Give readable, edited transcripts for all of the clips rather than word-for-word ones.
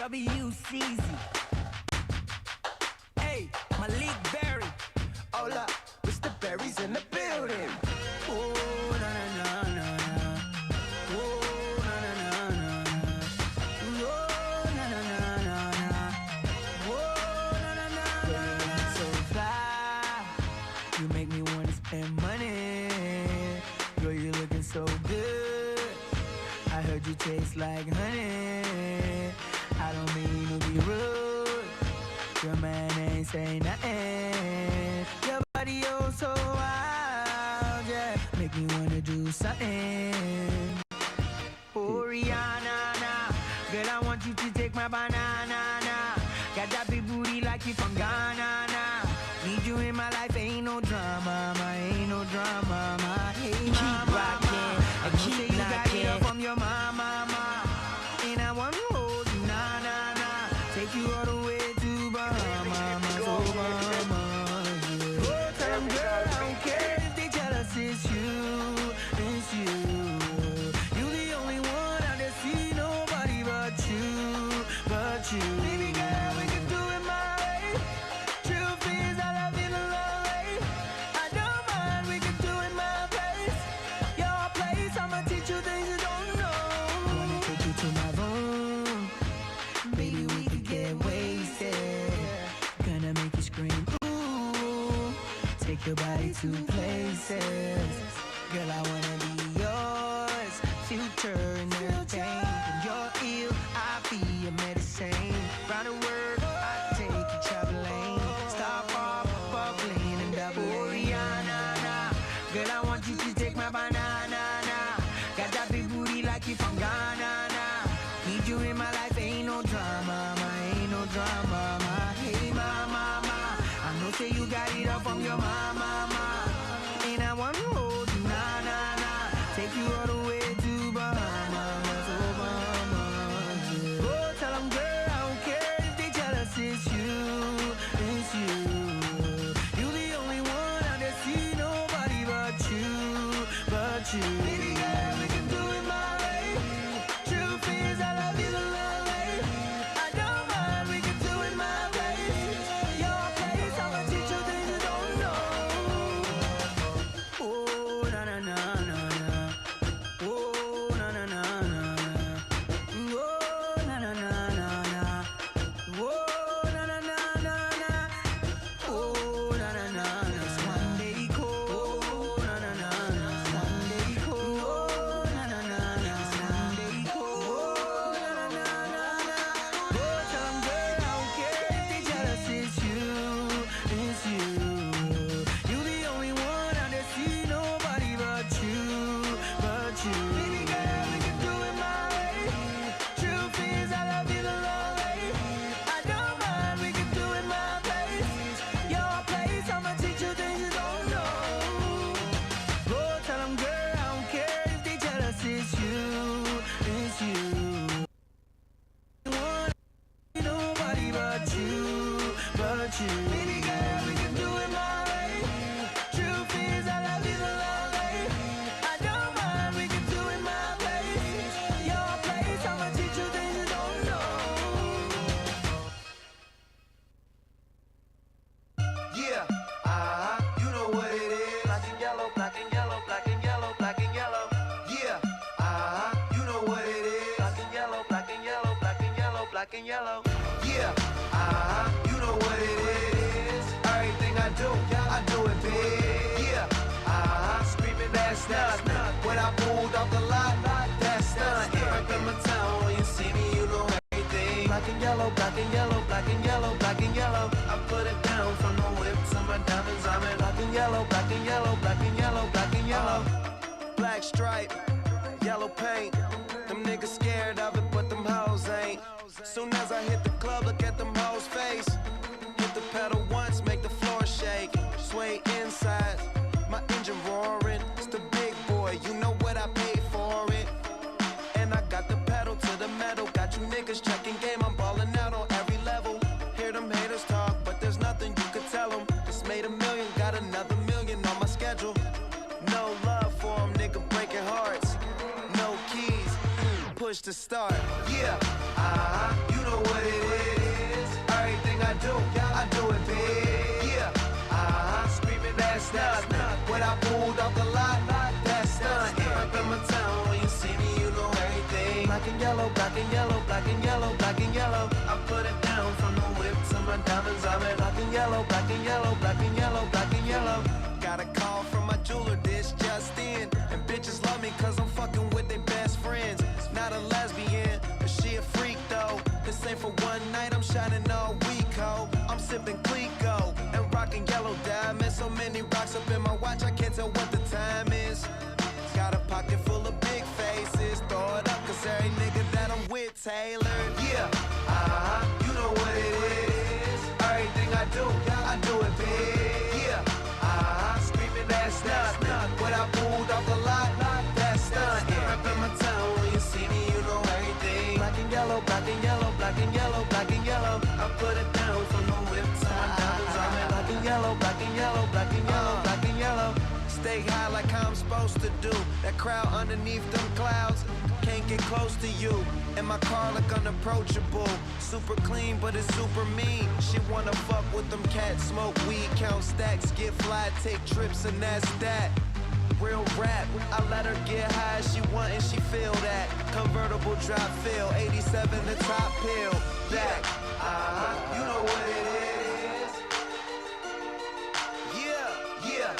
WCZ. Hey, Malik Berry. Hola, Mr. Berry's in the building. Oh, na na na na na. Oh, na na na na na. Oh, na na na na na. Oh, na na na na na. So fly, you make me wanna spend money. Girl, you looking so good. I heard you taste like honey. I don't mean to be rude. Your man ain't say nothing. Your body oh so wild, yeah. Make me wanna do something. Oh Rihanna, nah. Girl, I want you to take my banana, nah. Got that big booty like you from Ghana, nah. Need you in my life, ain't no drama, ma. Ain't no drama, ma. Hey, keep rocking, I keep you got it up from your mama, ma. And I wanna hold you, nah, nah, nah. Take you all the way to Bahamas, oh Bahamas, yeah. Oh, tell them, girl, I don't care if they tell us it's you, it's you. You the only one out there, see nobody but you, but you. Baby girl, we can do it my way. Truth is, I love you the long way. I don't mind, we can do it my place. Your place, I'ma teach you things you don't know. Wanna take you to my room, baby, we could get wasted. Gonna make you scream, ooh. Take your body to places. Girl, I wanna be yours. Future and everything. When you're ill, I be your medicine. Round the world, I take you traveling. Stop off, bubbling and doubling. Oh, Rihanna, nah. Girl, I want you to take my banana, nah. Got that big booty like you from Ghana, nah. Need you in my life, ain't no drama, ma. Ain't no drama, ma. Hey, mama, ma. I know say you got it up from your mama, ma. And I wanna hold you, nah, nah, nah. Take you all the way to Bahamas, oh Bahamas, yeah. Oh, tell them, girl, I don't care if they tell us it's you, it's you. You the only one out there, see nobody but you, but you. Baby girl, we can do it my way. Truth is, I love you the long way. I don't mind, we can do it my place. Your place, I'ma teach you things you don't know. Oh, na na na na na. Oh, na na na na na. Oh, na na na na na. Oh, na na na na na. Oh, na na na na. It's one day cold. Oh, na na na na. It's one day cold. Oh, na na na na. It's one day cold. Oh, na na na na na. Oh, tell 'em, girl, I don't care if they tell us it's you, it's you. You the only one out there, see nobody but you, but you. Baby girl, we can do it my way. Truth is, I love you the long way. I don't mind, we can do it my place. Your place, I'ma teach you things you don't know. Go tell 'em, girl, I don't care if they tell us it's you, it's you. Want nobody but you, but you. Baby girl, we can do it my way. Truth is, I love you the long way. I don't mind, we can do it my place. Your place, I'ma teach you things you don't know. Yeah, you know what it is. Black and yellow, black and yellow, black and yellow, black and yellow. Yeah, you know what it is. Black and yellow, black and yellow, black and yellow, black and yellow. Yeah, you know what it is. Everything I do it big. Yeah, screaming that's nothing. When I pulled off the lot, that's nothing. Up in my town, when you see me, you know everything. Black and yellow, black and yellow, black and yellow, black and yellow. I put it down from the whip to my diamonds. I'm in black and yellow, black and yellow, black and yellow, black and yellow. Black stripe, yellow paint. Them niggas scared of it, but them hoes ain't. Soon as I hit the club, look at them hoes' face. Hit the pedal once, make the floor shake. Sway inside, my engine roaring. It's the big boy, you know what I paid for it. push to start. Yeah, you know what it is. Everything I do it big. Yeah, screaming that's not when I pulled off the lot, that's stunt. Up in my town, when you see me, you know everything. Black and yellow, black and yellow, black and yellow, black and yellow. I put it down from the whip to my diamonds. I'm in black and yellow, black and yellow, black and yellow, black and yellow. Got a call from my jeweler, this just in. And bitches love me cause I'm fucking with their best friends. Not a lesbian, but she a freak though. This ain't for one night, I'm shining all week, ho. I'm sipping Clico and rocking yellow diamonds. So many rocks up in my watch, I can't tell what the time is. Got a pocket full of big faces. Throw it up cause every nigga that I'm with Taylor. Yeah, you know what it is. Everything I do it big. Yeah, screaming that's not when I pulled off the lot, that's stunt. Up in my town, when you see me, you know everything. Black and yellow, black and yellow, black and yellow, black and yellow. I put it down from the whip to my diamonds. I'm in black and yellow, black and yellow, black and yellow, black and yellow. Stay high like I'm supposed to do. That crowd underneath them clouds can't get close to you. And my car look unapproachable. Super clean, but it's super mean. She wanna fuck with them cats, smoke weed, count stacks, get fly, take trips, and that's that. Real rap, I let her get high as she want and she feel that. Convertible drop feel, 87 the top pill. Back, You know what it is. yeah.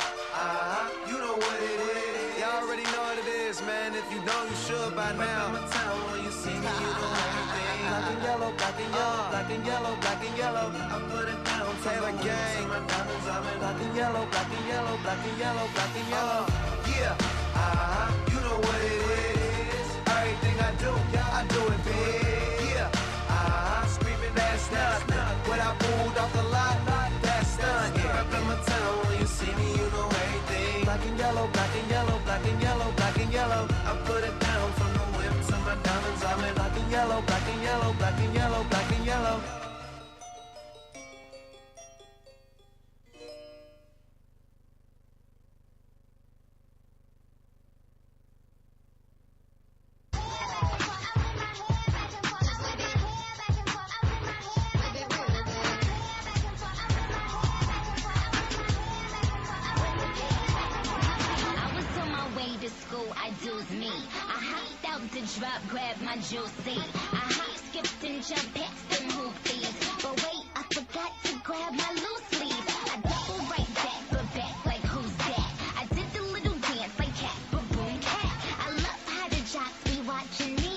You know what it is. Y'all already know what it is, man. If you don't, you should by now. In my town, when you see me, you know everything. Black and yellow, black and yellow, black and yellow, black and yellow. I put it down, Taylor gang. My diamonds, I'm in Black and yellow, black and yellow, black and yellow, black and yellow. yeah, you know what it is. Everything I do it big. Yeah, screaming that's not when I pulled off the lot, that's stunt. Up in my town, when you see me, you know everything. Black and yellow, black and yellow, black and yellow, black and yellow. I put it down from the whip to my diamonds. I'm in Black and yellow, black and yellow, black and yellow, black and yellow. Drop, grab my juicy. I hop, skipped and jumped past them hoopies. But wait, I forgot to grab my loose sleeve. I double right back, but back like who's that? I did the little dance like cat, but boom cat. I love how the jocks be watching me.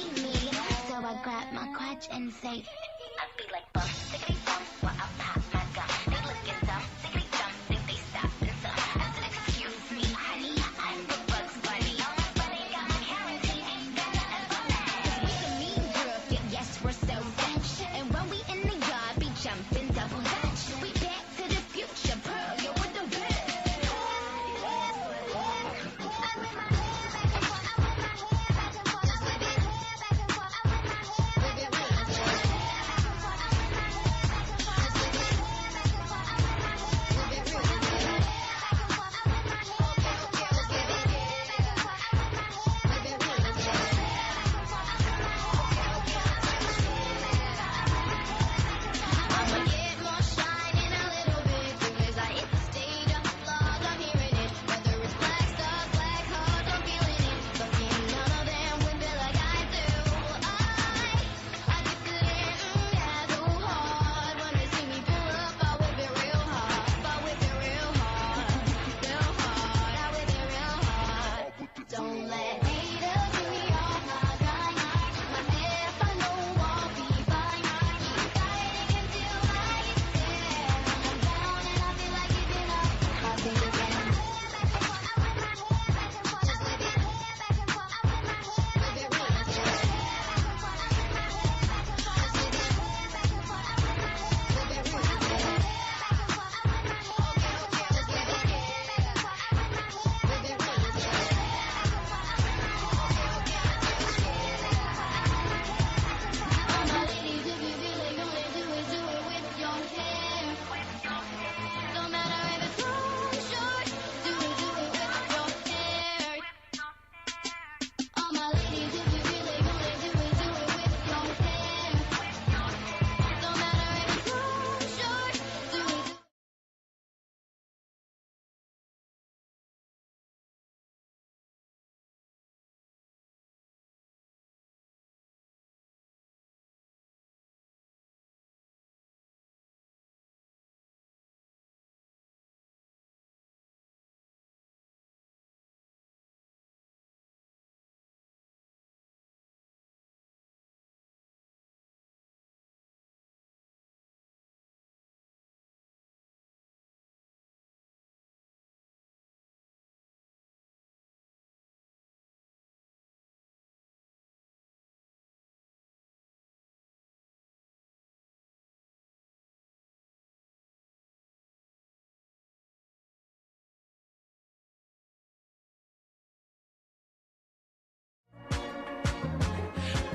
So I grab my crotch and say, I be like bum, tickety bum, while I pop my gum. They looking dumb, tickety dumb, think they stop and some. I said, excuse me, honey, I'm the Bugs Bunny. All my funny got my quarantine, ain't got nothing but that. 'Cause we the mean girls, yes, we're so Dutch. And when we in the yard, be jumping double dutch. We back to the future, Pearl, you're with the best.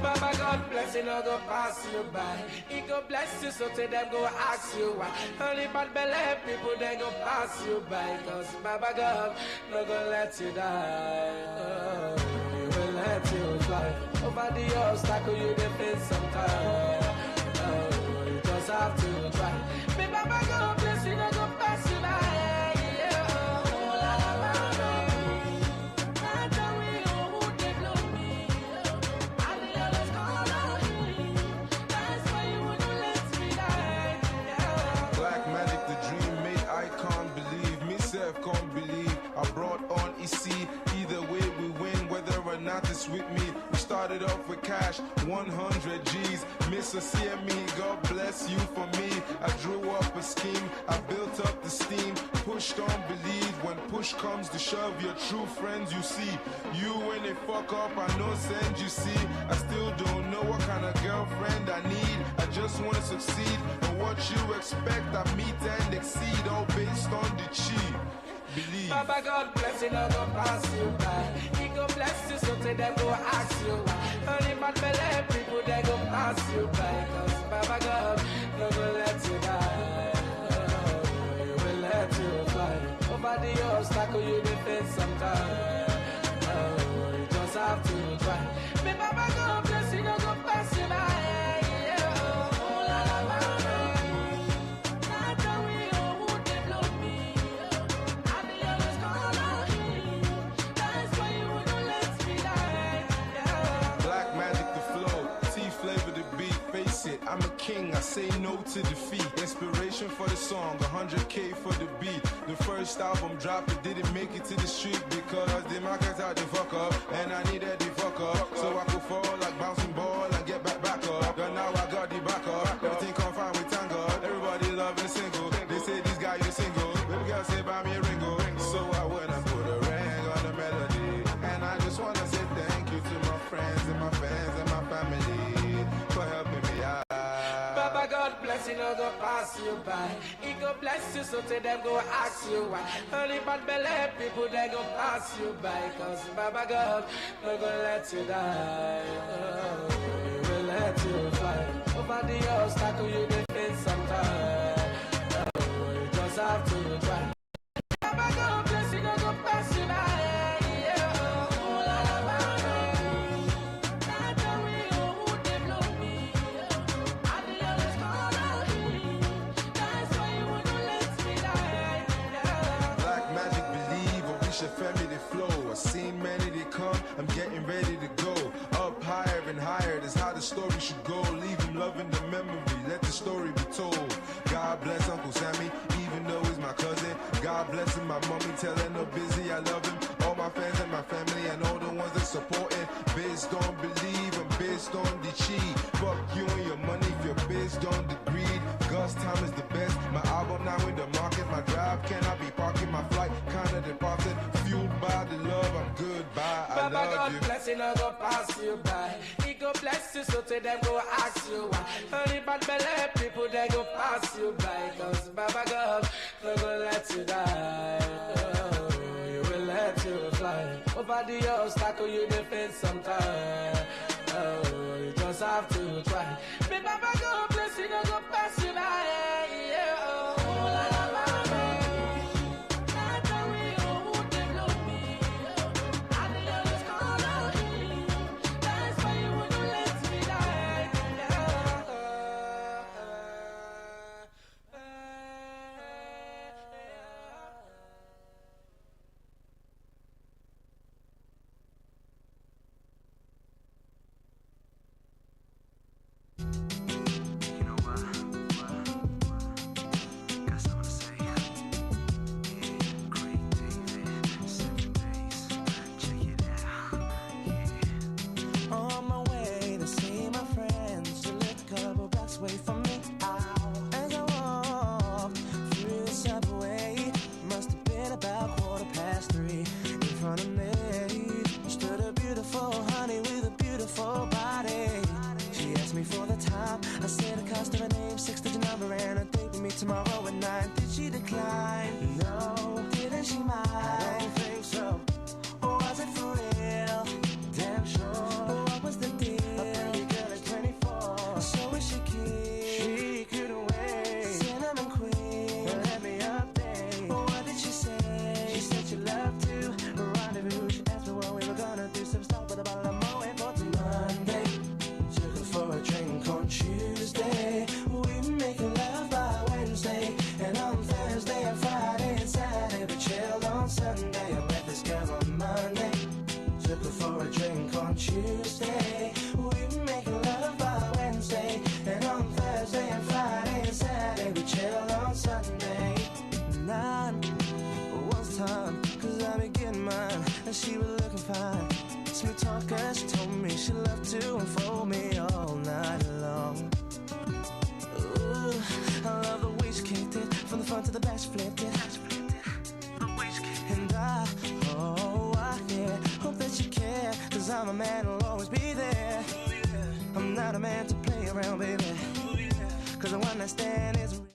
Baba God bless you, no go pass you by. He go bless you, so to them go ask you why. Only bad belly people they go pass you by. Cause Baba God no go let you die. Oh, he will let you fly. Over the obstacle you dey face sometimes. Oh, you just have to try. Me Baba God bless you, no go pass you by. Yeah, oh, la, la, la, la. I tell me, oh, who they blow me. I the others call on him. That's why you wouldn't let me die. Yeah. Black magic, the dream made, I can't believe. Myself can't believe. I brought on EC. Either way we win, whether or not it's with me. We started off with cash, 100 G's. Mr. CME, God bless you for me. I drew up a scheme, I built up the steam. Push on believe, when push comes to shove, your true friends you see. You when they fuck up, I know send you see. I still don't know what kind of girlfriend I need. I just wanna succeed, and what you expect I meet and exceed, all based on the cheat. Believe. Baba God bless you, no go pass you by. He go bless you, so to them go ask you why. Only bad belly people they go pass you by. Cause Baba God no go let you die. Oh, he will let you fly. Over the obstacle you dey face sometimes. Oh, you just have to try. Me Baba God bless you, no go pass you by. Yeah, oh, la, la, la, la. I tell me, oh, who they blow me. I the others call on him. That's why you wouldn't let me die. Yeah. Black magic the flow, T flavor the beat. Face it, I'm a king, I say no to defeat. Inspiration for the song, 100K for the beat. The first album dropped, it didn't make it to the street because the market out the fuck up, and I needed the fuck up, so I could fall like bouncing ball and get back up. But now I got the back up, everything come fine with tango. Everybody loving the single, they say this guy you single. Baby girl say buy me a ringo, so I went and put a ring on the melody. And I just wanna say thank you to my friends and my fans and my family for helping me out. Baba God bless you, no go pass you by. He go bless you, so to them go ask you why. Only bad belly people they go pass you by. Cause Baba God no go let you die. Oh, he will let you fly. Over the obstacle you dey face sometimes. Oh, you just have to try. Baba God bless you, no go pass you by. Yeah, oh, la, la, la, la. I tell me, oh, who they blow me. I the others call on him. That's why you wouldn't let me die. Yeah. Black magic believe, I wish a family they flow. I've seen many they come, I'm getting ready to go. Up higher and higher, that's how the story should go. Leave him loving the memory, let the story be told. God bless Uncle Sammy, even though he's my cousin. God bless him, my mommy, telling her busy I love him. All my fans and my family and all the ones that supporting. Based on believe and based on the cheat. Fuck you and your money if you're based on the greed. Gus time is the best, my album now in the market. My drive cannot be parking, my flight kinda departed. Fueled by the love, I'm good bye, I Baba love God you. bless you, no go pass you by. He go bless you, so to them go ask you why. Only bad belly people they go pass you by. Cause Baba God no go let you die. Oh, he will let you fly. Over the obstacle you dey face sometimes. Oh, you just have to try. Me Baba God bless you, no go pass you by. Yeah, oh, la, la, la, la. I tell me, oh, who they blow me. I the others call on him. That's why you wouldn't let me die. Yeah. understand is real.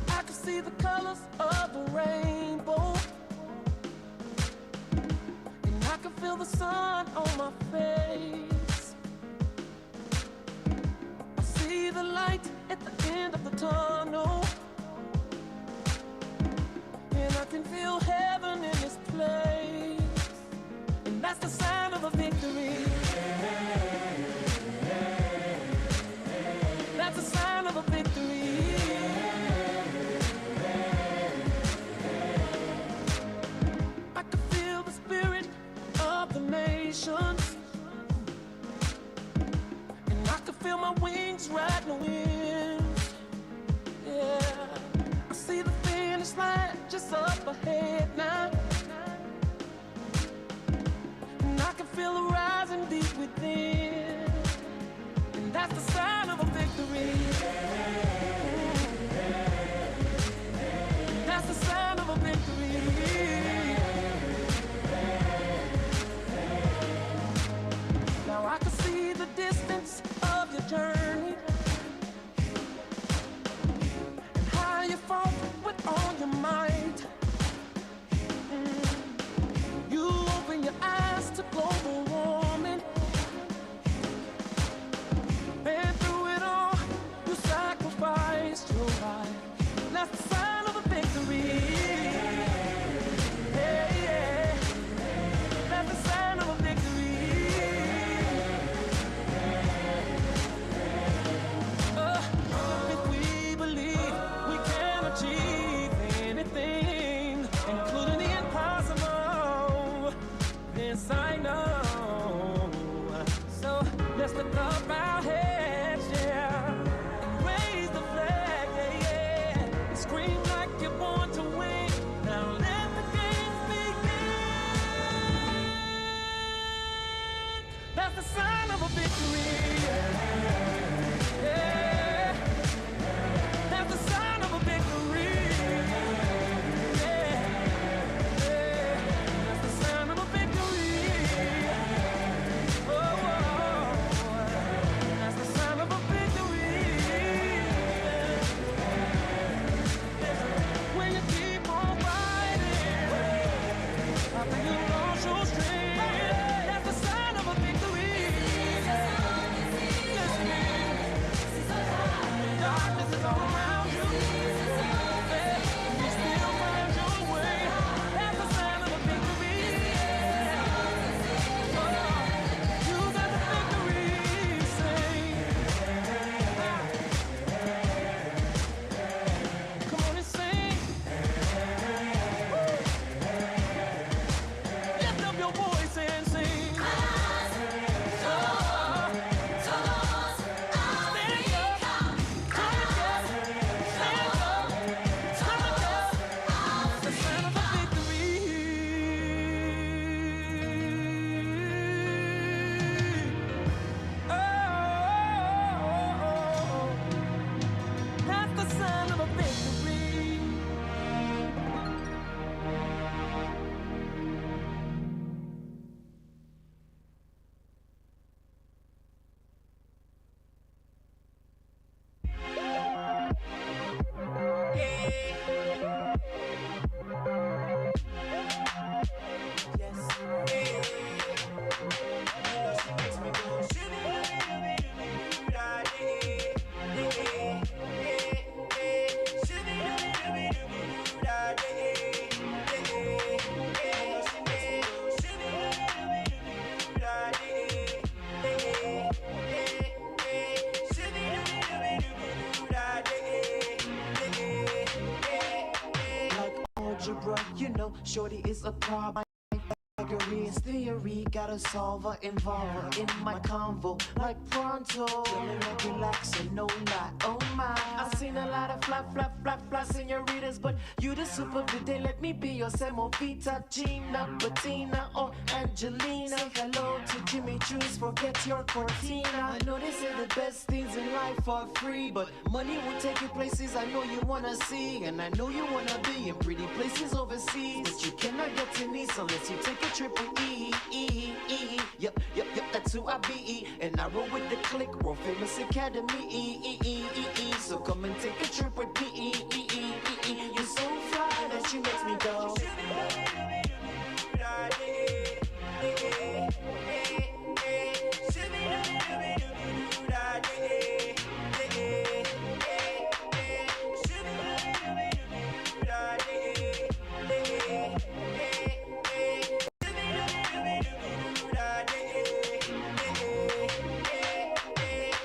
I can see the colors of the rainbow, and I can feel the sun on my face. I see the light at the end of the tunnel, and I can feel heaven in this place. And that's the sign of a victory. That's a sign of a victory. I can feel the spirit of the nations, and I can feel my wings riding the wind. Yeah, I see the finish line just up ahead now, and I can feel the rising deep within. And that's the sign of a victory. That's the sign of a victory. Now I can see the distance of your journey, and how you fought with all your might. You open your eyes to global warming, and through it all, you sacrificed your life. That's the sign of a victory. Yeah, yeah. That's the sign of a victory. If we believe we can achieve anything, including the impossible, this I know. So let's lift up our heads, yeah, and raise the flag, yeah, yeah, and scream like you're born to win. Now let the games begin. That's the sign of a victory. Yeah, that's the sign of a victory. Yeah, yeah, that's the sign of a victory. Oh, that's the sign of a victory. When you keep on fighting after you lost your strength, that's the sign of a victory. Darkness is all around you, you still find your way. That's the sign of a victory. Barbara, you know, shorty is a problem. Pythagorean theory, gotta solve her, involve her in my convo like pronto. Feeling like relaxing, no lie, oh my. I've seen a lot of fly senoritas, but you the super today. Let me be your semovita, Gina, Bettina, or Angelina. Say hello to Jimmy Choo's, forget your cortina. I know they say the best things in life are free, but money will take you places I know you wanna see, and I know you wanna be in pretty places overseas, but you cannot get to Nice unless you take a trip with Yep, that's who I be. And I roll with the click, world famous academy. So come and take a trip with me. You're so fly that she makes me go.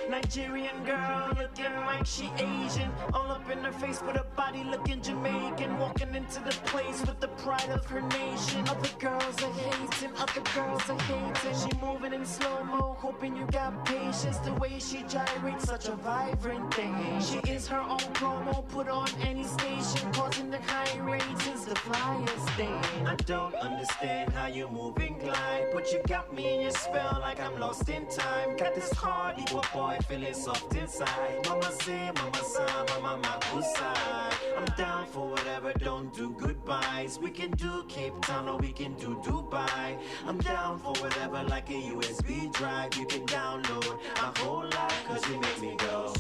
Nigerian girl looking like she Asian, all up in her face with her body looking Jamaican, walking into the place with the pride of her nation. Other girls are hating, other girls are hating. She moving in slow-mo, hoping you got patience. The way she gyrates, such a vibrant thing. She is her own promo, put on any station, causing the high ratings, the flyest thing. I don't understand how you move and glide, but you got me in your spell like I'm lost in time. Got this hard equal boy feeling soft inside. Mama say, mama sa, mama kusai. I'm down for whatever, don't do goodbyes. We can do Cape Town or we can do Dubai. I'm down for whatever, like a USB drive. You can download my whole life, cause you make me go.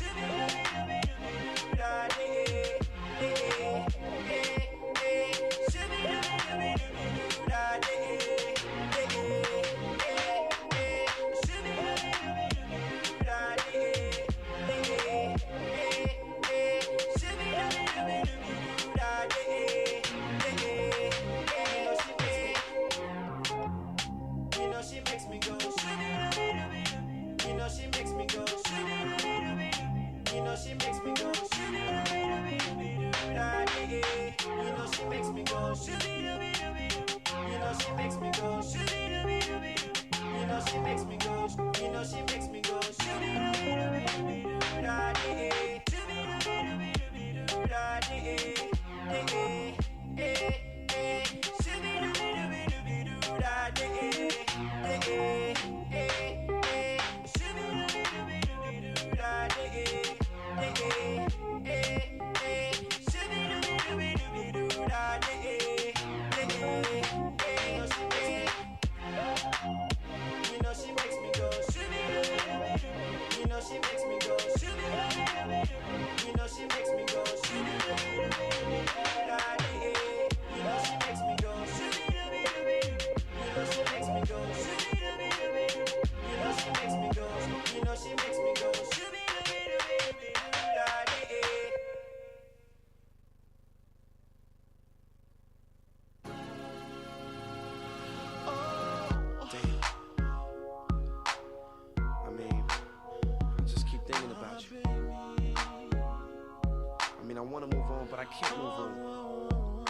I wanna move on, but I can't move on.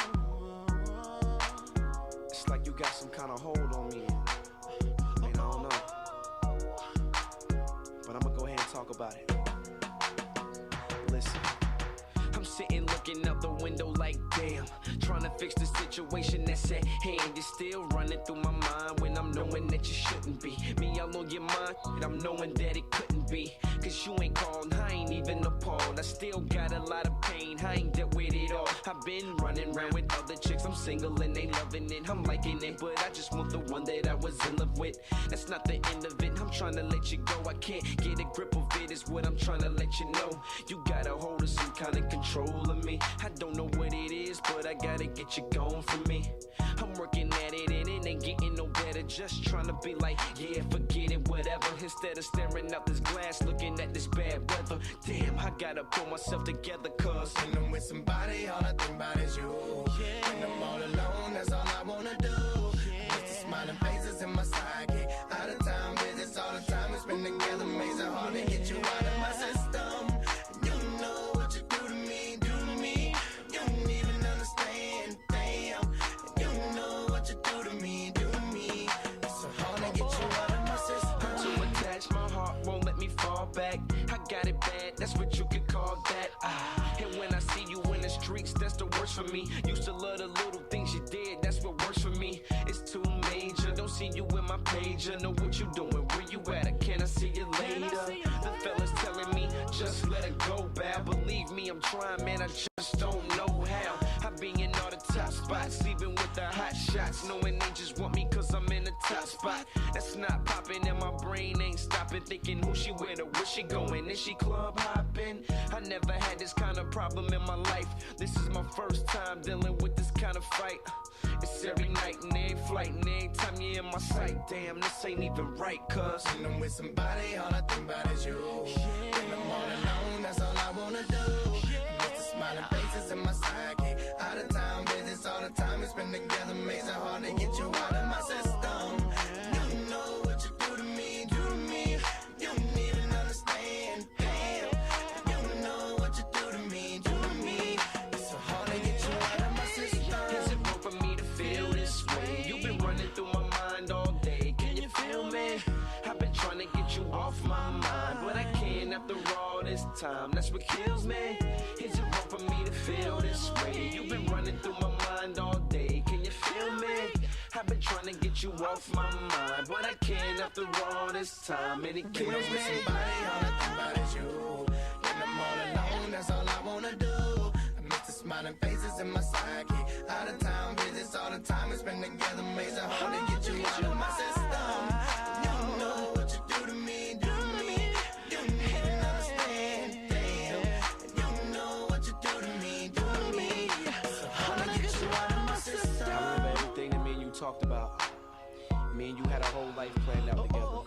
It's like you got some kind of hold on me. I mean, I don't know. But I'm gonna go ahead and talk about it. Listen. I'm sitting looking out the window like damn, trying to fix the situation that's at hand. It's still running through my mind when I'm knowing that you shouldn't be. Me all on your mind, and I'm knowing that it couldn't be. Cause you ain't called, I ain't even appalled. I still got a lot of pain, I ain't dealt with it all. I've been running around with other chicks, I'm single and they loving it. I'm liking it, but I just want the one that I was in love with. That's not the end of it, I'm trying to let you go. I can't get a grip of it, is what I'm trying to let you know. You got a hold of some kind of control of me. I don't know what it is, but I gotta get you going for me. I'm working at it and it ain't getting no better. Just trying to be like, yeah, forget it, whatever. Instead of staring out this glass, looking at this bad weather. Damn, I gotta pull myself together, cause when I'm with somebody, all I think about is you. When I'm all alone, that's all I wanna do. Just the smiling faces in my sidekick. Out of town visits all the time, we spend together, makes it hard to get you out of my system. You know what you do to me, You don't even understand, damn. that's what you could call that. And when I see you in the streets, that's the worst for me. Used to love the little things you did, that's what works for me. It's too major, don't see you in my page. I know what you doing, where you at, can I see you later? The fellas telling me, just let it go, bad. Believe me, I'm trying, man, I just don't know how. I be in all the top spots, even with the hot shots, knowing they just want me cause I'm in the top spot. That's not popping and my brain ain't stopping, thinking who she with or where she going, is she club hopping? I never had this kind of problem in my life. This is my first time dealing with this kind of fight. It's every night and every flight and every time you're in my sight. Damn, this ain't even right, cuz when I'm with somebody, all I think about is you. When I'm all alone, that's all I wanna do. Miss the smiling faces in my sidekick. Out of town visits all the time, we spend together, makes it hard to get you out of my system. You know what you do to me, do to me. You don't even understand, damn. You know what you do to me, do to me. It's so hard to get you out of my system. Is it wrong for me to feel this way? You've been running through my mind all day, can you feel me? I've been trying to get you off my mind, but I can't after all this time, that's what kills me. Is it wrong for me to feel this way? You've been running through my mind all day, can you feel me? I've been trying to get you off my mind, but I can't after all this time, and it kills me. Somebody, all I think about is you. When I'm all alone, that's all I wanna do. I miss the smiling faces in my sidekick. Out of town visits all the time, we spend together, makes it hard to get you out of my system. You know what you do to me, do to me. You don't even understand, damn. You know what you do to me, do to me. It's so hard to get you out of my system. I remember everything that me and you talked about. Me and you had a whole life planned out together.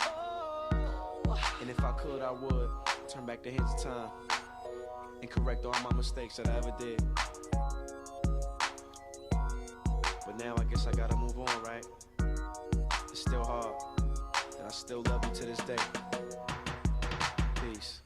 And if I could, I would turn back the hands of time and correct all my mistakes that I ever did. But now I guess I gotta move on, right? It's still hard, and I still love you to this day. Peace.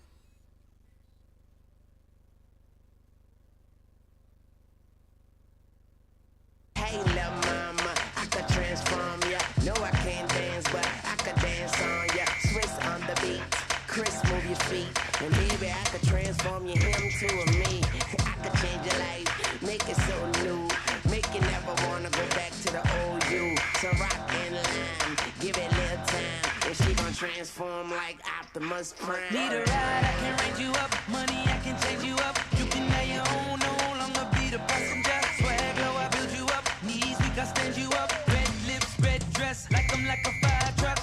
Hey, little mama, I could transform ya. No, I can't dance, but I could dance on ya. Swiss on the beat, Chris, move your feet. And baby, I could transform you, him to a me. I could change your life, make it so new. Make you never wanna go back to the old you. So rock and line, give it a little time. And she gon' transform like Optimus Prime. Need a ride, I can range you up. Money, I can change you up. You can have your own, no longer be the passenger. Swag low, I build you up. Knees weak, I stand you up. Red lips, red dress, like I'm like a fire truck.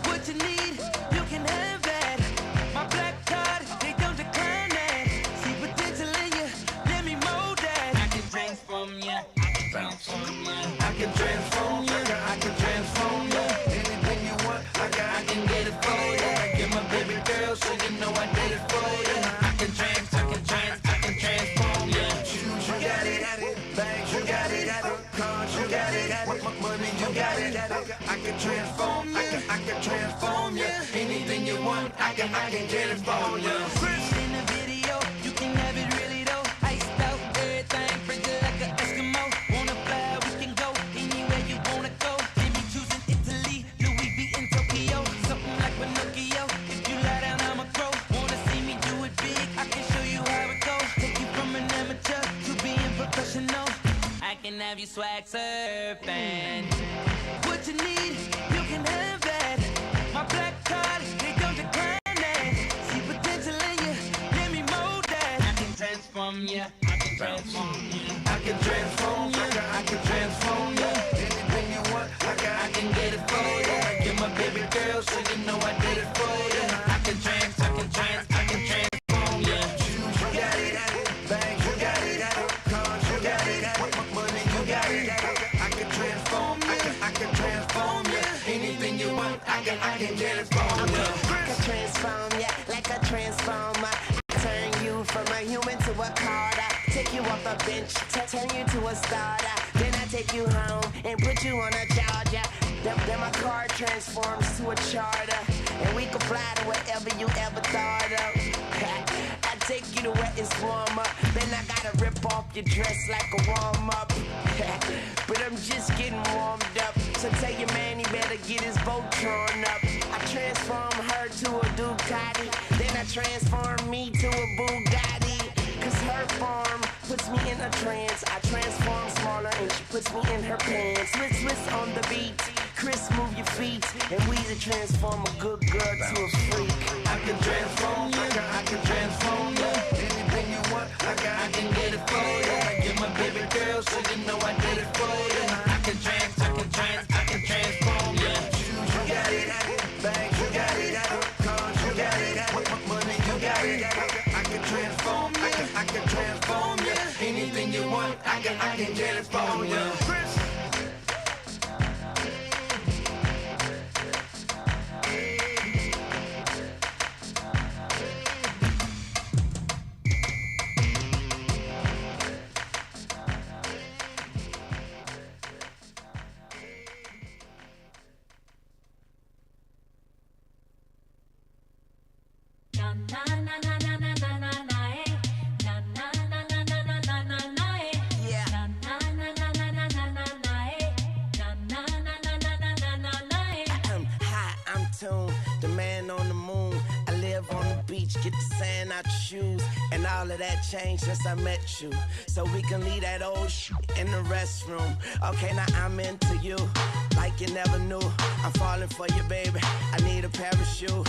What you need, you can have that. My black card, they don't decline that. See potential in you, let me mold that. I can transform ya, I can transform ya. I can transform you, I can transform you. Anything you want, I can get it for you. Get my baby girl, so you know I did it for you. I can transform you. Shoes, you got it. Bags, you got it. Cars, you got it. Money, you got it. I can transform you. I can transform you. Anything you want, I can get it for you. First in the video, you can have it really though. Iced out, everything frigid like an Eskimo. Wanna fly, we can go anywhere you wanna go. Jimmy choosing Italy, Louis V in Tokyo. Something like Pinocchio, if you lie down, I'ma grow. Wanna see me do it big, I can show you how it goes. Take you from an amateur to being professional. I can have you swag surfing. What you need, you can have that. My black card, they don't decline that. See potential in you, let me mold that. I can transform ya, I can transform ya. I can transform you. I can transform you. Anything you want, I can get it for you. Get my baby girl, so you know I did it for you. I can transform you. Shoes, you got it. Bags, you got it. Cars, you got it. Money, you got it. I can transform you. I can transform you. Anything you want, I can get it for you. I can transform ya like a transformer. Turn you from a human to a carder. Take you off the bench, turn you to a starter. Then I take you home and put you on a charger. Then my car transforms to a charter. And we can fly to wherever you ever thought of. I take you to where it's warmer. Then I gotta rip off your dress like a warm-up. But I'm just getting warmed up. So tell your man he better get his Voltron up. I transform her to a Ducati. Then I transform me to a Bugatti. Cause her form puts me in a trance. I transform smaller and she puts me in her pants. Twist on the beat, Chris move your feet, and we to transform a good girl to a freak. I can transform you, I can transform you. Anything you want, I can get it for you. I get my baby girl, so you know I did it for you. I can transform you. Shoes, you got it. Bags, you got it. Cars, you got it. Money, you got it. I can transform you, I can transform you. Anything you want, I can get it for you. The man on the moon, I live on the beach, get the sand out your shoes, and all of that changed since I met you. So we can leave that old shit in the restroom. Okay, now I'm into you, like you never knew. I'm falling for you, baby. I need a parachute.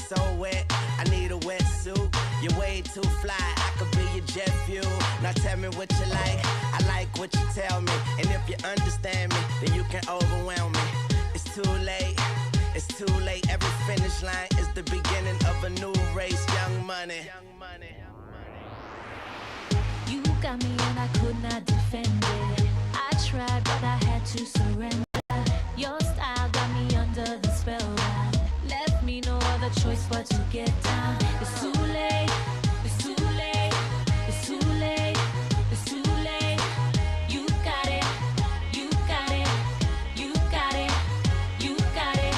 So wet, I need a wetsuit. You're way too fly, I could be your jet fuel. Now tell me what you like, I like what you tell me. And if you understand me, then you can overwhelm me. It's too late. It's too late, every finish line is the beginning of a new race, Young Money. You got me and I could not defend it. I tried but I had to surrender. Your style got me under the spell. Left me no other choice but to get down. It's too late, it's too late, it's too late, it's too late. You got it, you got it, you got it, you got it.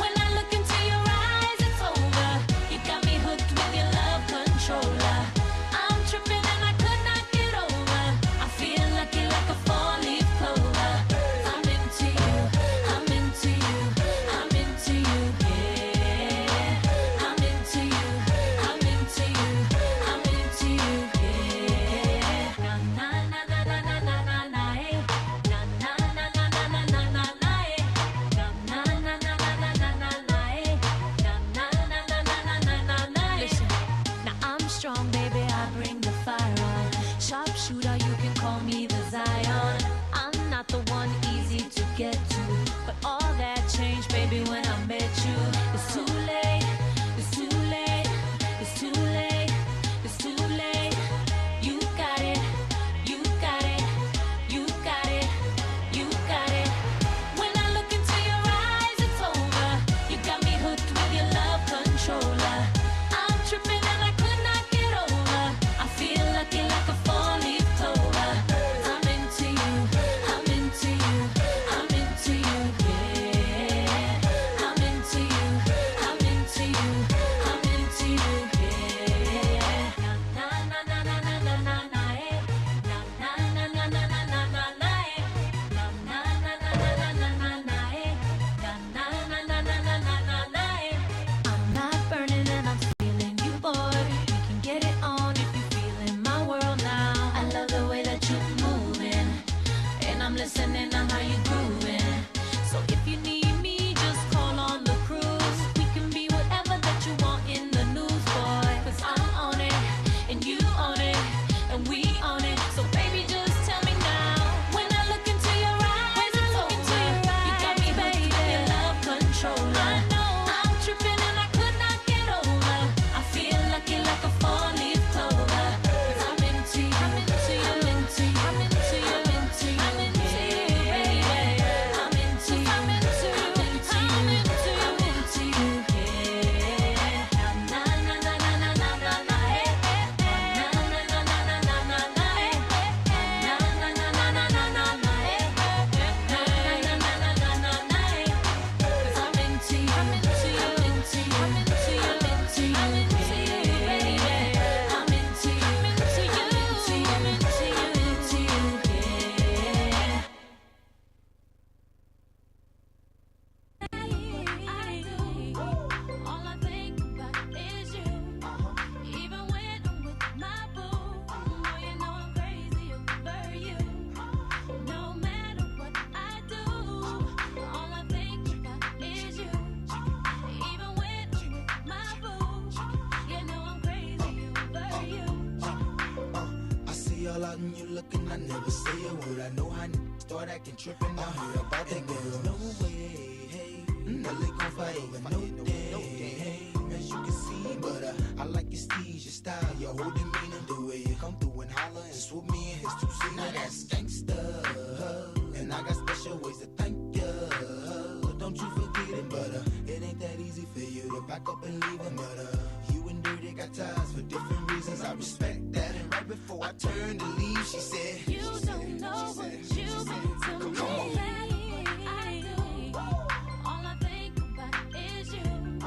When I look into your eyes, it's over. You got me hooked with your love controller. I'm tripping and I could not get over. I feel lucky like a four-leaf clover. I'm into you, I'm into you, I'm into you, yeah. I'm into you, I'm into you, I'm into you, yeah. Na na na na na na na na na, eh. Na na na na na na na na na, eh. Na na na na na na na na na, eh. Na na na na na na na na na. Listen, now I'm strong, baby. I bring the fire on. Sharpshooter, you can call me the Zion. I'm not the one easy to get to, but all that changed, baby, when I met you. It's too late, it's too late, it's too late, it's too late. You got it, you got it, you got it, you got it. When I look into your eyes, it's over. You got me hooked with your love controller. I'm tripping and I could not get over. I feel lucky like a four-leaf clover. I'm into you, I'm into you, I'm into you, yeah. I'm into you, I'm into you, I'm into you, yeah. Na na na na na na na na, eh. Na na na na na na na na na, eh. Na na na na na na na na na, eh. Na na na na na na na na na, eh. I'm not burning and I'm feeling you, boy. We can get it on if you feel in my world now. I love the way that you're moving, and I'm listening to how you grooving. So if you need me, just call on the cruise. We can be whatever that you want in the news, boy. Cause I'm on it, and you on it, and we on it. So baby, just tell me now. When I look into your eyes, it's over. You got me hooked with your love controller. I'm tripping and I could not get over. I feel lucky like a four-leaf clover. Cause I'm into you, I'm into you, I'm into you, I'm into you, I'm into you, I'm into you, baby. all out and you looking, I never say a word. I know how start acting tripping. I heard about that girl. No way, hey, Nelly gon' fight over no day, hey, as you can see. But I like your steez, your style, your whole demeanor, the way you come through and holler and swoop me in his two-seater. Now that's gangsta, and I got special ways to thank you. Don't you forget it, but it ain't that easy for you to back up and leave him. But you and Dirty got ties for different reasons. I respect that. And right before I turned to leave, she said, You don't know what you've been to me. Come on. I do. All I think about is you.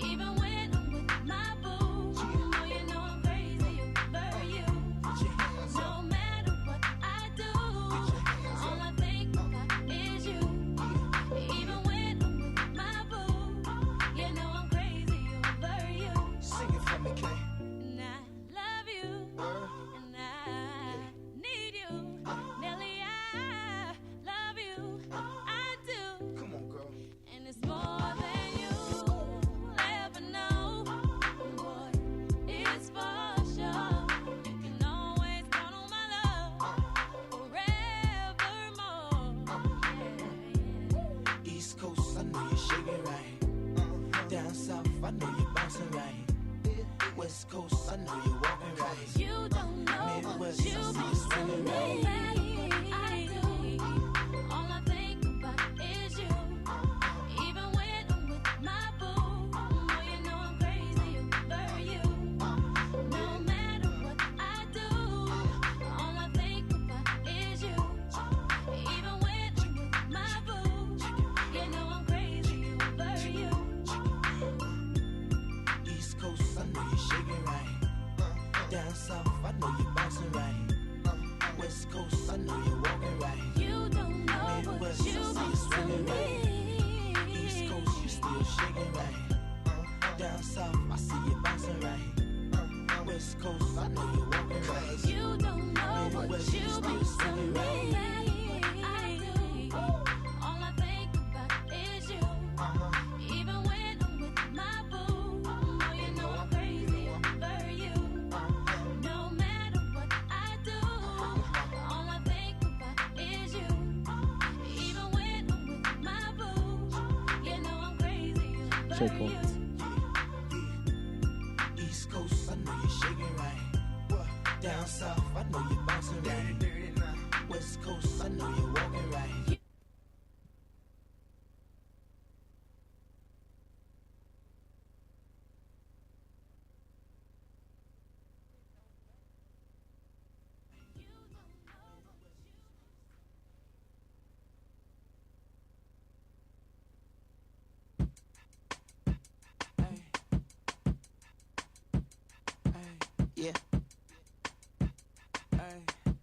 Even when I'm with my boo. Oh, you know I'm crazy over you. No matter what I do, all I think about is you. Even when I'm with my boo, you know I'm crazy over you. Sing it for me, Kay. And I love you, and I need you. Nelly, I love you, I do. Come on, girl. And it's more than you'll ever know. Boy, it's for sure. You can always count on my love forevermore. Yeah. East Coast, I know you're shaking right. Down south, I know you're bouncing right. West Coast, I know you're walking right. You don't know what Midwest, I you've see you been to swinging me. right. I do. All I think about is you. Even when I'm with my boo. Oh, you know I'm crazy over you. No matter what I do, all I think about is you. Even when I'm with my boo. You know I'm crazy over you. East Coast, I know you're shaking right. Down south, I know you're bouncing right. West Coast, I know you're walking right. You don't know what Midwest, I you've see you been to swinging right. East me. Coast, you still shaking right. Down south, I see you bouncing right. West Coast, I know you're walking right. You don't know what Midwest, you you've still been to swinging me. right. I do. All I think about is you. Even when I'm with my boo. Oh, you know I'm crazy over you. No matter what I do, all I think about is you. Even when I'm with my boo. You know I'm crazy over Check you. one. East Coast, I know you're shaking right. Down south, I know you're bouncing right. West Coast, I know you're walking right. Yeah.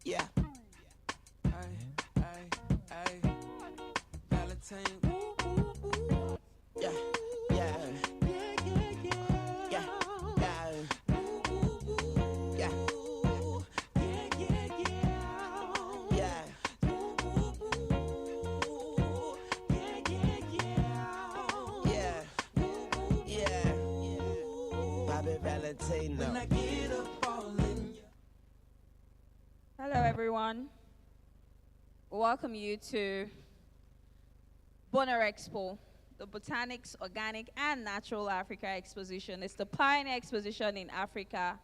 Yeah. Valentine. Yeah. Yeah. Yeah. Yeah. Yeah. Yeah. Yeah. Bobby Valentino. When I get up all in you. Hello, everyone. Welcome you to BONA EXPO, the Botanics, Organic, and Natural Africa Exposition. It's the pioneer exposition in Africa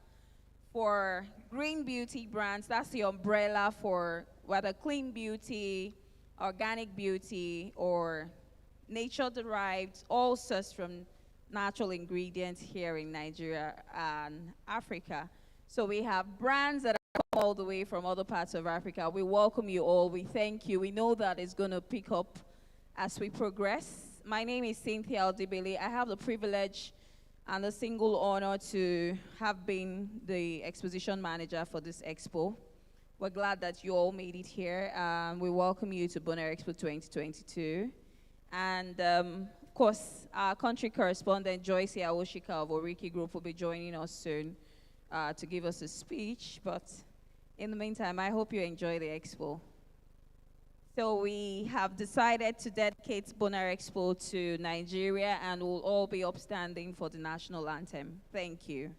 for green beauty brands. That's the umbrella for whether clean beauty, organic beauty, or nature-derived, all sourced from natural ingredients here in Nigeria and Africa. So we have brands that are all the way from other parts of Africa. We welcome you all. We thank you. We know that it's going to pick up as we progress. My name is Cynthia Aldibele. I have the privilege and the single honor to have been the exposition manager for this expo. We're glad that you all made it here. We welcome you to BONA EXPO 2022. And of course, our country correspondent, Joyce Awoshika of Oriki Group, will be joining us soon to give us a speech. But in the meantime, I hope you enjoy the expo. So we have decided to dedicate BONA EXPO to Nigeria, and we'll all be upstanding for the national anthem. Thank you.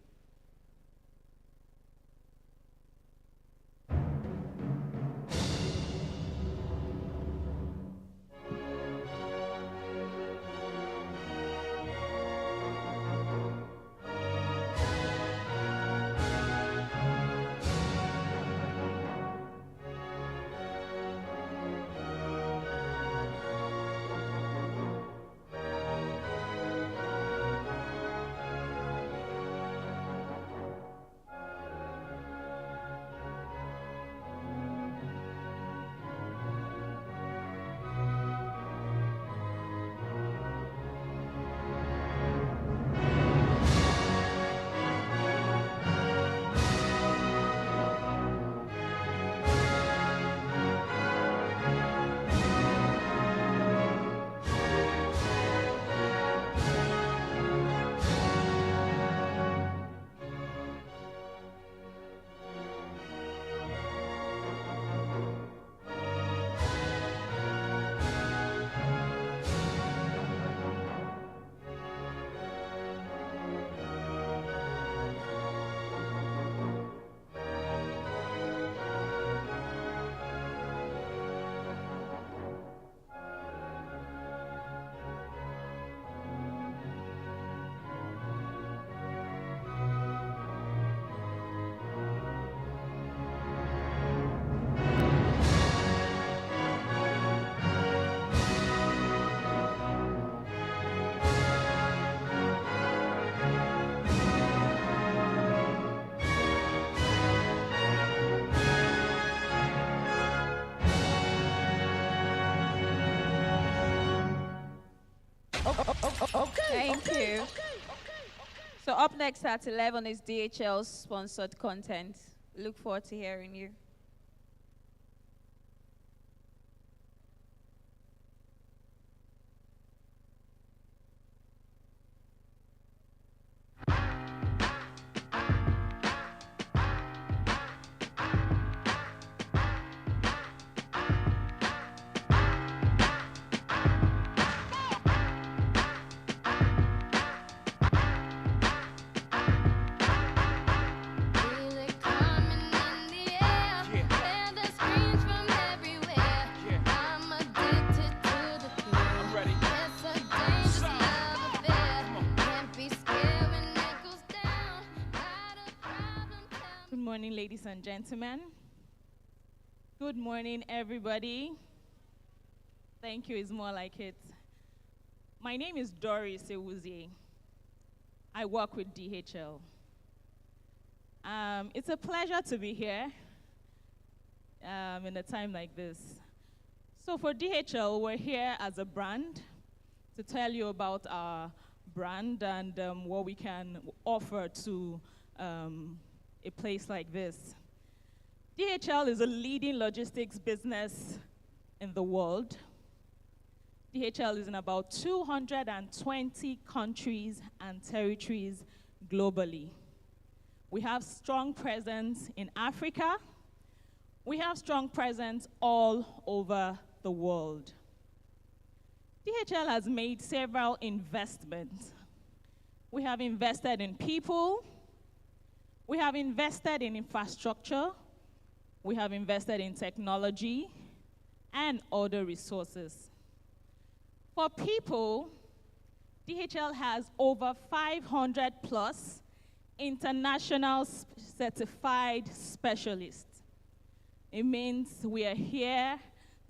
Thank you. So up next at 11 is DHL's sponsored content. Look forward to hearing you. Feel it coming in the air. Hear the screams from everywhere. I'm addicted to the thrill. I'm ready. It's a dangerous love affair. Can't be scared when it goes down. Got a problem, tell Good morning, ladies and gentlemen. Good morning, everybody. Thank you, it's more like it. My name is Doris Ewuzie. I work with DHL. It's a pleasure to be here in a time like this. So for DHL, we're here as a brand to tell you about our brand and what we can offer to a place like this. DHL is a leading logistics business in the world. DHL is in about 220 countries and territories globally. We have strong presence in Africa. We have strong presence all over the world. DHL has made several investments. We have invested in people. We have invested in infrastructure. We have invested in technology and other resources. For people, DHL has over 500 plus international certified specialists. It means we are here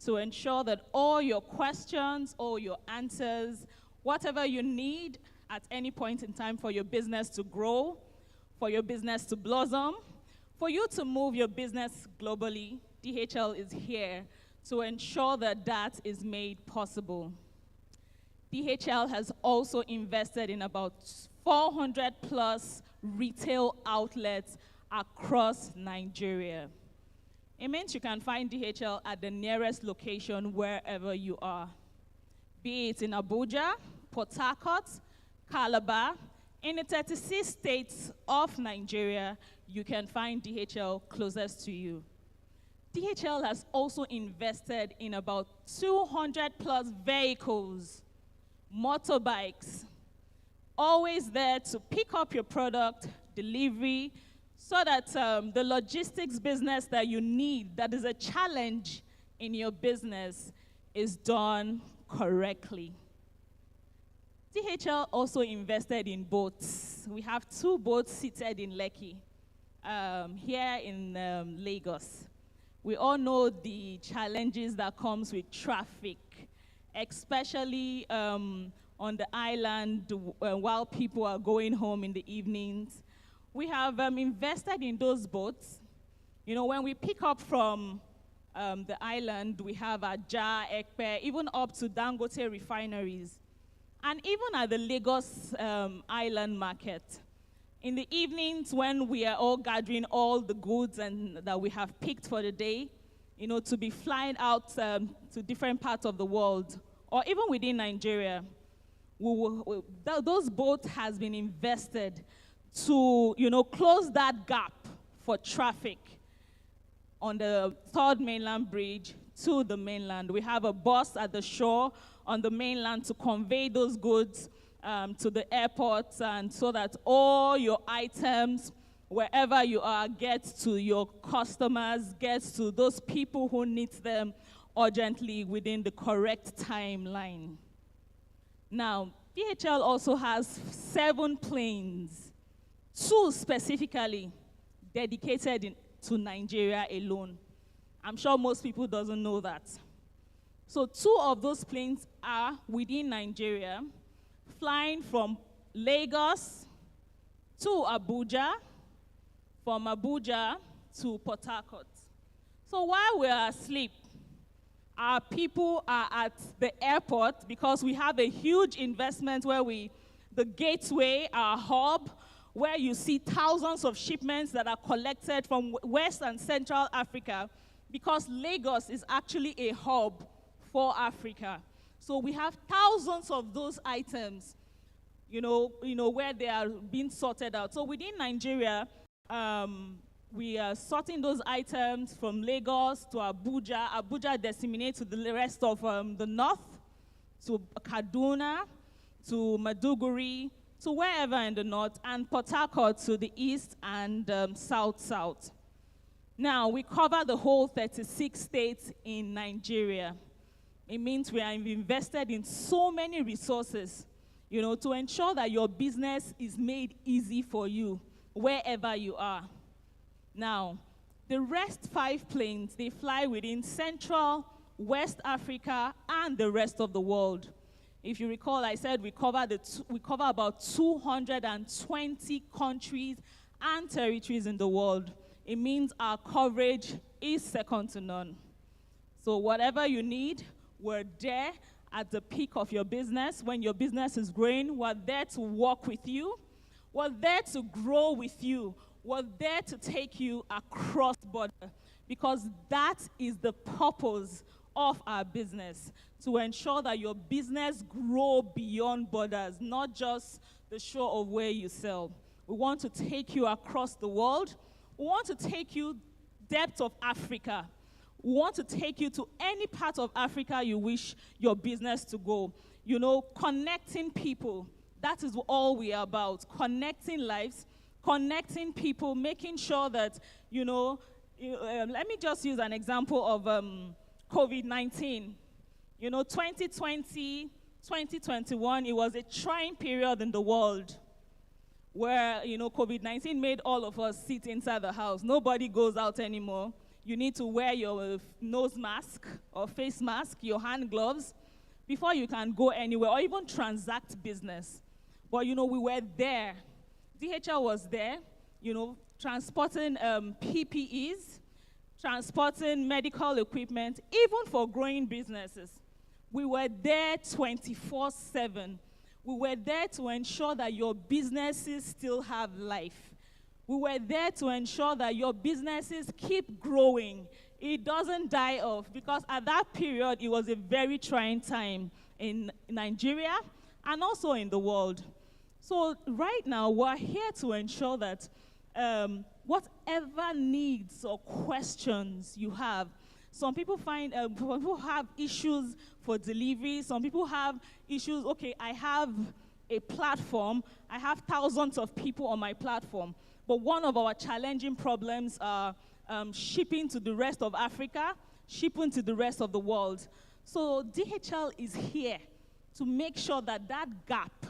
to ensure that all your questions, all your answers, whatever you need at any point in time for your business to grow, for your business to blossom, for you to move your business globally, DHL is here to ensure that that is made possible. DHL has also invested in about 400 plus retail outlets across Nigeria. It means you can find DHL at the nearest location wherever you are, be it in Abuja, Port Harcourt, Calabar. In the 36 states of Nigeria, you can find DHL closest to you. DHL has also invested in about 200 plus vehicles, motorbikes, always there to pick up your product, delivery, so that the logistics business that you need, that is a challenge in your business, is done correctly. DHL also invested in boats. We have 2 boats seated in Lekki, here in Lagos. We all know the challenges that comes with traffic, especially on the island while people are going home in the evenings. We have invested in those boats. You know, when we pick up from the island, we have Ajah, Ekpe, even up to Dangote refineries, and even at the Lagos island market. In the evenings when we are all gathering all the goods that we have picked for the day, you know, to be flying out to different parts of the world, or even within Nigeria, those boats has been invested to, you know, close that gap for traffic on the 3rd mainland bridge to the mainland. We have a bus at the shore on the mainland to convey those goods to the airports, and so that all your items, wherever you are, gets to your customers, gets to those people who need them urgently within the correct timeline. Now, DHL also has 7 planes, 2 specifically dedicated to Nigeria alone. I'm sure most people doesn't know that. So 2 of those planes are within Nigeria, flying from Lagos to Abuja, from Abuja to Port Harcourt. So while we're asleep, Our people are at the airport because we have a huge investment where the gateway, our hub, where you see thousands of shipments that are collected from West and Central Africa, because Lagos is actually a hub for Africa. So we have thousands of those items, where they are being sorted out. So within Nigeria, we are sorting those items from Lagos to Abuja. Abuja disseminates to the rest of the north, to Kaduna, to Maiduguri, to wherever in the north, and Port Harcourt to the east and south. Now, we cover the whole 36 states in Nigeria. It means we are invested in so many resources, to ensure that your business is made easy for you wherever you are. Now, the rest 5 planes, they fly within Central, West Africa, and the rest of the world. If you recall, I said we cover about 220 countries and territories in the world. It means our coverage is second to none. So whatever you need, we're there at the peak of your business. When your business is growing, we're there to work with you. We're there to grow with you. We're there to take you across border, because that is the purpose of our business, to ensure that your business grow beyond borders, not just the shore of where you sell. We want to take you across the world. We want to take you depth of Africa. We want to take you to any part of Africa you wish your business to go. Connecting people. That is all we are about. Connecting lives, connecting people, making sure that, let me just use an example of COVID-19. 2020, 2021, it was a trying period in the world where, COVID-19 made all of us sit inside the house. Nobody goes out anymore. You need to wear your nose mask or face mask, your hand gloves, before you can go anywhere or even transact business. But, we were there. DHL was there, transporting PPEs, transporting medical equipment, even for growing businesses. We were there 24/7. We were there to ensure that your businesses still have life. We were there to ensure that your businesses keep growing. It doesn't die off, because at that period, it was a very trying time in Nigeria and also in the world. So right now, we're here to ensure that whatever needs or questions you have, some people have issues for delivery. Some people have issues, okay, I have a platform. I have thousands of people on my platform. But one of our challenging problems are shipping to the rest of Africa, shipping to the rest of the world. So DHL is here to make sure that gap,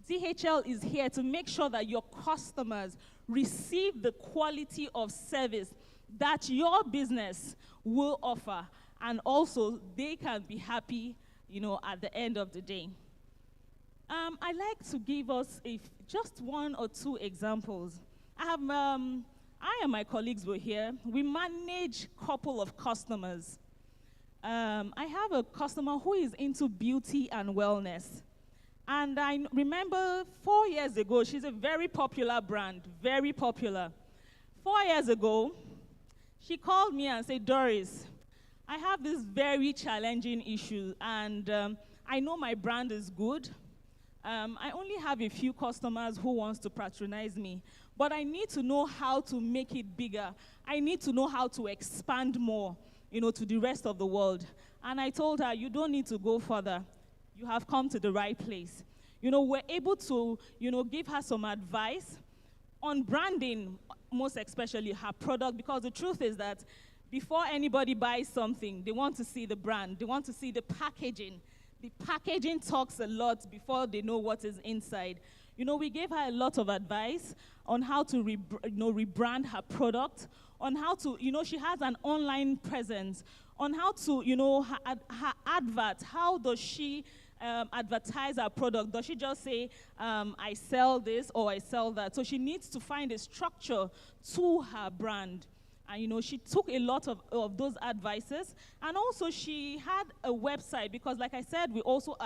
DHL is here to make sure that your customers receive the quality of service that your business will offer, and also they can be happy, at the end of the day. I'd like to give us just 1 or 2 examples. I and my colleagues were here. We manage a couple of customers. I have a customer who is into beauty and wellness. And I remember 4 years ago, she's a very popular brand, very popular. 4 years ago, she called me and said, Doris, I have this very challenging issue, and I know my brand is good. I only have a few customers who wants to patronize me, but I need to know how to make it bigger. I need to know how to expand more, to the rest of the world. And I told her, you don't need to go further. You have come to the right place. We're able to, give her some advice on branding, most especially her product, because the truth is that before anybody buys something, they want to see the brand. They want to see the packaging. The packaging talks a lot before they know what is inside. We gave her a lot of advice on how to rebrand her product, on how to, she has an online presence, on how to, her advert, how does she advertise her product? Does she just say, I sell this or I sell that? So she needs to find a structure to her brand. And, she took a lot of those advices. And also, she had a website because, like I said, we also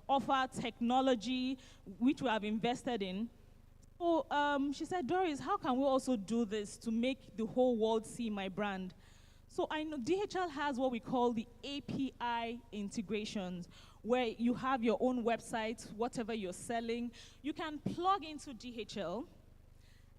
offer technology, which we have invested in. So she said, Doris, how can we also do this to make the whole world see my brand? So I know DHL has what we call the API integrations, where you have your own website, whatever you're selling. You can plug into DHL.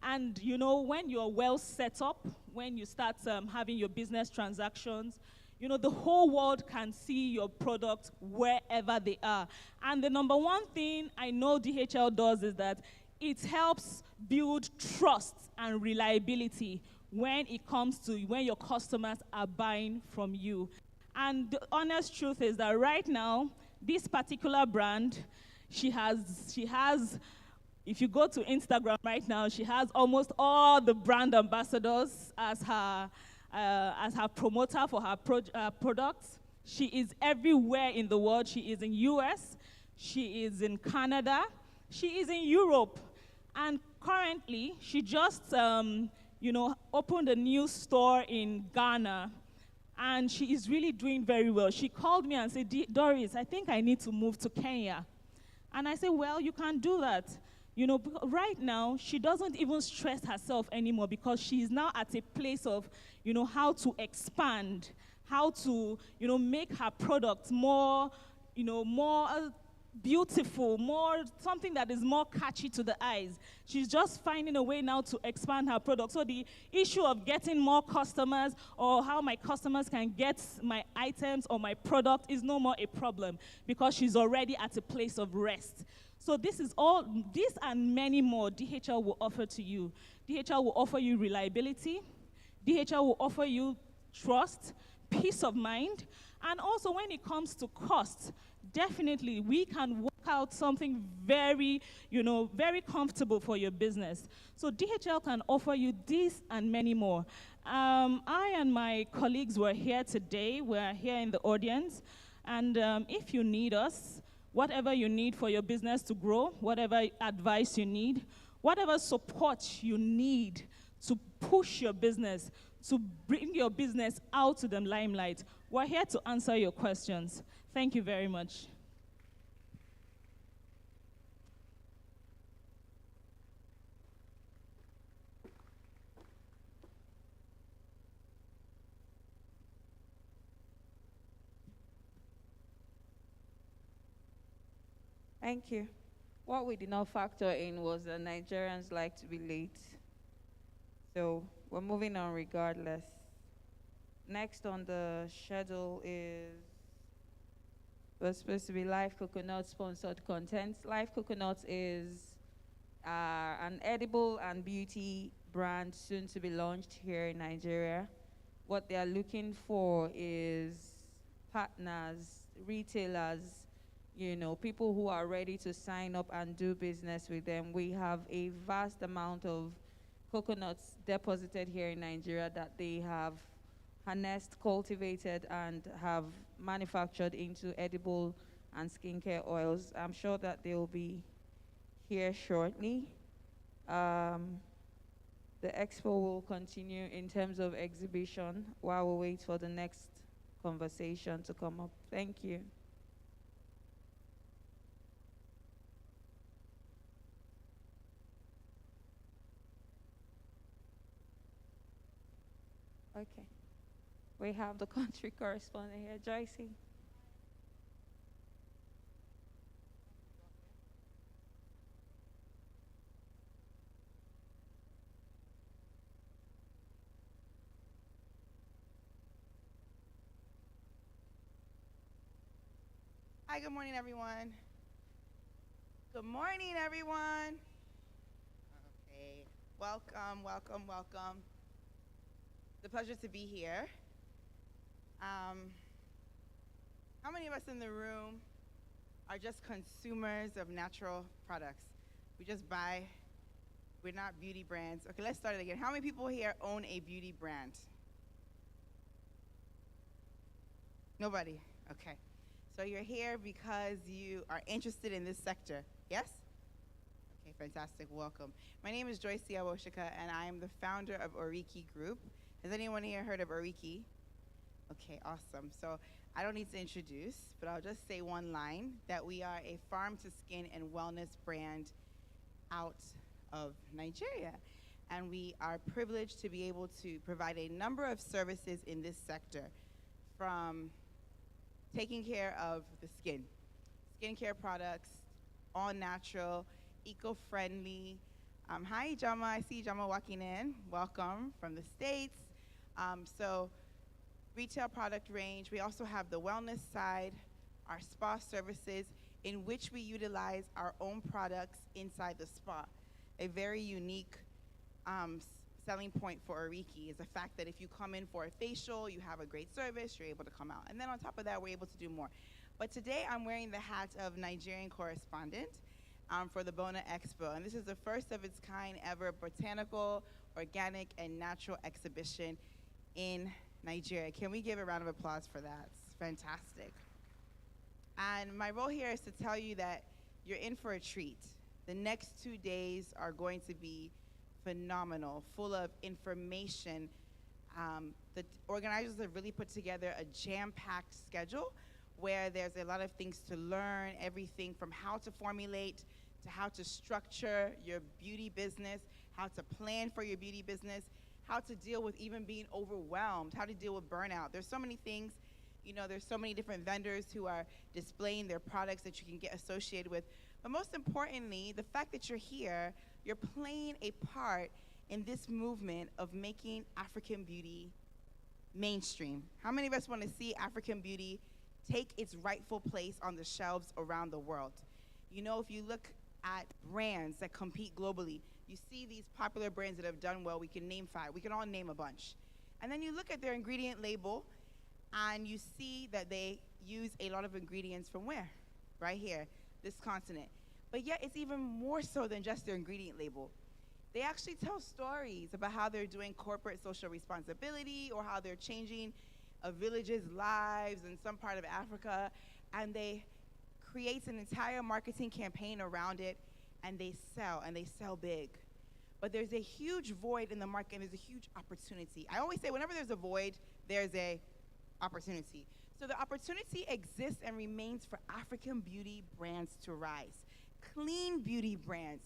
And, when you're well set up, when you start having your business transactions, the whole world can see your product wherever they are. And the number one thing I know DHL does is that it helps build trust and reliability when it comes to when your customers are buying from you. And the honest truth is that right now, this particular brand, she has, if you go to Instagram right now, she has almost all the brand ambassadors as her promoter for her products. She is everywhere in the world. She is in US, she is in Canada, she is in Europe. And currently, she just, opened a new store in Ghana. And she is really doing very well. She called me and said, Doris, I think I need to move to Kenya. And I said, well, you can do that. Right now, she doesn't even stress herself anymore because she is now at a place of, how to expand, how to, make her products more, more beautiful, more something that is more catchy to the eyes. She's just finding a way now to expand her product. So the issue of getting more customers or how my customers can get my items or my product is no more a problem because she's already at a place of rest. So this and many more DHL will offer to you. DHL will offer you reliability. DHL will offer you trust, peace of mind, and also when it comes to cost, definitely we can work out something very, very comfortable for your business. So DHL can offer you this and many more. I and my colleagues were here today. We're here in the audience. And if you need us, whatever you need for your business to grow, whatever advice you need, whatever support you need to push your business, to bring your business out to the limelight, we're here to answer your questions. Thank you very much. Thank you. What we did not factor in was that Nigerians like to be late. So we're moving on regardless. Next on the schedule was supposed to be Live Coconut sponsored content. Live Coconut is an edible and beauty brand soon to be launched here in Nigeria. What they are looking for is partners, retailers, people who are ready to sign up and do business with them. We have a vast amount of coconuts deposited here in Nigeria that they have harnessed, cultivated, and have manufactured into edible and skincare oils. I'm sure that they will be here shortly. The expo will continue in terms of exhibition while we wait for the next conversation to come up. Thank you. Okay. We have the country correspondent here, Joycey. Hi, good morning, everyone. Good morning, everyone. Okay, welcome, welcome, welcome. It's a pleasure to be here. How many of us in the room are just consumers of natural products? We just buy, we're not beauty brands. Okay, let's start it again. How many people here own a beauty brand? Nobody, okay. So you're here because you are interested in this sector, yes? Okay, fantastic, welcome. My name is Joycey Awoshika, and I am the founder of Oriki Group. Has anyone here heard of Ariki? Okay, awesome. So I don't need to introduce, but I'll just say one line that we are a farm to skin and wellness brand out of Nigeria. And we are privileged to be able to provide a number of services in this sector, from taking care of the skin, skincare products, all natural, eco-friendly. Hi, Jama. I see Jama walking in. Welcome from the States. So retail product range. We also have the wellness side, our spa services, in which we utilize our own products inside the spa. A very unique selling point for Ariki is the fact that if you come in for a facial, you have a great service, you're able to come out. And then on top of that, we're able to do more. But today I'm wearing the hat of Nigerian correspondent for the BONA EXPO. And this is the first of its kind ever botanical, organic, and natural exhibition in Nigeria. Can we give a round of applause for that? It's fantastic. And my role here is to tell you that you're in for a treat. The next 2 days are going to be phenomenal, full of information. The organizers have really put together a jam-packed schedule where there's a lot of things to learn, everything from how to formulate to how to structure your beauty business, how to plan for your beauty business, how to deal with even being overwhelmed, how to deal with burnout. There's so many things, you know, there's so many different vendors who are displaying their products that you can get associated with. But most importantly, the fact that you're here, you're playing a part in this movement of making African beauty mainstream. How many of us want to see African beauty take its rightful place on the shelves around the world? You know, if you look at brands that compete globally, you see these popular brands that have done well. We can name 5. We can all name a bunch. And then you look at their ingredient label, and you see that they use a lot of ingredients from where? Right here, this continent. But yet it's even more so than just their ingredient label. They actually tell stories about how they're doing corporate social responsibility or how they're changing a village's lives in some part of Africa, and they create an entire marketing campaign around it, and they sell big. But there's a huge void in the market, and there's a huge opportunity. I always say whenever there's a void, there's a opportunity. So the opportunity exists and remains for African beauty brands to rise. Clean beauty brands,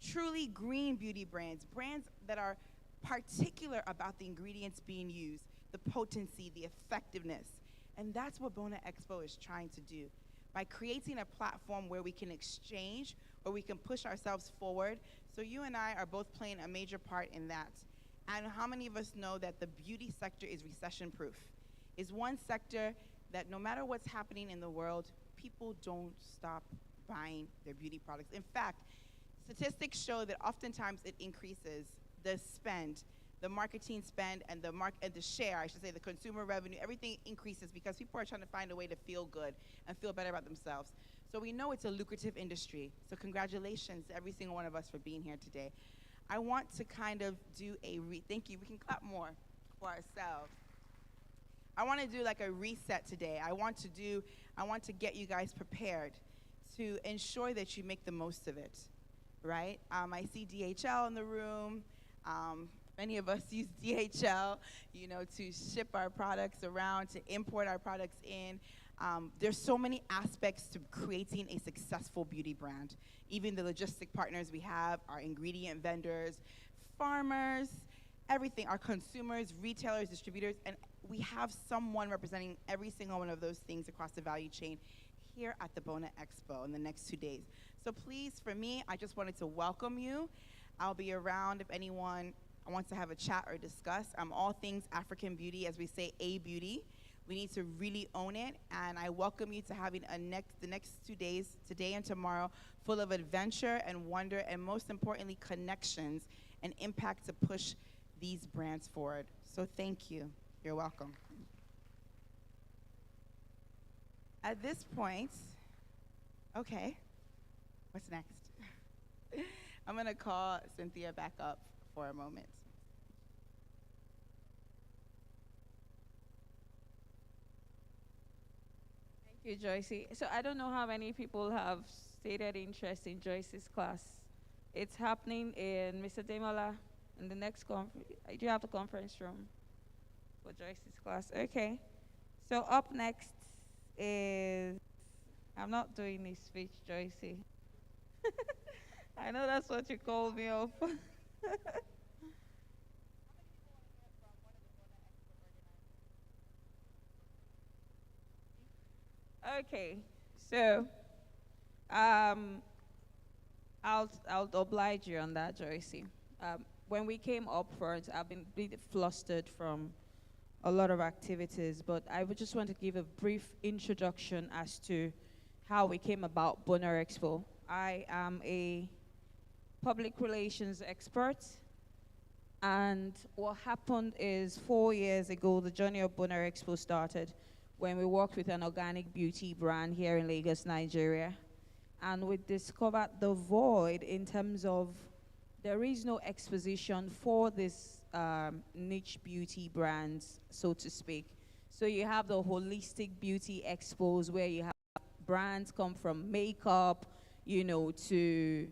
truly green beauty brands, brands that are particular about the ingredients being used, the potency, the effectiveness. And that's what BONA EXPO is trying to do. By creating a platform where we can exchange, where we can push ourselves forward. So you and I are both playing a major part in that. And how many of us know that the beauty sector is recession-proof? Is one sector that no matter what's happening in the world, people don't stop buying their beauty products. In fact, statistics show that oftentimes it increases the spend, the marketing spend, and the share, I should say, the consumer revenue, everything increases because people are trying to find a way to feel good and feel better about themselves. So we know it's a lucrative industry. So congratulations to every single one of us for being here today. I want to kind of do thank you, we can clap more for ourselves. I want to do like a reset today. I want to get you guys prepared to ensure that you make the most of it, right? I see DHL in the room. Many of us use DHL, you know, to ship our products around, to import our products in. There's so many aspects to creating a successful beauty brand. Even the logistic partners we have, our ingredient vendors, farmers, everything, our consumers, retailers, distributors, and we have someone representing every single one of those things across the value chain here at the BONA EXPO in the next 2 days. So please, for me, I just wanted to welcome you. I'll be around if anyone wants to have a chat or discuss. I'm all things African beauty, as we say, A-beauty. We need to really own it, and I welcome you to having the next 2 days, today and tomorrow, full of adventure and wonder, and most importantly, connections and impact to push these brands forward. So thank you. You're welcome. At this point, okay, what's next? I'm gonna call Cynthia back up for a moment. Thank you, Joycey. So I don't know how many people have stated interest in Joyce's class. It's happening in Mr. Demola. In the next conference, do you have the conference room for Joyce's class? Okay. So up next is, I'm not doing this speech, Joycey. I know that's what you called me off. Okay, so um, I'll oblige you on that, Joycey. When we came up front, I've been really flustered from a lot of activities, but I would just want to give a brief introduction as to how we came about BONA EXPO. I am a public relations expert, and what happened is 4 years ago, the journey of BONA EXPO started when we worked with an organic beauty brand here in Lagos, Nigeria. And we discovered the void in terms of there is no exposition for this niche beauty brands, so to speak. So you have the holistic beauty expos where you have brands come from makeup, you know, to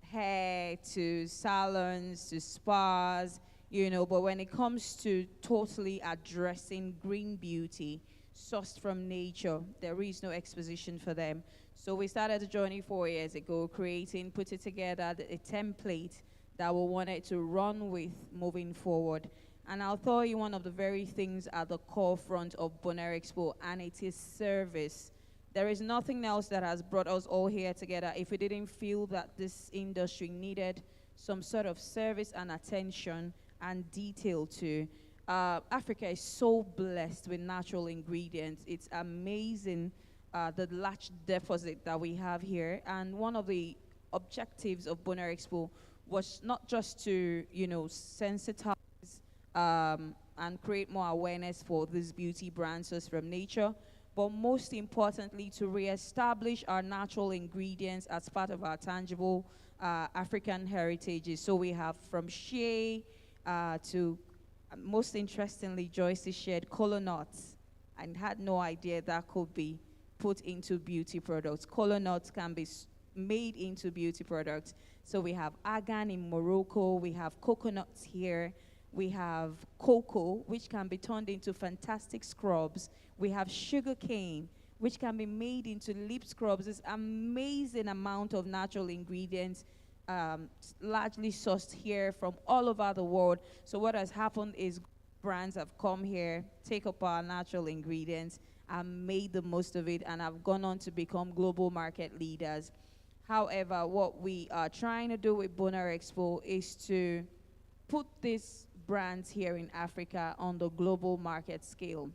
hair, to salons, to spas, you know, but when it comes to totally addressing green beauty, sourced from nature, there is no exposition for them. So we started the journey 4 years ago, putting together a template that we wanted to run with moving forward. And I'll tell you one of the very things at the core front of BONA EXPO, and it is service. There is nothing else that has brought us all here together if we didn't feel that this industry needed some sort of service and attention and detail to. Africa is so blessed with natural ingredients. It's amazing the large deposit that we have here. And one of the objectives of BONA EXPO was not just to, you know, sensitize and create more awareness for these beauty brands sourced from nature, but most importantly, to reestablish our natural ingredients as part of our tangible African heritages. So we have from shea to, most interestingly, Joyce shared kola nuts, and had no idea that could be put into beauty products. Kola nuts can be made into beauty products. So we have argan in Morocco, we have coconuts here, we have cocoa, which can be turned into fantastic scrubs. We have sugar cane, which can be made into lip scrubs. This amazing amount of natural ingredients, largely sourced here from all over the world. So what has happened is brands have come here, take up our natural ingredients, and made the most of it, and have gone on to become global market leaders. However, what we are trying to do with BONA EXPO is to put these brands here in Africa on the global market scale.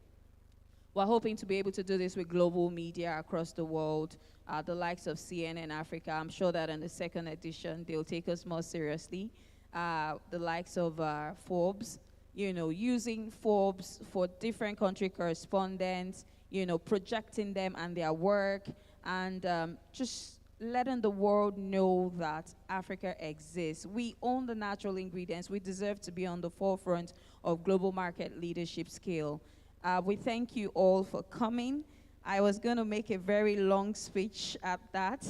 We're hoping to be able to do this with global media across the world, the likes of CNN Africa. I'm sure that in the second edition, they'll take us more seriously. The likes of Forbes, you know, using Forbes for different country correspondents, you know, projecting them and their work, and just letting the world know that Africa exists. We own the natural ingredients. We deserve to be on the forefront of global market leadership scale. We thank you all for coming. I was going to make a very long speech at that,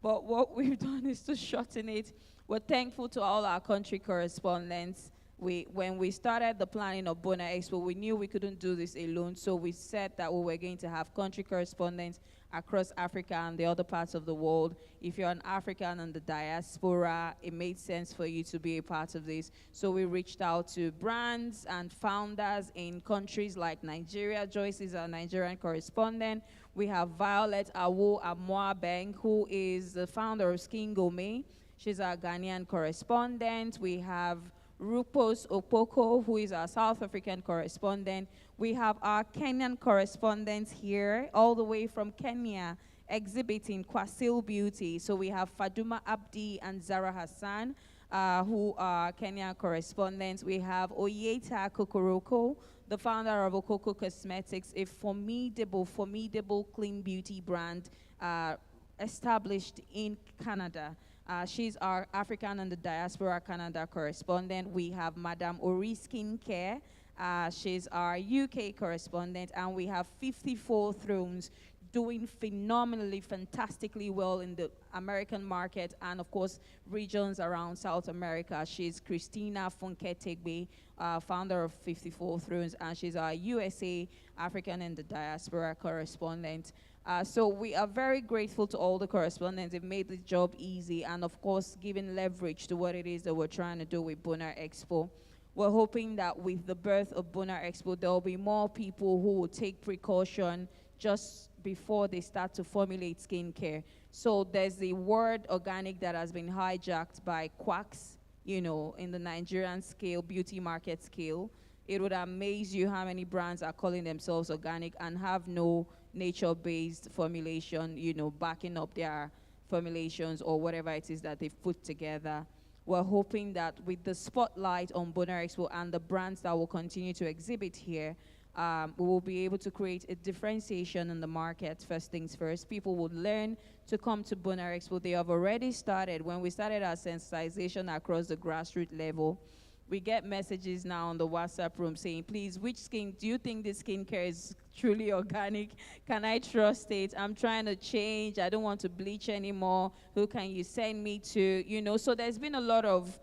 but what we've done is to shorten it. We're thankful to all our country correspondents. When we started the planning of BONA EXPO, we knew we couldn't do this alone, so we said that we were going to have country correspondents across Africa and the other parts of the world. If you're an African in the diaspora, it made sense for you to be a part of this. So we reached out to brands and founders in countries like Nigeria. Joyce is our Nigerian correspondent. We have Violet Awo Amoabeng, who is the founder of Skin Gourmet. She's our Ghanaian correspondent. We have Rupos Opoko, who is our South African correspondent. We have our Kenyan correspondents here, all the way from Kenya, exhibiting Kwasil Beauty. So we have Faduma Abdi and Zara Hassan, who are Kenyan correspondents. We have Oyeta Kokoroko, the founder of Okoko Cosmetics, a formidable clean beauty brand established in Canada. She's our African and the Diaspora Canada correspondent. We have Madame Ori Skincare. She's our UK correspondent. And we have 54 Thrones, doing phenomenally, fantastically well in the American market and, of course, regions around South America. She's Christina Funke-Tegbe, founder of 54 Thrones, and she's our USA African and the Diaspora correspondent. So we are very grateful to all the correspondents. They've made the job easy and, of course, giving leverage to what it is that we're trying to do with BONA EXPO. We're hoping that with the birth of BONA EXPO, there will be more people who will take precaution just before they start to formulate skincare. So there's the word organic that has been hijacked by quacks, you know, in the Nigerian scale, beauty market scale. It would amaze you how many brands are calling themselves organic and have no nature-based formulation, you know, backing up their formulations or whatever it is that they've put together. We're hoping that with the spotlight on BONA EXPO and the brands that will continue to exhibit here, we will be able to create a differentiation in the market. First things first, people would learn to come to BONA EXPO. They have already started. When we started our sensitization across the grassroots level, we get messages now on the WhatsApp room saying, please, which skin, do you think this skincare is truly organic? Can I trust it? I'm trying to change. I don't want to bleach anymore. Who can you send me to? You know, so there's been a lot of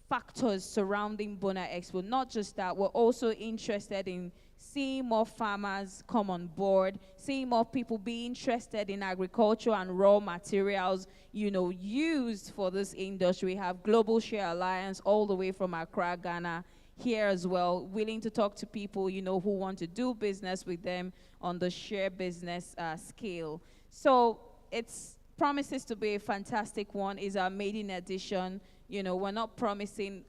factors surrounding BONA EXPO. Not just that, we're also interested in seeing more farmers come on board, seeing more people be interested in agriculture and raw materials, you know, used for this industry. We have Global Share Alliance all the way from Accra, Ghana, here as well, willing to talk to people, you know, who want to do business with them on the share business scale. So it's promises to be a fantastic one. Is our maiden edition. You know, we're not promising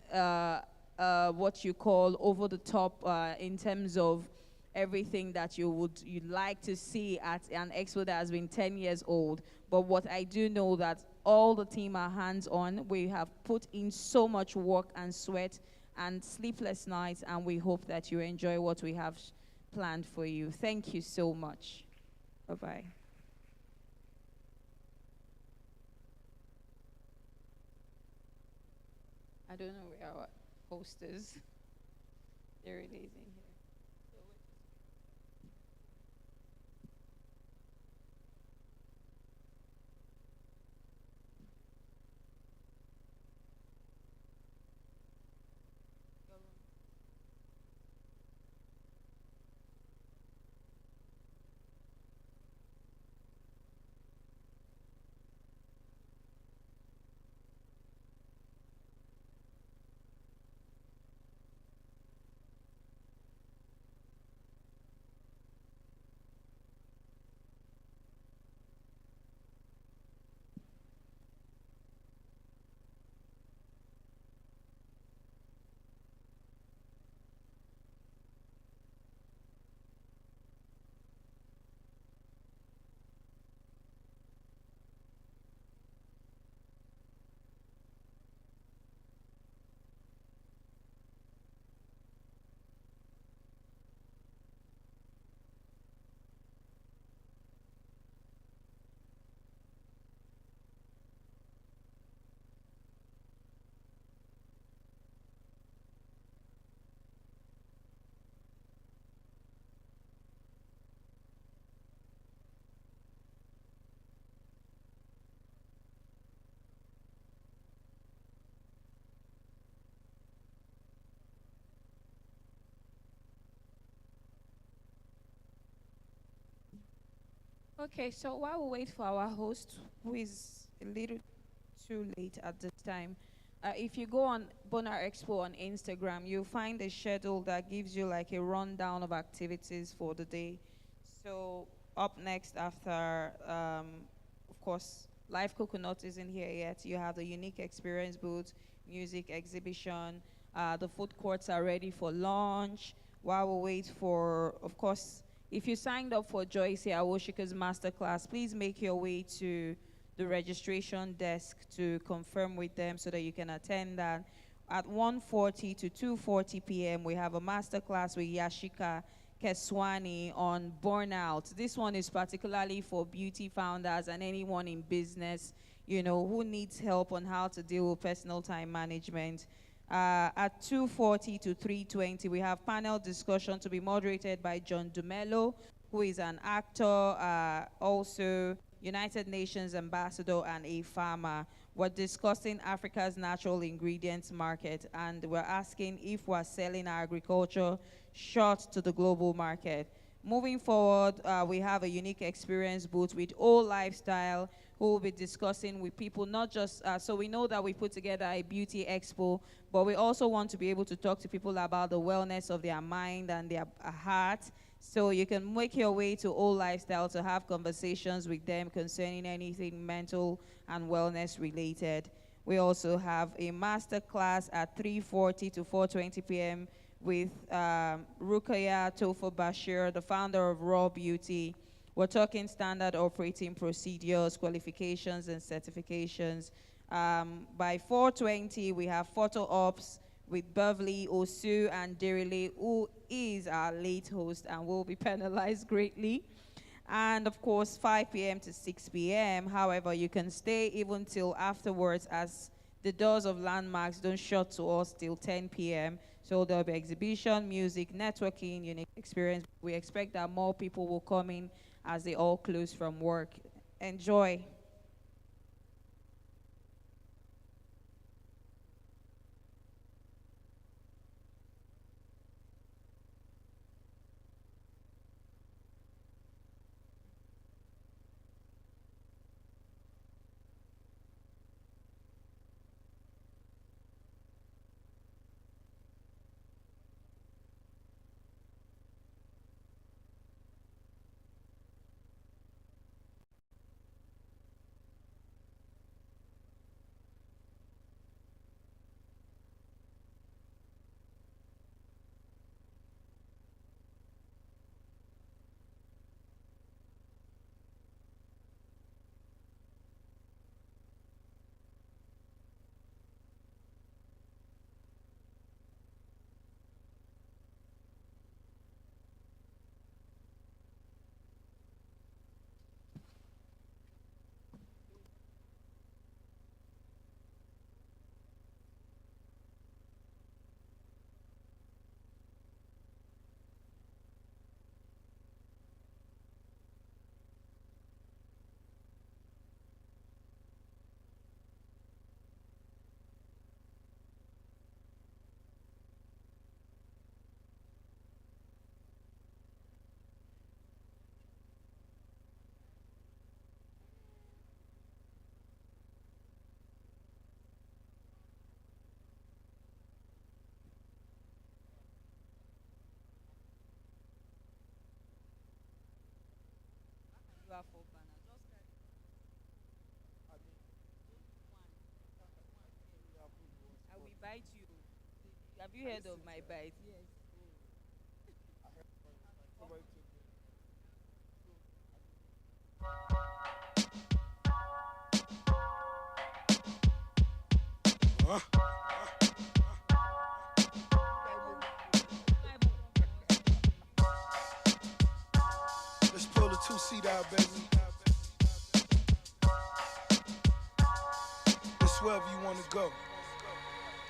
what you call over the top in terms of everything that you'd like to see at an expo that has been 10 years old. But what I do know that all the team are hands-on. We have put in so much work and sweat and sleepless nights, and we hope that you enjoy what we have planned for you. Thank you so much. Bye-bye. I don't know where our host is. There it is in here. Okay, so while we wait for our host, who is a little too late at this time, if you go on BONA EXPO on Instagram, you'll find a schedule that gives you like a rundown of activities for the day. So up next after, of course, Live Coconut isn't here yet. You have the Unique Experience booth, music exhibition. The food courts are ready for launch. While we wait for, of course, if you signed up for Joyce Awoshika's masterclass, please make your way to the registration desk to confirm with them so that you can attend that. At 1:40 to 2:40 p.m., we have a masterclass with Yashika Keswani on burnout. This one is particularly for beauty founders and anyone in business, you know, who needs help on how to deal with personal time management. At 2:40 to 3:20, we have panel discussion to be moderated by John Dumelo who is an actor, also United Nations ambassador and a farmer. We're discussing Africa's natural ingredients market, and we're asking if we're selling our agriculture short to the global market. Moving forward, we have a unique experience booth with All Lifestyle, who will be discussing with people, not just, so we know that we put together a beauty expo, but we also want to be able to talk to people about the wellness of their mind and their heart. So you can make your way to All Lifestyle to have conversations with them concerning anything mental and wellness related. We also have a master class at 3:40 to 4:20 p.m. with Rukaya Tofo Bashir, the founder of Raw Beauty. We're talking standard operating procedures, qualifications, and certifications. By 4:20, we have photo ops with Beverly, Osu, and Derile, who is our late host and will be penalized greatly. And of course, 5 p.m. to 6 p.m. However, you can stay even till afterwards, as the doors of Landmarks don't shut to us till 10 p.m. So there'll be exhibition, music, networking, unique experience. We expect that more people will come in as they all close from work. Enjoy. I will bite you. Have you heard of my bite? Yes. Let's pull the two-seat out, baby. It's wherever you want to go.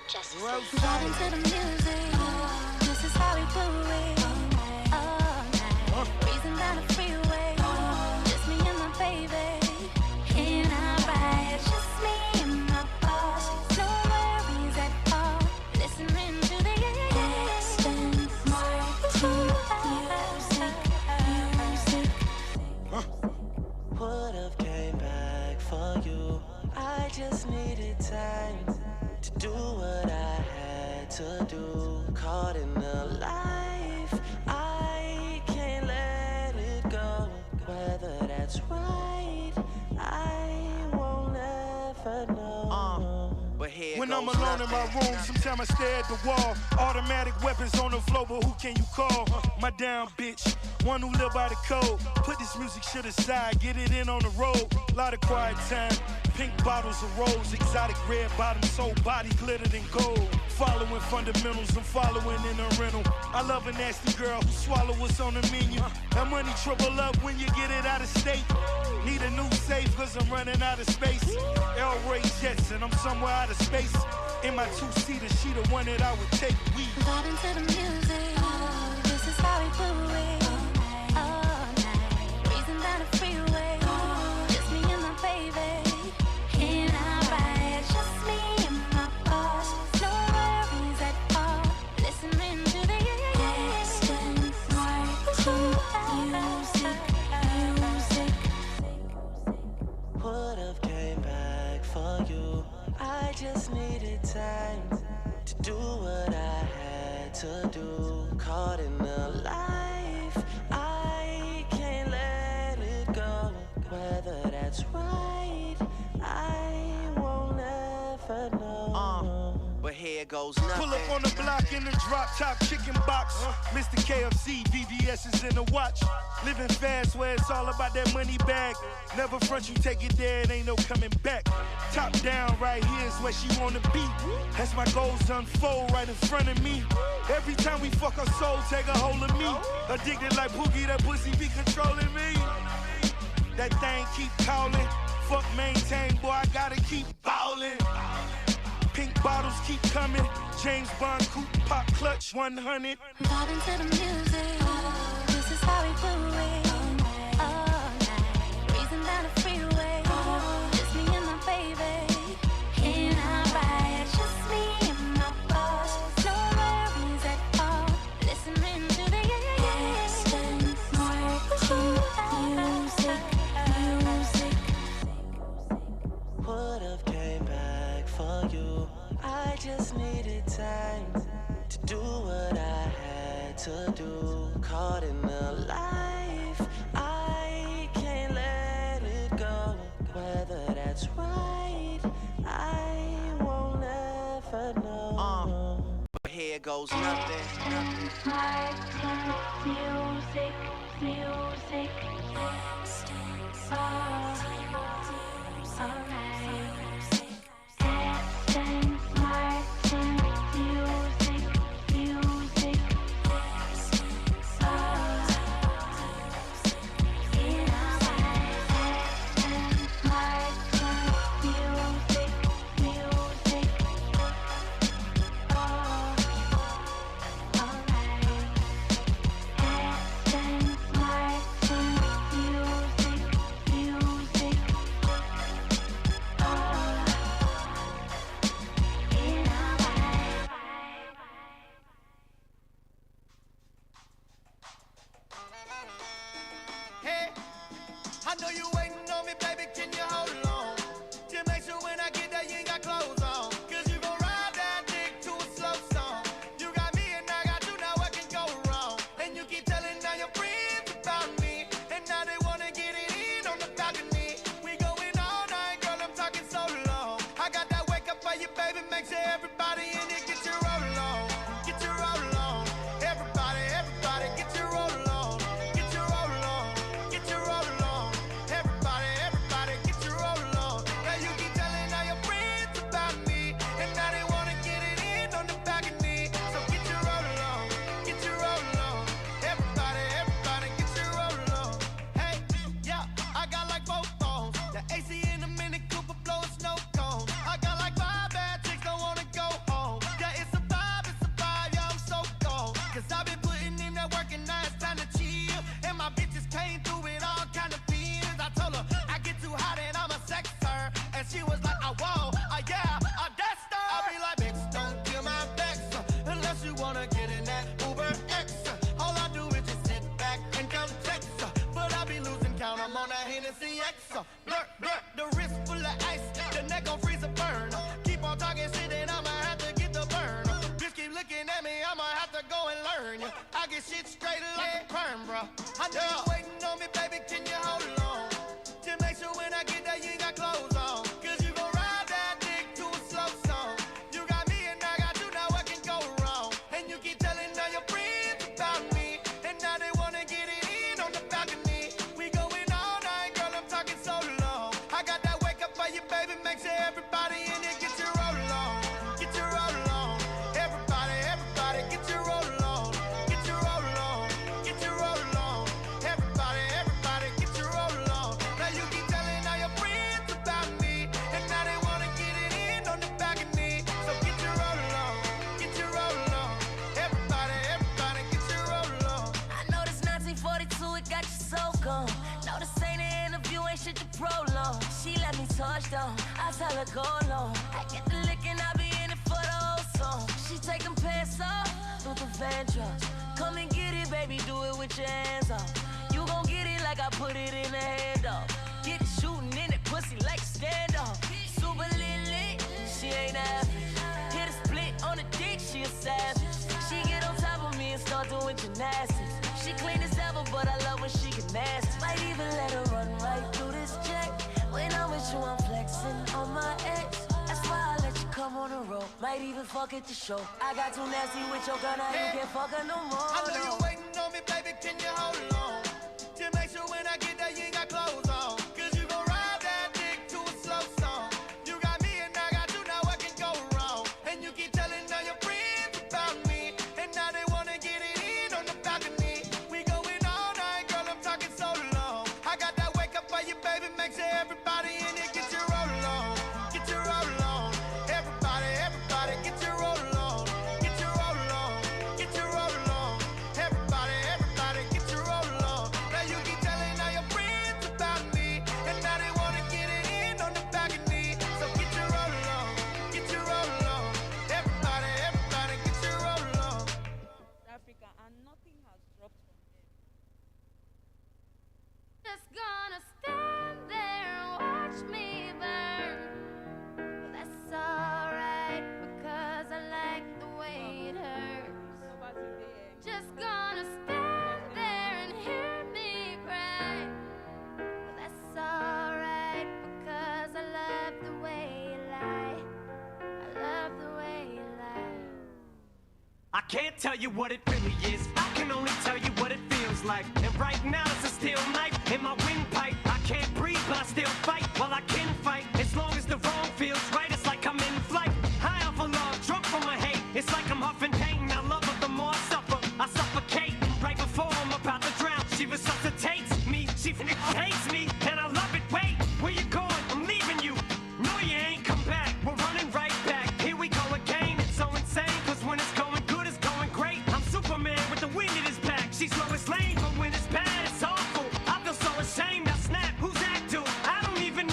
Just vibe into the music. This is how we do it. All night. Breezing down the freeway. Just me and my baby. In our ride. Just me and my boss. No worries at all. Listening to the distant music. Would've came back for you. I just needed time to do what I had to do. Caught in the life, I can't let it go. Whether that's right, I won't ever know. When I'm alone in my room, sometimes I stare at the wall. Automatic weapons on the floor, but who can you call? My down bitch, one who live by the code. Put this music shit aside, get it in on the road. Lot of quiet time, pink bottles of rose, exotic red bottoms, soul body glittered in gold. Following fundamentals, I'm following in a rental. I love a nasty girl who swallow what's on the menu. That money triple up when you get it out of state. Need a new safe cause I'm running out of space. El Ray Jets and I'm somewhere out of space. In my two-seater, she the one that I would take. We Vibe into the music. This is how we do it. All whether that's right, I won't ever know. But here goes nothing. Pull up on the block in the drop top chicken box. Mr. KFC, VVS is in the watch. Living fast where it's all about that money bag. Never front you take it there, it ain't no coming back. Top down right here is where she wanna be. As my goals unfold right in front of me. Every time we fuck her soul, take a hold of me. Addicted like Pookie, that pussy be controlling me. That thing keep calling. Fuck maintain, boy, I gotta keep ballin'. Pink bottles keep coming. James Bond coupe pop clutch 100. Vibing to the music. This is how we do it. All night. Breezing down the freeway. Just me and my baby. In our ride. Just me and my boss. No worries at all. Listening to the music. Would've came back for you. I just needed time to do what I had to do. Caught in the life, I can't let it go. Whether that's right, I won't ever know. But here goes nothing. Music, music. I know you waiting on me, baby, can you hold on? Just make sure when I get there you ain't got clothes on. Cause you gon' ride that dick to a slow song. You got me and I got you, now what can go wrong? And you keep telling all your friends about me. And now they wanna get it in on the balcony. We going all night, girl, I'm talking so long. I got that wake up for you, baby, make sure everybody in it get your roll on. Get your roll on. Everybody, everybody, get your roll on. Get your roll on. Get your roll on. Everybody, everybody, get your roll on. Now you keep telling all your friends about me. And now they wanna get it in on the balcony. So get your roll on. Get your roll on. Everybody, everybody, get your roll on. Hey, yeah, I got like 4 phones. The AC in the Mini Cooper blowing snow cones. I got like 5 bad chicks, don't wanna go home. Yeah, it's a vibe, yeah, I'm so cold. Cause I've been putting in that work and now it's time to chill. And my bitches came through with all kind of feelings. I told her I get too hot and I'm a sex her. And she was like, oh, whoa, yeah, that's her. I be like, bitch, don't kill my vex. Unless you wanna get in that Uber X. All I do is just sit back and come text. But I be losing count, I'm on that Hennessy X. Blur, blur, the wrist full of ice. The neck gon' freeze a burn. Keep on talking shit and I'ma have to get the burn. Bitch keep looking at me, I'ma have to go and learn. I get shit straight like a perm, bro. I know you waiting on me, baby, can you hold on? Just make sure when I get there you ain't got clothes on. Cause you gon' ride that dick to a slow song. You got me and I got you, now what can go wrong? And you keep telling all your friends about me. And now they wanna get it in on the balcony. We going all night, girl, I'm talking so long. I got that wake up for you, baby, make sure everybody in it get your roll on. Get your roll on. Everybody, everybody, get your roll on. Get your roll on. Get your roll on. Everybody, everybody, get your roll on. Now you keep telling all your friends about me. And now they wanna get it in on the balcony. So get your roll on. Get your roll on. Everybody, everybody, get your roll on. I know this 1942, it got you so gone. No, this ain't an interview, ain't shit to prolong. She let me touch down, I tell her go long. I get the licking, I be in it for the whole song. She taking pants off through the van trucks. Come and get it, baby, do it with your hands off. You gon' get it like I put it in the handoff. Get it shooting in it, pussy like a standoff. Super lit, she ain't average. Hit a split on the dick, she a savage. She get on top of me and start doing gymnastics. She clean as ever, but I love when she get nasty. Might even let her run right through this might even fuck at the show. I got too nasty with your girl, now you can't fuck her no more. I know you're waiting on me, baby, can you hold on? To make sure when I get there, you ain't got clothes on. Cause you gon' ride that dick to a slow song. You got me and I got you, now what can go wrong? And you keep telling all your friends about me, and now they wanna get it in on the balcony. We going all night, girl, I'm talking so long. I got that wake up for you, baby, make sure everybody in it get your roll on. Get your roll on. Everybody, everybody, get your roll on. Get your roll on. Get your roll on. Everybody, everybody, get your roll on. Now you keep telling all your friends about me, and now they wanna get it in on the balcony. So get your roll on. Get your roll on. Everybody, everybody, get your roll on. Africa, and nothing has dropped from them. Just gonna stand there and watch me burn. Well, that's alright because I like the way it hurts. Just gonna stand there and hear me cry. Well, that's alright because I love the way you lie. I love the way you lie. I can't tell you what it really is. I can only tell you what it feels like. And right now it's a steel knife in my windpipe. I can't breathe, but I still fight. Well, I can fight as long as the wrong feels right. It's like I'm in flight, high off of love, drunk from my hate. It's like I'm huffing pain. I love her the more I suffer. I suffocate right before I'm about to drown. She resuscitates me. She hates me, and I love it. Wait, where you going? I'm leaving you. No, you ain't come back. We're running right back. Here we go again. It's so insane, cause when it's going good, it's going great. I'm Superman with the wind in his back. She's Lois Lane, but when it's bad, it's awful. I feel so ashamed. I snap. Who's that dude? I don't even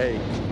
Hey.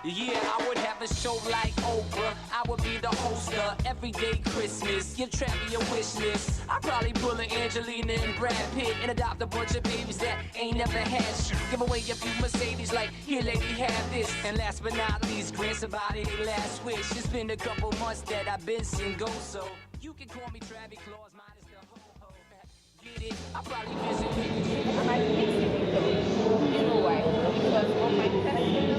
Yeah, I would have a show like Oprah. I would be the host of Everyday Christmas. Give Travi a wish list. I'd probably pull an Angelina and Brad Pitt and adopt a bunch of babies that ain't never had shit. Give away a few Mercedes like, here lady, have this. And last but not least, grant somebody their last wish. It's been a couple months that I've been single, so you can call me Travi Claus, minus the ho-ho. Get it? I'll probably visit with you. I might fix it though. You know why? Because on my telephone,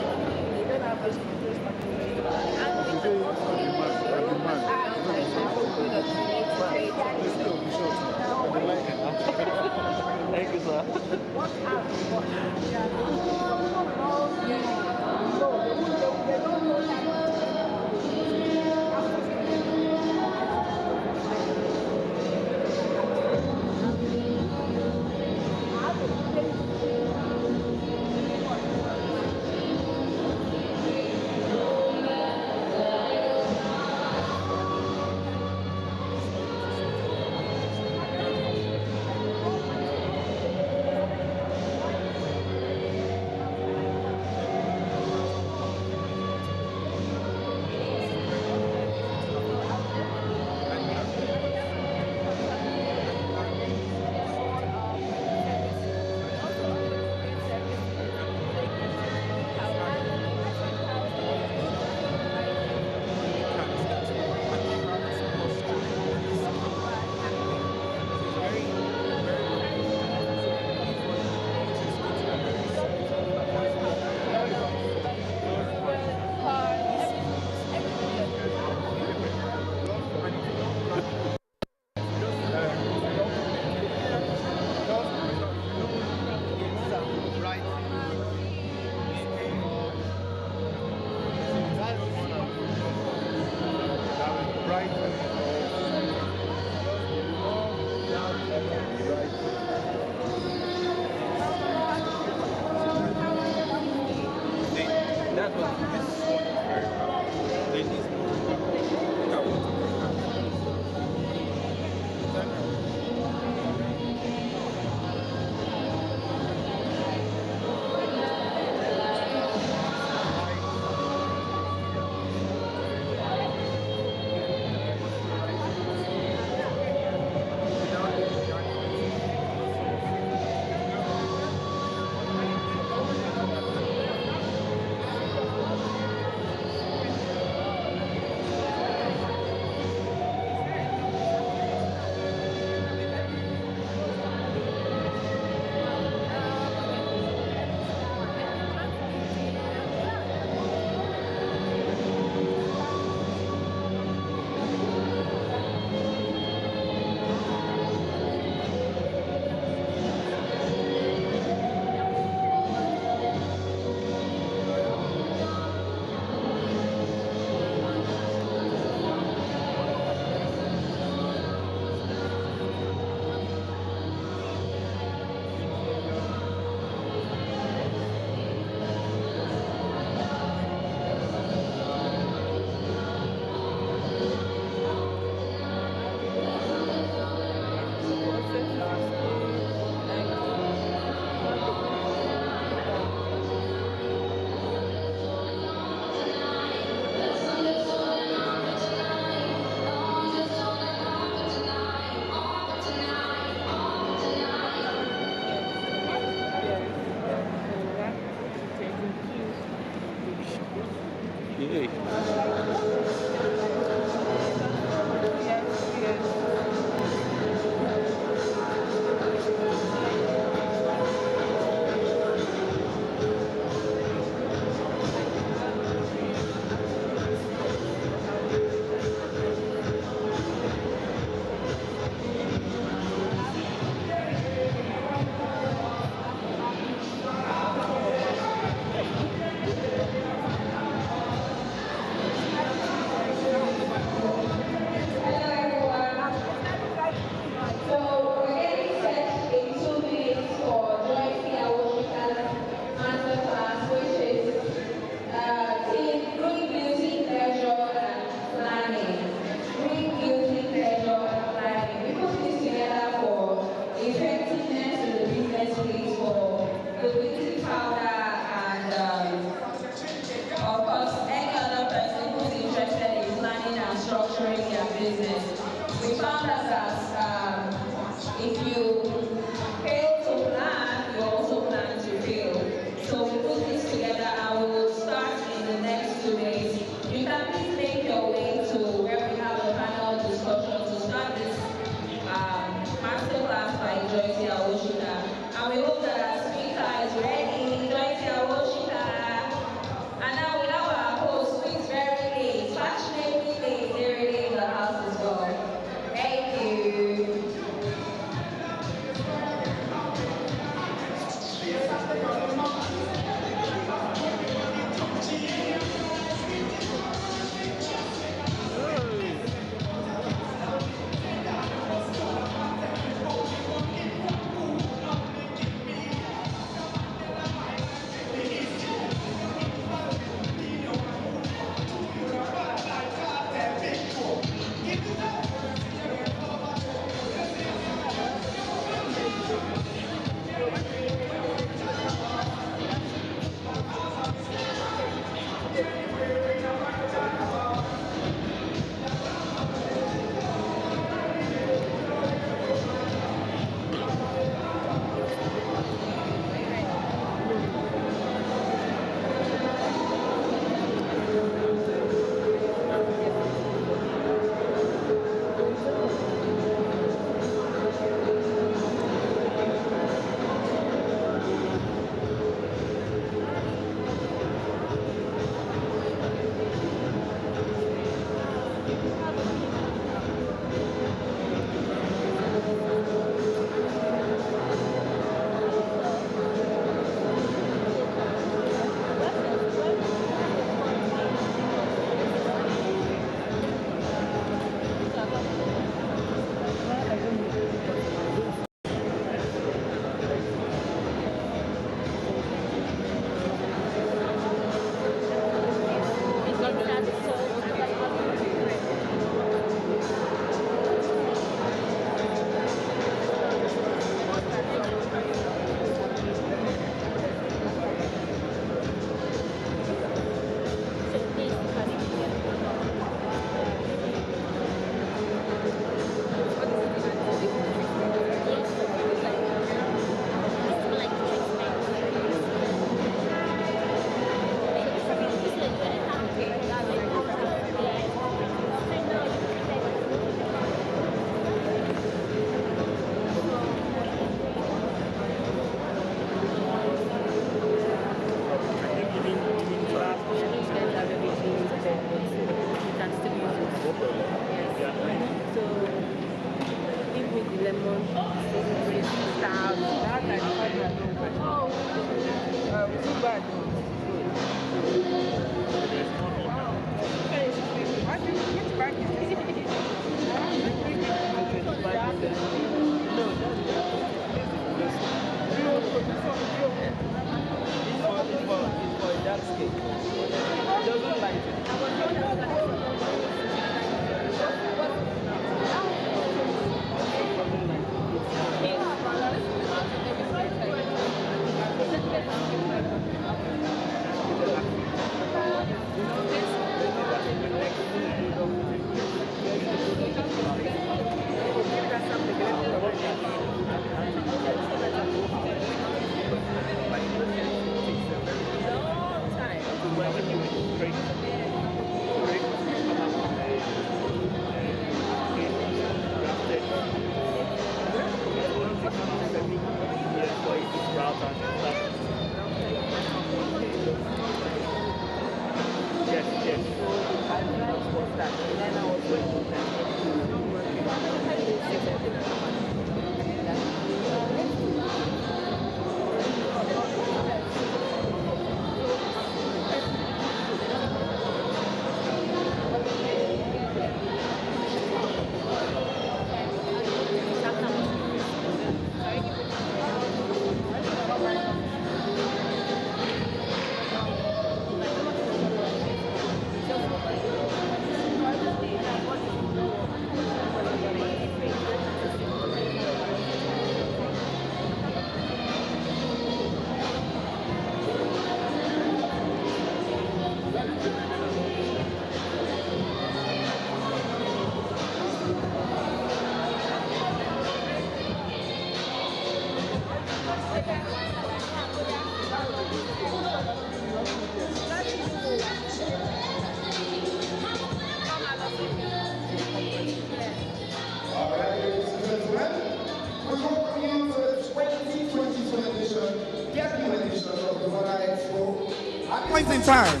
time,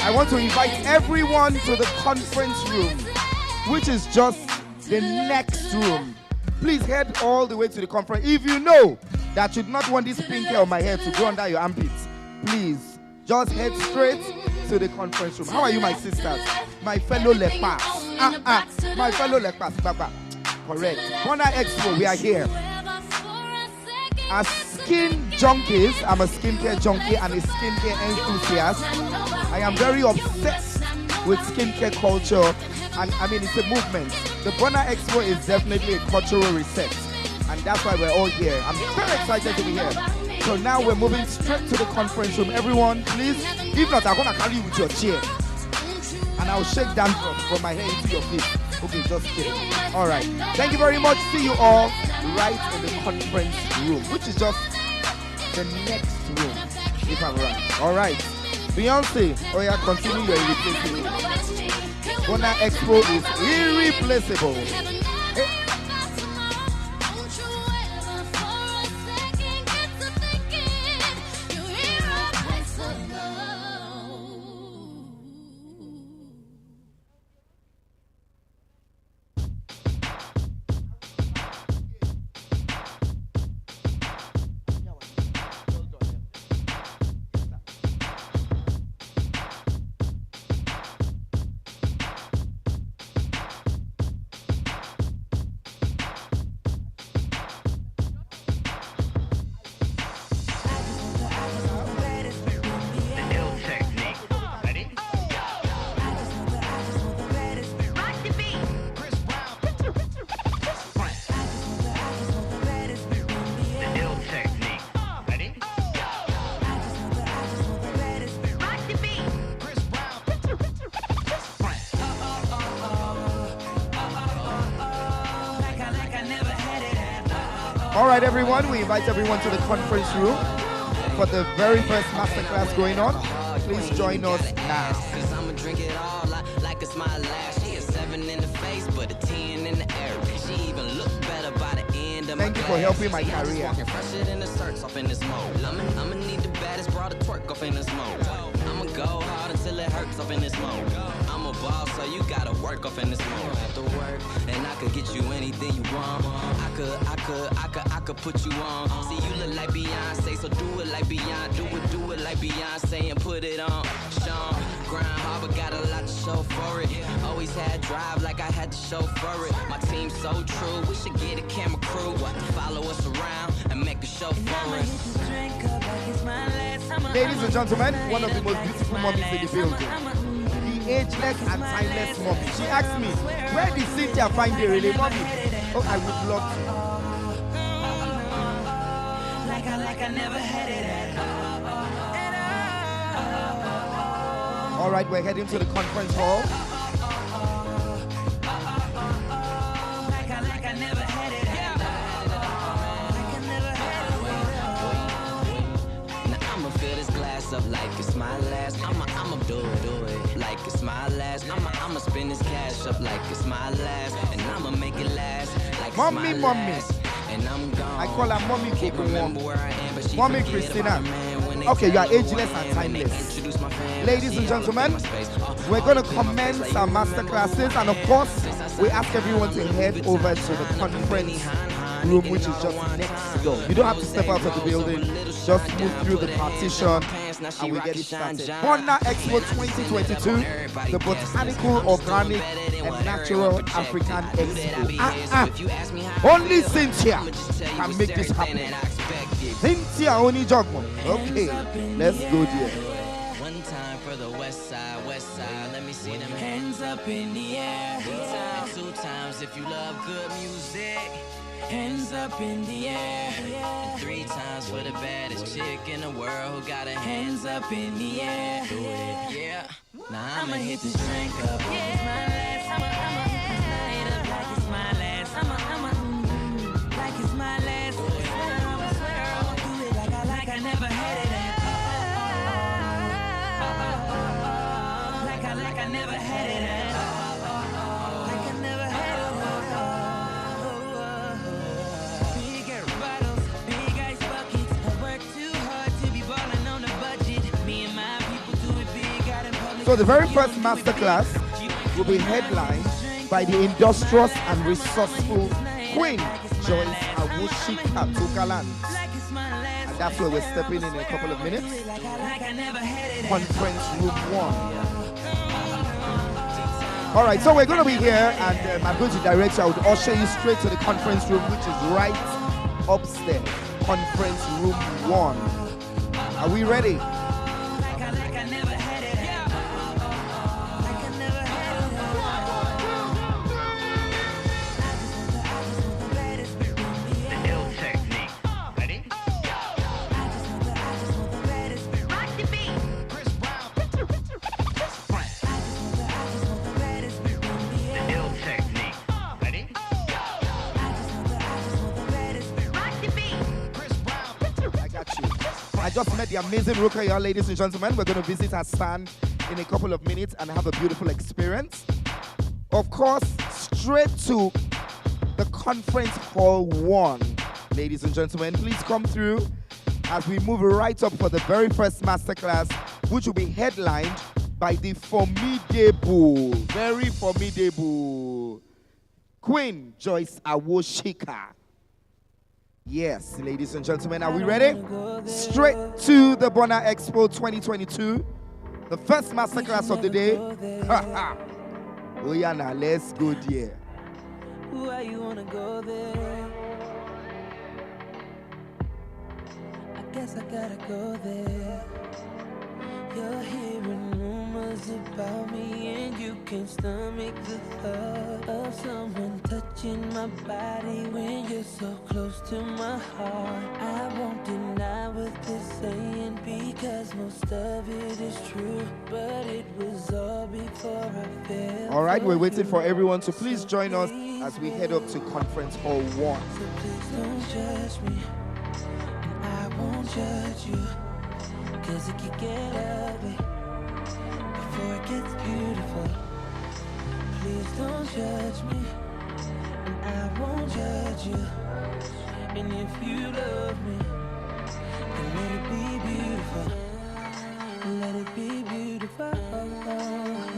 I want to invite everyone to the conference room, which is just the next room. Please head all the way to the conference. If you know that you do not want this pink hair on my head to go under your armpits, please just head straight to the conference room. How are you, my sisters? My fellow lepers. My fellow lepers. Baba. Correct. BONA EXPO, we are here. As skin junkies, I'm a skincare junkie and a skincare enthusiast. I am very obsessed with skincare culture, and I mean, it's a movement. The BONA EXPO is definitely a cultural reset, and that's why we're all here. I'm very excited to be here. So now we're moving straight to the conference room. Everyone, please, if not, I'm going to carry you with your chair, and I'll shake dandruff from my hair into your feet. Okay, just kidding. All right. Thank you very much. See you all right in the conference room, which is just the next room, if I'm right. All right. Beyonce, oh yeah, continue your irreplaceable. BONA EXPO is irreplaceable. All right, everyone, we invite everyone to the conference room for the very first masterclass going on. Please join us now. Cause I'ma drink it all like it's my last. She a 7 in the face, but a 10 in the air. She even look better by the end of my Thank you for helping my career. Walking fresher than the search off in this mode. I'ma need the baddest broad to twerk off in this mode. I'ma go hard until it hurts off in this mode. I'm a boss, so you gotta work off in this mode. Have to work, and I could get you anything you want. I could put you on. See, you look like Beyonce, so do it like Beyonce. Do it like Beyonce and put it on. Sean, grind hard, but got a lot to show for it. Always had drive like I had to show for it. My team's so true, we should get a camera crew. Follow us around and make a show for us. Ladies and gentlemen, one of the most beautiful mommies in the building. The ageless and timeless mommy. She asked me, where did Cynthia find the really mommy? Oh, I would love to. Like I never had it at all. All right, we're heading to the conference hall. Like I never had it at all. Now I'ma fill this glass up like it's my last. I'ma do it like it's my last. I'ma spend this cash up like it's my last, and I'ma make it last like it's my last. And I'm gone. I call her Mommy Can't remember where I am, but she Mommy forget Christina. about man when they Okay, you are tell me ageless who I and am, when they timeless. introduce my family, Ladies and see, I look gentlemen, at my space. we're going to commence our masterclasses, and of course, we ask everyone to head over to the conference room, which is just next door. You don't have to step out of the building, just move through the partition, and we get it started. BONA EXPO 2022, the Botanical, Organic, and Natural African Expo. Only Cynthia can make this happen. Cynthia only Jogmo. Okay, let's go there. One time for the west side, let me see them Hands up in the air. And 2 times if you love good music. Hands up in the air. And 3 times for the baddest chick in the world who got her Hands up in the air. Yeah. Now I'ma hit this drink up like it's my last. I'ma hit this night up like it's my last. I'ma like it's my last. I swear I'ma do it like I never had it at all. Like I never had it at all. Like I never had it at all. Big air bottles, big ice buckets. I work too hard to be balling on a budget. Me and my people do it So the very first masterclass will be headlined by the industrious and resourceful Queen Joyce Awushika Tukaland. And that's where we're stepping in a couple of minutes. Conference room 1. All right, so we're going to be here, and I'm going to direct you. I would usher you straight to the conference room, which is right upstairs. Conference room 1. Are we ready? I just met the amazing Rukaya, ladies and gentlemen. We're going to visit her stand in a couple of minutes and have a beautiful experience. Of course, straight to the conference hall 1, ladies and gentlemen. Please come through as we move right up for the very first masterclass, which will be headlined by the formidable, very formidable Queen Joyce Awushika. Yes, ladies and gentlemen, are we ready? Straight to the BONA EXPO 2022, the first masterclass of the day. Oh yeah, now let's go there. Why you wanna go there? I guess I gotta go there. You're hearing rumors about me, and you can't stomach the thought of someone touching my body when you're so close to my heart. I won't deny what they're saying, because most of it is true, but it was all before I fell. All right, we're waiting for everyone to please join us as we head up to conference hall 1. So please don't judge me, and I won't judge you, cause it could get ugly before it gets beautiful. Please don't judge me, and I won't judge you. And if you love me, then let it be beautiful. Let it be beautiful.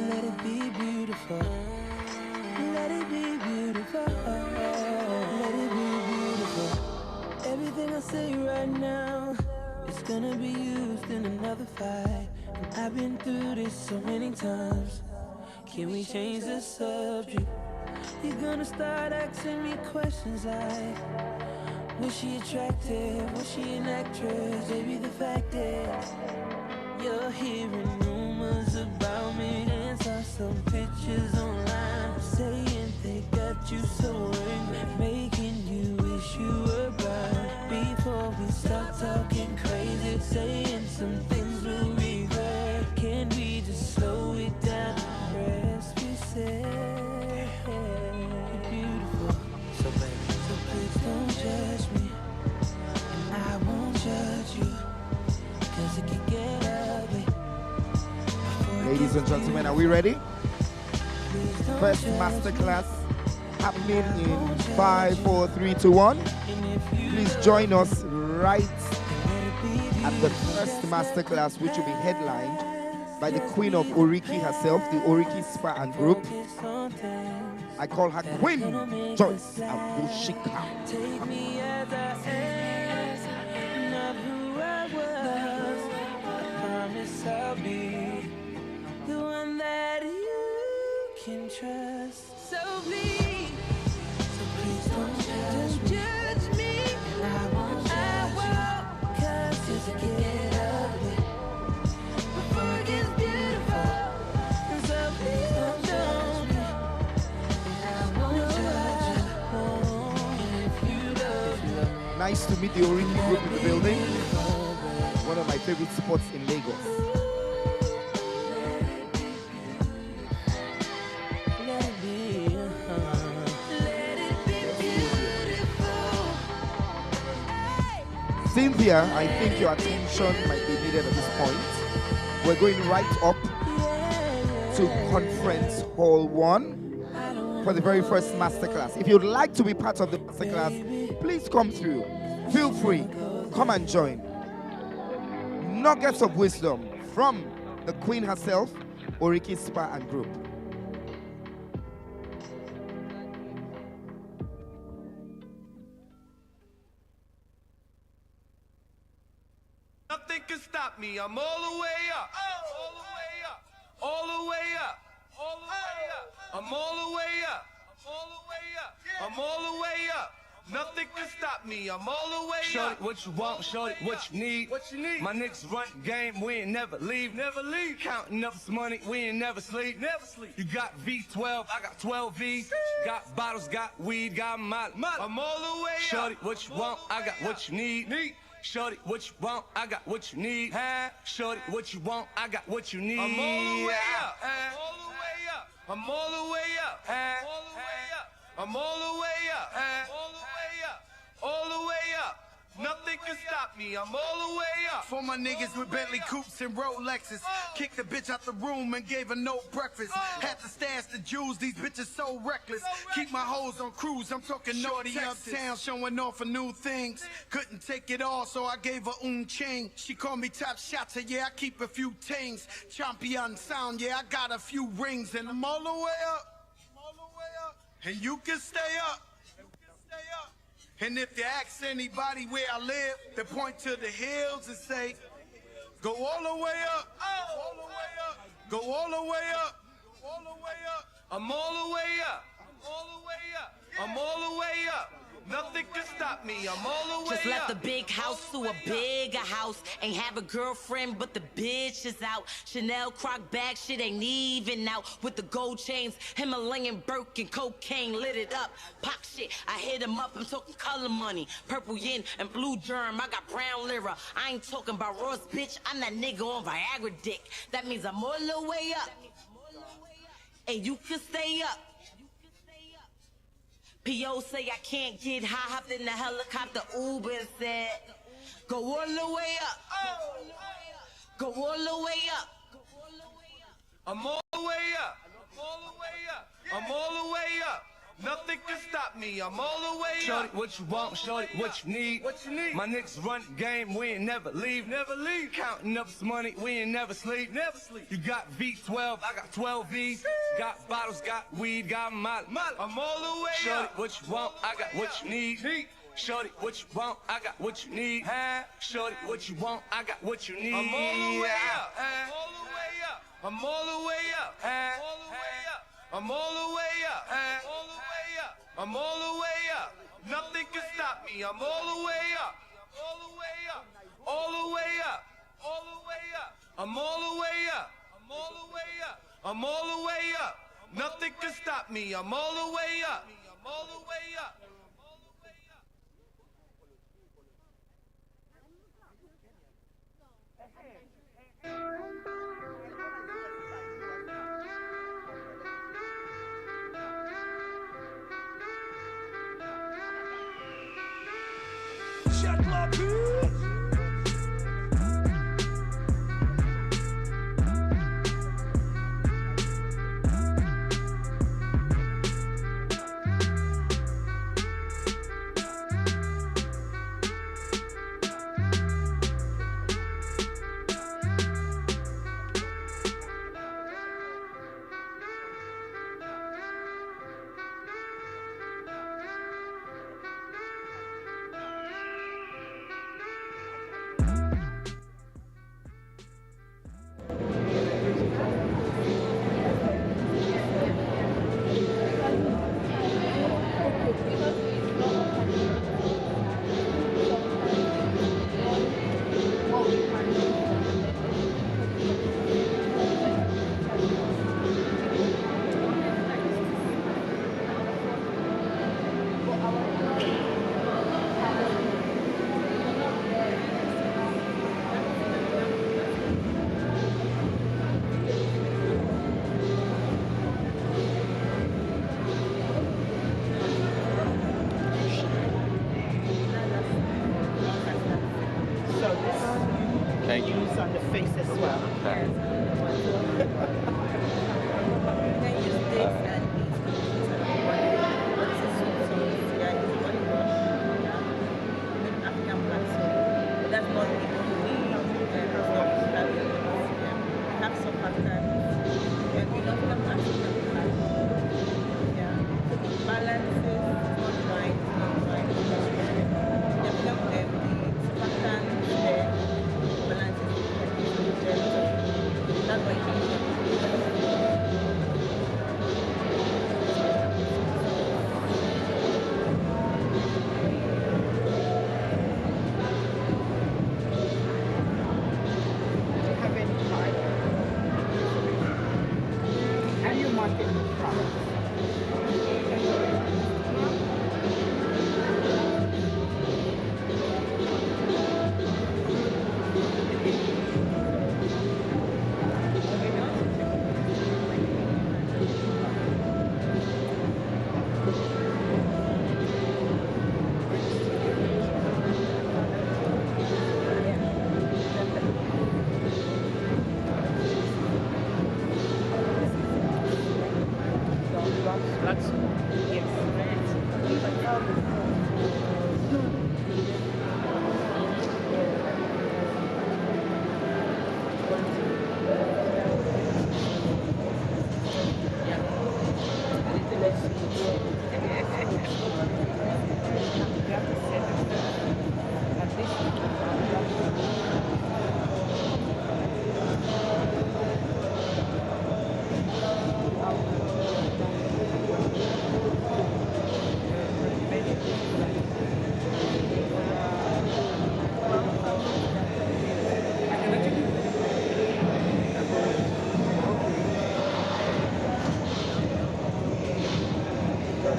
Let it be beautiful. Let it be beautiful. Let it be beautiful. Everything I say right now, it's gonna be used in another fight. And I've been through this so many times. Can we change the subject? You're gonna start asking me questions like, was she attractive? Was she an actress? Baby, the fact is, you're hearing rumors about me, and saw some pictures online saying they got you so angry, making you wish you were blind. Before we start talking crazy, saying some things we'll regret, can we just slow it down and rest? We said you're beautiful, so baby, so please don't judge me, and I won't judge you, cause it can get ugly. Ladies and gentlemen, are we ready? First masterclass happening in 5, 4, 3, 2, 1. Please join us right at the first masterclass, which will be headlined by the Queen of Oriki herself, the Oriki Spa and Group. I call her Queen Joyce Awushika. Take me as I am, not who I was. I promise I'll be the one that you can trust. So please don't judge me. I won't, cause it can get ugly before it gets beautiful. So please don't judge me, and I won't judge you. If you love me, Nice to meet the Oriki Group in the building. One of my favorite spots in Lagos. let it be, let it be beautiful. Cynthia, I think your attention might be needed at this point. We're going right up to conference hall 1 for the very first masterclass. If you'd like to be part of the masterclass, please come through. Feel free. Come and join. Nuggets of wisdom from the Queen herself, Oriki Spa and Group. Nothing can stop me. I'm all the way up. All the way up. All the way up. All the way up. I'm all the way up. All the way up. I'm all the way up. Nothing can stop me. I'm all the way Shorty, up. what you want, shorty, what you need. What you need? My niggas run the game, we ain't never leave. Never leave. Counting up some money, we ain't never sleep. Never sleep. You got V12, I got 12 V's. Got bottles, got weed, got molly. I'm all the way up. Shorty, what you want, I got what you need. Shorty, what you want, I got what you need. Shorty, what you want, I got what you need. I'm all the way up. All the way up. I'm all the way up. All the way up. I'm all the way up. All the way up. All the way up. Nothing can stop me. I'm all the way up. For my niggas with Bentley coupes and Rolexes, kicked the bitch out the room and gave her no breakfast. Had to stash the jewels, these bitches so reckless. Keep my hoes on cruise, I'm talking naughty uptown, showing off for new things. Couldn't take it all, so I gave her chain. She called me top shotter, yeah, I keep a few tings. Champion sound, yeah, I got a few rings, and I'm all the way up. All the way up. And you can stay up. And if you ask anybody where I live, they point to the hills and say, go all the way up, all the way up, go all the way up, all the way up. I'm all the way up. I'm all the way up. I'm all the way up. Nothing can stop me. I'm all the way Just left the up. big house to a bigger house. Ain't have a girlfriend, but the bitch is out. Chanel Croc bag, shit ain't even out. With the gold chains, Himalayan Birkin, cocaine lit it up. Pop shit, I hit him up. I'm talking color money, purple yin and blue germ. I got brown lira. I ain't talking about Ross, bitch. I'm that nigga on Viagra dick. That means I'm all the way up. And you can stay up. P.O. say I can't get high, hopped in the helicopter, Uber and said, go all the way up, go all the way up. I'm all the way up. I'm all the way up. I'm all the way up. Nothing can stop me. I'm all the way Shorty, up. what you want, shorty, what you need. What you need? My niggas run the game, we ain't never leave. Never leave. Counting up some money, we ain't never sleep. Never sleep. You got V12, I got 12 V's. Got bottles, got weed, got molly. I'm all the way Shorty, up. what you want, I got what you need. Shorty, what you want, I got what you need. Shorty, what you want, I got what you need. I'm all the way up. All the way up. I'm all the way up. All the way up. I'm all the way up. All the way up. I'm all the way up. Nothing can stop me. I'm all the way up. All the way up. All the way up. All the way up. I'm all the way up. I'm all the way up. I'm all the way up. Nothing can stop me. I'm all the way up. I'm all the way up. Check la bitch.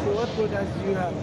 So what products do you have?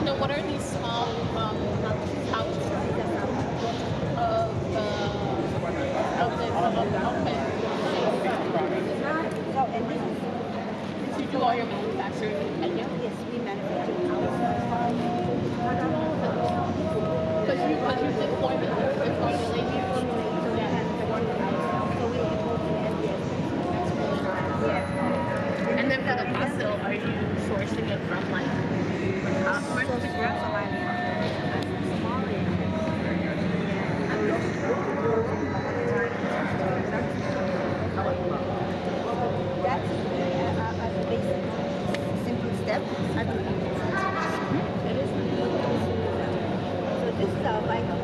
So what And then for the pastel, are you sourcing it from like where's the grass? That's a basic, simple step. I believe it is. So this is our vital.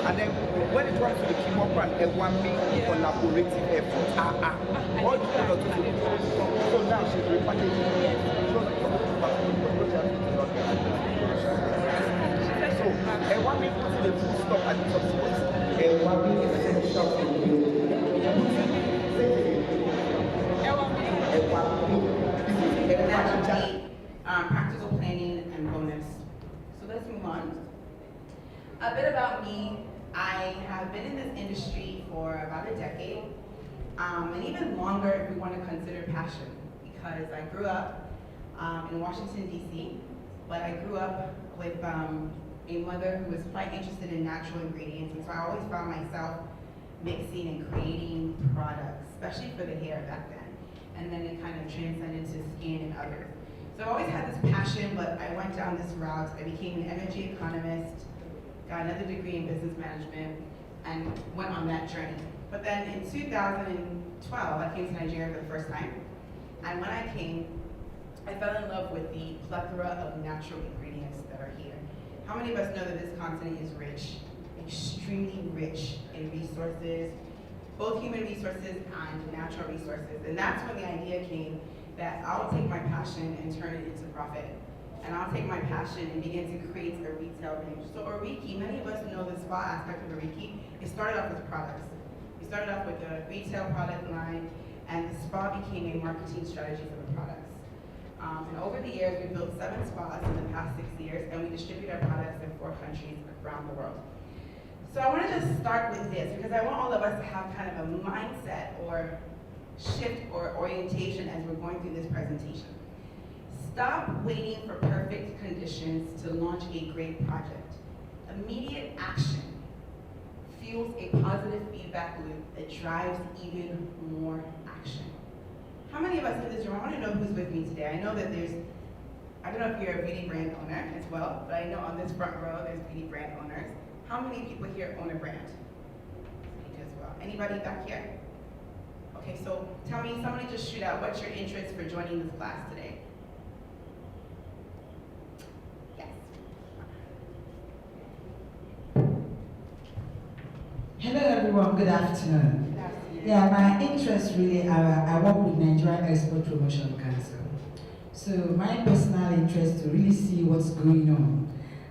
And then when it comes to the team up and everyone making collaborative efforts, all the people are doing. So now she's repackaging. So everyone making the full stop at the top. Everyone making essential to practical planning and bonus. So let's move on. A bit about me. I have been in this industry for about a decade, and even longer if we want to consider passion, because I grew up in Washington, D.C., but I grew up with a mother who was quite interested in natural ingredients, and so I always found myself mixing and creating products, especially for the hair back then. and then it kind of transcended to skin and others. So I always had this passion, but I went down this route. I became an energy economist, got another degree in business management, and went on that journey. But then in 2012, I came to Nigeria for the first time. And when I came, I fell in love with the plethora of natural ingredients that are here. How many of us know that this continent is rich, extremely rich in resources, both human resources and natural resources? And that's when the idea came that I'll take my passion and turn it into profit. And I'll take my passion and begin to create a retail range. So Oriki, many of us know the spa aspect of Oriki. It started off with products. We started off with a retail product line, and the spa became a marketing strategy for the products. And over the years, we built 7 spas in the past 6 years, and we distribute our products in 4 countries around the world. So I want to just start with this, because I want all of us to have kind of a mindset or shift or orientation as we're going through this presentation. Stop waiting for perfect conditions to launch a great project. Immediate action fuels a positive feedback loop that drives even more action. How many of us in this room, I want to know who's with me today. I know that there's, I don't know if you're a beauty brand owner as well, but I know on this front row there's beauty brand owners. How many people here own a brand? Me too as well. Anybody back here? Okay, so tell me, somebody just shoot out, what's your interest for joining this class today? Yes. Hello everyone, good afternoon. Good afternoon. Yeah, my interest really, I work with Nigerian Export Promotion Council. So my personal interest to really see what's going on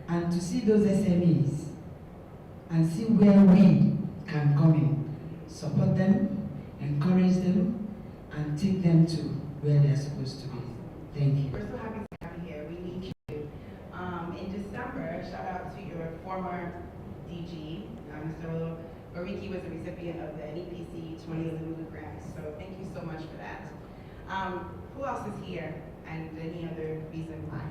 and to see those SMEs and see where we can come in, support them, encourage them, and take them to where they're supposed to be. Thank you. We're so happy to have you here. We need you. In December, shout out to your former DG, Mr. Oriki was a recipient of the NEPC 20 Lulu grant, so thank you so much for that. Who else is here and any other reason why?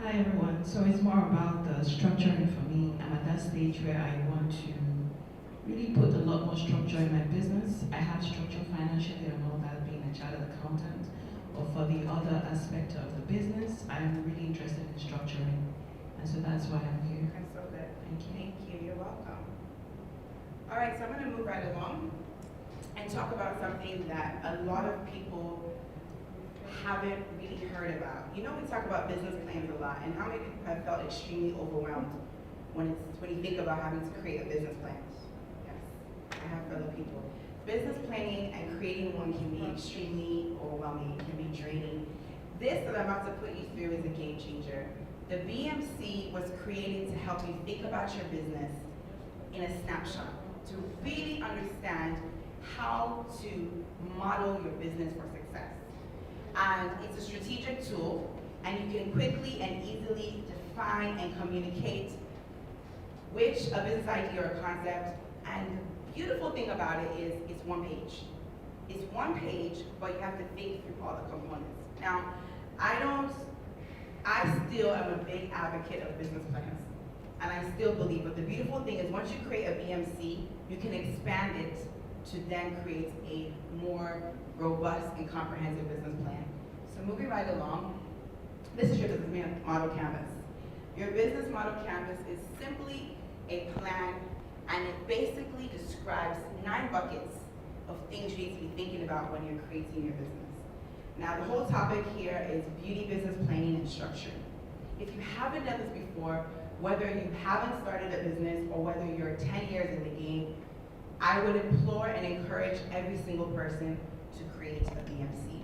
Hi everyone, so it's more about the structuring for me. I'm at that stage where I want to really put a lot more structure in my business. I have structure financially and all that, being a chartered accountant. But for the other aspect of the business, I'm really interested in structuring. And so that's why I'm here. That's so good. Thank you. Thank you, you're welcome. All right, so I'm gonna move right along and talk about something that a lot of people haven't really heard about. You know, we talk about business plans a lot, and how many people have felt extremely overwhelmed when you think about having to create a business plan? Yes, I have fellow people. Business planning and creating one can be extremely overwhelming, it can be draining. This that I'm about to put you through is a game changer. The BMC was created to help you think about your business in a snapshot, to really understand how to model your business for success. And it's a strategic tool, and you can quickly and easily define and communicate which a business idea or concept. And the beautiful thing about it is it's one page. It's one page, but you have to think through all the components. Now, I still am a big advocate of business plans, and I still believe, but the beautiful thing is once you create a BMC, you can expand it to then create a more robust and comprehensive business plan. So moving right along, this is your business model canvas. Your business model canvas is simply a plan, and it basically describes 9 buckets of things you need to be thinking about when you're creating your business. Now, the whole topic here is beauty business planning and structure. If you haven't done this before, whether you haven't started a business or whether you're 10 years in the game, I would implore and encourage every single person to create a BMC.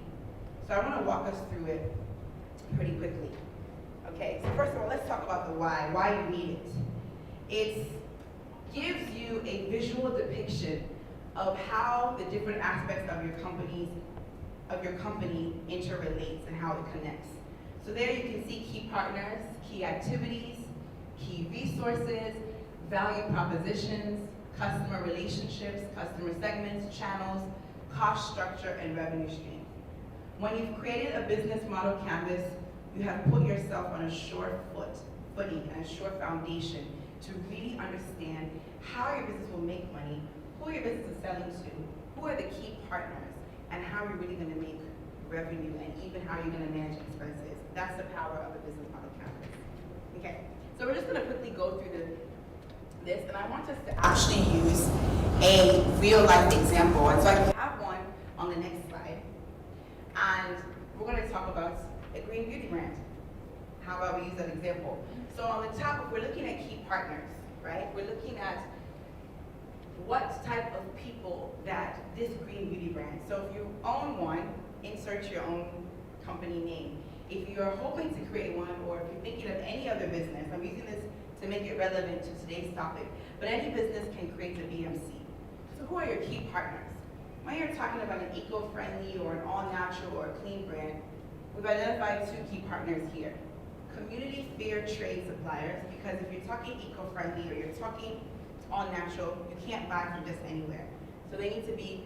So I want to walk us through it pretty quickly. Okay, so first of all, let's talk about the why you need it. It gives you a visual depiction of how the different aspects of your company interrelates and how it connects. So there you can see key partners, key activities, key resources, value propositions, customer relationships, customer segments, channels, cost structure, and revenue stream. When you've created a business model canvas, you have put yourself on a sure footing and a sure foundation to really understand how your business will make money, who your business is selling to, who are the key partners, and how you're really gonna make revenue, and even how you're gonna manage expenses. That's the power of a business model canvas. Okay, so we're just gonna quickly go through this, and I want us to actually use a real life example. And so I have one on the next slide, and we're gonna talk about a green beauty brand. How about we use that example? So on the top, if we're looking at key partners, right? We're looking at what type of people that this green beauty brand. So if you own one, insert your own company name. If you're hoping to create one, or if you're thinking of any other business, I'm using this to make it relevant to today's topic, but any business can create a BMC. So who are your key partners? When you're talking about an eco-friendly or an all-natural or clean brand, we've identified two key partners here. Community fair trade suppliers, because if you're talking eco-friendly or you're talking all-natural, you can't buy from just anywhere. So they need to be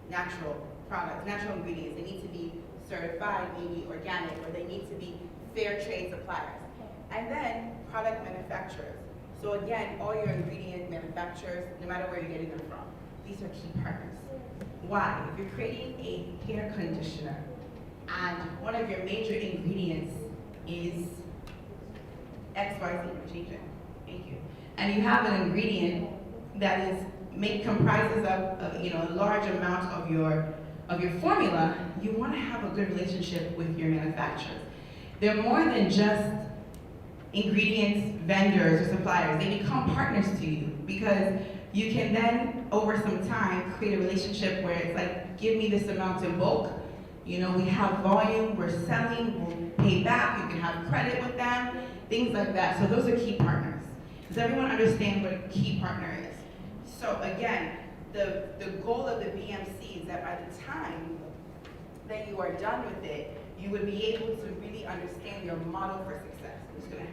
natural products, natural ingredients. They need to be certified, maybe organic, or they need to be fair trade suppliers. And then product manufacturers. So again, all your ingredient manufacturers, no matter where you're getting them from, these are key partners. Why? If you're creating a hair conditioner and one of your major ingredients is XYZ, change it, thank you. And you have an ingredient that is comprises of a large amount of your formula, you want to have a good relationship with your manufacturers. They're more than just ingredients, vendors, or suppliers. They become partners to you, because you can then, over some time, create a relationship where it's like, give me this amount in bulk. We have volume, we're selling, we'll pay back, you can have credit with them, things like that. So those are key partners. Does everyone understand what a key partner is? So again, the goal of the BMC is that by the time that you are done with it, you would be able to really understand your model for success. I'm just gonna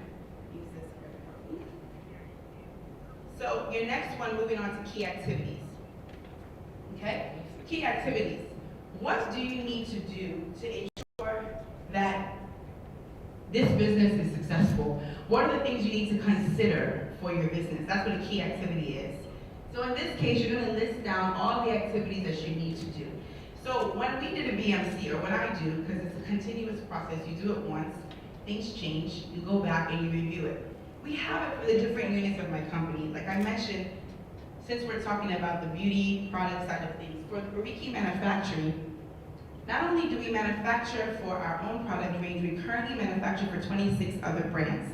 use this here. So your next one, moving on to key activities. Okay? Key activities. What do you need to do to ensure that this business is successful? What are the things you need to consider for your business? That's what a key activity is. So in this case, you're going to list down all the activities that you need to do. So when we did a BMC, or when I do, because it's a continuous process, you do it once, things change, you go back and you review it. We have it for the different units of my company. Like I mentioned, since we're talking about the beauty product side of things, for Riki Manufacturing, not only do we manufacture for our own product range, we currently manufacture for 26 other brands.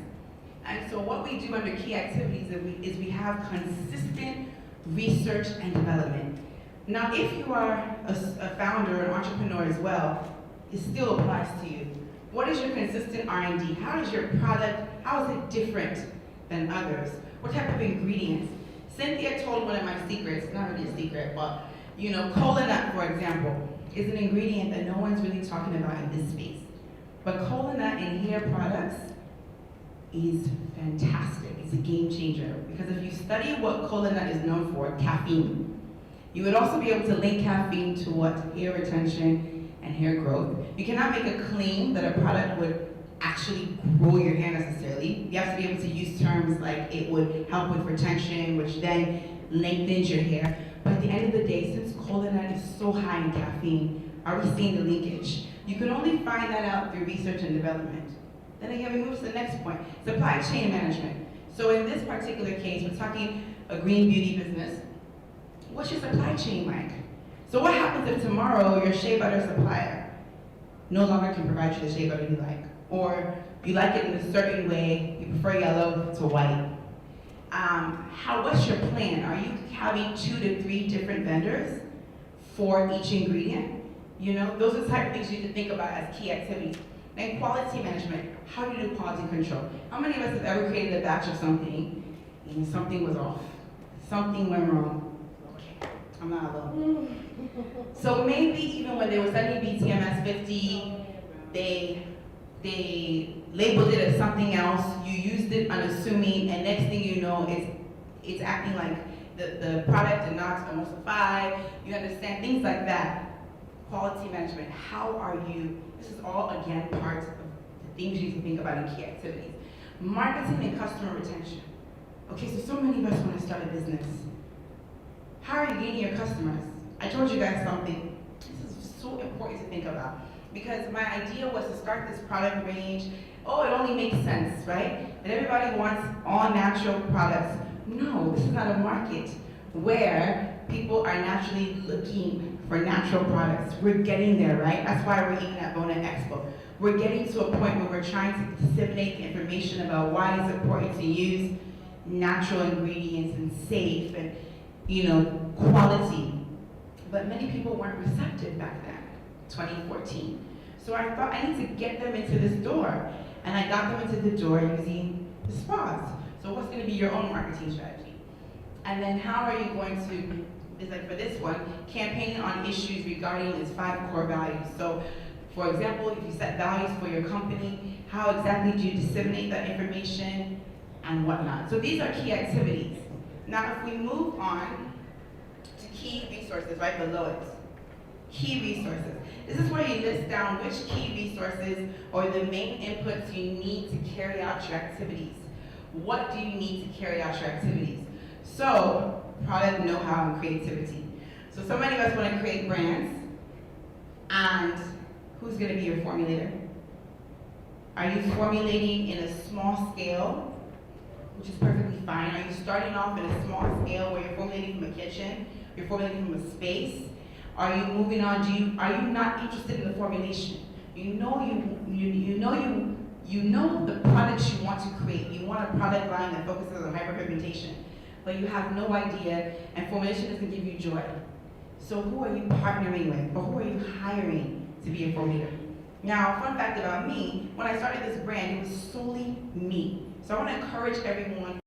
And so what we do under key activities is we have consistent research and development. Now, if you are a founder, an entrepreneur as well, it still applies to you. What is your consistent R&D? How is your product, how is it different than others? What type of ingredients? Cynthia told one of my secrets, not really a secret, but cola nut, for example, is an ingredient that no one's really talking about in this space. But cola nut in hair products is fantastic. It's a game changer, because if you study what cola nut is known for, caffeine, you would also be able to link caffeine to what? Hair retention and hair growth. You cannot make a claim that a product would actually grow your hair necessarily. You have to be able to use terms like it would help with retention, which then lengthens your hair. But at the end of the day, since cola nut is so high in caffeine, are we seeing the linkage? You can only find that out through research and development. Then again, we move to the next point, supply chain management. So in this particular case, we're talking a green beauty business. What's your supply chain like? So what happens if tomorrow your shea butter supplier no longer can provide you the shea butter you like? Or you like it in a certain way, you prefer yellow to white. What's your plan? Are you having 2 to 3 different vendors for each ingredient? Those are the type of things you need to think about as key activities. And quality management, how do you do quality control? How many of us have ever created a batch of something and something was off? Something went wrong. Okay, I'm not alone. So maybe even when they were sending BTMS 50, they labeled it as something else, you used it unassuming, and next thing you know, it's acting like the product did not emulsify, you understand, things like that. Quality management, how are you, this is all again part of the things you need to think about in key activities. Marketing and customer retention. Okay, so many of us want to start a business. How are you gaining your customers? I told you guys something. This is so important to think about because my idea was to start this product range. Oh, it only makes sense, right? That everybody wants all natural products. No, this is not a market where people are naturally looking for natural products. We're getting there, right? That's why we're even at BONA EXPO. We're getting to a point where we're trying to disseminate the information about why it's important to use natural ingredients and safe and, quality. But many people weren't receptive back then, 2014. So I thought I need to get them into this door. And I got them into the door using the spas. So what's gonna be your own marketing strategy? And then how are you going to, it's like for this one, campaigning on issues regarding its 5 core values. So for example, if you set values for your company, how exactly do you disseminate that information and whatnot? So these are key activities. Now if we move on to key resources right below it, key resources. This is where you list down which key resources or the main inputs you need to carry out your activities. What do you need to carry out your activities? So, product know-how and creativity. So so many of us want to create brands, and who's going to be your formulator? Are you formulating in a small scale, which is perfectly fine? Are you starting off in a small scale where you're formulating from a kitchen, you're formulating from a space? Are you moving on? Are you not interested in the formulation? You know the products you want to create. You want a product line that focuses on hyperpigmentation, but you have no idea, and formulation doesn't give you joy. So who are you partnering with, or who are you hiring to be a formulator? Now, fun fact about me, when I started this brand, it was solely me. So I want to encourage everyone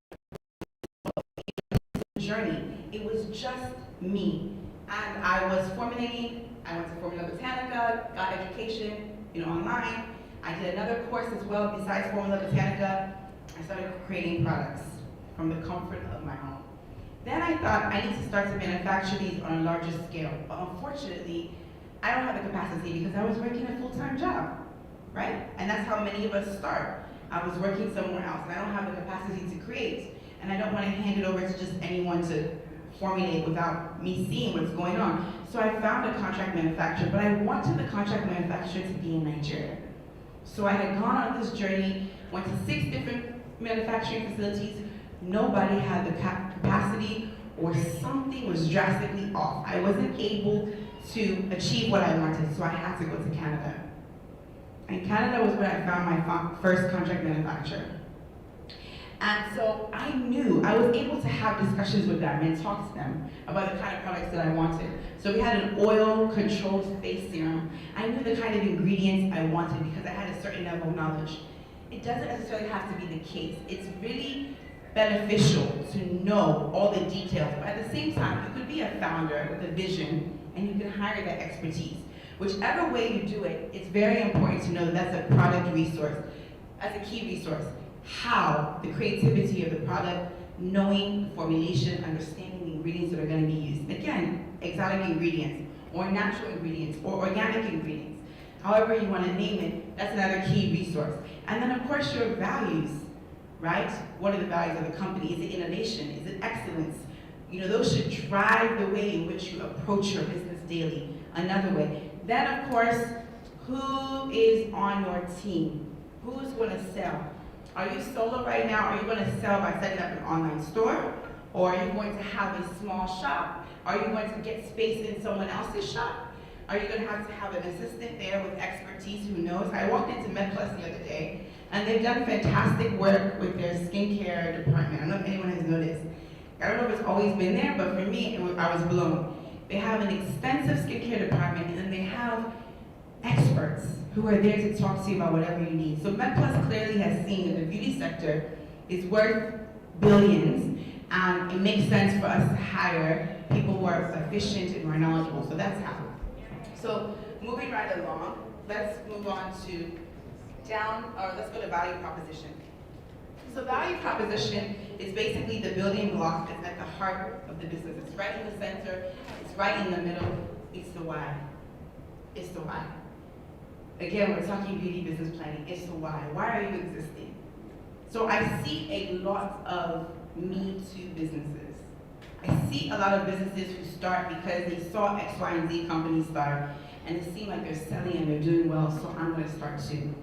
journey. It was just me. And I was formulating, I went to Formula Botanica, got education, online. I did another course as well besides Formula Botanica. I started creating products from the comfort of my home. Then I thought I need to start to manufacture these on a larger scale. But unfortunately, I don't have the capacity because I was working a full-time job, right? And that's how many of us start. I was working somewhere else and I don't have the capacity to create. And I don't want to hand it over to just anyone to formulate without me seeing what's going on. So I found a contract manufacturer, but I wanted the contract manufacturer to be in Nigeria. So I had gone on this journey, went to 6 different manufacturing facilities. Nobody had the capacity, or something was drastically off. I wasn't able to achieve what I wanted, so I had to go to Canada. And Canada was where I found my first contract manufacturer. And so I knew, I was able to have discussions with them and talk to them about the kind of products that I wanted. So we had an oil-controlled face serum. I knew the kind of ingredients I wanted because I had a certain level of knowledge. It doesn't necessarily have to be the case. It's really beneficial to know all the details, but at the same time, you could be a founder with a vision and you can hire that expertise. Whichever way you do it, it's very important to know that that's a product resource, that's a key resource. How, the creativity of the product, knowing the formulation, understanding the ingredients that are going to be used. Again, exotic ingredients, or natural ingredients, or organic ingredients. However you want to name it, that's another key resource. And then of course your values, right? What are the values of the company? Is it innovation? Is it excellence? Those should drive the way in which you approach your business daily. Another way. Then of course, who is on your team? Who's going to sell? Are you solo right now? Are you going to sell by setting up an online store? Or are you going to have a small shop? Are you going to get space in someone else's shop? Are you going to have an assistant there with expertise who knows? I walked into MedPlus the other day, and they've done fantastic work with their skincare department. I don't know if anyone has noticed. I don't know if it's always been there, but for me, I was blown. They have an extensive skincare department, and then they have experts who are there to talk to you about whatever you need. So MedPlus clearly has seen that the beauty sector is worth billions, and it makes sense for us to hire people who are efficient and who are knowledgeable. So that's how. So moving right along, let's move on to let's go to value proposition. So value proposition is basically the building block that's at the heart of the business. It's right in the center, it's right in the middle, it's the why. It's the why. Again, we're talking beauty business planning, it's the why. Why are you existing? So I see a lot of Me Too businesses. I see a lot of businesses who start because they saw X, Y, and Z companies start, and it seemed like they're selling and they're doing well, so I'm gonna start too.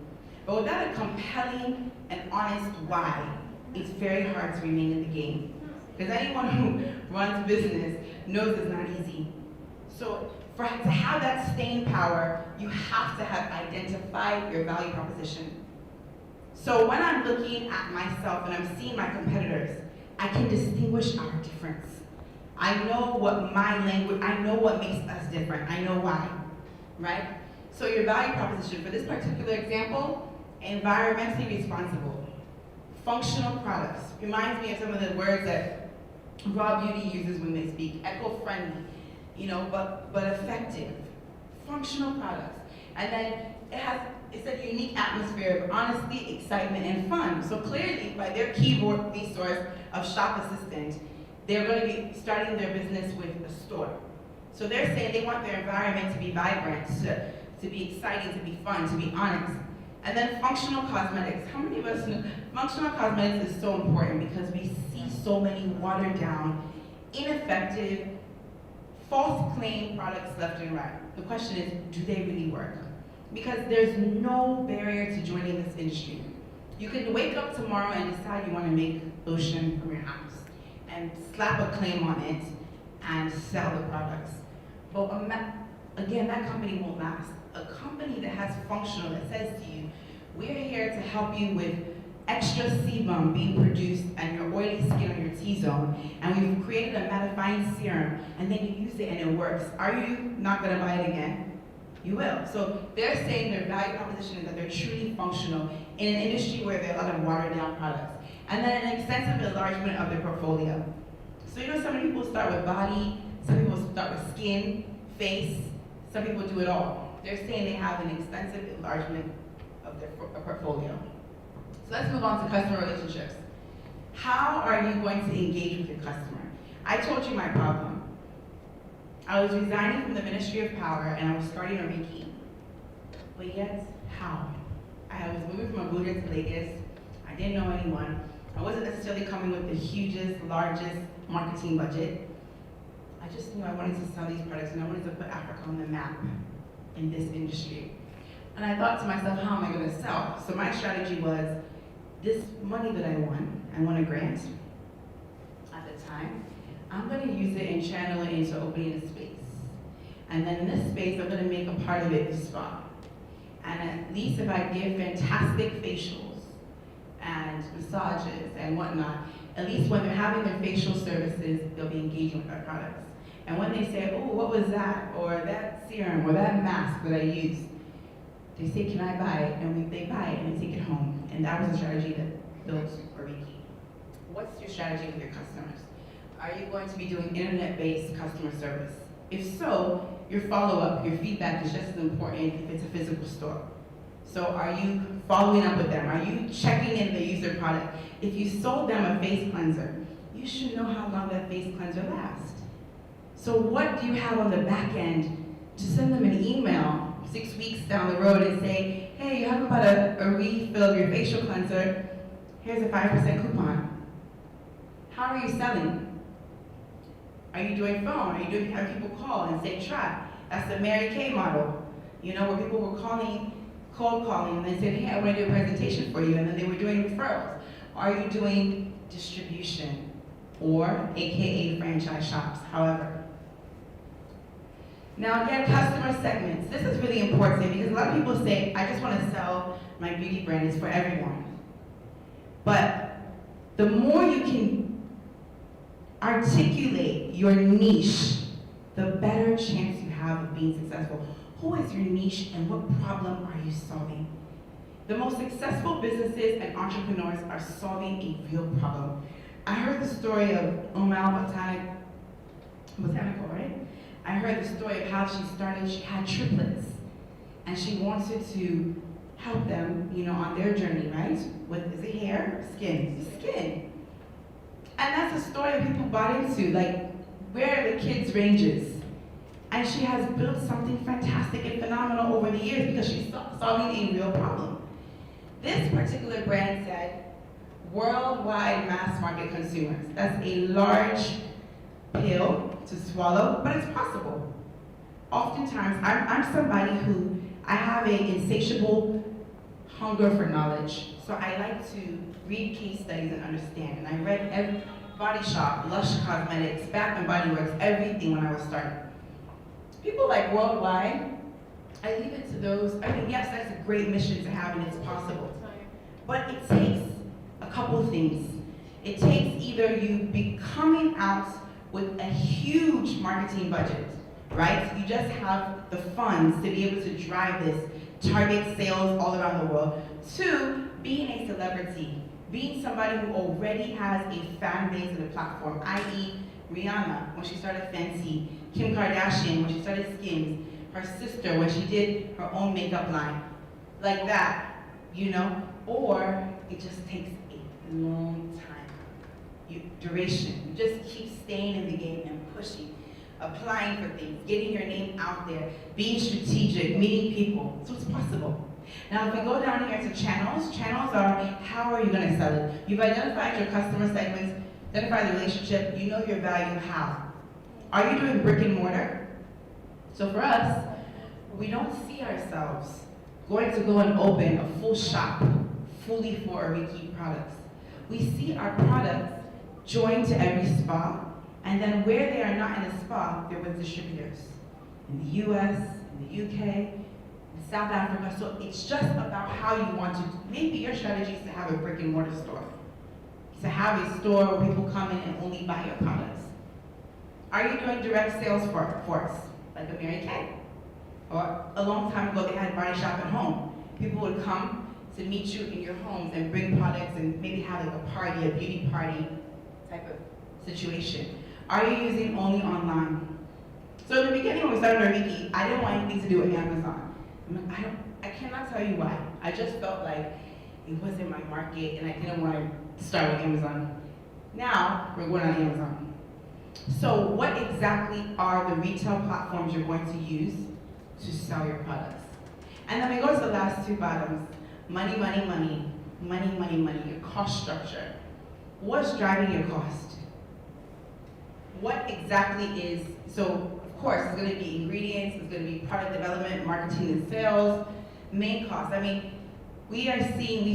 But without a compelling and honest why, it's very hard to remain in the game. Because anyone who runs business knows it's not easy. So to have that staying power, you have to have identified your value proposition. So when I'm looking at myself and I'm seeing my competitors, I can distinguish our difference. I know what my language, I know what makes us different. I know why, right? So your value proposition, for this particular example, environmentally responsible, functional products. Reminds me of some of the words that Raw Beauty uses when they speak, eco-friendly, you know, but effective, functional products. And then it's a unique atmosphere of honesty, excitement, and fun. So clearly, by their keyboard resource of Shop Assistant, they're going to be starting their business with a store. So they're saying they want their environment to be vibrant, to be exciting, to be fun, to be honest. And then functional cosmetics. How many of us know functional cosmetics is so important because we see so many watered down, ineffective, false claim products left and right. The question is, do they really work? Because there's no barrier to joining this industry. You can wake up tomorrow and decide you want to make lotion from your house and slap a claim on it and sell the products. But again, that company won't last. A company that has functional, that says to you, we're here to help you with extra sebum being produced and your oily skin on your T-zone, and we've created a mattifying serum, and then you use it and it works. Are you not gonna buy it again? You will. So they're saying their value proposition is that they're truly functional in an industry where there are a lot of watered down products. And then an extensive enlargement of their portfolio. So you know, some people start with body, some people start with skin, face, some people do it all. They're saying they have an extensive enlargement of their portfolio. So let's move on to customer relationships. How are you going to engage with your customer? I told you my problem. I was resigning from the Ministry of Power and I was starting a Reiki. But yet, how? I was moving from Abuja to Lagos. I didn't know anyone. I wasn't necessarily coming with the hugest, largest marketing budget. I just knew I wanted to sell these products and I wanted to put Africa on the map in this industry. And I thought to myself, how am I gonna sell? So my strategy was, this money that I won a grant at the time, I'm gonna use it and channel it into opening a space. And then in this space, I'm gonna make a part of it a spa. And at least if I give fantastic facials and massages and whatnot, at least when they're having their facial services, they'll be engaging with our products. And when they say, oh, what was that? Or that serum, or that mask that I used, they say, can I buy it? And they buy it and they take it home. And that was a strategy that built Reiki. What's your strategy with your customers? Are you going to be doing internet-based customer service? If so, your follow-up, your feedback is just as important if it's a physical store. So are you following up with them? Are you checking in they use their product? If you sold them a face cleanser, you should know how long that face cleanser lasts. So what do you have on the back end to send them an email 6 weeks down the road and say, hey, you haven't bought a refill of your facial cleanser, here's a 5% coupon. How are you selling? Are you doing phone? Are you doing, have people call and say, try? That's the Mary Kay model, you know, where people were cold calling, and they said, hey, I want to do a presentation for you, and then they were doing referrals. Are you doing distribution, or AKA franchise shops, however? Now again, customer segments. This is really important because a lot of people say, I just want to sell my beauty brand, it's for everyone. But the more you can articulate your niche, the better chance you have of being successful. Who is your niche and what problem are you solving? The most successful businesses and entrepreneurs are solving a real problem. I heard the story of Botanical, right? I heard the story of how she started, she had triplets, and she wanted to help them, you know, on their journey, right? With, is it hair, skin? Skin. And that's a story that people bought into, like, where are the kids' ranges? And she has built something fantastic and phenomenal over the years because she's solving a real problem. This particular brand said, worldwide mass market consumers. That's a large pill to swallow, but it's possible. Oftentimes, I'm somebody who, I have an insatiable hunger for knowledge. So I like to read case studies and understand. And I read every Body Shop, Lush Cosmetics, Bath and Body Works, everything when I was starting. People like worldwide, I leave it to those, I mean, yes, that's a great mission to have and it's possible. But it takes a couple things. It takes either you be coming out with a huge marketing budget, right? You just have the funds to be able to drive this, target sales all around the world. Two, being a celebrity, being somebody who already has a fan base and a platform, i.e. Rihanna, when she started Fenty, Kim Kardashian, when she started Skims, her sister, when she did her own makeup line, like that, you know? Or it just takes a long time. Duration. You just keep staying in the game and pushing, applying for things, getting your name out there, being strategic, meeting people. So it's possible. Now, if we go down here to channels, channels are how are you going to sell it? You've identified your customer segments, identified the relationship, you know your value, how. Are you doing brick and mortar? So for us, we don't see ourselves going to go and open a full shop fully for our repeat products. We see our products joined to every spa, and then where they are not in a spa, they're with distributors. In the US, in the UK, in South Africa, so it's just about how you want to, maybe your strategy is to have a brick and mortar store. To have a store where people come in and only buy your products. Are you doing direct sales force, like a Mary Kay? Or a long time ago, they had Body Shop at home. People would come to meet you in your homes and bring products and maybe have like a party, a beauty party type of situation. Are you using only online? So in the beginning when we started our wiki, I didn't want anything to do with Amazon. I cannot tell you why. I just felt like it wasn't my market and I didn't want to start with Amazon. Now, we're going on Amazon. So what exactly are the retail platforms you're going to use to sell your products? And then we go to the last two bottoms. Money, money, money. Money, money, money. Your cost structure. What's driving your cost? What exactly is, so of course it's going to be ingredients, it's going to be product development, marketing and sales, main costs. I mean, we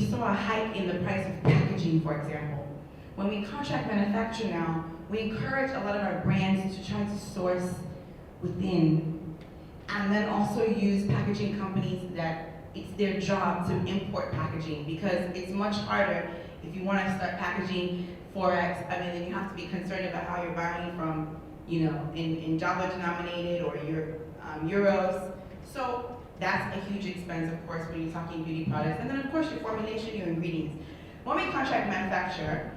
saw a hike in the price of packaging, for example. When we contract manufacture now, we encourage a lot of our brands to try to source within, and then also use packaging companies that it's their job to import packaging, because it's much harder if you want to start packaging Forex. I mean, then you have to be concerned about how you're buying from, you know, in dollar denominated or your euros. So that's a huge expense, of course, when you're talking beauty products. And then, of course, your formulation, your ingredients. When we contract manufacture,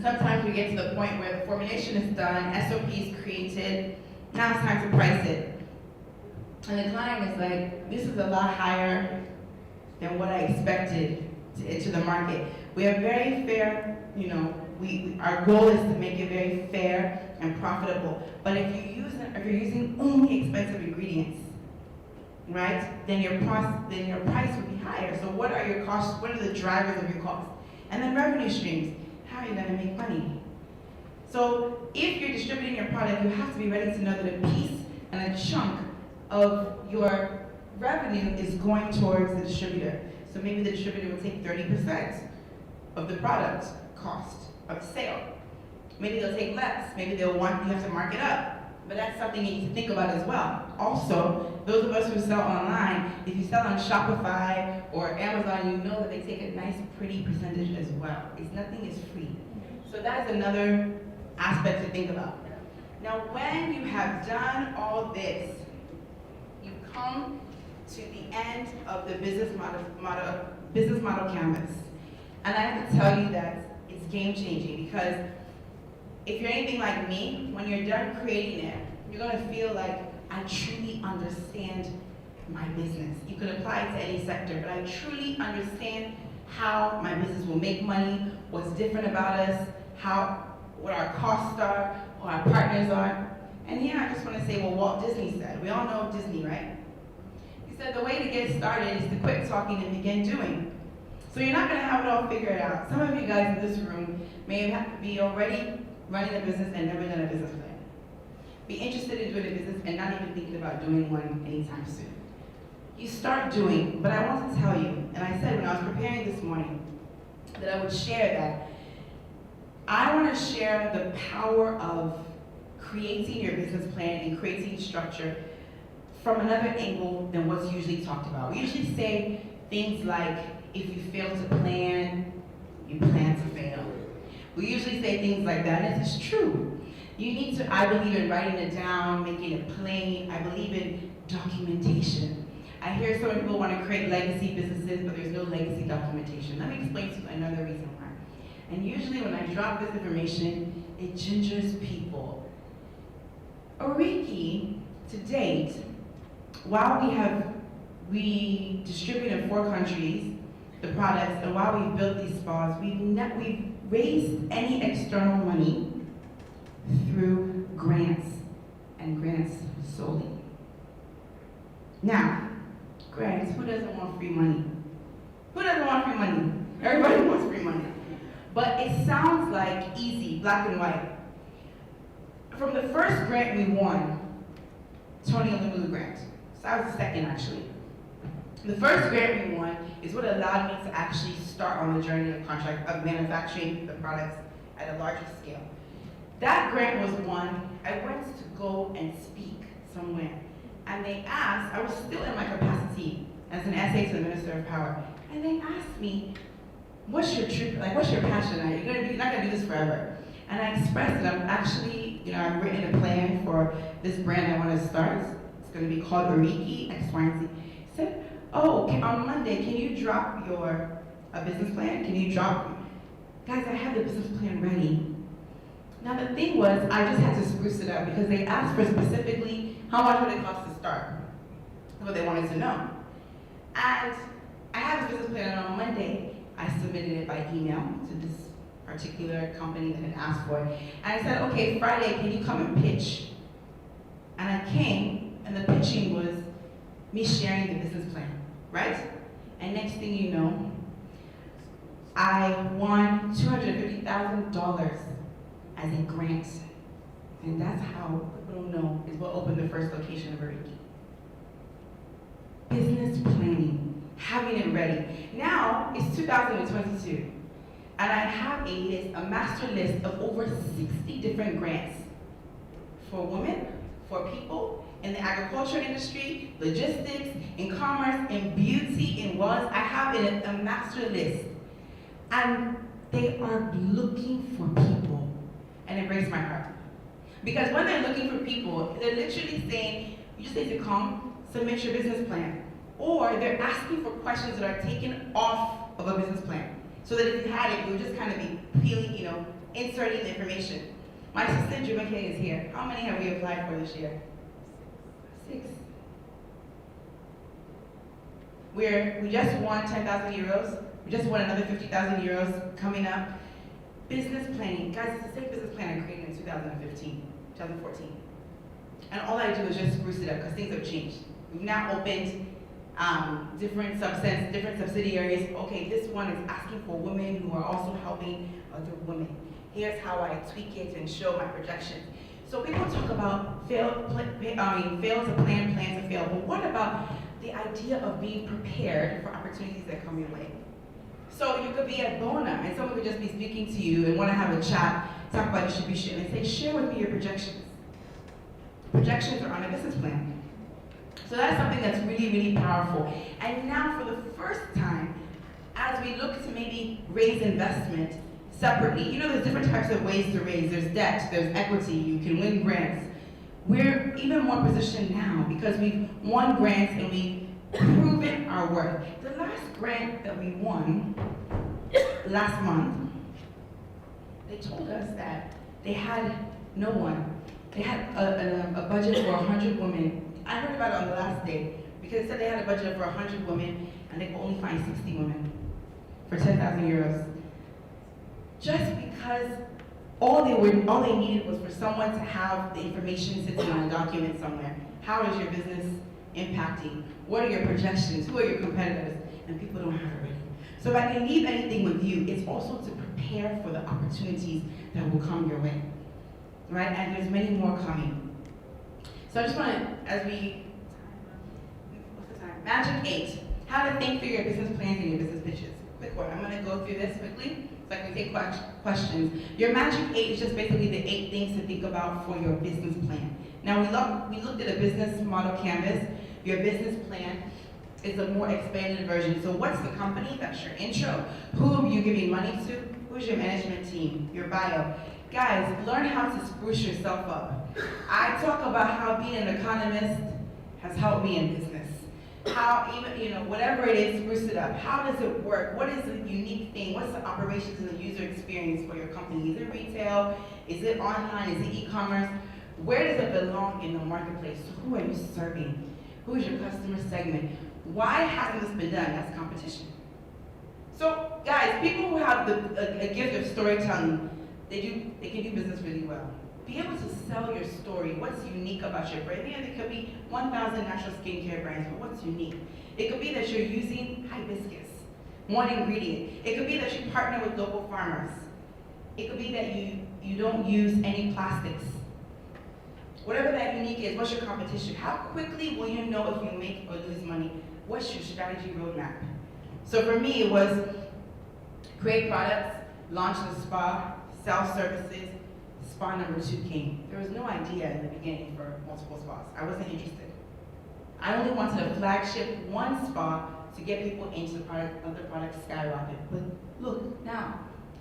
sometimes we get to the point where the formulation is done, SOP is created, now it's time to price it. And the client is like, this is a lot higher than what I expected to enter the market. We are very fair, you know, our goal is to make it very fair and profitable. But if you're using only expensive ingredients, right, then your price would be higher. So what are your costs? What are the drivers of your costs? And then revenue streams. How are you going to make money? So if you're distributing your product, you have to be ready to know that a piece and a chunk of your revenue is going towards the distributor. So maybe the distributor will take 30% of the product cost of sale. Maybe they'll take less. Maybe they'll want you have to mark it up. But that's something you need to think about as well. Also, those of us who sell online, if you sell on Shopify or Amazon, you know that they take a nice, pretty percentage as well. Nothing is free. So that is another aspect to think about. Now, when you have done all this, you come to the end of the business model canvas. And I have to tell you that it's game changing, because if you're anything like me, when you're done creating it, you're gonna feel like, I truly understand my business. You can apply it to any sector, but I truly understand how my business will make money, what's different about us, what our costs are, who our partners are. And here I just wanna say what Walt Disney said. We all know Disney, right? He said the way to get started is to quit talking and begin doing. So you're not gonna have it all figured out. Some of you guys in this room may be already running a business and never done a business plan. Be interested in doing a business and not even thinking about doing one anytime soon. You start doing, but I want to tell you, and I said when I was preparing this morning, that I would share that. I want to share the power of creating your business plan and creating structure from another angle than what's usually talked about. We usually say things like, if you fail to plan, you plan to fail. We usually say things like that, and this is true. You need to, I believe in writing it down, making it plain. I believe in documentation. I hear some people want to create legacy businesses, but there's no legacy documentation. Let me explain to you another reason why. And usually when I drop this information, it gingers people. Oriki, to date, while we distribute in 4 countries the products, and while we've built these spas, we've raised any external money through grants, and grants solely. Now, grants, who doesn't want free money? Who doesn't want free money? Everybody wants free money. But it sounds like easy, black and white. From the first grant we won, Tony Olumulu grant, so I was the second actually. The first grant we won is what allowed me to actually start on the journey of manufacturing the products at a larger scale. That grant was won. I went to go and speak somewhere, and they asked, I was still in my capacity as an essay to the Minister of Power, and they asked me, what's your true, like, what's your passion? You're not gonna do this forever. And I expressed that I'm actually, I've written a plan for this brand I want to start. It's going to be called Oriki X, Y, and Z. I said, oh, on Monday, can you drop your business plan? Can you drop, guys, I have the business plan ready. Now the thing was, I just had to spruce it up because they asked for specifically how much would it cost to start. That's what they wanted to know. And I have the business plan on Monday. I submitted it by email to this particular company that had asked for it. And I said, okay, Friday, can you come and pitch? And I came, and the pitching was me sharing the business plan, right? And next thing you know, I won $250,000 as a grant. And that's how, people don't know, is what opened the first location of Oriki. Business planning, having it ready. Now, it's 2022. And I have a master list of over 60 different grants for women, for people, in the agriculture industry, logistics, in commerce, in beauty, in wellness. I have a master list. And they are looking for people. And it breaks my heart. Because when they're looking for people, they're literally saying, you just need to come, submit your business plan. Or they're asking for questions that are taken off of a business plan. So that if you had it, you would just kind of be peeling, inserting the information. My assistant, Jumake, is here. How many have we applied for this year? 6. We just won 10,000 euros. We just won another 50,000 euros coming up. Business planning. Guys, it's the same business plan I created in 2014. And all I do is just spruce it up because things have changed. We've now opened different subsidiaries. Okay, this one is asking for women who are also helping other women. Here's how I tweak it and show my projections. So people talk about fail to plan, plan to fail. But what about the idea of being prepared for opportunities that come your way? So you could be at BONA and someone could just be speaking to you and want to have a chat, talk about distribution, and say, share with me your projections. Projections are on a business plan. So that's something that's really, really powerful. And now for the first time, as we look to maybe raise investment separately, there's different types of ways to raise. There's debt, there's equity, you can win grants. We're even more positioned now because we've won grants and we've proven our worth. The last grant that we won last month, they told us that they had no one. They had a budget for 100 women. I heard about it on the last day because it said they had a budget for 100 women and they could only find 60 women for 10,000 euros. Just because all they needed was for someone to have the information sitting on a document somewhere. How is your business impacting? What are your projections? Who are your competitors? And people don't have it ready. So if I can leave anything with you, it's also to prepare for the opportunities that will come your way, right? And there's many more coming. So I just want to, as we, what's the time? Magic 8, how to think through your business plans and your business pitches. Quick one, I'm going to go through this quickly so I can take questions. Your Magic 8 is just basically the 8 things to think about for your business plan. Now we looked at a business model canvas. Your business plan is a more expanded version. So what's the company? That's your intro. Who are you giving money to? Who's your management team? Your bio. Guys, learn how to spruce yourself up. I talk about how being an economist has helped me in business. How even, whatever it is, spruce it up. How does it work? What is the unique thing? What's the operations and the user experience for your company? Is it retail? Is it online? Is it e-commerce? Where does it belong in the marketplace? So who are you serving? Who is your customer segment? Why hasn't this been done? That's competition. So guys, people who have a gift of storytelling, they can do business really well. Be able to sell your story. What's unique about your brand? It could be 1,000 natural skincare brands, but what's unique? It could be that you're using hibiscus, one ingredient. It could be that you partner with local farmers. It could be that you don't use any plastics. Whatever that unique is, what's your competition? How quickly will you know if you make or lose money? What's your strategy roadmap? So for me, it was create products, launch the spa, sell services. Spa number 2 came. There was no idea in the beginning for multiple spas. I wasn't interested. I only wanted a flagship one spa to get people into the product, other products skyrocket. But look, now,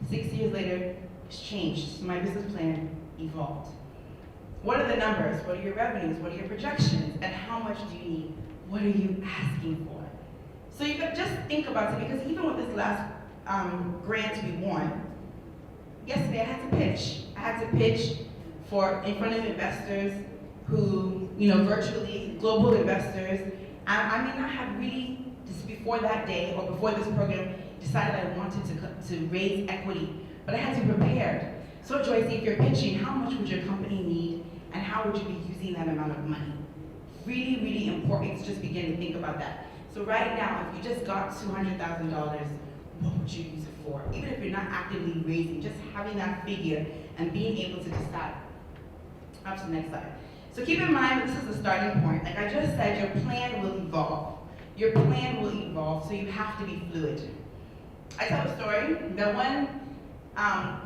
6 years later, it's changed. So my business plan evolved. What are the numbers? What are your revenues? What are your projections? And how much do you need? What are you asking for? So you could just think about it, because even with this last grant we won, yesterday I had to pitch. I had to pitch in front of investors who, virtually, global investors. I may not have really, just before that day or before this program, decided I wanted to raise equity, but I had to be prepared. So Joyce, if you're pitching, how much would your company need and how would you be using that amount of money? Really, really important to just begin to think about that. So right now, if you just got $200,000, what would you use it for? Even if you're not actively raising, just having that figure and being able to decide. Up to the next slide. So keep in mind, this is the starting point. Like I just said, your plan will evolve. Your plan will evolve, so you have to be fluid. I tell a story that when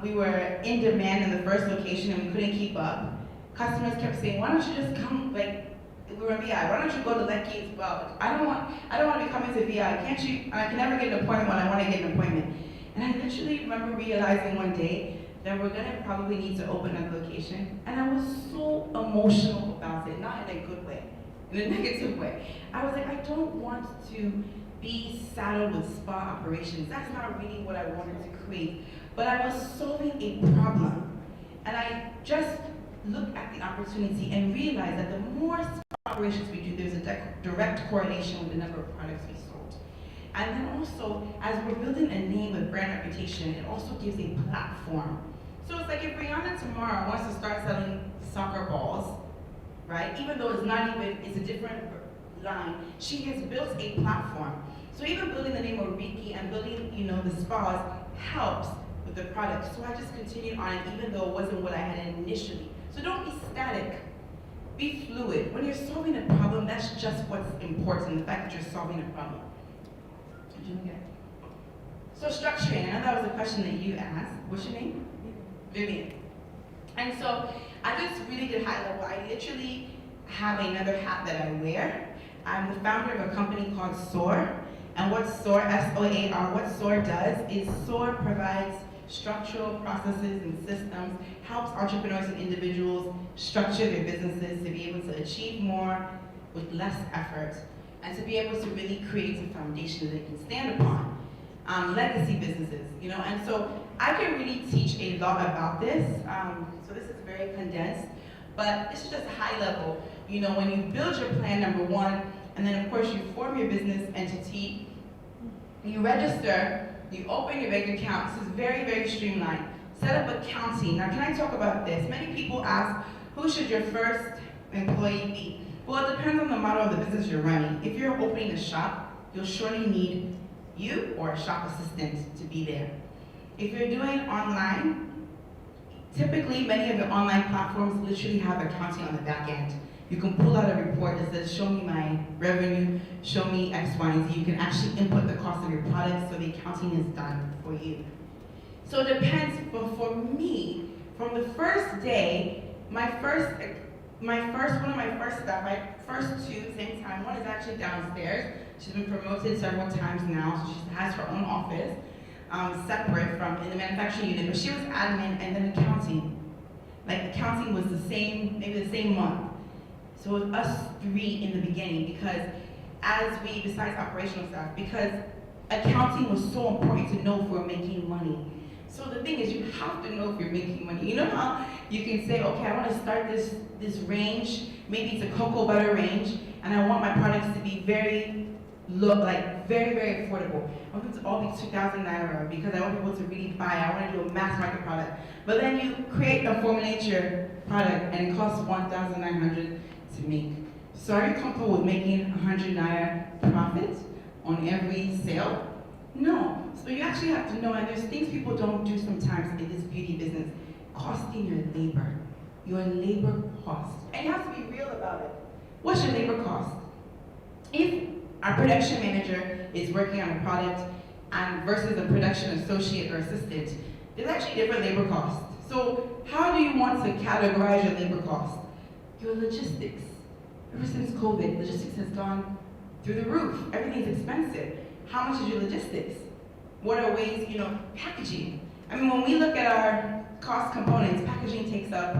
we were in demand in the first location and we couldn't keep up, customers kept saying, why don't you just come, we were in VI, why don't you go to Lekki as well? I don't want to be coming to VI, can't you? I can never get an appointment when I want to get an appointment. And I literally remember realizing one day that we're gonna probably need to open a location. And I was so emotional about it, not in a good way, in a negative way. I was like, I don't want to be saddled with spa operations. That's not really what I wanted to create. But I was solving a problem. And I just looked at the opportunity and realized that the more spa operations we do, there's a direct correlation with the number of products we sold. And then also, as we're building a name with brand reputation, it also gives a platform. So it's like if Rihanna tomorrow wants to start selling soccer balls, right? Even though it's a different line, she has built a platform. So even building the name of Riki and building, the spas helps with the product. So I just continued on it, even though it wasn't what I had initially. So don't be static, be fluid. When you're solving a problem, that's just what's important, the fact that you're solving a problem. Did you get it? So structuring, I know that was a question that you asked. What's your name? Vivian. And so I just really did high level. I literally have another hat that I wear. I'm the founder of a company called SOAR. And what SOAR, S-O-A-R, what SOAR does is SOAR provides structural processes and systems, helps entrepreneurs and individuals structure their businesses to be able to achieve more with less effort and to be able to really create a foundation that they can stand upon. Legacy businesses, and so I can really teach a lot about this. So this is very condensed, but this is just a high level. When you build your plan, number one, and then of course you form your business entity, you register, you open your bank account. This is very, very streamlined. Set up accounting. Now, can I talk about this? Many people ask, who should your first employee be? Well, it depends on the model of the business you're running. If you're opening a shop, you'll surely need you or a shop assistant to be there. If you're doing online, typically many of the online platforms literally have accounting on the back end. You can pull out a report that says, show me my revenue, show me X, Y, and Z. You can actually input the cost of your products, so the accounting is done for you. So it depends, but for me, from the first day, my first staff, my first two, same time, one is actually downstairs. She's been promoted several times now, so she has her own office, separate from in the manufacturing unit, but she was admin and then accounting. Like accounting was the same, maybe the same month. So it was us three in the beginning, because besides operational staff, because accounting was so important to know if we're making money. So the thing is, you have to know if you're making money. You know how you can say, okay, I want to start this range, maybe it's a cocoa butter range, and I want my products to be very very affordable. I want them to all be 2,000 Naira because I want people to really buy. I want to do a mass market product. But then you create a formulate your product and it costs 1,900 to make. So are you comfortable with making 100 Naira profit on every sale? No. So you actually have to know, and there's things people don't do sometimes in this beauty business, costing your labor cost. And you have to be real about it. What's your labor cost? If our production manager is working on a product and versus a production associate or assistant, there's actually different labor costs. So how do you want to categorize your labor cost? Your logistics. Ever since COVID, logistics has gone through the roof. Everything's expensive. How much is your logistics? What are ways, packaging? I mean, when we look at our cost components, packaging takes up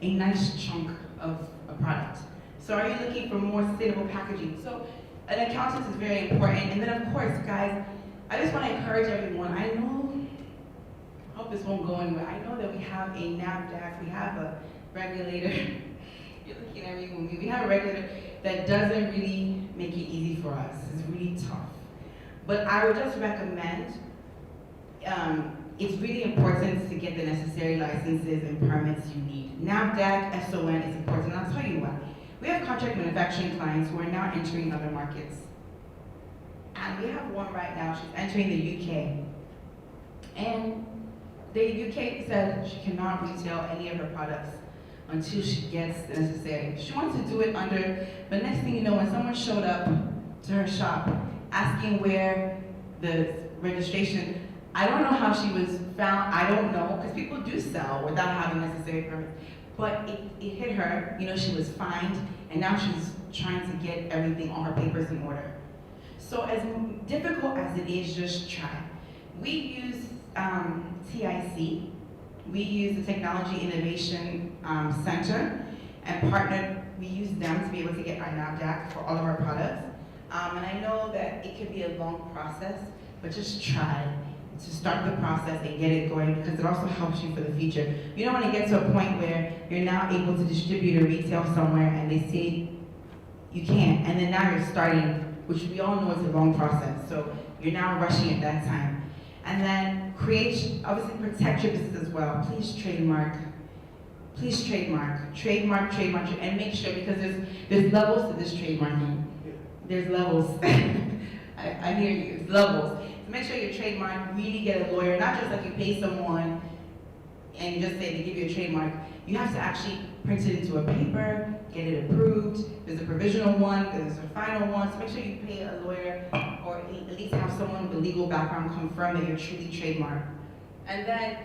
a nice chunk of a product. So are you looking for more sustainable packaging? So an accountant is very important. And then of course, guys, I just want to encourage everyone. I hope this won't go anywhere. I know that we have a NAFDAC, we have a regulator. You're looking at me, we have a regulator that doesn't really make it easy for us. It's really tough. But I would just recommend, it's really important to get the necessary licenses and permits you need. NAFDAC, SON is important, and I'll tell you why. We have contract manufacturing clients who are now entering other markets. And we have one right now, she's entering the UK. And the UK said she cannot retail any of her products until she gets the necessary. She wants to do it under, but next thing you know, when someone showed up to her shop asking where the registration, I don't know how she was found, I don't know, because people do sell without having necessary permits. But it hit her, she was fined, and now she's trying to get everything, all her papers in order. So as difficult as it is, just try. We use TIC, we use the Technology Innovation Center, and partnered, we use them to be able to get our NAFDAC for all of our products. And I know that it could be a long process, but just try to start the process and get it going, because it also helps you for the future. You don't want to get to a point where you're now able to distribute or retail somewhere and they say you can't, and then now you're starting, which we all know is a long process, so you're now rushing at that time. And then obviously protect your business as well. Please trademark, and make sure, because there's levels to this trademarking. There's levels. I hear you, it's levels. So make sure your trademark, really get a lawyer, not just like you pay someone and you just say they give you a trademark. You have to actually print it into a paper, get it approved. There's a provisional one, there's a final one. So make sure you pay a lawyer, or at least have someone with a legal background confirm that you're truly trademarked. And then,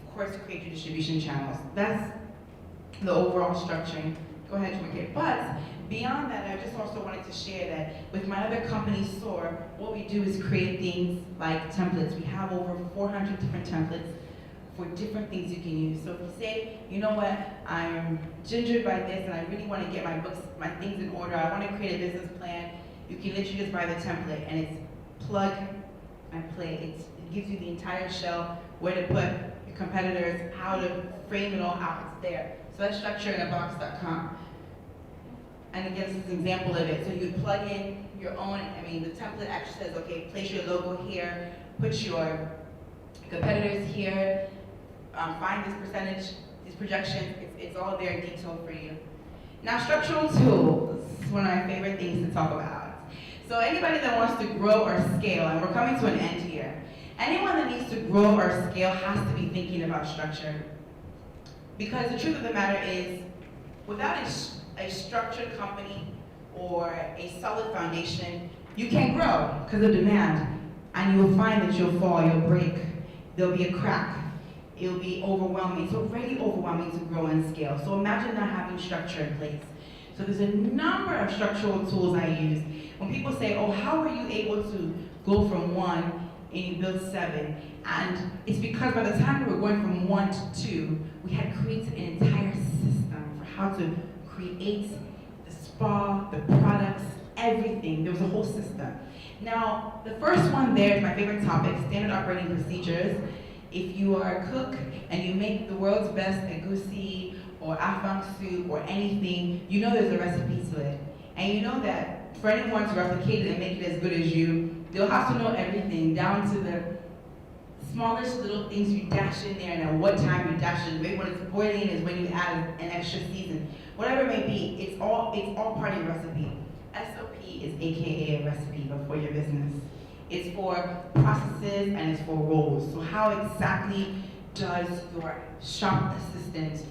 of course, create your distribution channels. That's the overall structuring. Go ahead, Joy. But beyond that, I just also wanted to share that with my other company, SOAR, what we do is create things like templates. We have over 400 different templates for different things you can use. So if you say, you know what, I'm gingered by this and I really want to get my books, my things in order, I want to create a business plan, you can literally just buy the template, and it's plug and play. It gives you the entire shell, where to put your competitors, how to frame it all out, it's there. So that's structureinabox.com. And it gives us an example of it. So you plug in your own, the template actually says, okay, place your logo here, put your competitors here, find this percentage, these projections, it's all there in detail for you. Now, structural tools is one of my favorite things to talk about. So anybody that wants to grow or scale, and we're coming to an end here, anyone that needs to grow or scale has to be thinking about structure. Because the truth of the matter is, without a structured company or a solid foundation, you can't grow because of demand. And you will find that you'll fall, you'll break, there'll be a crack. It'll be overwhelming. It's already overwhelming to grow and scale. So imagine not having structure in place. So there's a number of structural tools I use. When people say, oh, how were you able to go from 1 and you build 7? And it's because by the time we were going from 1 to 2, we had created an entire system for how to create the spa, the products, everything. There was a whole system. Now, the first one there is my favorite topic, standard operating procedures. If you are a cook and you make the world's best egusi or afang soup or anything, you know there's a recipe to it. And you know that for anyone to replicate it and make it as good as you, they'll have to know everything, down to the smallest little things you dash in there and at what time you dash it. Maybe when it's boiling is when you add an extra season. Whatever it may be, it's all part of your recipe. SOP is AKA a recipe, but for your business. It's for processes and it's for roles. So how exactly does your shop assistant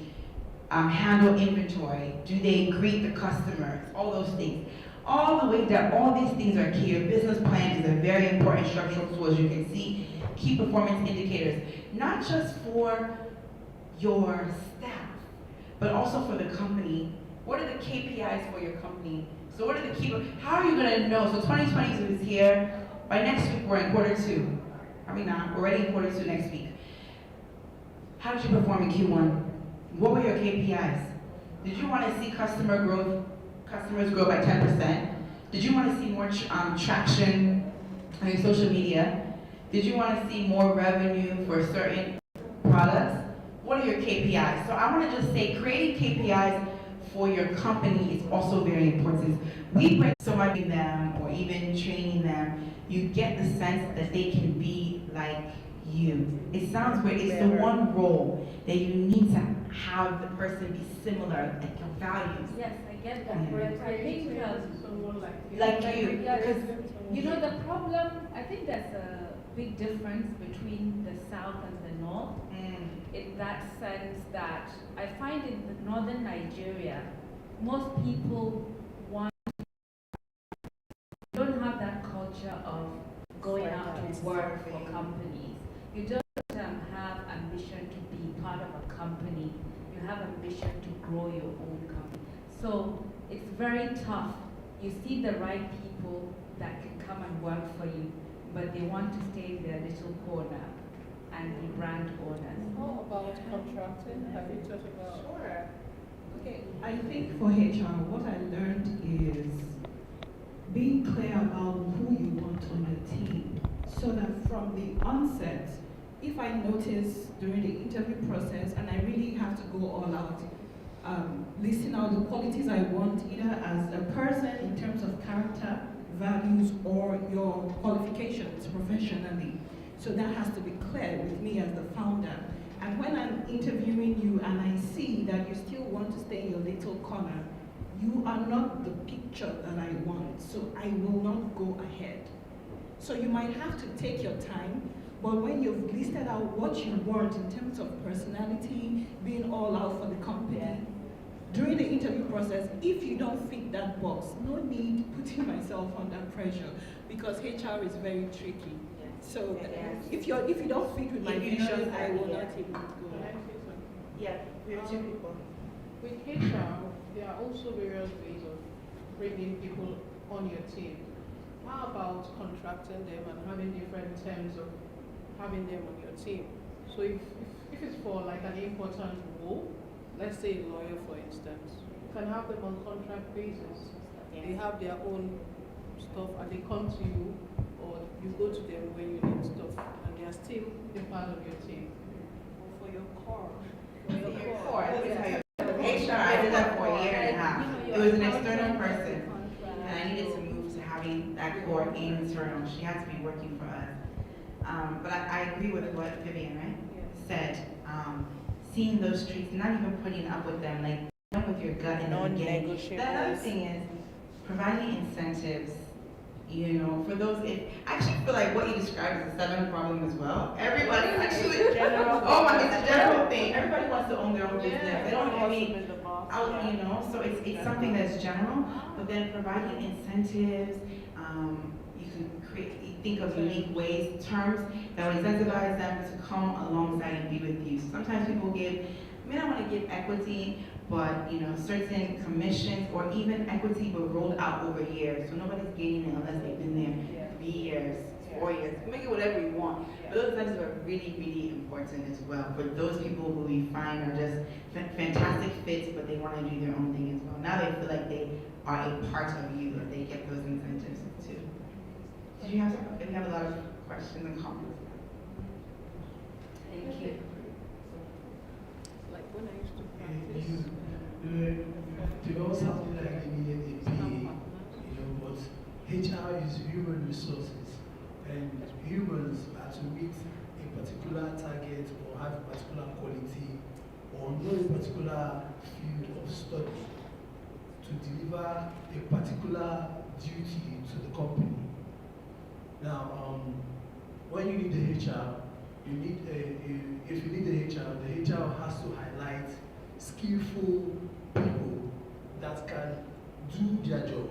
handle inventory? Do they greet the customers? All those things. All the way down, all these things are key. Your business plan is a very important structural tool, as you can see. Key performance indicators, not just for your staff, but also for the company. What are the KPIs for your company? So what are the key, how are you gonna know? So 2022 is here. By next week, we're in quarter 2. I mean, not, we're already in quarter 2 next week. How did you perform in Q1? What were your KPIs? Did you want to see customers grow by 10%? Did you want to see more traction on your social media? Did you want to see more revenue for certain products? What are your KPIs? So I want to just say creating KPIs for your company is also very important. We bring somebody in them or even training them, you get the sense that they can be like you. It sounds weird, it's the one role that you need to have the person be similar, like your values. Yes, I get that. But I think someone like you. Because you know the problem, I think there's a big difference between the South and the North. In that sense that I find in northern Nigeria, most people don't have that culture of going out to work for companies. You don't have ambition to be part of a company. You have ambition to grow your own company. So it's very tough. You see the right people that can come and work for you, but they want to stay in their little corner and be brand owners. How about contracting? Have you thought about? Sure. Okay, I think for HR, what I learned is being clear about who you want on your team, so that from the onset, if I notice during the interview process and I really have to go all out, listing out the qualities I want, either as a person in terms of character, values, or your qualifications professionally. So that has to be clear with me as the founder. And when I'm interviewing you and I see that you still want to stay in your little corner, you are not the picture that I want, so I will not go ahead. So you might have to take your time, but when you've listed out what you want in terms of personality, being all out for the company, during the interview process, if you don't fit that box, no need putting myself under pressure, because HR is very tricky. So if you don't fit with my vision, I will not even go. Yeah, we have 2 people. With HR, there are also various ways of bringing people on your team. How about contracting them and having different terms of having them on your team? So if it's for like an important role, let's say a lawyer for instance, you can have them on contract basis. They have their own stuff and they come to you, or you go to them when you need stuff, and they are still a part of your team. Or for your core. HR, I did that for a year and a half. It was an external person, and I needed to move to having that core internal. She had to be working for us. But I agree with what Vivian, right, said. Seeing those streets, not even putting up with them, like with your gut in the beginning. The other thing is providing incentives. You know, for those, I actually feel like what you described is a Southern problem as well. Everybody actually, general. oh my, it's a general thing. Everybody wants to own their own business. Yeah, They don't, I mean, in the boss, you know, so it's something that's general, but then providing incentives, you can think of unique ways, terms that will incentivize them to come alongside and be with you. Sometimes people give, I mean, I want to give equity, but you know, certain commissions or even equity but rolled out over years. So nobody's gaining it unless they've been there 3 years, 4 years. Make it whatever you want. But those incentives are really, really important as well for those people who we find are just fantastic fits, but they want to do their own thing as well. Now they feel like they are a part of you if they get those incentives too. Did you have a lot of questions and comments? Thank you. Like when I used to They always have like immediate APA, but HR is human resources, and humans are to meet a particular target or have a particular quality or know a particular field of study to deliver a particular duty to the company. Now, when you need the HR, you need if you need the HR has to highlight skillful people that can do their job.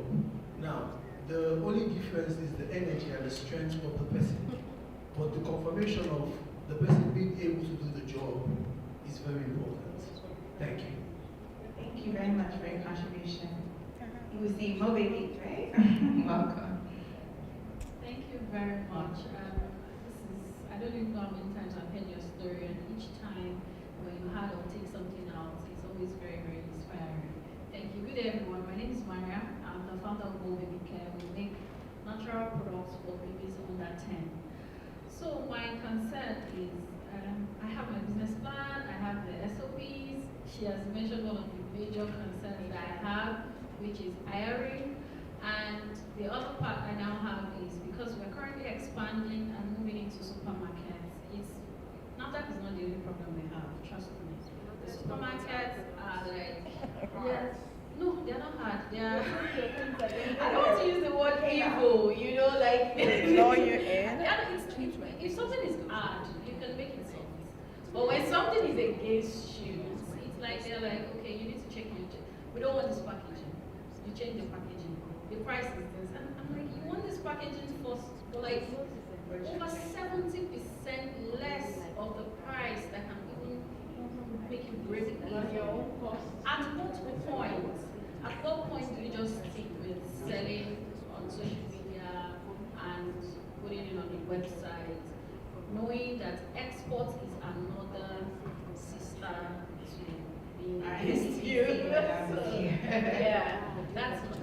Now, the only difference is the energy and the strength of the person. But the confirmation of the person being able to do the job is very important. Thank you. Thank you very much for your contribution. You receive Mo Baby, right? Welcome. Thank you very much. I don't even know how many times I've heard your story, and each time when you had or take something out, it's always very, very inspiring. Thank you. Good day, everyone. My name is Maria. I'm the founder of Baby Care. We make natural products for babies under 10. So my concern is, I have my business plan, I have the SOPs. She has mentioned one of the major concerns that I have, which is hiring. And the other part I now have is because we're currently expanding and moving into supermarkets. NAFDAC is not the only problem we have, trust me. The supermarkets are like, yes, no, they're not hard. They're, I don't want to use the word evil, you know, like. Ignore you in. If something is hard, you can make it soft. But when something is against you, it's like they're like, okay, you need to check your, we don't want this packaging. You change the packaging. The price is this. And I'm like, you want this packaging for like over 70% less of the price that can even make you break your own cost. At what point do you just stick with selling on social media and putting it on the website, knowing that export is another sister to being against you? Yeah,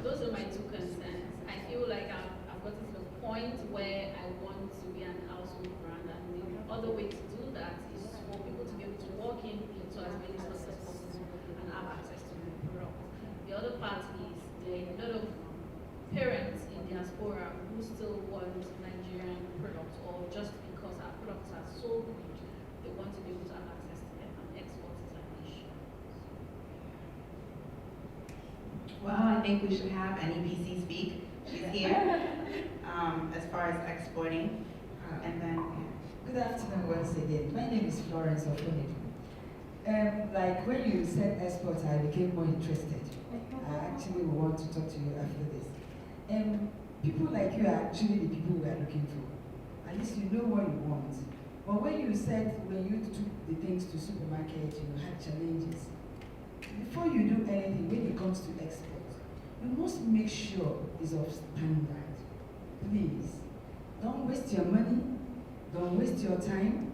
those are my two concerns. I feel like I've gotten to the point where I want to be an household brand, and the other way to do that is for people to be able to walk into as many stores as possible and have access to the product. The other part is there are a lot of parents in diaspora who still want Nigerian products, or just because our products are so good, they want to be able to have access to them, and export is an issue. Well, I think we should have an EPC speak. She's here. As far as exporting, and then. Good afternoon once again. My name is Florence Ofonidi. Like when you said export, I became more interested. I actually want to talk to you after this. People like you are actually the people we are looking for. At least you know what you want. But when you said when you took the things to supermarket, you had challenges. Before you do anything, when it comes to export, you must make sure it's of standard. Please, don't waste your money, don't waste your time,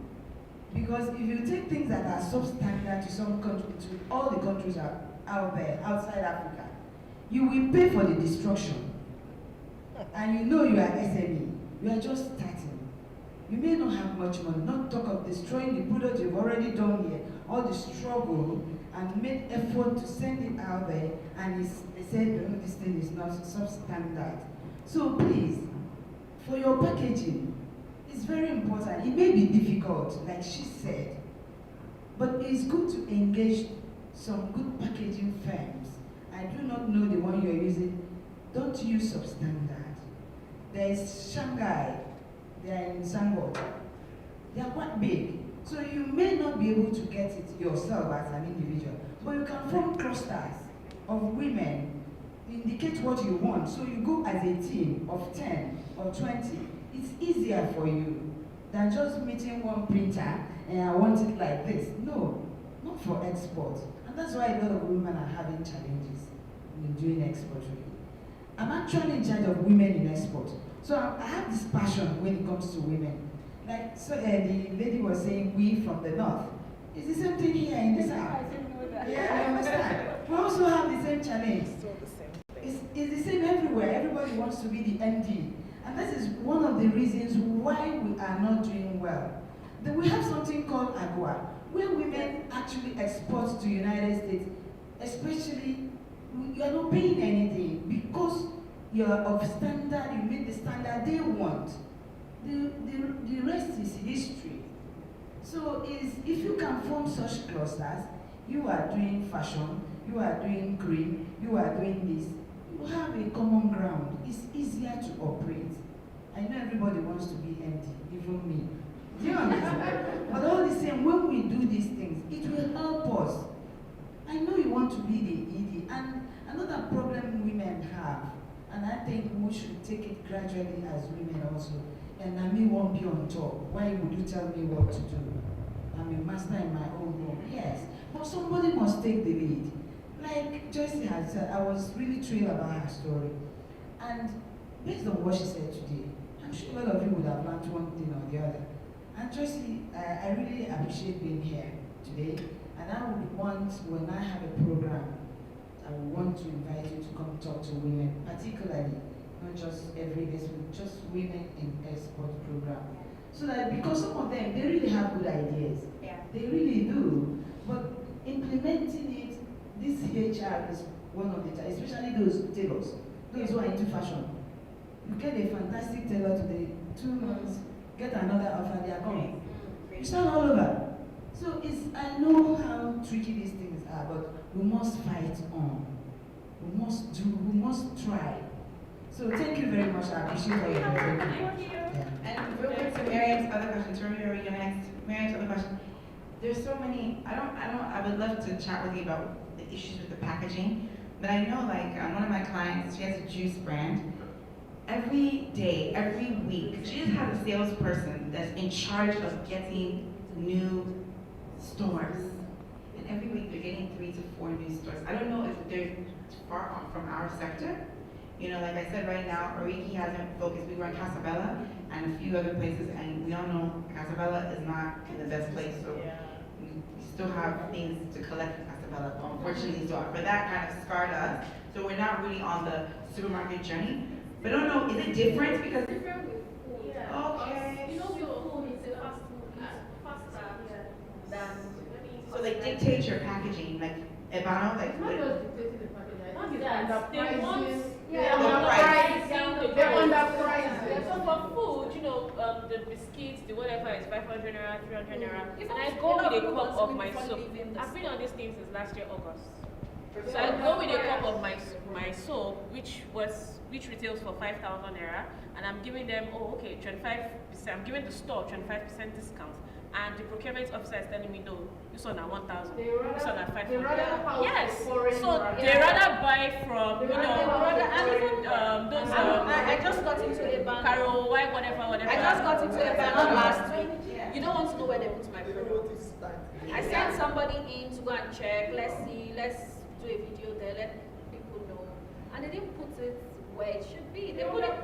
because if you take things that are substandard to some country, to all the countries out there, outside Africa, you will pay for the destruction. And you know you are SME, you are just starting. You may not have much money, not talk of destroying the product you've already done here, all the struggle and made effort to send it out there, and they said, no, this thing is not substandard. So please, for your packaging, it's very important. It may be difficult, like she said, but it's good to engage some good packaging firms. I do not know the one you're using. Don't use substandard. there's Shanghai, they're in Sangor. They are quite big. So you may not be able to get it yourself as an individual, but you can form clusters of women, indicate what you want. So you go as a team of 10 or 20. It's easier for you than just meeting one printer and I want it like this. No, not for export. And that's why a lot of women are having challenges in doing export. I'm actually in charge of women in export. So I have this passion when it comes to women. Like so, the lady was saying, we from the north. It's the same thing here in the south. Yeah, I understand. We also have the same challenge. It's the same everywhere. Everybody wants to be the MD. And that is one of the reasons why we are not doing well. Then we have something called AGUA, where women actually export to United States, especially you are not paying anything because you're of standard, you meet the standard they want. The rest is history. So if you can form such clusters, you are doing fashion, you are doing green, you are doing this, you have a common ground. It's easier to operate. I know everybody wants to be empty, even me. Do you understand? But all the same, when we do these things, it will help us. I know you want to be the ED, and another problem women have, and I think we should take it gradually as women also, and I may won't be on top. Why would you tell me what to do? I'm a master in my own home. Yes, but somebody must take the lead. Like Joyce had said, I was really thrilled about her story. And based on what she said today, I'm sure a lot of you would have learned one thing or the other. And Joyce, I really appreciate being here today. And I would want, when I have a program, I would want to invite you to come talk to women, particularly, not just every day, just women in export program. So that, because some of them, they really have good ideas. Yeah. They really do. But implementing it, this HR is one of the, especially those tailors, those who are into fashion. You get a fantastic tailor today, 2 months, get another offer, they are gone. You start all over. So I know how tricky these things are, but we must fight on. We must try. So thank you very much. I appreciate all your work. Thank you. And real quick to Miriam's other question. Terminator, you're next. Miriam's other question. There's so many. I would love to chat with you about the issues with the packaging, but I know like one of my clients, she has a juice brand. Every day, every week, she just has a salesperson that's in charge of getting new stores. And every week they're getting 3 to 4 new stores. I don't know if they're far off from our sector. You know, like I said right now, Oriki hasn't focused. We were in Casabella and a few other places, and we all know Casabella is not in the best place. So we still have things to collect from Casabella, unfortunately. So for that kind of scarred us. So we're not really on the supermarket journey. But I don't know, is it different? Because different with food. Yeah. Okay. You know, with food, it's a faster than. So they dictate your packaging, like Ebano, like It's not just dictating the packaging. I think it's That the they want, prices. they want pricing, They want that prices. Yeah, so for food, you know, the biscuits, the whatever is 500 naira, 300 naira. And I go with a cup of my soap. I've been on this thing since last year, August. So I go with a cup of my soap, which retails for 5,000 naira, and I'm giving them, 25%. I'm giving the store 25% discount. And the procurement officer is telling me, no, this one at 1,000, this one at 500. Yes, so they rather buy from, you know, and even those, I just got into a bank. Carol, whatever. I just got into a bank last week. You don't want to know where they put my products. I sent somebody in to go and check, let's see, let's do a video there, let people know. And they didn't put it where it should be. They put it,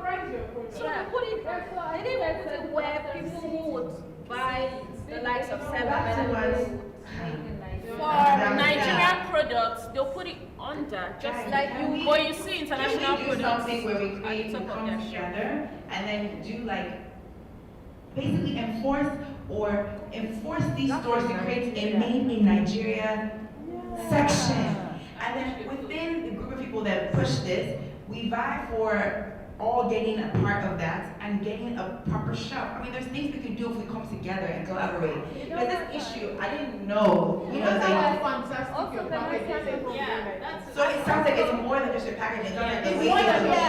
so they put it, they didn't even put it where people would buy the likes of 7-Eleven. For Nigerian products, they'll put it under, just like you. But you see international do products something where we create, we come together and then do like basically enforce these stores to create a made in Nigeria section. And then within the group of people that push this, we vie for all getting a part of that and getting a proper shelf. I mean, there's things we can do if we come together and collaborate. But this issue, I didn't know. You know, fantastic your packaging. So it sounds like it's more than just your packaging. It's like the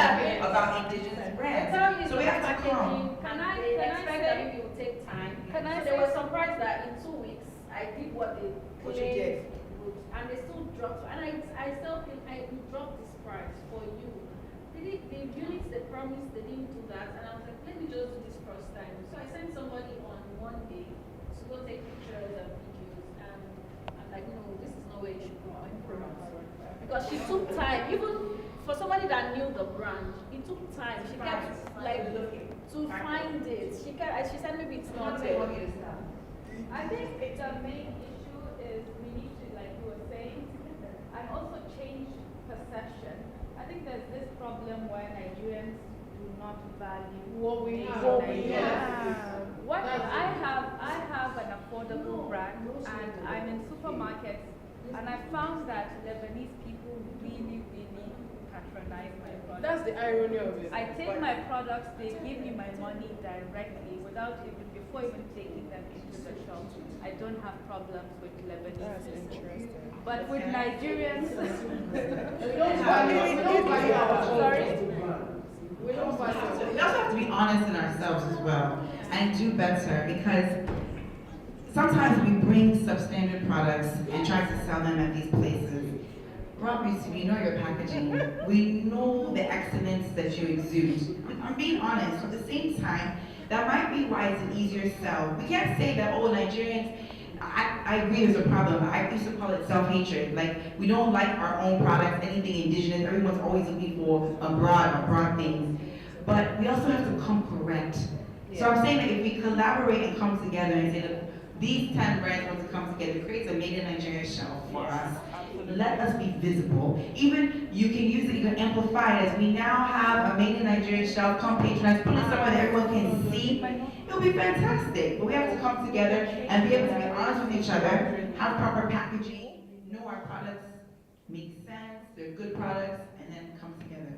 way about indigenous brands. So changing So we have to packaging. come. They expect that maybe it will take time. Can I So they say were surprised that in 2 weeks I did what they What you did. would, and they still dropped. And I still feel I dropped this price for you. The units they promised, they didn't do that, and I was like, let me just do this first time. So I sent somebody on one day to go take pictures and videos, and I'm like, no, this is not where you should put my products. Because she took time, even for somebody that knew the brand, it took time. She kept like to find it. She said maybe it's not there. I think the main issue is we need to, like you were saying, and also change perception. I think there's this problem where Nigerians do not value What we have. What I have an affordable brand, and I'm in supermarkets, and I found that Lebanese people really patronize my products. That's the irony of it. I take my products, they give me my money directly before even taking them into the shop. I don't have problems with Lebanese. That's interesting. But with Nigerians, we don't value our sorry. We don't value. We also have to be honest in ourselves as well and do better, because sometimes we bring substandard products and try to sell them at these places. Obviously, we know your packaging. We know the excellence that you exude. I'm being honest. At the same time, that might be why it's an easier sell. We can't say that, oh, Nigerians, I agree there's a problem. I used to call it self-hatred. Like, we don't like our own products, anything indigenous. Everyone's always looking for broad things. But we also have to come correct. So I'm saying that if we collaborate and come together and say, look, these 10 brands want to come together, create a made in Nigeria shelf for us. Let us be visible. Even you can use it, you can amplify it. As we now have a made in Nigeria shelf, come patronize, put it somewhere that everyone can see. It'll be fantastic. But we have to come together and be able to be honest with each other, have proper packaging, know our products make sense, they're good products, and then come together.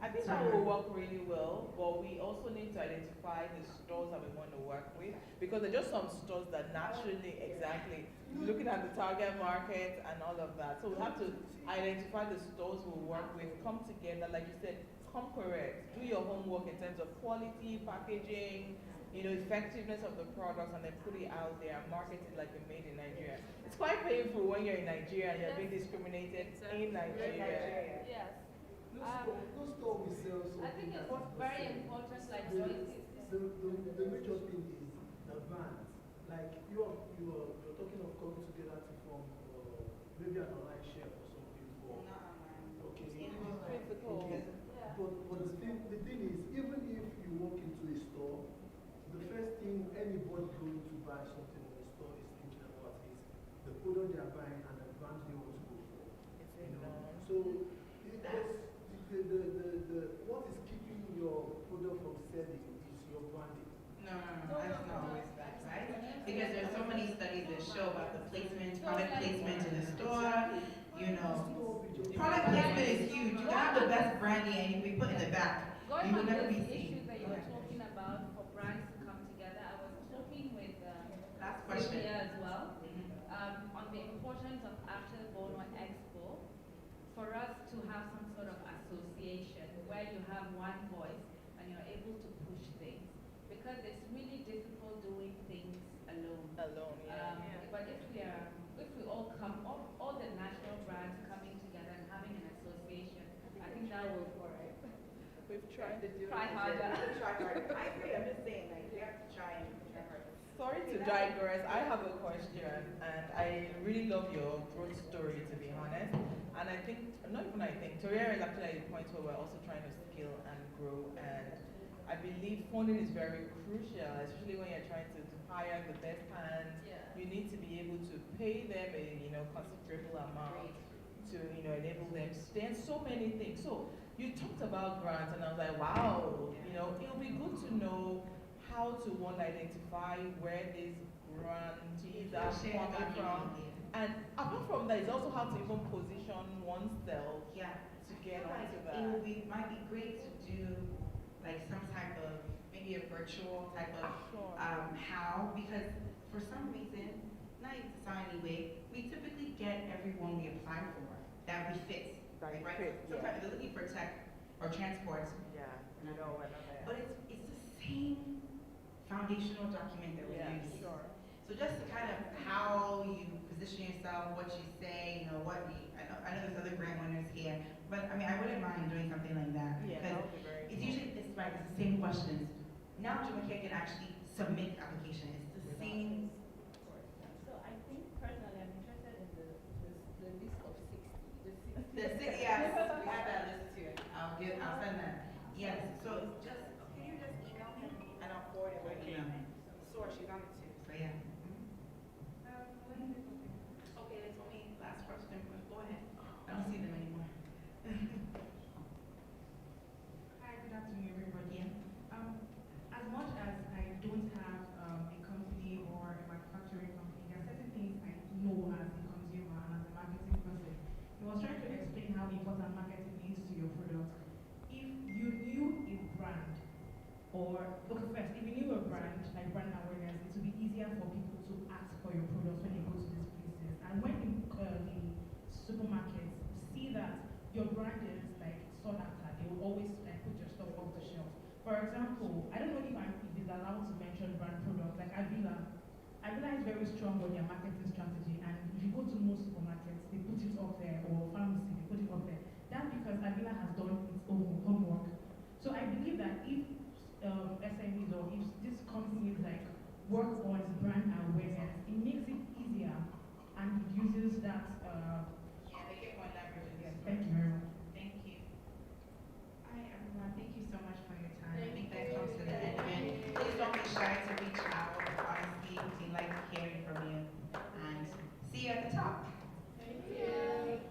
I think that will work really well, but we also need to identify the stores that we want to work with, because there are just some stores that naturally, exactly, looking at the target market and all of that. So we have to identify the stores we'll work with, come together, like you said, come correct, do your homework in terms of quality, packaging, effectiveness of the products, and then put it out there and market it like a made in Nigeria. It's quite painful when you're in Nigeria and you're being discriminated in Nigeria. Yes. No store will sell something. I think it's very important, like Joyce. The major thing is the brands. Like you're talking of coming together to form maybe an online share or something for. Okay. Physical. Okay. But the thing is, even if you walk into a store, the first thing anybody going to buy something in the store is thinking about is the product they are buying and the brand they want to go for. So what is keeping your product from selling is your branding. No, that's not always that, right? Because there's so many studies that show about the placement, product placement in the store, Product placement is huge. You can have the best branding and you can be put in the back. You will never be seen. Issues that you were talking about for brands to come together, I was talking with last question as well on the importance of after BONA EXPO for us to have some sort of association where you have one voice and you're able to push things, because it's really difficult doing things alone. But if we all come, all the national brands coming together and having an association, I think that will work. We've tried to do Try harder. Try harder. I agree. I'm just saying, like, we have to try harder. Sorry to digress. I have a question, and I really love your growth story, to be honest. And I think, not even I think, Toria is actually at a point where we're also trying to scale and grow. And I believe funding is very crucial, especially when you're trying to hire the best hands. You need to be able to pay them a considerable amount to enable them to stay, and so many things. So you talked about grants, and I was like, wow, it'll be good to know how to identify where these grantees are coming from. And apart from that, it's also how to even position oneself to get onto that. It might be great to do like some type of, maybe a virtual type of how, because for some reason, not anyway, we typically get everyone we apply for that we fit. Right? Sometimes they're looking for tech. or transport. Yeah, you know, But it's the same foundational document that we use. Sure. So just kind of how you position yourself, what you say, what I know there's other grant winners here, but I mean I wouldn't mind doing something like that. Yeah, that would be very it's usually it's the same questions. Now Jamaica can actually submit application. It's the same. So I think personally I'm interested in the list of 60. The 60, yes, we have that list too. I'll send that. Yes. So just can you just email me and I'll forward it by email. Sure, she's on it too. So yeah. Okay, that's only last question. Go ahead. I don't see them anymore. Hi, good afternoon, everybody. As much as I don't have a company or a manufacturing company, there are certain things I know as a consumer and as a marketing person. I was trying to explain how important marketing is to your product. If you knew a brand, first, if you knew a brand, like brand awareness, it would be easier for people to ask for your products when they go to these places. And when the supermarkets see that your brand is like sought after, they will always like put your stuff off the shelf. For example, I don't know if it's allowed to mention brand products like Avila. Avila is very strong on their marketing strategy, and if you go to most supermarkets, they put it up there, or pharmacy, they put it up there. That's because Avila has done its own homework. So I believe that if SMEs or if these companies like work on brand awareness, it makes it easier and reduces that. Yeah, they get more leverage. Yes, thank you very much. Thank you. All right, everyone. Thank you so much for your time. I think that comes to the end of it. Please don't be shy to reach out. Honestly, we like hearing from you. And see you at the top. Thank you.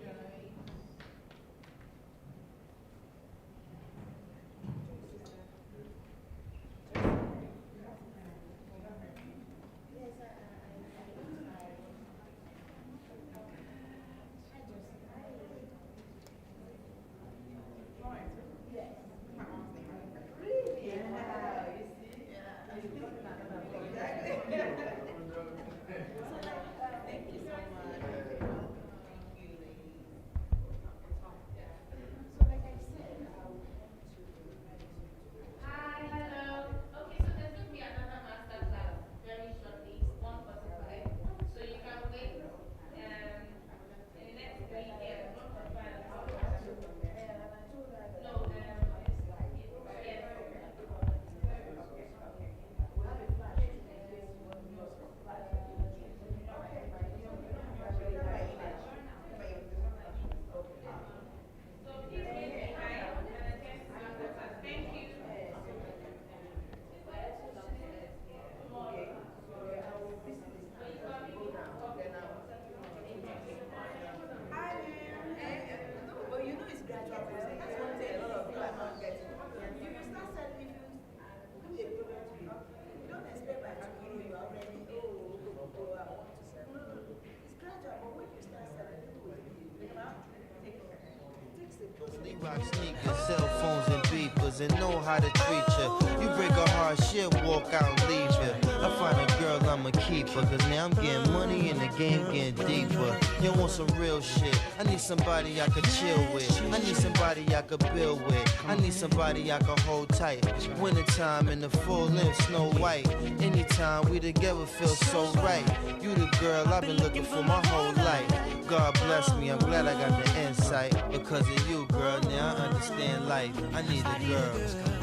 Rock sneakers, cell phones and beepers, and know how to treat you. You break a heart, shit, walk out and leave you. I find a girl, I'ma keep her, cause now I'm getting money and the game getting deeper. You want some real shit, I need somebody I could chill with. I need somebody I could build with. I need somebody I could hold tight. Wintertime in the full length, Snow White. Anytime we together feel so right. You the girl I've been looking for my whole life. God bless me, I'm glad I got the insight. Because of you, girl, now I understand life. I need a girl.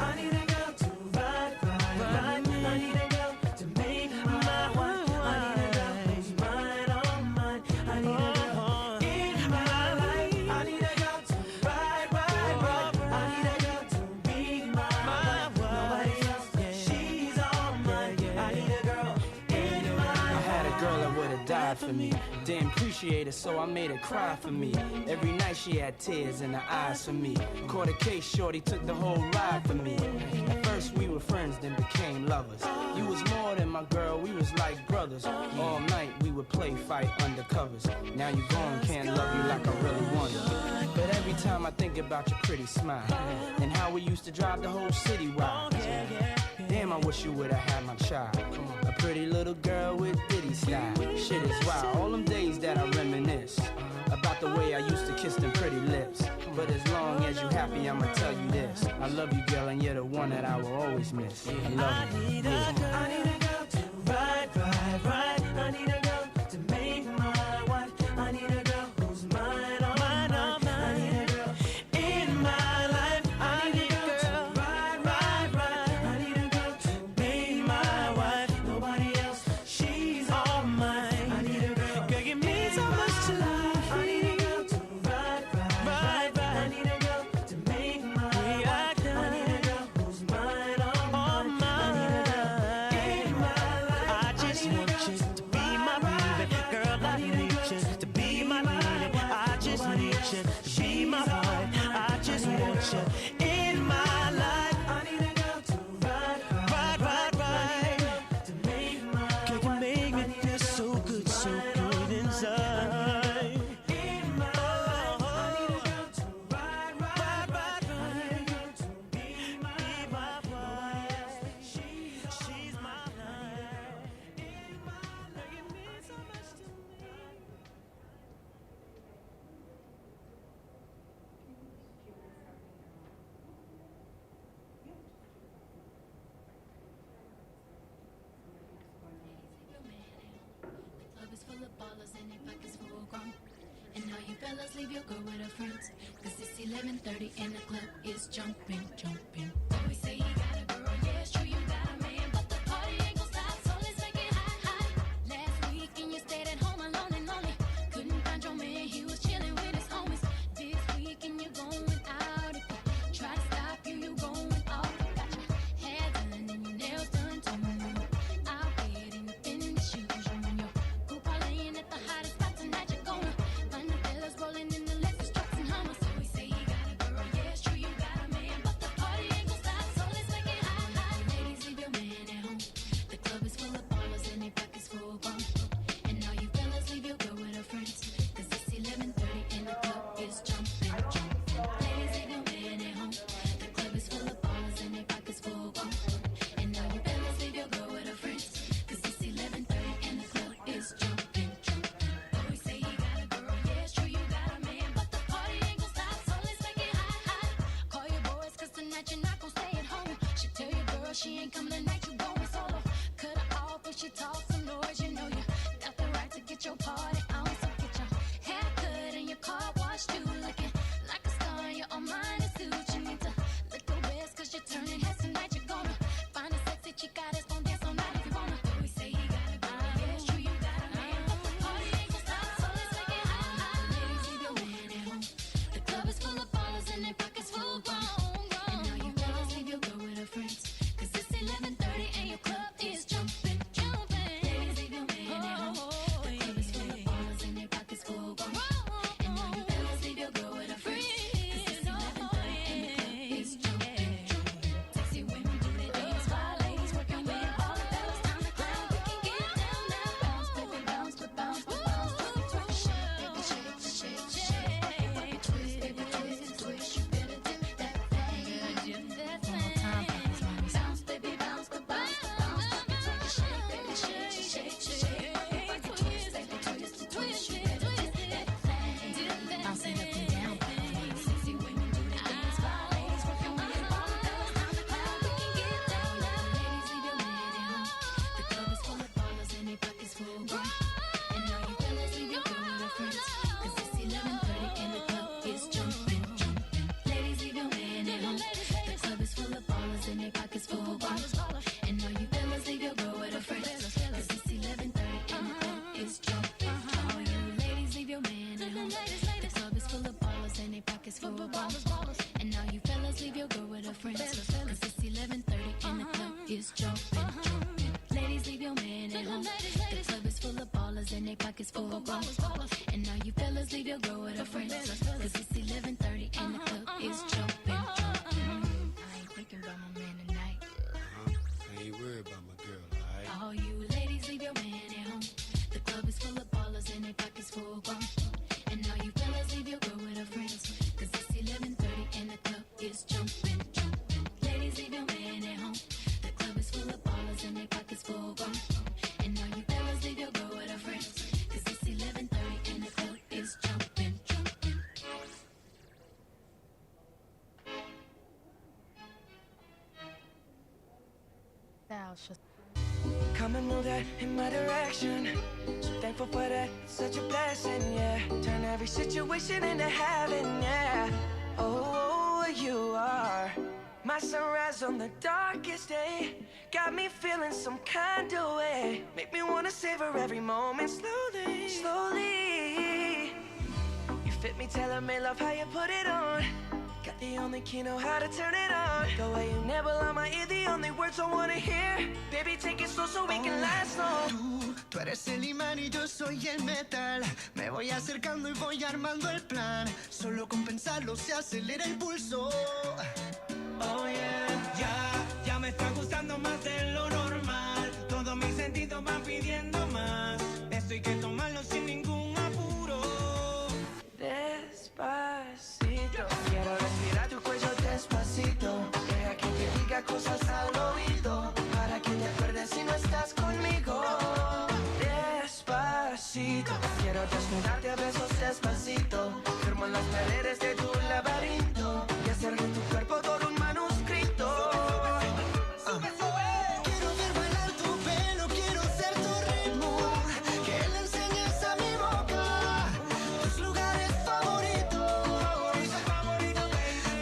I need a girl to ride. I need a girl to make my wife. I need a girl who's mine, all mine. I need a girl in my life. I need a girl to ride. I need a girl to be my wife. Nobody else, she's all mine. I need a girl in my life. I had a girl that would've died for me. Didn't appreciate it, so I made her cry for me. Every night she had tears in her eyes for me. Caught a case, shorty took the whole ride for me. At first we were friends, then became lovers. You was more than my girl, we was like brothers. All night we would play fight undercovers. Now you gone, can't love you like I really wanted. But every time I think about your pretty smile and how we used to drive the whole city wild. Damn, I wish you would've had my child. A pretty little girl with ditty style. Shit is wild, all them days that I reminisce about Not the way I used to kiss them pretty lips. But as long as you happy, I'ma tell you this. I love you, girl, and you're the one that I will always miss. I love you. Yeah. I need a girl to ride, ride, ride. I need a girl to make my wife. I need a girl who's mine, all mine, all mine. I need a girl in my life. I need a girl to ride, ride, ride. I need a girl to be my wife. Nobody else, she's all mine. I need a girl, girl, you mean so much to life. I need a girl to ride, ride, ride, ride. I need a girl to make my wife. I need a girl who's mine, all mine. I need a girl in my life. I just want you to be my baby. Girl, I need you to be my lady. I just need you to be my wife. I just want you in my life. I need a girl to ride, ride, ride, ride. Girl, you make me feel so good inside. In my life, I need a girl to ride, ride, ride, ride. To be my wife. She's my life. In my life, it means so much to me. Club is full of ballers and their pockets full grown. And now you fellas leave your girl with her friends. Cause it's 11:30 and the club is jumping, jumping. Always say you got a girl, yeah, it's true, you got a man. But the party ain't gon' stop, so let's make it hot, hot. Last weekend you stayed at home alone and lonely. Couldn't find your man, he was chilling with his homies. This weekend you're going out. If you try to stop you, you going off. Got your hair done and your nails done too. Out here in the finished shoes, you and your crew parlaying at the hottest spot tonight. You're gonna find the fellas rolling in the Lexus trucks and Hummers. So we say you got a girl, yeah, it's true, you got a man. But the party ain't gon' stop, so let's make it hot, hot. Ladies, leave your man at home. The club is full of ballers and their pockets full grown. And now you fellas leave your girl with her friends. Cause it's 11:30 and the club is jumping, jumping. Ladies, leave your man at home. The club is full of ballers and their pockets full grown. And now you fellas leave your girl with her friends. Cause it's 11:30 and the club is jumping, jumping. Always say you got a girl, yeah, it's true, you got a man. But the party ain't gon' stop, so let's make it hot, hot. Call your boys, cause tonight you're not gon' stay at home. She tell your girl she ain't coming tonight, you going solo. Cut her off when she talks some noise, you know you got the right to get your party on. So get your hair cut and your car washed too. Looking like a star in your Armani suit. You need to look your best cause you're turning heads tonight. You're gonna find a sexy chica that's gon' dance all night if you wanna. We say you got a girl, yeah, it's true, you got a man. But the party ain't gon' stop, so let's make it hot, hot. Ladies, leave your man at home. The club is full of ballers and their pockets full grown. And now you fellas leave your girl with her friends. Cause it's 11:30 and your club is jumping, jumping. Ladies, leave your man at home. The club is full of ballers and their pockets full grown. And now you fellas leave your girl with her friends. Cause it's 11:30 and the club is jumping, jumping. Sexy women do their dance while ladies working with all the fellas. Time to clown, we can get down now. Bounce, baby, bounce, but bounce, but bounce. Baby, twerk, shake, baby, shake, shake, shake. Baby, work it, twist, baby, twist and twist. You better dip that thing. One more time, please, mommy. Bounce, baby, bounce, but bounce, but bounce. Baby, twerk it, shake, baby, shake, shake, shake. Baby, work it, twist, baby, twist and twist. You better dip that thing. Bounce it up and down, baby. Sexy women do their dance while ladies working with all the fellas. Time to clown, we can get down now. Ladies, leave your man at home. The club is full of ballers and their pockets full grown. And now you fellas leave your girl with her friends. Cause it's 11:30 and the club is jumping, jumping. Ladies, leave your man at home. The club is full of ballers and their pockets full grown. And now you fellas leave your girl with her friends. Cause it's 11:30 and the club is jumping. All you ladies, leave your man at home. The club is full of ballers and their pockets full grown. And now you fellas leave your girl with her friends. Cause it's 11:30 and the club is jumping, jumping. Ladies, leave your man at home. The club is full of ballers and their pockets full grown. And now you fellas leave your girl with her friends. Cause it's 11:30 and the club is jumping, jumping. I ain't thinking about my man tonight. I ain't worried about my girl, alright? All you ladies, leave your man at home. The club is full of ballers and their pockets full grown. And now you fellas leave your girl with her friends. Cause it's 11:30 and the club is jumping, jumping. Ladies, leave your man at home. The club is full of style. Come and move that in my direction. So thankful for that, it's such a blessing, yeah. Turn every situation into heaven, yeah. Oh, you are my sunrise on the darkest day. Got me feeling some kind of way. Make me wanna savor every moment slowly, slowly. You fit me, tailor-made, love how you put it on. Got the only key, know how to turn it on. The way you nibble on my ear, the only words I wanna hear. Baby, take it slow so we can last long. Tú eres el imán y yo soy el metal. Me voy acercando y voy armando el plan. Solo con pensarlo se acelera el pulso. Oh yeah, ya me está gustando más de lo normal. Todos mis sentidos van pidiendo más. Esto hay que tomarlo sin ningún apuro. Despacito, quiero respirar tu cuello despacito. Deja que te diga cosas al oído, para que te acuerdes si no estás conmigo. Despacito, quiero desnudarte a besos despacito. Firmo en las paredes de tu laberinto y hacer de tu cuerpo todo un manuscrito. Quiero ver bailar tu pelo, quiero ser tu ritmo. Que le enseñes a mi boca tus lugares favoritos.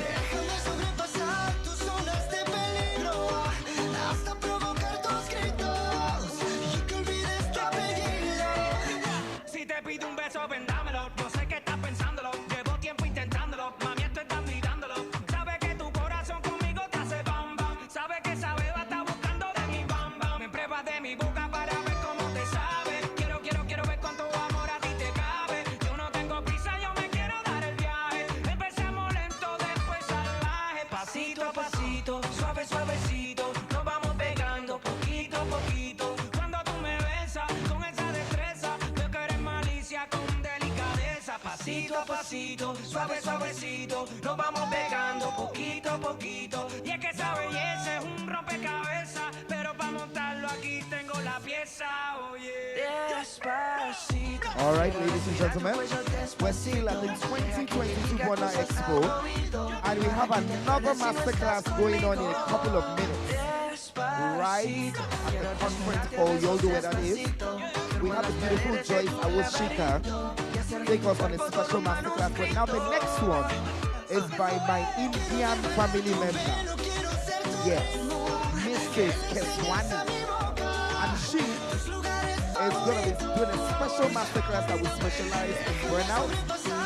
Déjame sobrepasar tus zonas de peligro, hasta provocar tus gritos y que olvides tu apellido. Si te pido un beso, ven dámelo. Yo sé que estás pensándolo, llevo tiempo intentándolo. Mami, esto estás mirándolo. Sabe que tu corazón conmigo te hace bam bam. Sabe que esa beba está buscando de mi bam bam. Me pruebas de mi boca para ver cómo te sabe. Quiero ver cuánto amor a ti te cabe. Yo no tengo prisa, yo me quiero dar el viaje. Empecemos lento, después salvaje. Pasito a pasito, suave suavecito, nos vamos pegando poquito a poquito. Cuando tú me besas con esa destreza, veo que eres malicia con delicadeza. Pasito a pasito, suave suavecito, nos vamos pegando poquito a poquito. Y es que esa belleza es un rompecabezas, pero para montarlo aquí tengo la pieza, oye. Despacito. All right, ladies and gentlemen, we're still at the 2022 BONA EXPO, and we have another masterclass going on in a couple of minutes. Right at the conference hall, you all know where that is. We have the beautiful Joyce Awoshika take us on a special masterclass, but now the next one is by my Indian family member. Yes, Mrs. Keswani. And she is going to be doing a special masterclass that will specialize in burnout,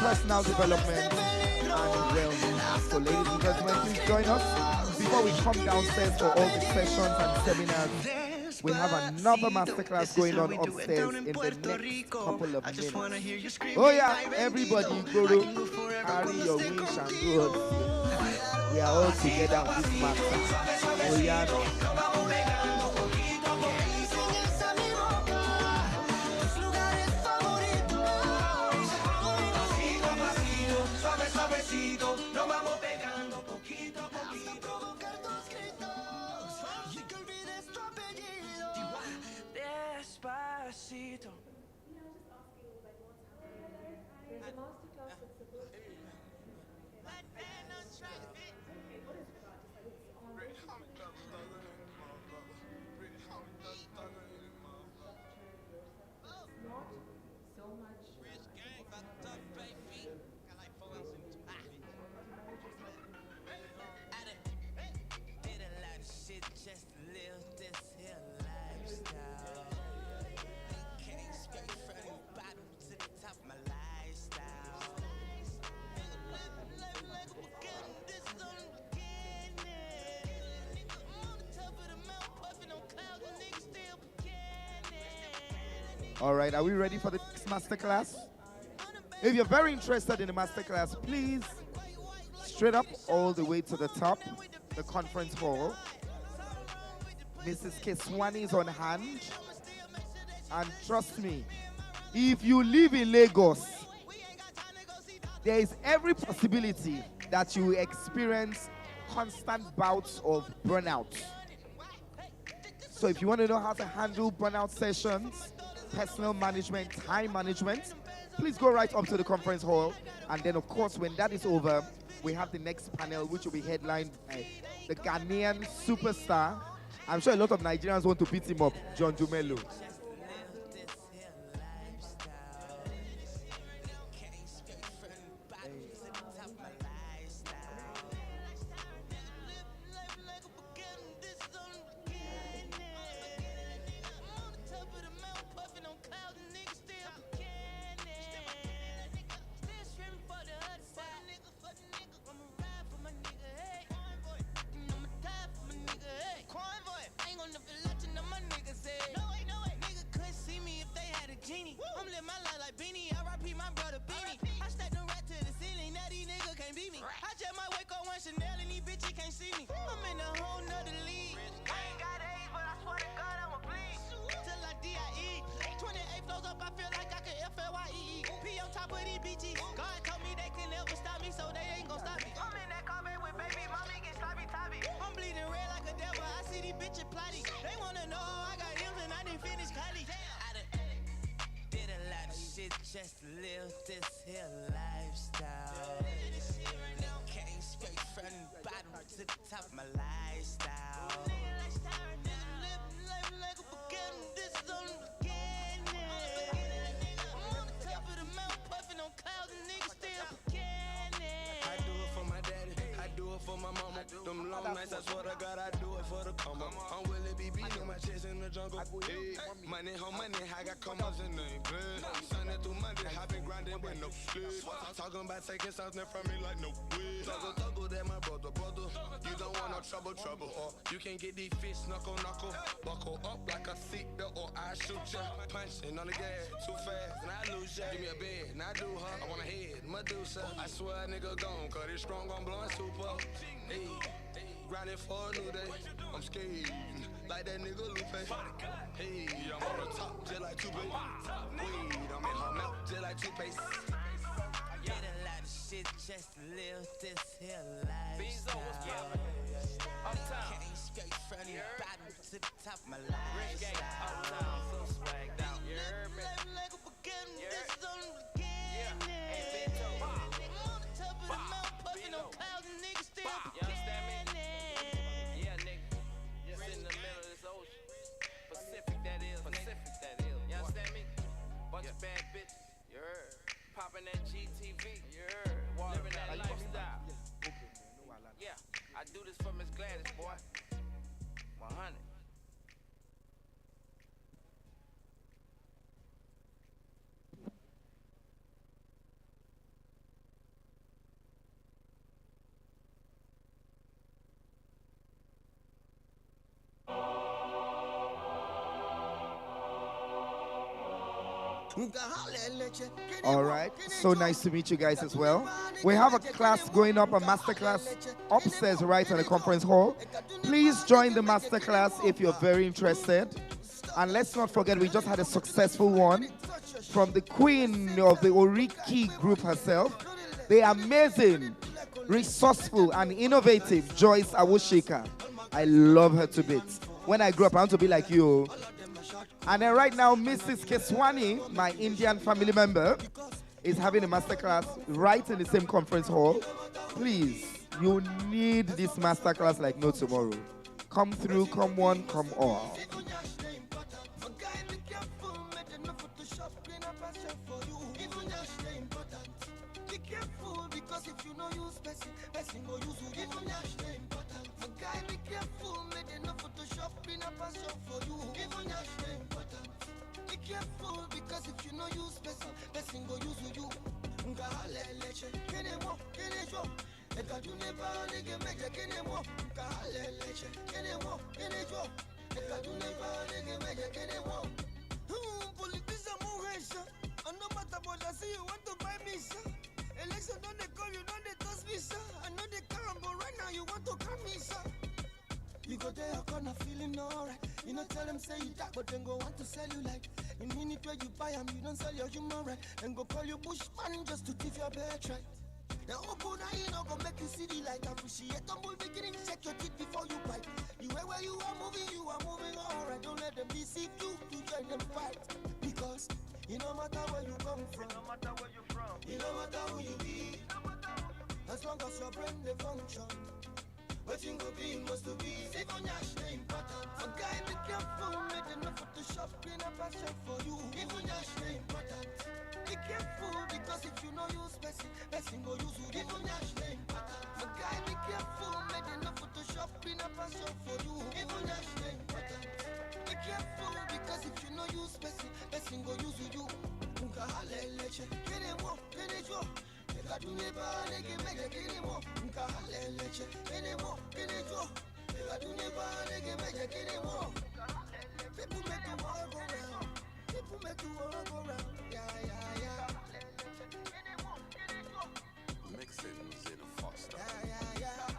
personal development, and wellness. So ladies and gentlemen, please join us. Before we come downstairs for all the sessions and seminars, we have another masterclass going on upstairs in the next couple of minutes. Oh yeah, everybody go to carry your wish and good. We are all together on this master. Oh yeah. Nos vamos pegando poquito a poquito. Despacito. There's a masterclass that's supposed to be. Not so much. Just live this here lifestyle. Came straight from the bottom to the top of my lifestyle. All right, are we ready for the next masterclass? If you're very interested in the masterclass, please straight up all the way to the top, the conference hall. Mrs. Keswani is on hand. And trust me, if you live in Lagos, there is every possibility that you will experience constant bouts of burnout. So if you want to know how to handle burnout sessions, personal management, time management, please go right up to the conference hall. And then, of course, when that is over, we have the next panel, which will be headlined by the Ghanaian superstar I'm sure a lot of Nigerians want to beat him up, John Jumelo. I'm living my life like Beanie. R.I.P. my brother Beanie. I stacked the rat to the ceiling. Now these niggas can't beat me. I just might wake up one Chanel and these bitches can't see me. I'm in a whole nother league. I ain't got age, but I swear to God I'ma bleed. Till I D.I.E. 28 flows up, I feel like I can F.L.Y.E.E. P on top of these BGs. God told me they can never stop me, so they ain't gon' stop me. I'm in that Corvette with baby, mommy get sloppy toppy. I'm bleeding red like a devil, I see these bitches plotting. They wanna know how I got M's and I didn't finish college. Did a lot of shit just to live this here lifestyle. Came straight from the bottom to the top of my lifestyle. Living life like a beginning, this is on the beginning. I'm on the top of the mountain, puffing on clouds and niggas still beginning. I do it for my daddy, I do it for my mama. Them long nights, I swear to God, I do it for the come up. I'm Willie B. beating my chest in the jungle. Hey, money, home money, I got come ups in the blood. Sunday through Monday, I been grinding with no sleep. Talking about taking something from me like no way. Tuggle, that my brother. You don't want no trouble. Or you can get these fish knuckle. Buckle up like a seatbelt or I shoot ya. Punching on the gas, too fast, and I lose ya. Give me a bed, and I do her. I want a head, Medusa. I swear a nigga gone, cause it's strong on blowing super. Hey, grinding for a new day. I'm scared, like that nigga Lupe. Hey, I'm on the top, just like Tupac. Weed, I'm in her mouth, just like toothpaste. Did a lot of shit just to live this here lifestyle. Came straight from the bottom to the top of my lifestyle. Living life like a beginning, this is on the beginning. I'm on the top of the mountain, puffing on clouds and niggas still beginning. Yeah, nigga. Just in the middle of this ocean. Pacific, that is. You understand me? Bunch of bad bitches. You heard? Popping that GTV. You heard? Living that lifestyle. Yeah, I do this for Miss Gladys, boy. 100. All right, so nice to meet you guys as well. We have a class going up, a master class upstairs right in the conference hall. Please join the master class if you're very interested. And let's not forget, we just had a successful one from the queen of the Oriki group herself, the amazing, resourceful, and innovative Joyce Awoshika. I love her to bits. When I grow up, I want to be like you. And then right now, Mrs. Keswani, my Indian family member, is having a masterclass right in the same conference hall. Please, you need this masterclass like no tomorrow. Come through, come one, come all. Careful, because if you know use person go use you. Ngale leche, kene mo, kene jo. Eka du neba nige meje kene mo. Ngale leche, kene mo, kene jo. Eka du neba nige meje kene mo. Politician muhesha, and no matter what I see, you want to buy me, sir. Election don't they call you, don't they toss me, sir. I know they can't, but right now you want to come me, sir. You go there, you're gonna feeling alright. You know, tell them say you dark, but then go want to sell you like. In minute where you buy them, you don't sell your human right. And go call you bushman just to thief your birthright. Now open eye, you know, go make you see the light. Appreciate the move beginning, check your teeth before you bite. The way where you are moving alright. Don't let them deceive you to join them fight. Because it no matter where you come from, it no matter where you from, it no matter who you be. As long as your brain they function. But you go be must to be save on your shame important. A guy be careful, make enough Photoshop in a passion for you. Even your shame important. Be careful because if you know use person go use you. Even your shame important. A guy be careful, make enough Photoshop in a passion for you. Even your shame important. Be careful because if you know use person go use you. Unka haleleche, kene mo, kene jo. Eka duneba nege mege kene mo. Unka haleleche, kene mo, kene jo. Eka duneba nege mege kene mo. People make the world go round. People make the world go round. Yeah, yeah, yeah. Mixing Zilla Foster. Yeah, yeah, yeah.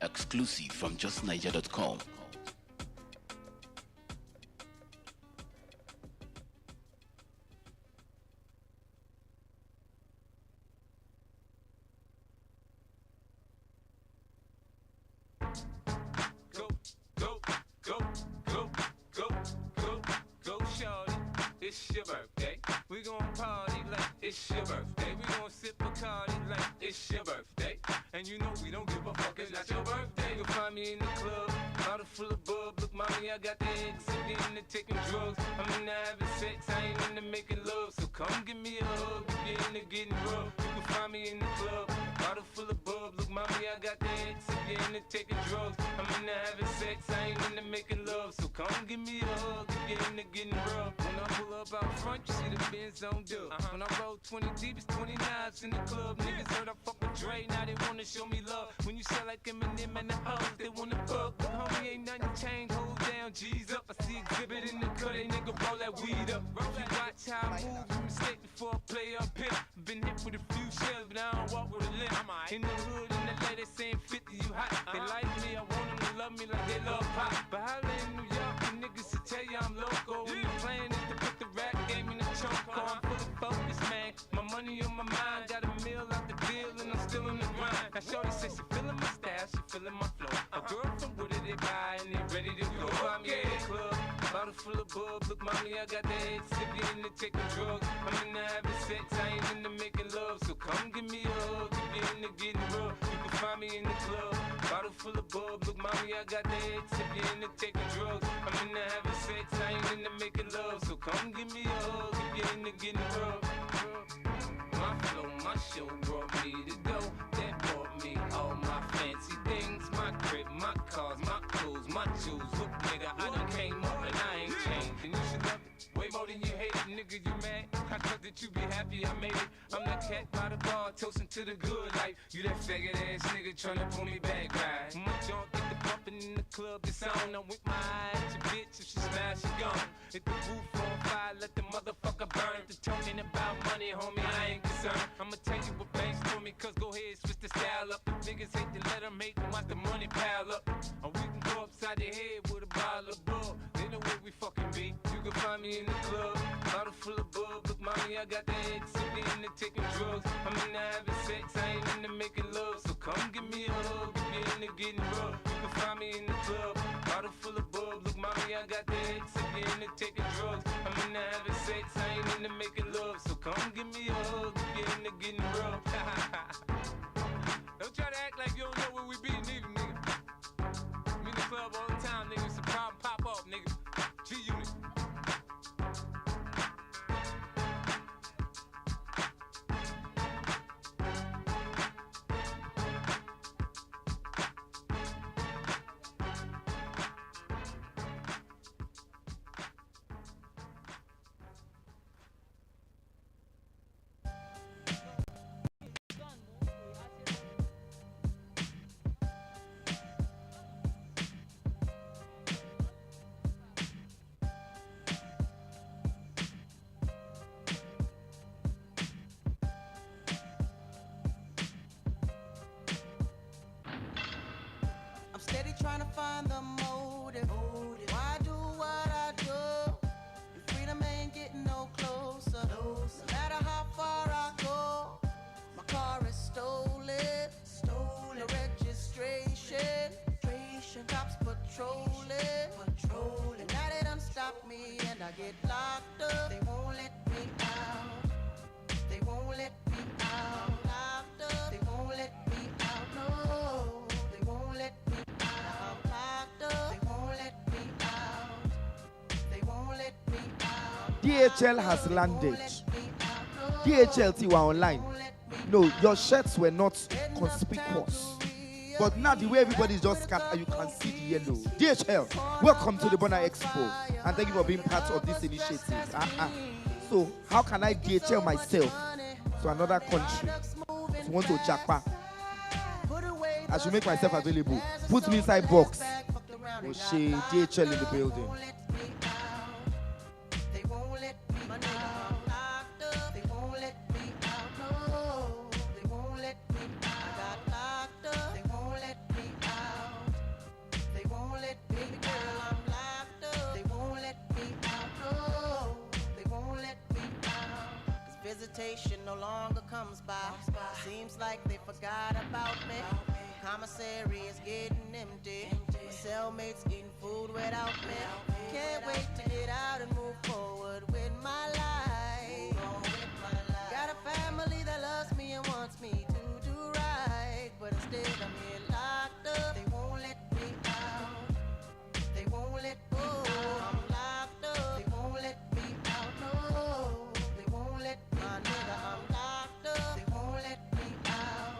Exclusive from justniger.com. Go, shorty. It's your birthday. We gon' party like it's your birthday. We gon' sip Bacardi like it's your birthday. And you know we don't give a fuck, it's not your birthday. You'll find me in the club, bottle full of bub. Look, mommy, I got the eggs, I'm into taking drugs. I'm into having sex, I ain't into making love. So come give me a hug if you're into getting rough. You can find me in the club, bottle full of bub. Look, mommy, I got the eggs, if you're into taking drugs. I'm into having sex, I ain't into making love. So come give me a hug if you're into getting rough. When I pull up out front, you see the Benz on dub. When I roll 20 deep, it's 20 knives in the club. Niggas heard I fuck with Dre, now they wanna show me love. When you sell like Eminem and the hoes, they wanna fuck. But homie, ain't nothing changed, hold down, G's up. I see exhibit in the cut, they nigga roll that weed up. If you watch how I move, you mistake before I play up here. Been hit with a few shells, but I don't walk with a limp. In the hood, in the lady saying 50, you hot. They like me, I want them to love me like they love pop. But holla in New York, the niggas to tell you I'm loco. When the plan is to put the rap game in the choke. I'm fully focused, man. My money on my mind, got a meal out the deal, and I'm still in the grind. Now shorty says she feeling my style, she feeling my flow. A girl from Wooded, they buy and they ready to go. Find me in the club, bottle full of bub. Look, mommy, I got the head sick, you into taking drugs. I'm into having sex, I ain't into making love. So come give me a hug if you're into getting rough. You can find me in the club, bottle full of bub. Look, mommy, I got the head sick, you into taking drugs. I'm into having sex, I ain't into making love. So come give me a hug if you're into getting rough. My flow, my show brought me to go. That bought me all my fancy things. My crib, my cars, my clothes, my jewels. Look, nigga, I done came up and I ain't changed. And you should love it way more than you hate it, nigga. You mad? I thought that you be happy I made it. I'm that cat by the bar, toasting to the good life. You that faggot ass nigga tryna pull me back, right? My junk get the bumpin' in the club, it's on. I'm with my eye at your bitch, if she smash, she gone. Hit the roof on fire, let the motherfucker burn. The talking about money, homie, I ain't concerned. I'ma tell you what banks for me, cause go ahead, switch the style up. The niggas hate to let them hate them, watch the money pile up. Or we can go upside the head with a bottle of bub. They know where we fucking be. You can find me in the club, bottle full of bub. Look, mommy, I got the head sick, into taking drugs. I'm into having sex, I ain't into making love. So come give me a hug if you're into getting rough. You can find me in the club, bottle full of bub. Look, mommy, I got the head sick, into taking drugs. I'm into having sex, I ain't into making love. So come give me a hug if you're into getting rough. Don't try to act like you don't know where we be, neither, nigga. I'm in the club all the time, nigga. It's a problem, pop off, nigga. G-Unit. get locked up, they won't let me out. They won't let me out. Locked up, they won't let me out. No, they won't let me out. I'm locked up, they won't let me out. They won't let me out. DHL has landed. DHL Tiwa online. No, your shirts were not conspicuous. But now the way everybody is just scattered, you can see the yellow. DHL, welcome to the BONA EXPO. And thank you for being part of this initiative. So how can I DHL myself to another country? If you want to Jakpa, I should make myself available. Put me inside box. Oh, she DHL in the building. Visitation no longer comes by. Seems like they forgot about me. Commissary is getting empty. My cellmates eating food without me. Can't wait to get out and move forward with my life. Got a family that loves me and wants me to do right, but instead I'm here locked up. They won't let me out. They won't let me out. I'm locked up. They won't let me out. No. My nigga, I'm locked up. They won't let me out.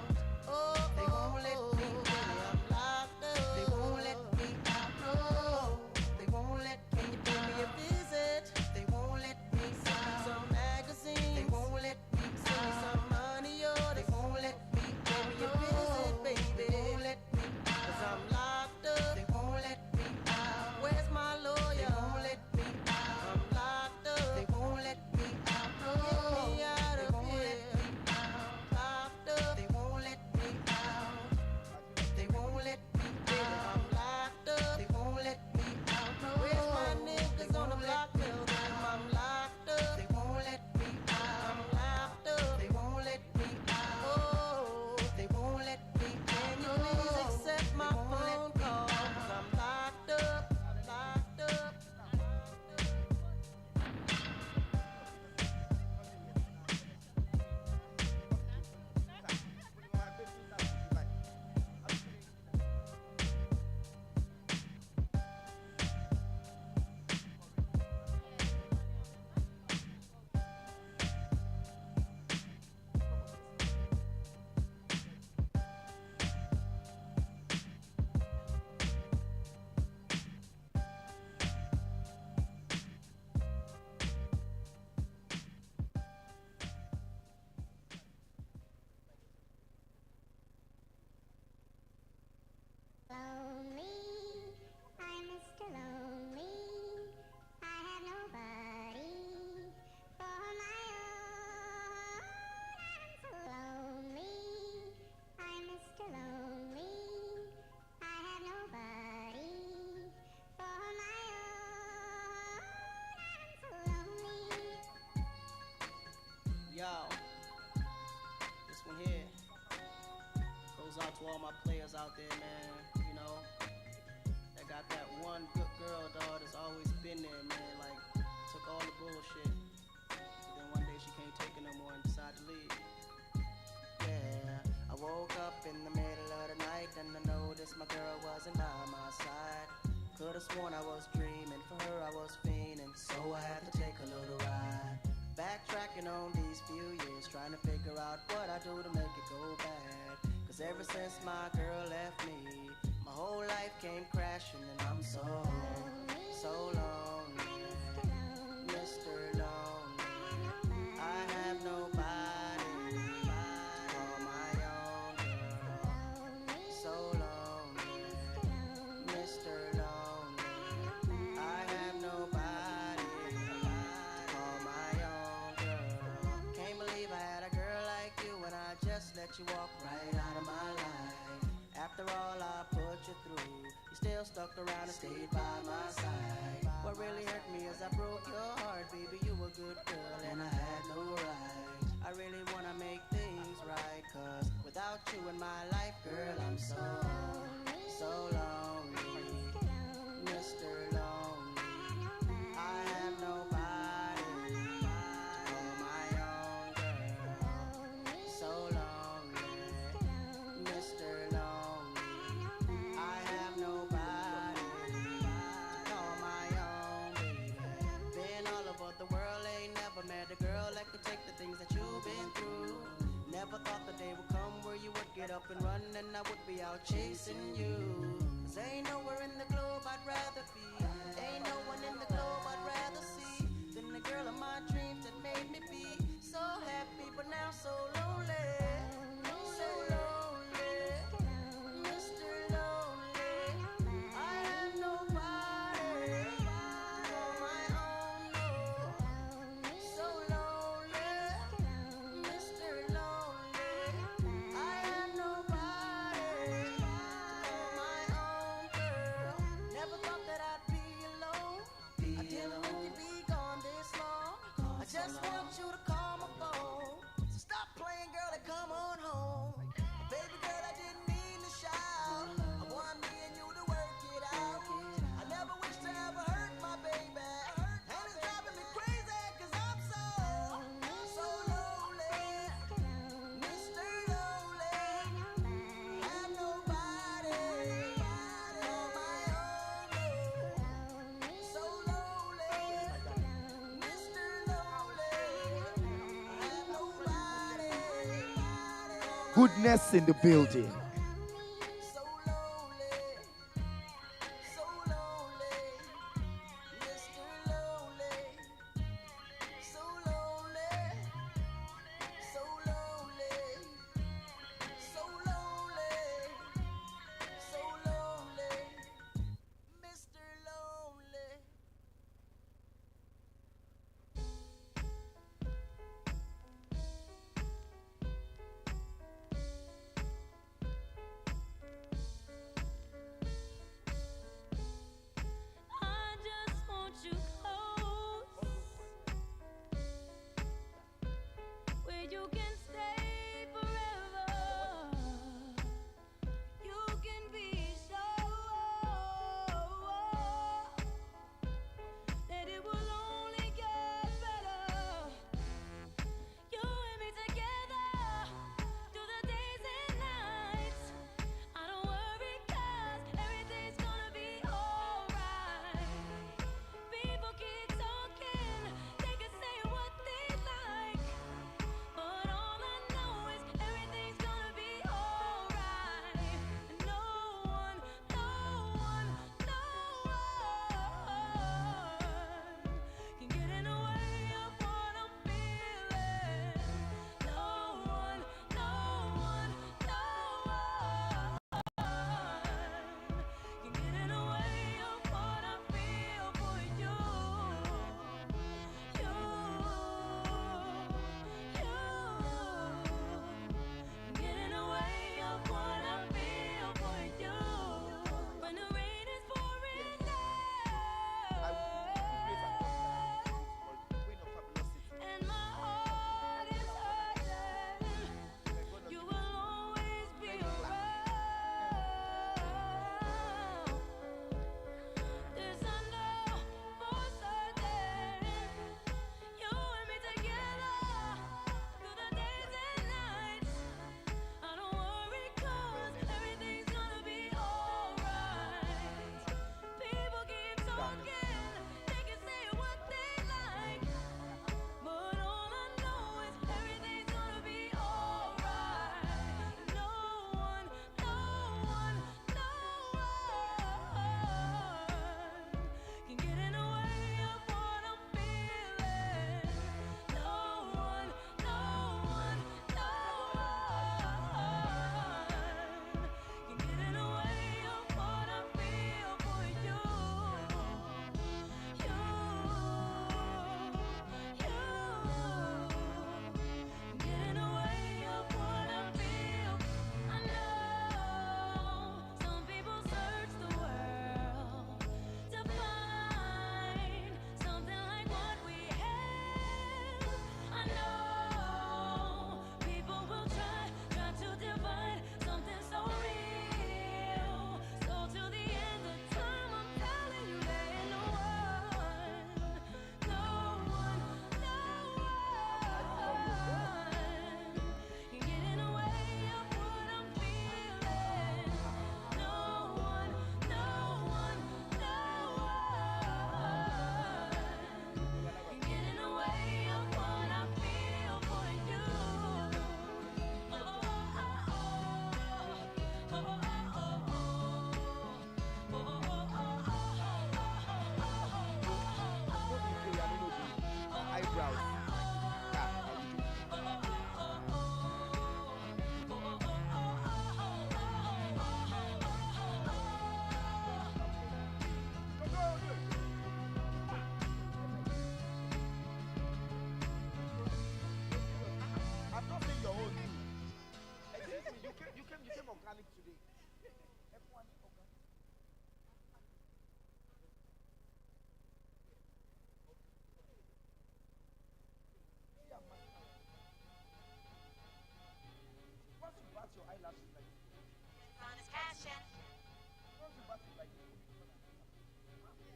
Oh, they won't let me, baby, I'm locked up. They won't let me out. No, they won't let me. Can you pay me a visit? They won't let me send me some magazines. They won't let me send me some money. Oh, they won't let me pay me a visit, baby. They won't let me, 'cause I'm locked up. They won't let me out. Where's my lawyer? They won't let me out. I'm locked up. They won't let me out. No. Get me out of here. Locked up. They won't let me out. They won't let me, baby. I'm locked up. They won't let me out. No. Where's my niggas on the block? Tell them I'm locked up. They won't let me out. I'm locked up. They won't let me out. Oh, they won't let me. Can you please accept my phone call? 'Cause I'm locked up. Locked up. Lonely, I'm Mr. Lonely. I have nobody for my own. I'm so lonely, I'm Mr. Lonely. I have nobody for my own. I'm so lonely. Yo, this one here goes out to all my players out there, man. You know, that got that one good girl, dog, that's always been there, man. Like, took all the bullshit. But then one day she can't take it no more and decided to leave. Yeah, I woke up in the middle of the night and I noticed my girl wasn't by my side. Could've sworn I was dreaming, for her I was fiending, so I had to take a little ride. Backtracking on these few years, trying to figure out what I do to make it go bad. 'Cause ever since my girl left me, my whole life came crashing and I'm so lonely, Mr. Lonely. I have nobody to call my own girl. So lonely, Mr. Lonely. I have nobody to call my own girl. Can't believe I had a girl like you and I just let you walk right out of my life. After all I put you through, you still stuck around and stayed by my side. What really hurt me is I broke your heart, baby. You were a good girl and I had no right. I really wanna make things right, 'cause without you in my life, girl, I'm so lonely, Mr. Lonely. I have no get up and run, and I would be out chasing you. 'Cause ain't nowhere in the globe I'd rather be. Ain't no one in the globe I'd rather see than the girl of my dreams that made me be so happy, but now so lonely. So lonely, Mr. Lonely. I have nobody on my own, no. So lonely, Mr. Lonely. I have nobody on my own, girl. Never thought that I'd be alone. I didn't think you'd be gone this long. I just want you to call my phone. So stop playing, girl, and come on home. Baby girl, I didn't mean to shout. I want me and you to work it out. I never wish to ever hurt my baby. And it's driving me crazy, 'cause I'm so lonely. Mr. Lonely. Have nobody on my own. So lonely. Mr. Lonely. Have nobody. Goodness in the building. So lonely. So lonely. Mr. Lonely. So lonely. So lonely. So lonely. So lonely. Mr. Lonely.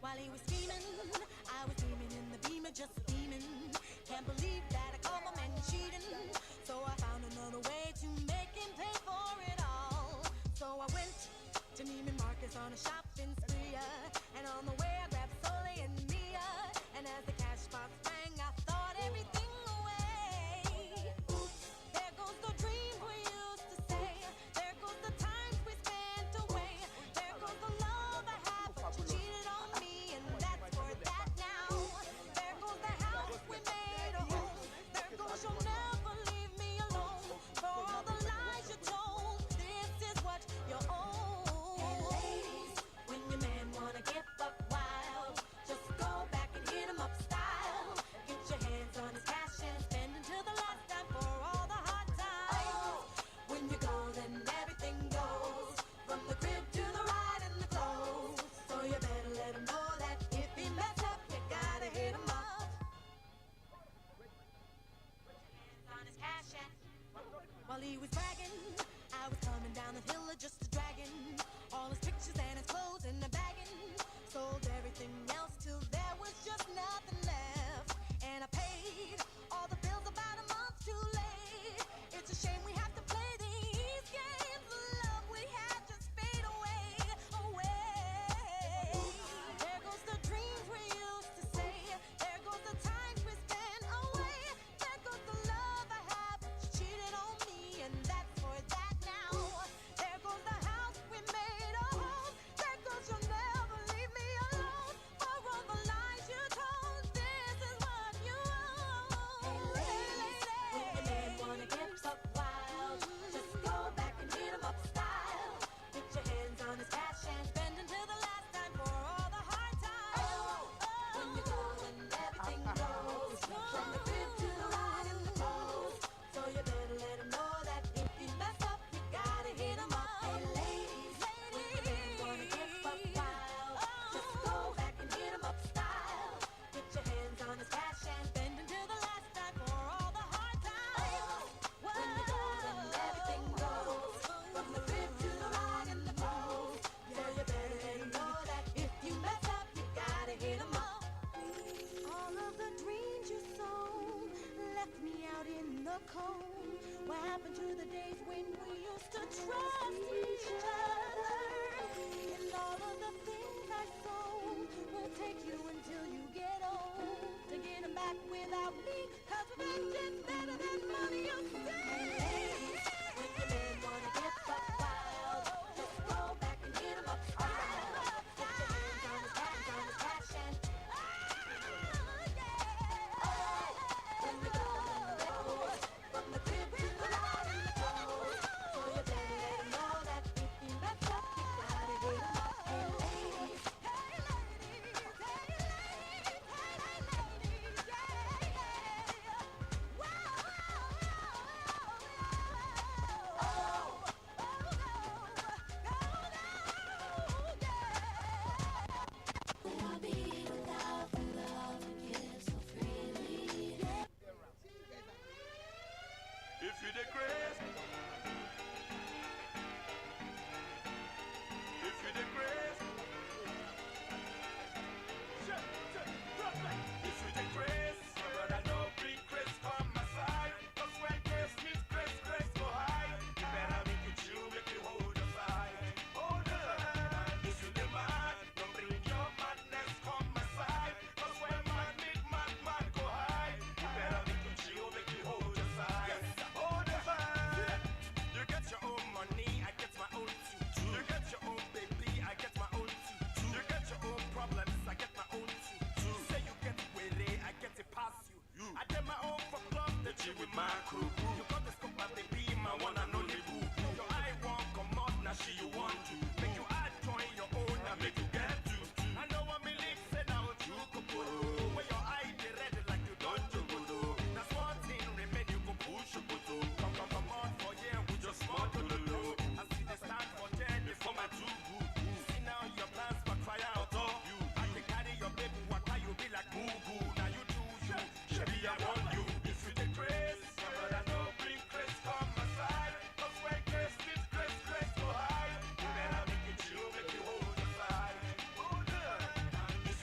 While he was scheming, I was beaming in the beamer, just steaming. Can't believe that I caught my man cheating. So I found another way to make him pay for it all. So I went to Neiman Marcus on a shopping spree, and on the way I grabbed Soleil and Mia. And as the cash box rang, I thought everything away. Oops, there goes the dream we used to say. There goes the times we spent away. There goes the love I had, but you cheated on me, and that's for that now. There goes the house we made a home. There goes you'll never leave me alone. For all the lies you told, this is what you own. And ladies, when your man wanna get buck wild, just go back and hit him up style. Get your hands on his cash and spend until the last time for all the hard times. When you go, then everything goes, from the crib to the ride and the clothes. So you better let him know that if he mess up, you gotta hit him up. On his cash and while he was bragging, I was coming down the hill of just a dragon. All his pictures and his clothes in the bagging. Sold everything else till there was just nothing left. And I paid all the bills about a month too late. It's a shame we have to play these games. The love we had just fade away, away. There goes the dreams we used to say. There goes the times we spent away. There goes the love I had, but you cheated on me, and that's for that now. There goes the house we made a home. There goes you'll never leave me alone. For all the lies you told, this is what you own. Hey ladies, when your man wanna get buck wild, just go back and hit him up style. Get your hands on his cash and spend until the last time for all the hard times. When you go, then everything goes, from the crib to the ride and the clothes. So you better let him know that if he mess up, you gotta hit him up. Hey ladies, when your man wanna get buck wild, just go back and hit him up style. Get your hands on his cash and spend until the last time for all the hard times. When you go, then everything goes, from the crib to the ride and the clothes. So you better let him know that if you mess up, you gotta hit him up. All of the dreams you sold left me out in the cold. What happened to the days when we used to trust each other? And all of the things I sold will take you until you get old to get them back without me, 'cause revenge is better than money, you say. When your man wanna get buck wild, just go back and hit him up style. Get your hands on his cash and when you go, then goes, from the crib to the ride and the clothes. So you better let him know that if he mess up, you gotta hit him up. Hey ladies, hey ladies, hey ladies, hey ladies, yeah. I'll be without the love and give so freely. If you the grace, if you the grace, if you the grace, brother, don't bring grace from my side. 'Cause when grace meets grace, grace go high. You better make it you, make you hold the side. Hold the line. If you the mad, don't bring your madness from my side. 'Cause when man meet man, man go high. You better make it you, make you hold the side. Hold the line. You get your own money, I get my own too. You get your own baby, I get my own too. You get your own problems, I get my own too. You say you get weary, I get it past you. I get my own for club, the G with my crew. You got the scope, my baby, my one and only boo. Your eye won't come out, now she you want to. Make you add join your own, and make you get to. I know what me live, say now you go poro. Where your eye they red like you don't jogodo. That's one thing remain, you go push your photo. Come on for here, we just want to the low. I see the stand for 10 before my too good. See now your plans backfire out of you. I can carry your baby, what are you be like moo goo. Now you do you, Chevy I want you. If you the grace, brother, no bring grace from my side. 'Cause when grace meets grace, grace go high. You better make it you, make you hold the side. Hold the line. If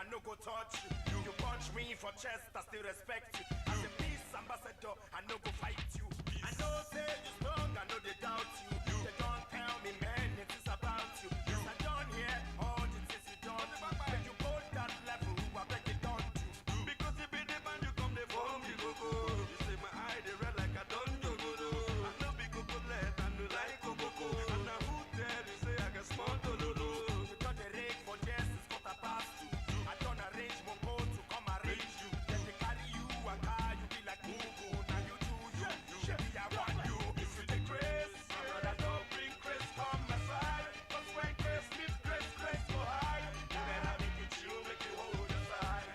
I no go touch you. You punch me for chest, I still respect you. As a peace ambassador, I no go fight you. I know say you strong, I know they doubt you. They don't tell me, man, it is about you. Yes, I don't hear all the things you don't do. When you go that level, I beg you don't do. Because you be the man, you come the form, you go go. You say my eye, they red like I don't do go do. I know be go go let, I know like go go go. And now who tell you say I got small do do do. You done the rake for this, it's got a pass to. I done arrange my go to come arrange you. Then they carry you and car, you be like boo boo. Now you do you, Chevy I want you. If you the grace, my brother don't bring grace come my side. Cause when grace meet grace, grace go high. You better make it chill, make you hold your side.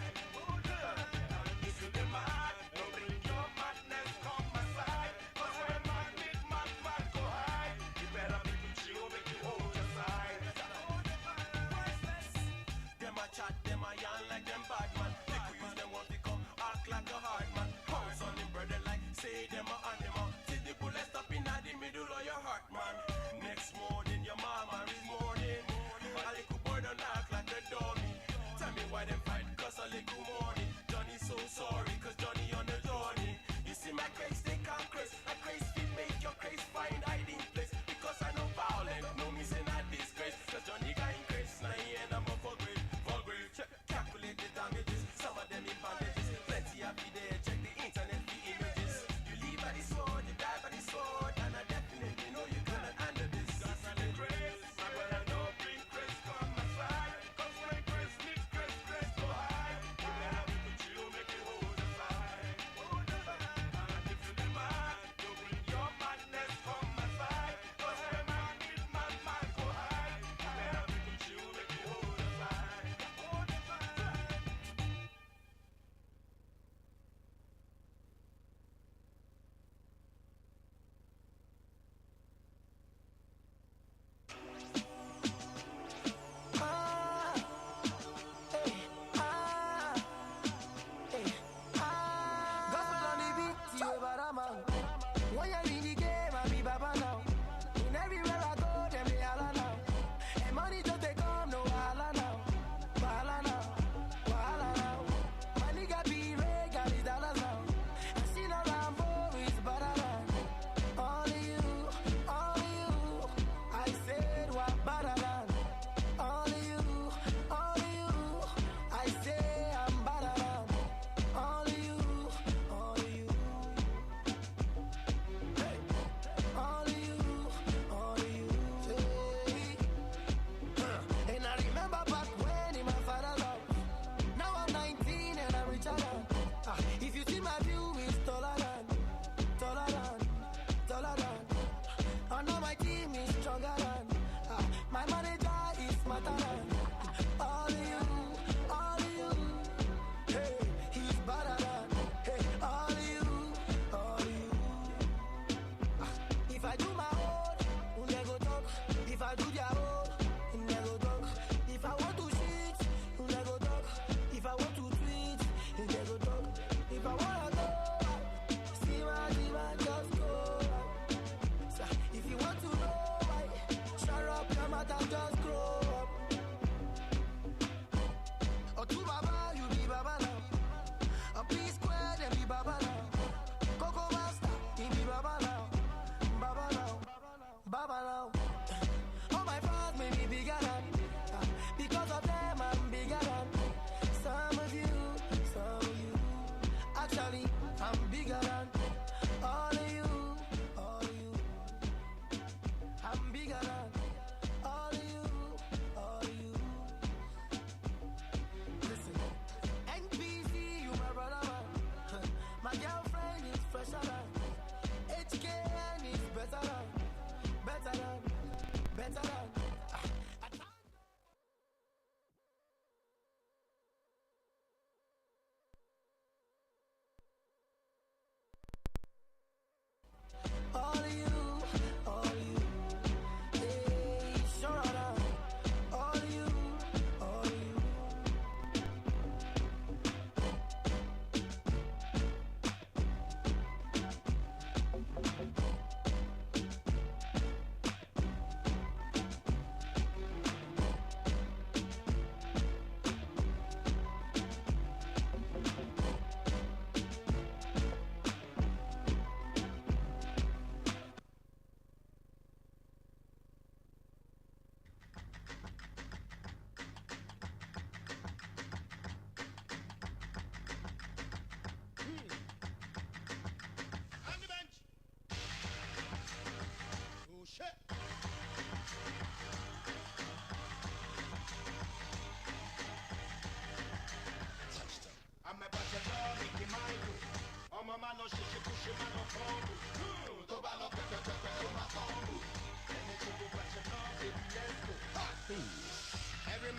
If you the mad, don't bring your madness come my side. Cause when man meet mad, man go high. You better make it chill, make you hold your side. Them a chat, them a yarn like them bad man. They could use them one to come act like a hard man. Pounce on them brother like say them a animal. See the bullet stop in the middle of your heart, man. Next morning your mama is mourning. A little boy don't act like a dummy. Tell me why them fight, cause a little morning. Johnny's so sorry, cause Johnny on the journey. You see my craze, they can't craze. A craze fit make your craze find hiding place. Because I know violent, no missing a disgrace. Cause Johnny got in craze, now he end up for grave. Calculate the damages, some of them in bandages. Plenty of be there, check the internet for images. You leave by the sword, you die by the sword. And I definitely know you cannot handle this. Cause I the grace, my brother don't bring grace come my side. Cause when grace meets grace, grace go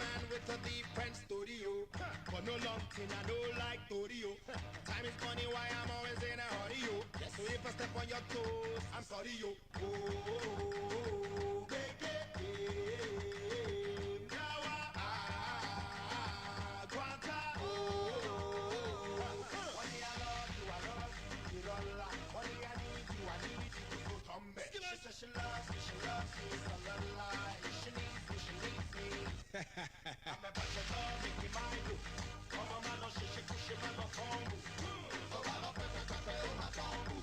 man with a deep French studio. But no long thing, I don't like audio. Time is money, why I'm always in a hurry, yo. So if I step on your toes, I'm sorry, yo. Oh, she loves me, so la la. She needs me. I'm a bunch of love, make me mind you. Come on, man, no she push him on the phone. Oh, I love it, my phone.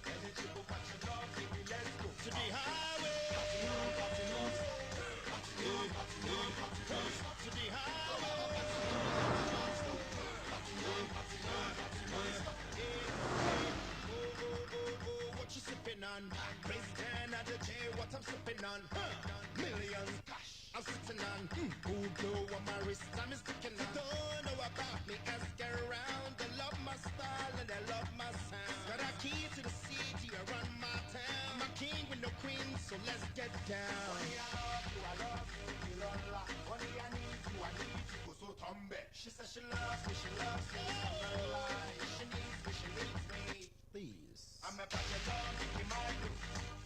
And then she go bunch of love, baby, let's go. To the highway. To the highway. What you sipping on? Crazy Dan at the J, what I'm sipping on? Millions, gosh, I'm sitting on. Good glow on my wrist, I'm sticking on. Don't know about me, ask around. They love my style and they love my sound. Got a key to the city, I run my town. I'm a king with no queen, so let's get down. Honey, I love you, Lola. Honey, I need you, go so tombe. She says she loves me, so la la. She needs me. Please. I'm a bunch of love, make me mind you.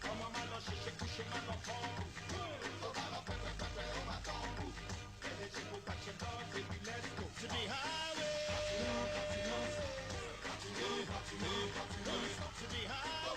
Come on, man, no she push him on the phone. Oh, I love it, my tongue. And then she go bunch of love, baby, let's go. To the highway. To the highway.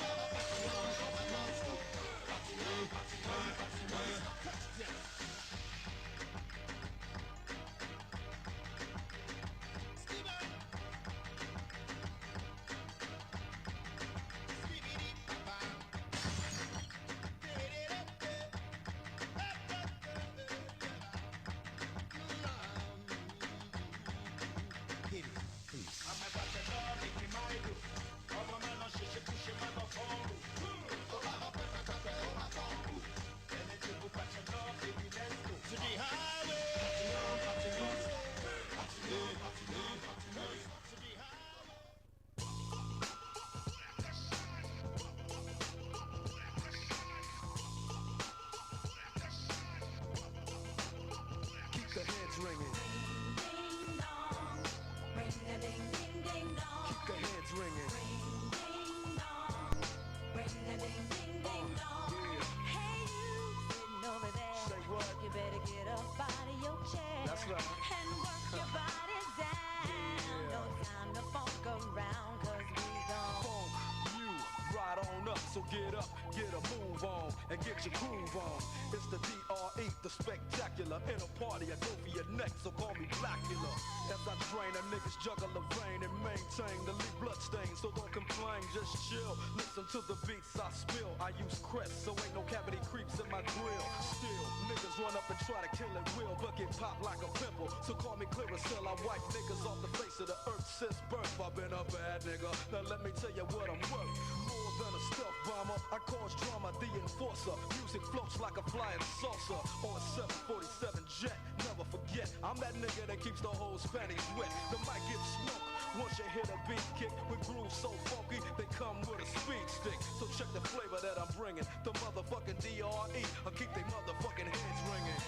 So get up, get a move on, and get your groove on. It's the DRE, the spectacular. In a party, I go for your neck, so call me Blackula. As I drain, a niggas juggle a vein and maintain the lead bloodstain. So don't complain, just chill. Listen to the beats I spill. I use Crest, so ain't no cavity creeps in my grill. Still, niggas run up and try to kill it will, but get popped like a pimple. So call me Clearasil, I wipe niggas off the face of the earth since birth. I've been a bad nigga, now let me tell you what I'm worth. More than a stealth bomber, I cause drama, the enforcer. Music floats like a flying saucer on a 747 jet. Never forget, I'm that nigga that keeps the whole Spanish wet. The mic gets smoked once you hit a beat kick with grooves so funky they come with a speed stick. So check the flavor that I'm bringing, the motherfucking DRE. I'll keep they motherfucking heads ringing.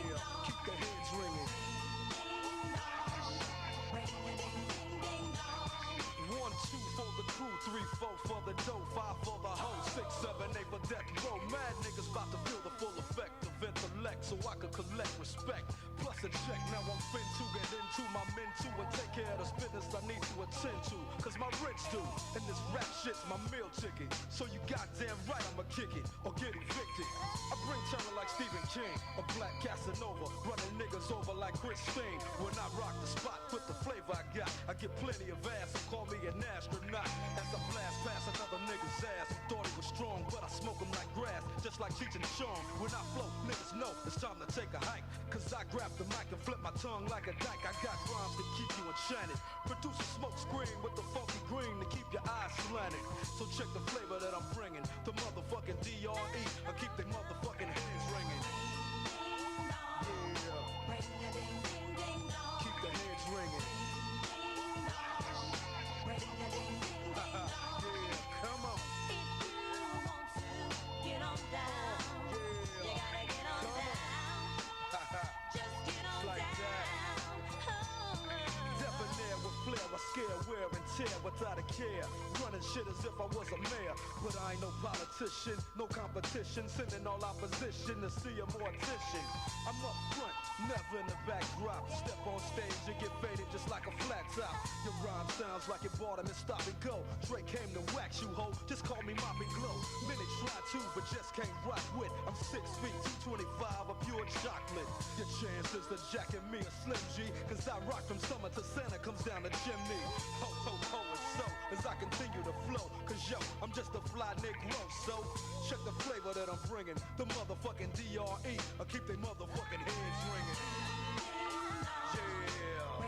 Yeah, keep the heads ringing. 1, 2 for the crew, 3, 4 for the dough, 5 for the hoe, 6, 7, 8 for death row. Mad niggas about to feel the full effect of intellect, so I can collect respect. Plus a check, now I'm fin to get into my men too and take care of this business I need to attend to. Cause my rich do, and this rap shit's my meal ticket. So you goddamn right I'ma kick it or get evicted. I bring terror like Stephen King, a black Casanova, running niggas over like Christine. When I rock the spot with the flavor I got, I get plenty of ass, so call me an astronaut. As I blast past another nigga's ass, who thought he was strong, but I smoke him like grass, just like Cheech and Chong. When I flow, niggas know it's time to take a hike, cause I grab the mic and flip my tongue like a dyke. I got rhymes to keep you enchanted, produce a smoke screen with the funky green to keep your eyes slanted. So check the flavor that I'm bringing, the motherfucking DRE. I keep the motherfucking hands ringing. Yeah, keep the hands ringing. Yeah, come on. Get on down. You gotta tear without a care. Running shit as if I was a mayor. But I ain't no politician, no competition. Sending all opposition to see a mortician. I'm up front, never in the backdrop. Step on stage, you get faded just like a flat top. Your rhyme sounds like it bought him and stop and go. Drake came to wax you, ho. Just call me Mop and Glow. Many try to, but just can't rock with. I'm 6 feet, 225 of pure chocolate. Your chances to jacking me a Slim G. Cause I rock from summer to Santa comes down the chimney. Ho, ho, ho, and so as I continue to flow. Cause yo, I'm just a fly Negro. So check the flavor that I'm bringing. The motherfucking DRE. I keep they motherfucking heads ringing. Yeah.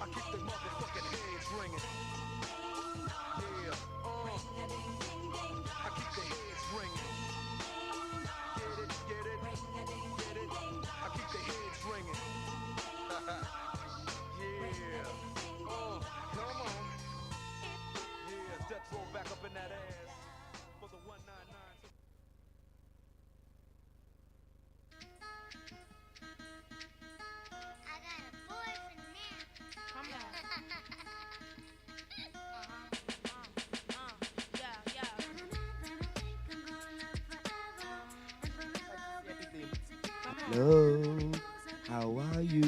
I keep they motherfucking heads ringing. Yeah. I keep the heads ringing. Get it, get it, get it. I keep the heads ringing. Yeah. Come on. Yeah, death roll back up in that ass for the 199. I got a boyfriend now. Come on. Hello, how are you?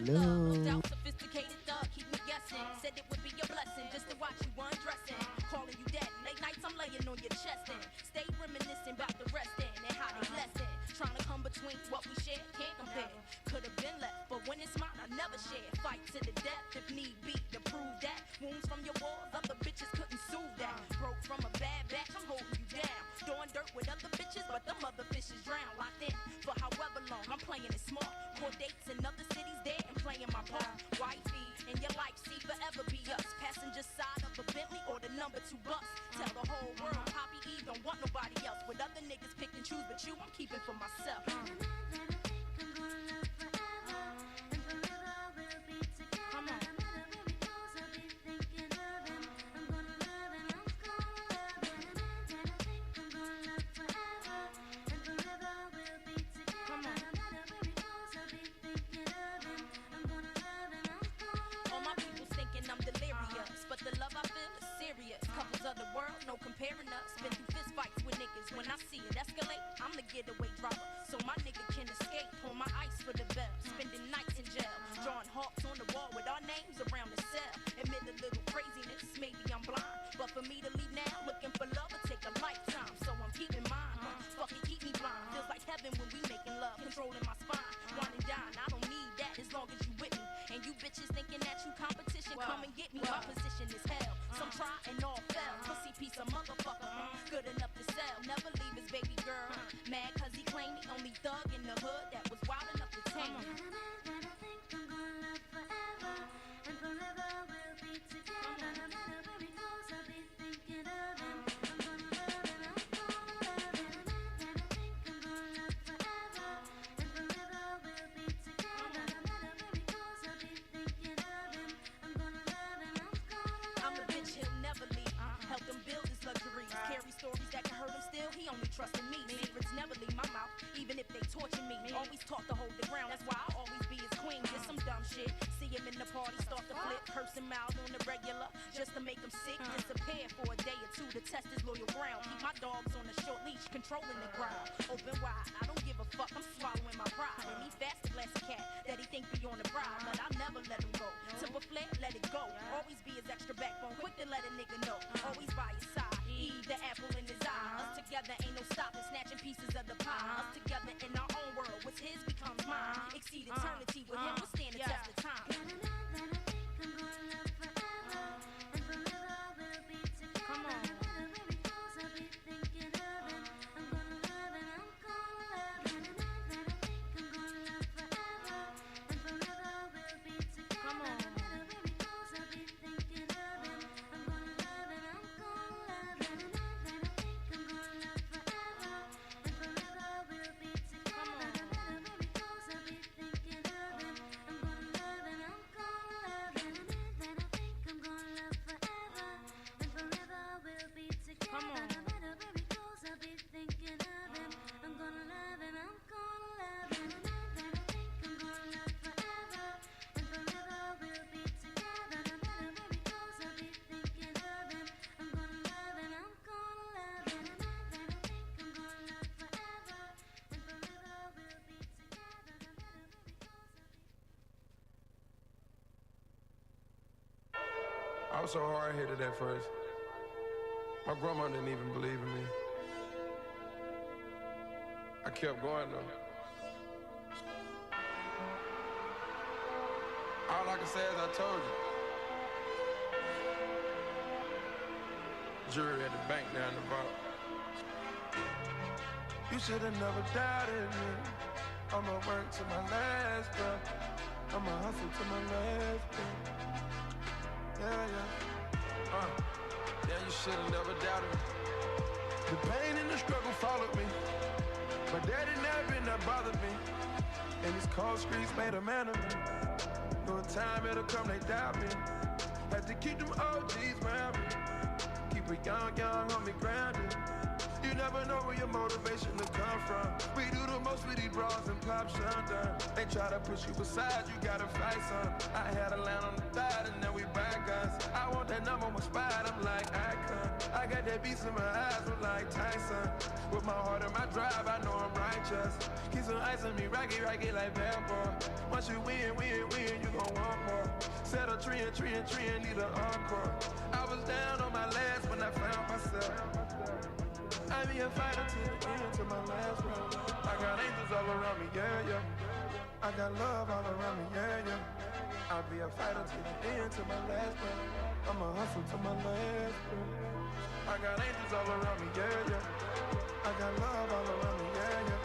Hello. Sophisticated thug, keep me guessing. Said it would be a blessing just to watch you undressing. Calling you daddy, late nights I'm laying on your chest and stay reminiscing about the resting and how they lesson. Trying to come between what we share, can't compare. Could have been left, but when it's mine, I never share. Fight to the death if need be to prove that. Wounds from your walls, other bitches couldn't soothe that. Broke from a bad batch, I'm holding you down. Doing dirt with other bitches, but them other fishes drown. Locked in for however long, I'm playing it smart. Court dates in other cities there and playing my part. Wifey, in your life, see forever be us. Passenger side of a Bentley or the number 2 bus. Tell the whole world, Poppy E don't want nobody else. With other niggas pick and choose, but you I'm keeping for myself. Come on. All my people's thinking I'm delirious, but the love I feel is serious. Couples of the world, no comparing us. Been through fist fights with niggas. When I see it escalate, I'm the getaway driver, so my nigga can escape. Pull my ice for the bell, spending nights in jail, drawing hearts on the wall with our names around the cell. Admit a little craziness, maybe I'm blind, but for me to leave now, looking for love will take a lifetime. So I'm keeping mine. Fuck it, keep me blind. Feels like heaven when we making love, controlling my spine. Wine and dine, I don't need that as long as you with me. And you bitches thinking that you competition, come and get me. My position is hell. Some try and all fail. Pussy piece of motherfucker, good enough to sell. Never leave his baby girl. Mad cause he claimed the only thug in the hood that was wild enough to tame him. I'm the bitch he'll never leave. Help him build his luxuries. Carry stories that can hurt him still. He only trusted me. Secrets never leave my mouth, even if they torture me. Always taught to hold the ground. That's why I'll always be his queen. Did some dumb shit. See him in the party, start to flip, curse him out on the regular, just to make him sick. Disappear for a day or two to test his loyal ground. Keep my dogs on a short leash, controlling the crowd. Open wide, I don't give a fuck. I'm swallowing my pride. And he fast a glass of cat that he think be on the bride, but I'll never let him go. Tip a flare, let it go. Always be his extra backbone, quick to let a nigga know. Always by his side, the apple in his eye. Us together ain't no stopping, snatching pieces of the pie. Us together in our own world, what's his becomes mine. Exceed eternity with him, we'll stand the test of time. Come on. was so hard-headed at first. My grandma didn't even believe in me. I kept going though. All I can say is I told you. Jury at the bank down the vault. You should have never doubted me. I'ma work to my last breath. I'ma hustle to my last breath. Yeah. Yeah, you should have never doubted me. The pain and the struggle followed me. My daddy never been that bothered me. And these cold streets made a man of me. No time it'll come, they doubt me. Had to keep them OGs around me. Keep a young homie grounded. You never know where your motivation to come from. We do the most with these bras and pop shundun. They try to push you aside, you gotta fight some. I had a land on the thigh and now we back guns. I want that number one spot, I'm like icon. I got that beast in my eyes, I'm like Tyson. With my heart and my drive, I know I'm righteous. Keep some ice on me, rocky like bad boy. Once you win, you gon' want more. Set a tree and need an encore. I was down on my last when I found myself. I be a fighter to the end, to my last round. I got angels all around me, yeah. I got love all around me, yeah. I'll be a fighter to the end, to my last round. I'ma hustle to my last round. I got angels all around me, yeah. I got love all around me, yeah.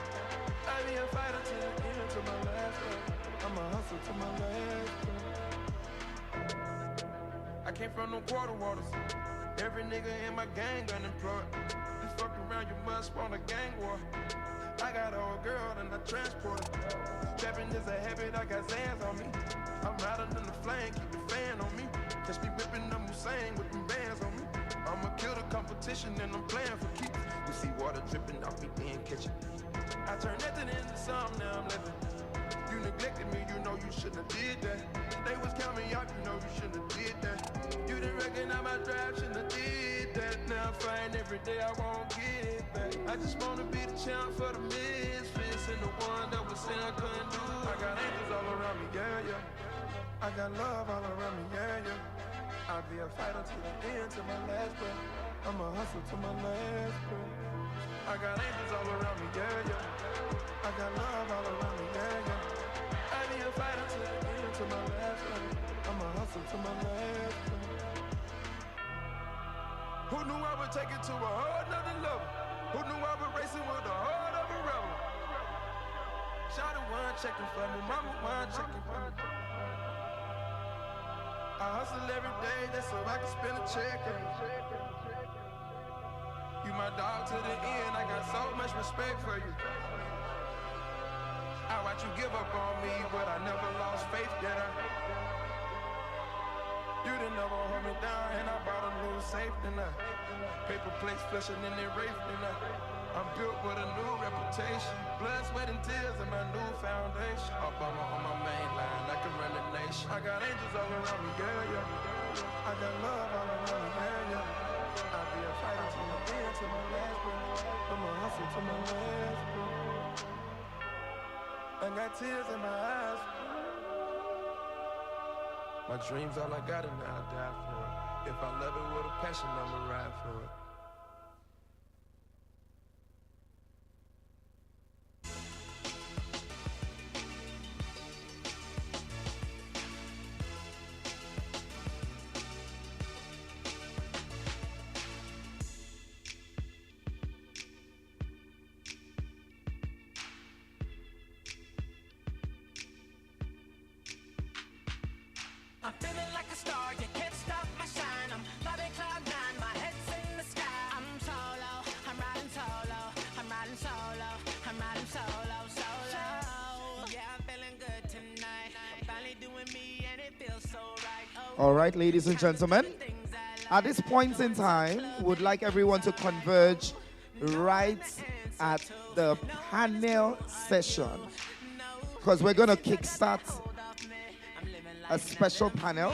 I be a fighter to the end, to my last round. I'ma hustle to my last round. I came from no quarter waters. Every nigga in my gang unemployed. You fuck around, you must spawn a gang war. I got an old girl and I transport her. Trapping is a habit, I got Zans on me. I'm riding in the flame, keep the fan on me. Catch me whipping them Hussein with them bands on me. I'ma kill the competition and I'm playing for keeps. You see water dripping off me, then catch it. I turned nothing into something, now I'm living. You neglected me, you know you shouldn't have did that. They was counting me out, you know you shouldn't have did that. You didn't recognize my drive, shouldn't have did that. Now I'm fighting every day, I won't get it back. I just wanna be the champ for the misfits and the one that was saying I couldn't do. I got angels all around me, yeah. I got love all around me, yeah. I'll be a fighter to the end, to my last breath. I'ma hustle to my last breath. I got angels all around me, yeah. I got love all around me, yeah. I'll be a fighter to the end, to my last breath. I'ma hustle to my last breath. Who knew I would take it to a whole nother level? Who knew I would racing with the heart of a rebel? Shawty one checking for me, mama one checking for me. I hustle every day just so I can spend a check. You my dog to the end, I got so much respect for you. I watch you give up on me, but I never lost faith, did I? You didn't never hold me down, and I bought a new safe, then I paper plates flushing in their race, then I'm built with a new reputation. Blood, sweat, and tears in my new foundation. Obama on my main line, I can run the nation. I got angels all around me, yeah. I got love all around me, yeah. I'll be a fighter to the end, to my last breath. I'ma hustle to my last breath. I got tears in my eyes. My dreams all I got and I'll die for it. If I love it with a passion, I'ma ride for it. I'm feeling like a star, you can't stop my shine. I'm flying cloud nine, my head's in the sky. I'm solo, I'm riding solo, I'm riding solo, I'm riding solo, solo. Yeah, I'm feeling good tonight. I'm finally doing me and it feels so right. Oh, All right, ladies and gentlemen, at this point in time, would like everyone to converge right at the panel session, because we're going to kickstart a special panel,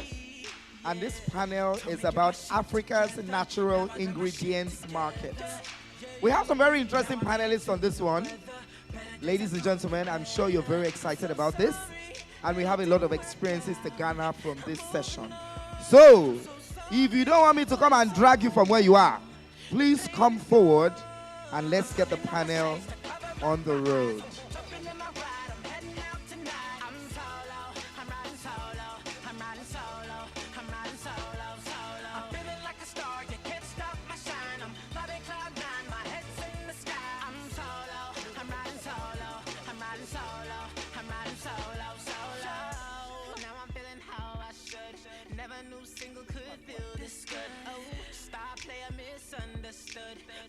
and this panel is about Africa's natural ingredients market. We have some very interesting panelists on this one. Ladies and gentlemen, I'm sure you're very excited about this, and we have a lot of experiences to garner from this session. So, If you don't want me to come and drag you from where you are, please come forward and let's get the panel on the road.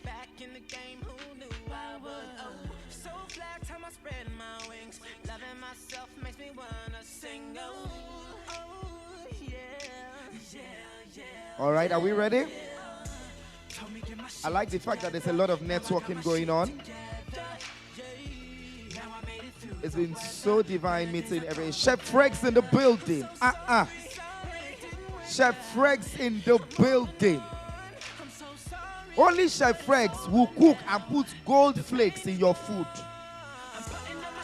Back in the game, who knew I would? Oh, so glad time I spread my wings. Loving myself makes me wanna sing. Oh, oh, yeah, yeah, yeah. All right, are we ready? I like the fact that there's a lot of networking going on. It's been so divine meeting every Chef Freg's in the building. Chef Freg's in the building. Only Chef Freg's will cook and put gold flakes in your food.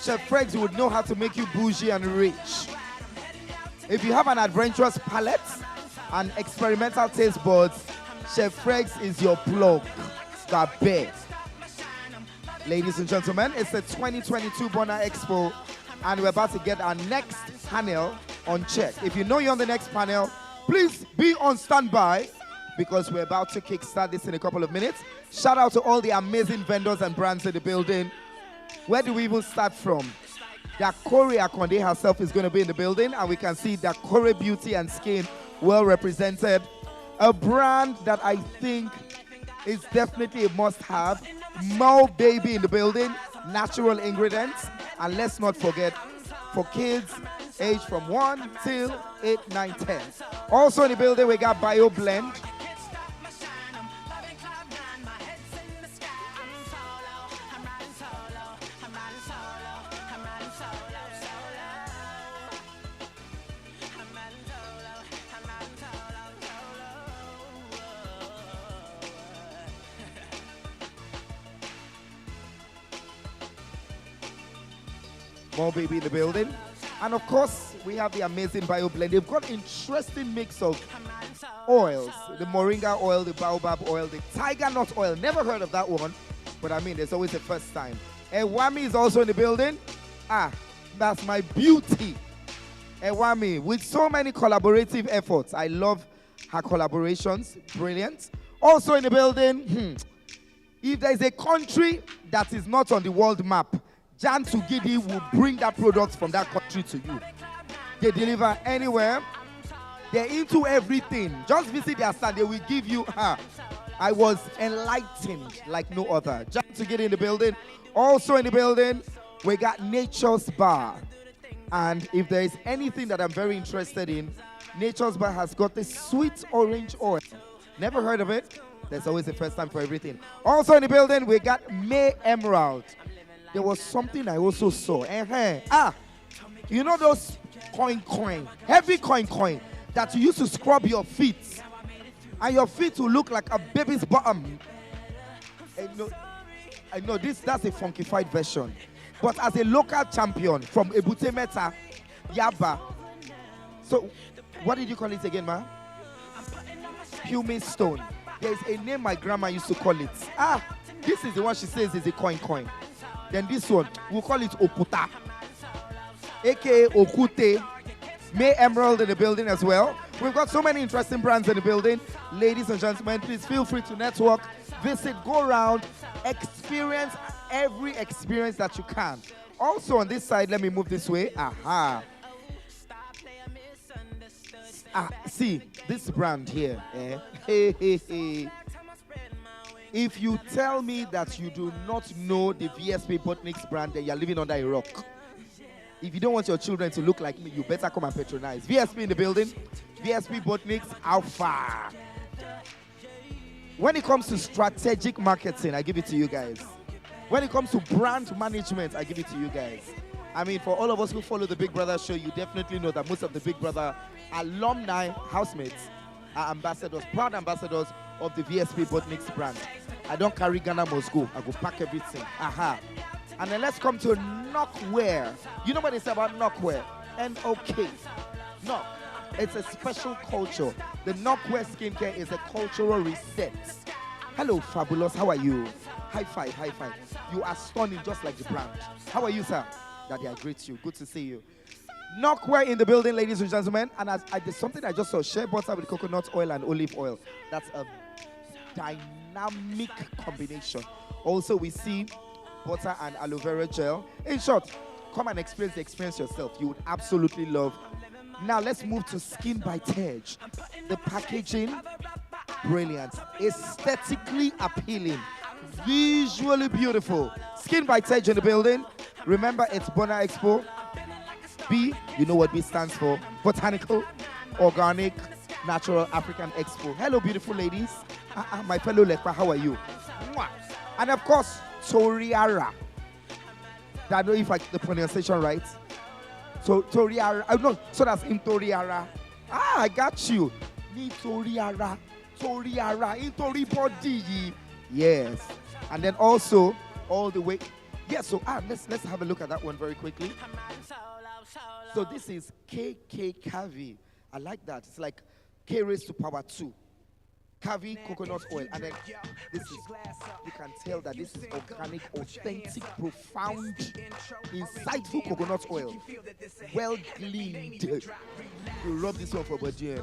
Chef Freg's would know how to make you bougie and rich. If you have an adventurous palate and experimental taste buds, Chef Freg's is your plug. Gabe. Ladies and gentlemen, it's the 2022 BONA EXPO, and we're about to get our next panel on check. If you know you're on the next panel, please be on standby, because we're about to kickstart this in a couple of minutes. Shout out to all the amazing vendors and brands in the building. Where do we even start from? Dakore Akonde herself is going to be in the building, and we can see Dakore Beauty and Skin well represented. A brand that I think is definitely a must-have. Mo Baby in the building, natural ingredients. And let's not forget, for kids aged from 1 till 8, 9, 10. Also in the building, we got Bio Blend. More Baby in the building. And of course, we have the amazing Bio Blend. They've got interesting mix of oils. The Moringa oil, the Baobab oil, the Tiger Nut oil. Never heard of that one, but I mean, there's always a first time. Ewami is also in the building. That's my beauty. Ewami, with so many collaborative efforts. I love her collaborations. Brilliant. Also in the building, if there's a country that is not on the world map, Jan Tugidi will bring that product from that country to you. They deliver anywhere. They're into everything. Just visit their stand. They will give you, I was enlightened like no other. Jan Tugidi in the building. Also in the building, we got Nature's Bar. And if there is anything that I'm very interested in, Nature's Bar has got the sweet orange oil. Never heard of it? There's always a first time for everything. Also in the building, we got May Emerald. There was something I also saw. You know those heavy coin that you used to scrub your feet, and your feet will look like a baby's bottom. I know that's a funkified version. But as a local champion from Ebute Meta, Yaba. So, what did you call it again, ma? Pumice stone. There's a name my grandma used to call it. This is the one she says is a coin. Then this one, we'll call it Oputa, aka Okute. May Emerald in the building as well. We've got so many interesting brands in the building. Ladies and gentlemen, please feel free to network, visit, go around, experience every experience that you can. Also on this side, let me move this way. See, this brand here. If you tell me that you do not know the VSP Botanics brand, then you're living under a rock. If you don't want your children to look like me, you better come and patronize. VSP in the building. VSP Botanics Alpha. When it comes to strategic marketing, I give it to you guys. When it comes to brand management, I give it to you guys. I mean, for all of us who follow the Big Brother show, you definitely know that most of the Big Brother alumni housemates are ambassadors, proud ambassadors of the VSP Botanics brand. I don't carry Ghana must go. I go pack everything. And then let's come to knockware. You know what they say about knockware? N-O-K. Knock. It's a special culture. The Knockware Skincare is a cultural reset. Hello, fabulous. How are you? High five, high five. You are stunning just like the brand. How are you, sir? Daddy, I greet you. Good to see you. Knockware in the building, ladies and gentlemen. And there's something I just saw. Shea butter with coconut oil and olive oil. That's a dynamic combination. Also, we see butter and aloe vera gel. In short, come and experience the experience yourself. You would absolutely love. Now let's move to Skin by Tej. The packaging, brilliant. Aesthetically appealing. Visually beautiful. Skin by Tej in the building. Remember, it's BONA EXPO. B, you know what B stands for. Botanical, Organic, Natural African Expo. Hello, beautiful ladies. My fellow Lekpa, how are you? Mwah. And of course, Toriara. I don't know if I get the pronunciation right. So Toriara. No, so that's in Toriara. I got you. Ni Toriara. Toriara. In Tori body. Yes. And then also, all the way. Yes, so let's have a look at that one very quickly. So this is KK Kavi. I like that. It's like K raised to power 2. Kavi coconut oil. And then this is, you can tell that this is organic, authentic, profound, insightful coconut oil. Well cleaned. You rub this one for body.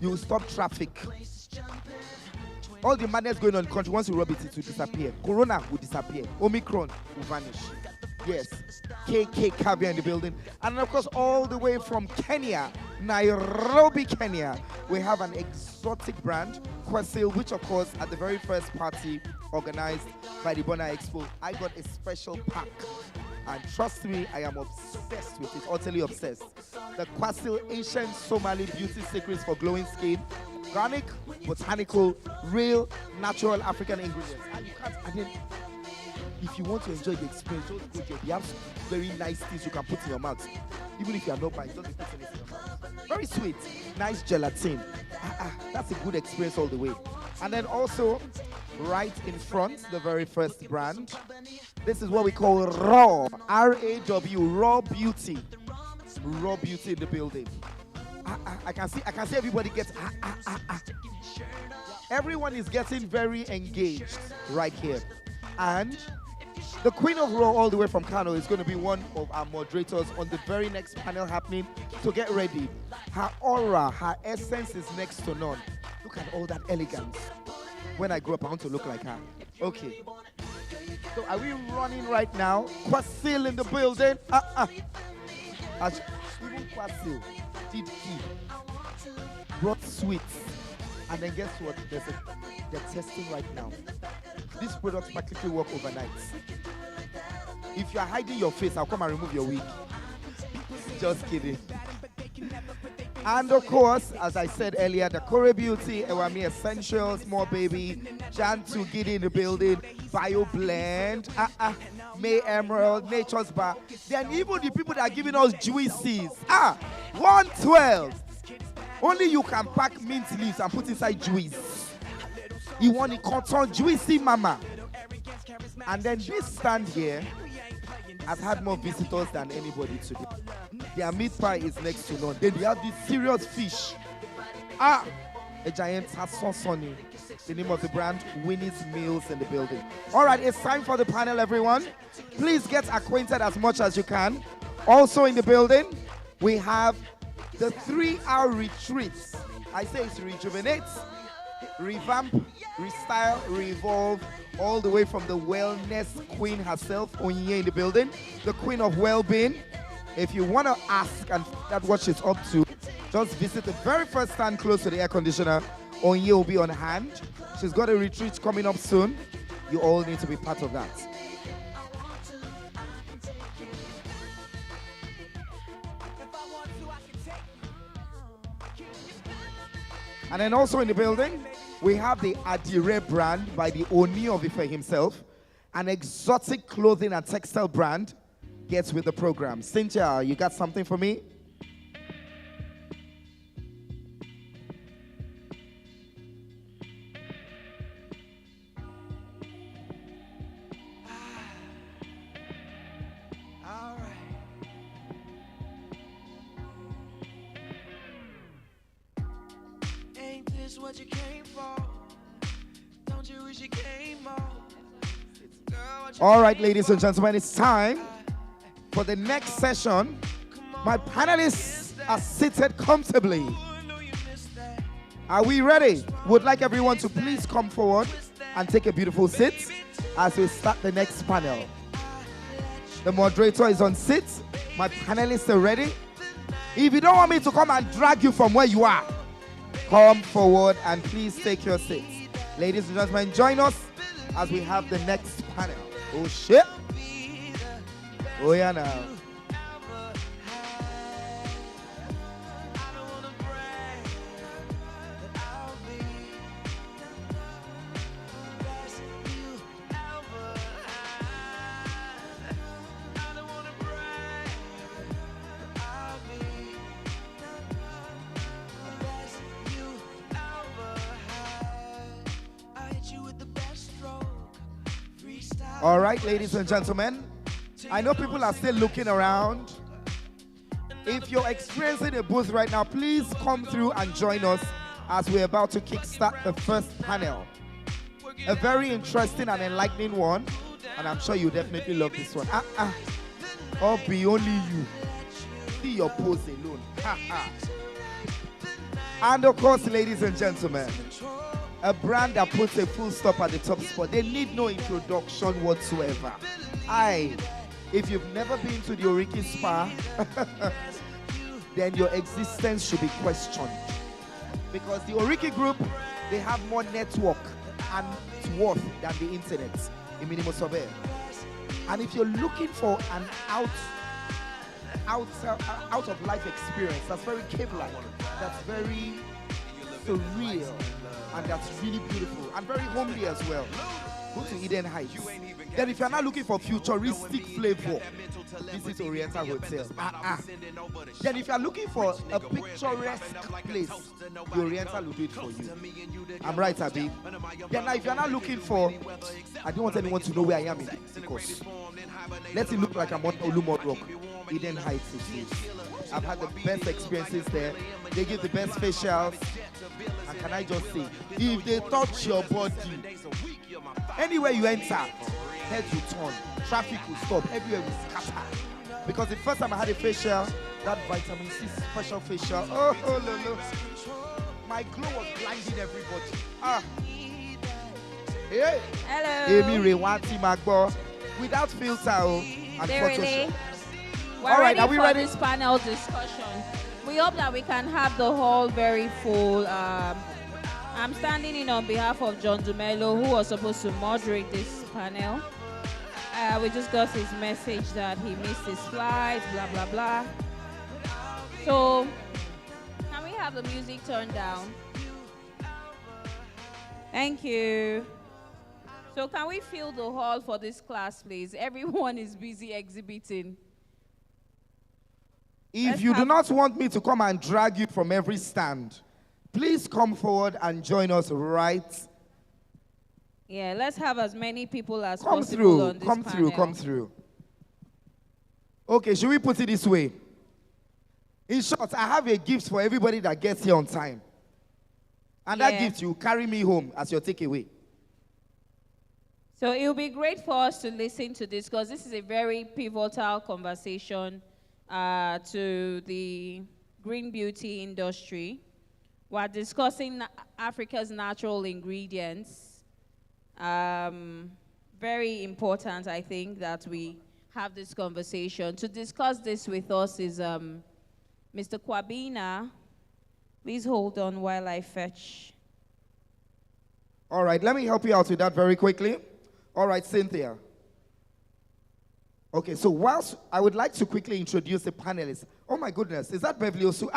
You will stop traffic. All the madness going on in the country, once you rub it, it will disappear. Corona will disappear. Omicron will vanish. Yes. KK Caviar in the building. And of course, all the way from Kenya, Nairobi, Kenya, we have an exotic brand, Kwasil, which of course, at the very first party organized by the BONA EXPO, I got a special pack. And trust me, I am obsessed with it, utterly obsessed. The Kwasil Asian Somali Beauty Secrets for Glowing Skin. Organic, botanical, real, natural African ingredients. And you can't, and then, if you want to enjoy the experience, just go there. They have very nice things you can put in your mouth. Even if you are not buying, just put it in your mouth. Very sweet. Nice gelatin. That's a good experience all the way. And then also, right in front, the very first brand. This is what we call Raw. R-A-W, Raw Beauty. Raw Beauty in the building. I can see everybody gets Everyone is getting very engaged right here. And the Queen of Raw, all the way from Kano, is going to be one of our moderators on the very next panel happening. So get ready. Her aura, her essence is next to none. Look at all that elegance. When I grow up, I want to look like her. Okay. So are we running right now? Kwasil in the building. Even Kwasil did key. Brought sweets. And then guess what? They're testing right now. These products practically work overnight. If you are hiding your face, I'll come and remove your wig. Just kidding. And of course, as I said earlier, the Kore Beauty, Ewami Essentials, More Baby, Jan2 Giddy in the building, Bio Blend, May Emerald, Nature's Bar. Then even the people that are giving us juices. 112. Only you can pack mint leaves and put inside juice. You want a cotton juicy mama. And then this stand here has had more visitors than anybody today. Their meat pie is next to none. Then they have this serious fish. A giant Sonny. The name of the brand, Winnie's Meals in the building. All right, it's time for the panel, everyone. Please get acquainted as much as you can. Also in the building, we have the 3-hour retreats. I say it's rejuvenate, revamp, restyle, revolve, all the way from the wellness queen herself, Onyinye in the building, the queen of well-being. If you want to ask and find out what she's up to, just visit the very first stand close to the air conditioner. Onyinye will be on hand. She's got a retreat coming up soon. You all need to be part of that. And then also in the building, we have the Adire brand by the Oni of Ife himself, an exotic clothing and textile brand. Gets with the program. Cynthia, you got something for me? this what you came for? Don't you wish you came more? Girl, what you All right, came ladies for? and gentlemen, it's time for the next session. My panelists are seated comfortably. Are we ready? Would like everyone to please come forward and take a beautiful seat as we start the next panel. The moderator is on seat. My panelists are ready. If you don't want me to come and drag you from where you are, come forward and please take your seats. Ladies and gentlemen, join us as we have the next panel. Oh shit. Oh yeah now. All right, ladies and gentlemen, I know people are still looking around. If you're experiencing a booth right now, please come through and join us as we're about to kickstart the first panel. A very interesting and enlightening one, and I'm sure you definitely love this one. Or be only you. See your pose alone. And of course, ladies and gentlemen, a brand that puts a full stop at the top spot. They need no introduction whatsoever. If you've never been to the Oriki Spa, then your existence should be questioned. Because the Oriki Group, they have more network and worth than the internet in Minimo Sobe. And if you're looking for an out of life experience, that's very cave-like, that's very surreal, and that's really beautiful and very homely as well, go to Eden Heights. Then if you're not looking for futuristic flavor, visit Oriental Hotel. Then if you're looking for a picturesque place, the Oriental will do it for you. I'm right, Abi. Then now if you're not looking for, I don't want anyone to know where I am in because let it look like I'm on Olumot Rock. Eden Heights is it. I've had the best experiences there. They give the best facials. And can I just say, if they touch your body, anywhere you enter, head will turn, traffic will stop, everywhere will scatter. Because the first time I had a facial, that vitamin C special facial, oh, my glow was blinding everybody. Hey. Hello. Amy Rewati Magbo, without filter and Photoshop. We're ready are we for ready? This panel discussion. We hope that we can have the hall very full. I'm standing in on behalf of John Dumelo, who was supposed to moderate this panel. We just got his message that he missed his flight, blah, blah, blah. So, can we have the music turned down? Thank you. So, can we fill the hall for this class, please? Everyone is busy exhibiting. If you do not want me to come and drag you from every stand, please come forward and join us right. Yeah, let's have as many people as possible on this panel. Come through. Okay, should we put it this way? In short, I have a gift for everybody that gets here on time. And that gift, you carry me home as your takeaway. So it will be great for us to listen to this because this is a very pivotal conversation to the green beauty industry. We're discussing Africa's natural ingredients. Very important, I think, that we have this conversation. To discuss this with us is Mr. Kwabena. Please hold on while I fetch. All right, let me help you out with that very quickly. All right, Cynthia. Okay, so whilst I would like to quickly introduce the panelists. Oh my goodness, is that Beverly Osu?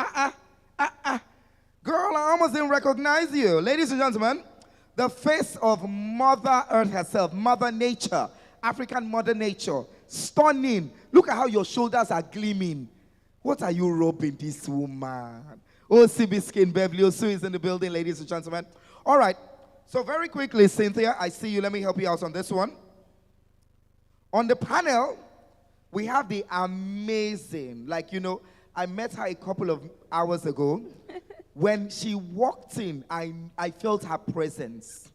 Girl, I almost didn't recognize you. Ladies and gentlemen, the face of Mother Earth herself, Mother Nature, African Mother Nature. Stunning. Look at how your shoulders are gleaming. What are you robbing this woman? Oh, CB Skin, Beverly Osu is in the building, ladies and gentlemen. All right, so very quickly, Cynthia, I see you. Let me help you out on this one. On the panel, we have the amazing, I met her a couple of hours ago. When she walked in, I felt her presence.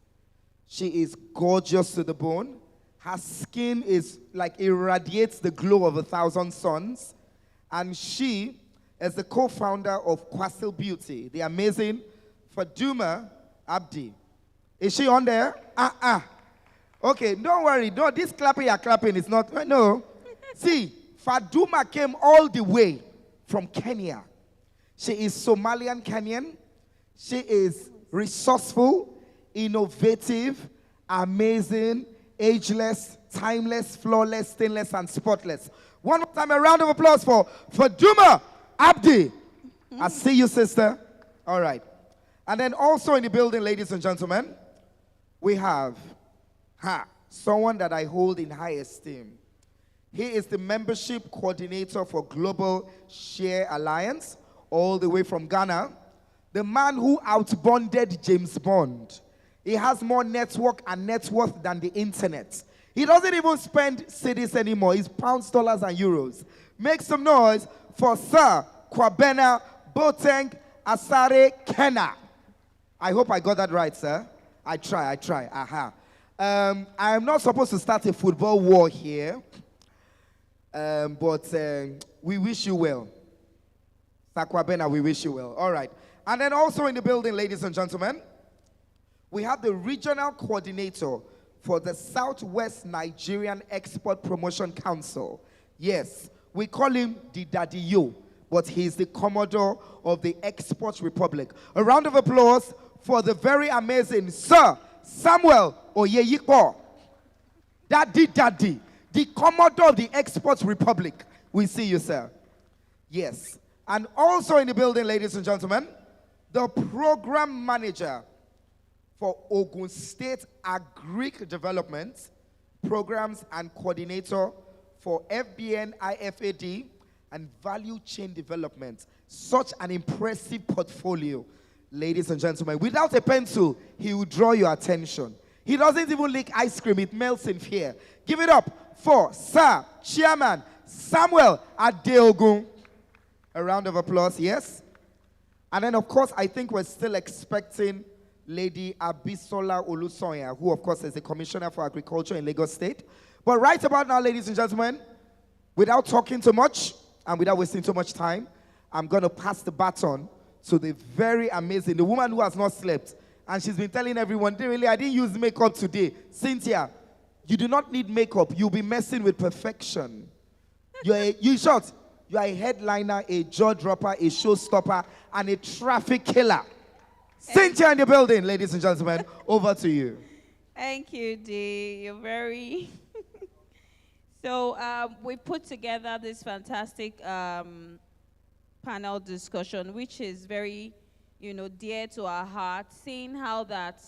She is gorgeous to the bone. Her skin is like irradiates the glow of 1,000 suns. And she is the co-founder of Kwasil Beauty, the amazing Faduma Abdi. Is she on there? Okay, don't worry. No, this clapping you're clapping is not. No. See, Faduma came all the way from Kenya. She is Somalian Kenyan. She is resourceful, innovative, amazing, ageless, timeless, flawless, stainless, and spotless. One more time, a round of applause for Faduma Abdi. I see you, sister. All right. And then also in the building, ladies and gentlemen, we have someone that I hold in high esteem. He is the membership coordinator for Global Share Alliance, all the way from Ghana. The man who outbonded James Bond. He has more network and net worth than the internet. He doesn't even spend cedis anymore. He's pounds, dollars, and euros. Make some noise for Sir Kwabena Boateng Asare Kenna. I hope I got that right, sir. I try. I am not supposed to start a football war here, but we wish you well. Sir Kwabena, we wish you well. All right. And then also in the building, ladies and gentlemen, we have the regional coordinator for the Southwest Nigerian Export Promotion Council. Yes, we call him the Daddy Yo, but he's the Commodore of the Export Republic. A round of applause for the very amazing Sir Samuel Oyeyikpo. Daddy, the Commodore of the Export Republic. We see you, sir. Yes. And also in the building, ladies and gentlemen, the program manager for Ogun State Agric Development Programs and coordinator for FBN IFAD and Value Chain Development. Such an impressive portfolio, ladies and gentlemen. Without a pencil, he will draw your attention. He doesn't even lick ice cream, it melts in fear. Give it up for Sir Chairman Samuel Adeogun. A round of applause, yes? And then, of course, I think we're still expecting Lady Abisola Olusoya, who, of course, is the Commissioner for Agriculture in Lagos State. But right about now, ladies and gentlemen, without talking too much and without wasting too much time, I'm going to pass the baton to the very amazing, the woman who has not slept. And she's been telling everyone, I didn't use makeup today. Cynthia, you do not need makeup. You'll be messing with perfection. You are a headliner, a jaw dropper, a showstopper, and a traffic killer. Cynthia in the building, ladies and gentlemen. Over to you. Thank you, Dee. You're very... So we put together this fantastic panel discussion, which is very, dear to our heart, seeing how that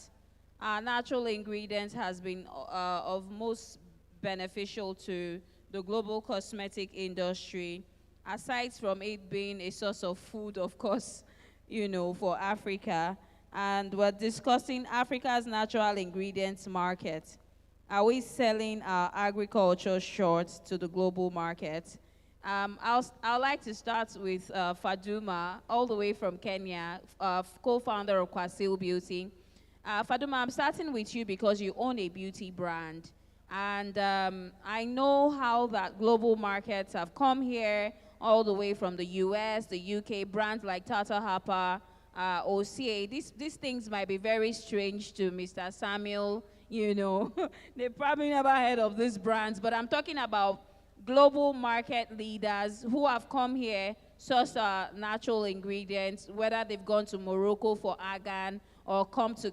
our natural ingredients has been of most beneficial to the global cosmetic industry, aside from it being a source of food, of course, for Africa. And we're discussing Africa's natural ingredients market. Are we selling our agriculture short to the global market? I'd like to start with Faduma, all the way from Kenya, co-founder of Kwasil Beauty. Faduma, I'm starting with you because you own a beauty brand. And I know how that global markets have come here, all the way from the US, the UK, brands like Tata Harper, OCA. These things might be very strange to Mr. Samuel, They probably never heard of these brands, but I'm talking about global market leaders who have come here, sourced natural ingredients, whether they've gone to Morocco for argan, or come to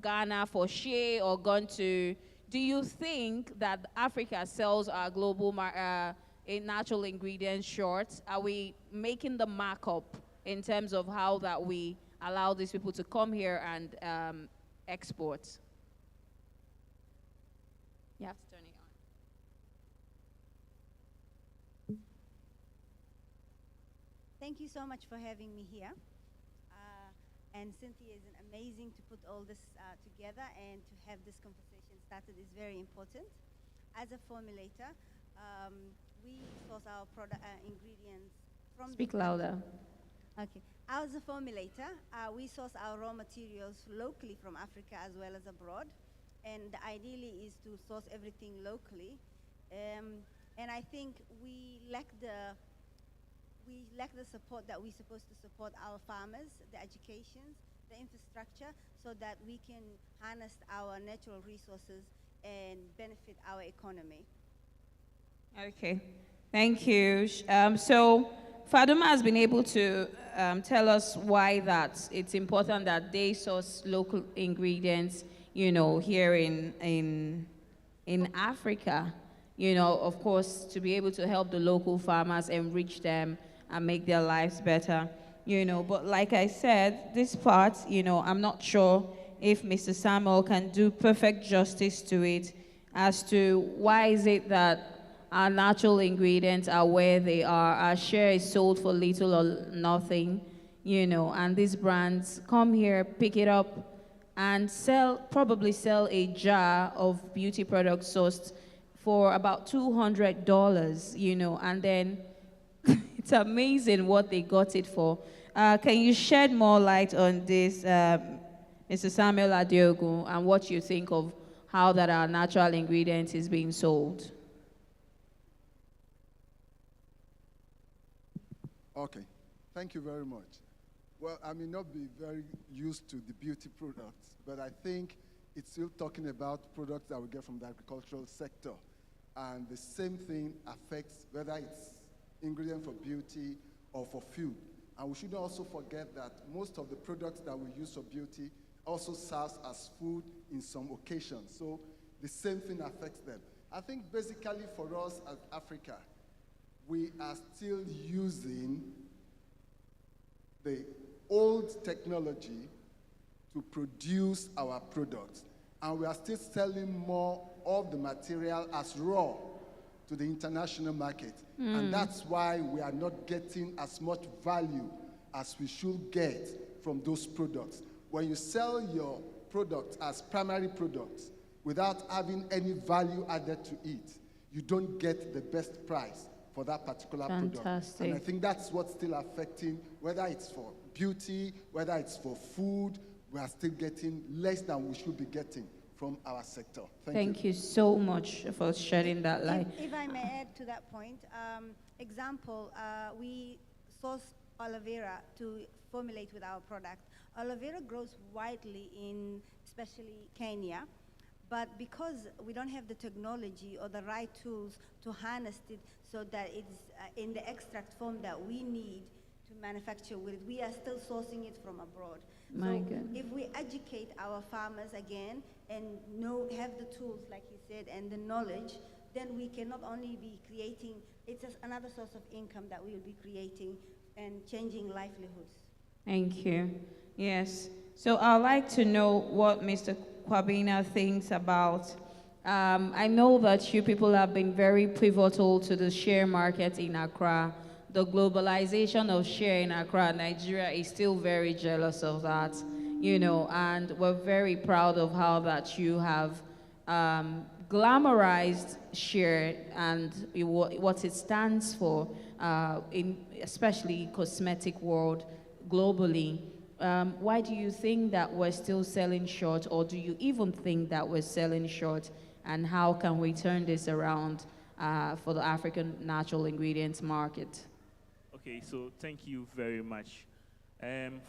Ghana for shea, or gone to... Do you think that Africa sells our global natural ingredients short? Are we making the markup in terms of how that we allow these people to come here and export? You have to turn it on. Thank you so much for having me here. And Cynthia is amazing to put all this together, and to have this conversation started is very important. As a formulator, we source our product ingredients from... Speak louder. Okay. As a formulator, we source our raw materials locally from Africa as well as abroad. And ideally is to source everything locally. And I think we lack the support that we're supposed to support our farmers, the educations, the infrastructure, so that we can harness our natural resources and benefit our economy. Okay, thank you. So Faduma has been able to tell us why that it's important that they source local ingredients, here in Africa. Of course, to be able to help the local farmers, enrich them, and make their lives better. But like I said, this part, I'm not sure if Mr. Samuel can do perfect justice to it as to why is it that our natural ingredients are where they are. Our share is sold for little or nothing, and these brands come here, pick it up, and probably sell a jar of beauty products sourced for about $200, and then it's amazing what they got it for. Can you shed more light on this, Mr. Samuel Adiogun, and what you think of how that our natural ingredients is being sold? Okay, thank you very much. Well, I may not be very used to the beauty products, but I think it's still talking about products that we get from the agricultural sector. And the same thing affects whether it's ingredient for beauty or for food. And we should also forget that most of the products that we use for beauty also serves as food in some occasions. So the same thing affects them. I think basically for us as Africa, we are still using the old technology to produce our products. And we are still selling more of the material as raw to the international market. And that's why we are not getting as much value as we should get from those products. When you sell your products as primary products without having any value added to it, you don't get the best price for that particular product. And I think that's what's still affecting, whether it's for beauty, whether it's for food, we are still getting less than we should be getting from our sector. Thank you so much for shedding that light. If I may add to that point, example, we source aloe vera to formulate with our product. Aloe vera grows widely in especially Kenya, but because we don't have the technology or the right tools to harness it so that it's in the extract form that we need to manufacture with it, we are still sourcing it from abroad. My So goodness. if we educate our farmers again and have the tools, like he said, and the knowledge, then we can not only be creating, it's just another source of income that we will be creating and changing livelihoods. Thank you. Yes. So I'd like to know what Mr. Kwabena thinks about. I know that you people have been very pivotal to the share market in Accra. The globalization of share in Accra, Nigeria is still very jealous of that, and we're very proud of how that you have glamorized share and what it stands for, in especially cosmetic world globally. Why do you think that we're still selling short, or do you even think that we're selling short? And how can we turn this around for the African natural ingredients market? Okay, so thank you very much.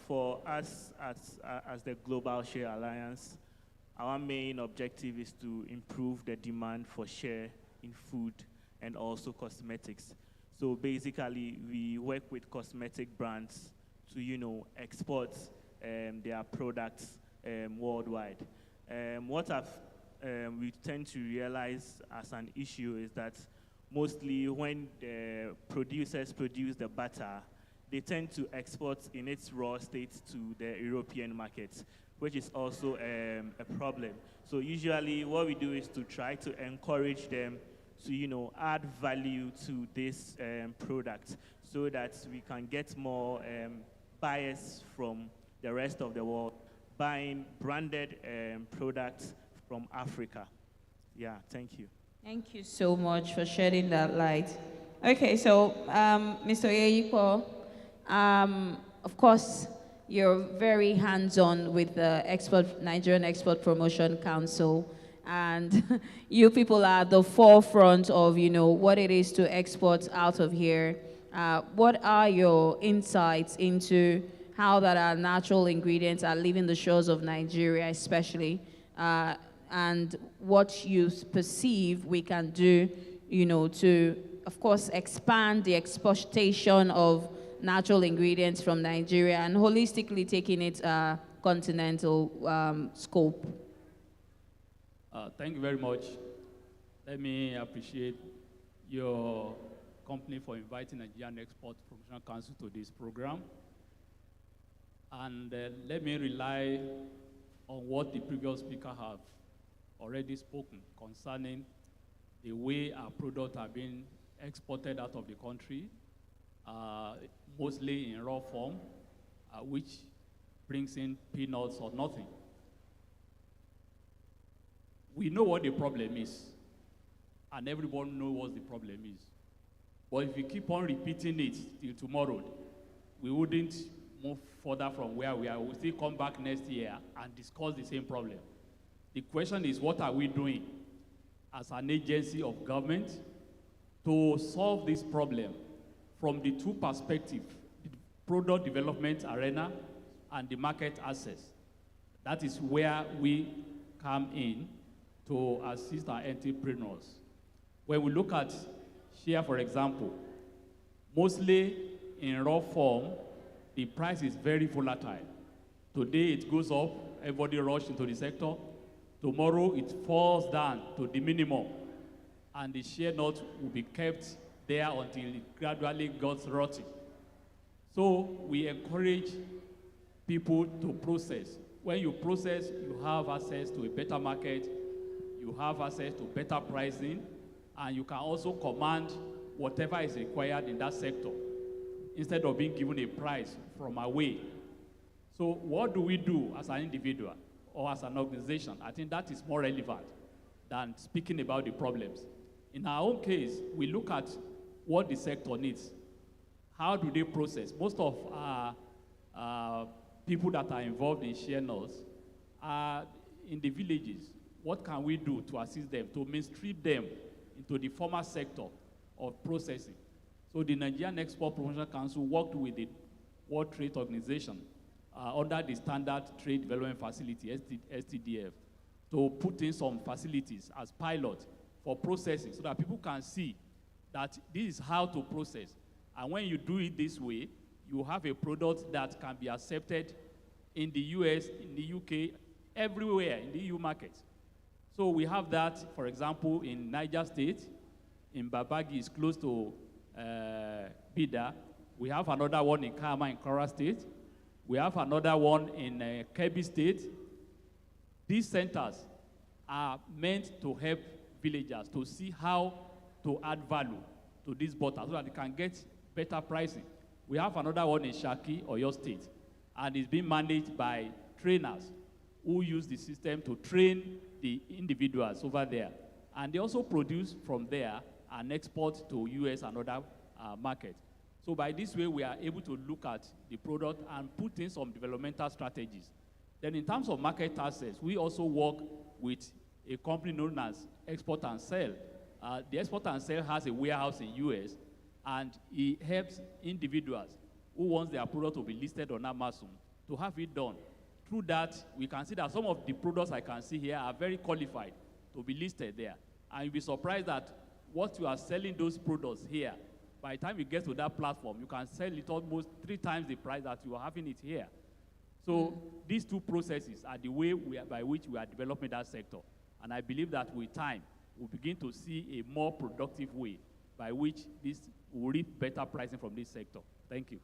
For us as the Global Share Alliance, our main objective is to improve the demand for share in food and also cosmetics. So basically, we work with cosmetic brands to, export their products worldwide. What we tend to realize as an issue is that mostly when the producers produce the butter, they tend to export in its raw state to the European markets, which is also a problem. So usually what we do is to try to encourage them to, add value to this product so that we can get more buyers from the rest of the world buying branded products from Africa. Yeah, thank you. Thank you so much for shedding that light. Okay, so Mr. Yeiko, of course, you're very hands-on with the Nigerian Export Promotion Council, and you people are at the forefront of, what it is to export out of here. What are your insights into how that our natural ingredients are leaving the shores of Nigeria, especially, and what you perceive we can do, to, of course, expand the exportation of natural ingredients from Nigeria and holistically taking it continental scope? Thank you very much. Let me appreciate your company for inviting Nigerian Export Promotion Council to this program. And let me rely on what the previous speaker have already spoken concerning the way our products are being exported out of the country, mostly in raw form, which brings in peanuts or nothing. We know what the problem is, and everyone knows what the problem is. But if we keep on repeating it till tomorrow, we wouldn't move further from where we are. We'll still come back next year and discuss the same problem. The question is, what are we doing as an agency of government to solve this problem from the two perspectives, the product development arena and the market access? That is where we come in to assist our entrepreneurs. When we look at share, for example, mostly in raw form, the price is very volatile. Today it goes up, everybody rushes into the sector. Tomorrow it falls down to the minimum, and the share nut will be kept there until it gradually gets rotting. So we encourage people to process. When you process, you have access to a better market, you have access to better pricing, and you can also command whatever is required in that sector instead of being given a price from away. So what do we do as an individual or as an organization? I think that is more relevant than speaking about the problems. In our own case, we look at what the sector needs. How do they process? Most of our people that are involved in share nuts are in the villages. What can we do to assist them, to mainstream them into the formal sector of processing? So the Nigerian Export Promotion Council worked with the World Trade Organization under the Standard Trade Development Facility, STDF, to put in some facilities as pilot for processing so that people can see that this is how to process. And when you do it this way, you have a product that can be accepted in the US, in the UK, everywhere in the EU market. So we have that, for example, in Niger State, in Babagi, is close to Bida. We have another one in Kama in Kora State. We have another one in Kebbi State. These centers are meant to help villagers to see how to add value to this butter so that they can get better pricing. We have another one in Shaki, Oyo State, and it's being managed by trainers who use the system to train the individuals over there. And they also produce from there and export to US and other markets. So by this way, we are able to look at the product and put in some developmental strategies. Then in terms of market access, we also work with a company known as Export and Sell. The Export and Sell has a warehouse in US, and it helps individuals who want their product to be listed on Amazon to have it done. Through that, we can see that some of the products I can see here are very qualified to be listed there. And you'll be surprised that what you are selling those products here, by the time you get to that platform, you can sell it almost 3 times the price that you are having it here. So these two processes are the way by which we are developing that sector. And I believe that with time, we'll begin to see a more productive way by which this will reap better pricing from this sector. Thank you.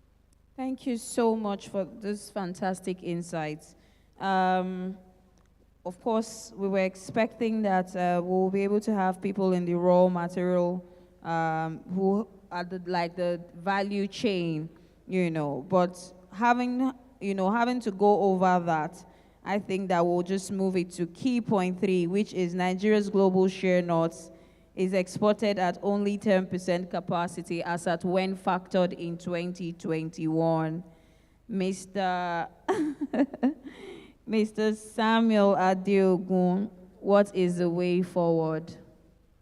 Thank you so much for those fantastic insights. Of course, we were expecting that we'll be able to have people in the raw material who are the value chain, but having to go over that, I think that we'll just move it to key point 3, which is Nigeria's global share nuts is exported at only 10% capacity as at when factored in 2021. Mr. Mr. Samuel Adeogun, what is the way forward?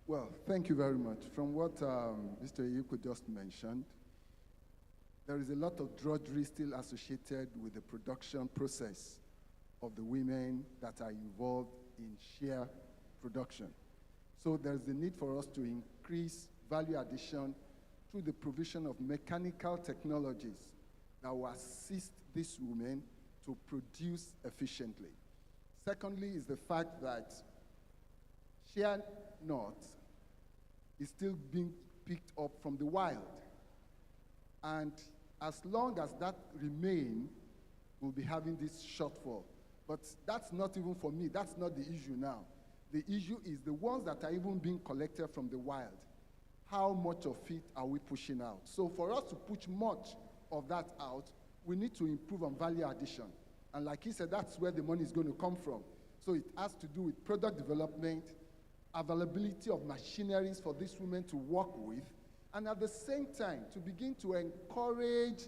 Well, thank you very much. From what Mr. Yuko just mentioned, there is a lot of drudgery still associated with the production process of the women that are involved in shear production. So there's the need for us to increase value addition through the provision of mechanical technologies that will assist these women to produce efficiently. Secondly is the fact that shear nut is still being picked up from the wild. And as long as that remains, we'll be having this shortfall. But that's not even for me, that's not the issue now. The issue is the ones that are even being collected from the wild. How much of it are we pushing out? So for us to push much of that out, we need to improve on value addition. And like he said, that's where the money is going to come from. So it has to do with product development, availability of machineries for these women to work with, and at the same time, to begin to encourage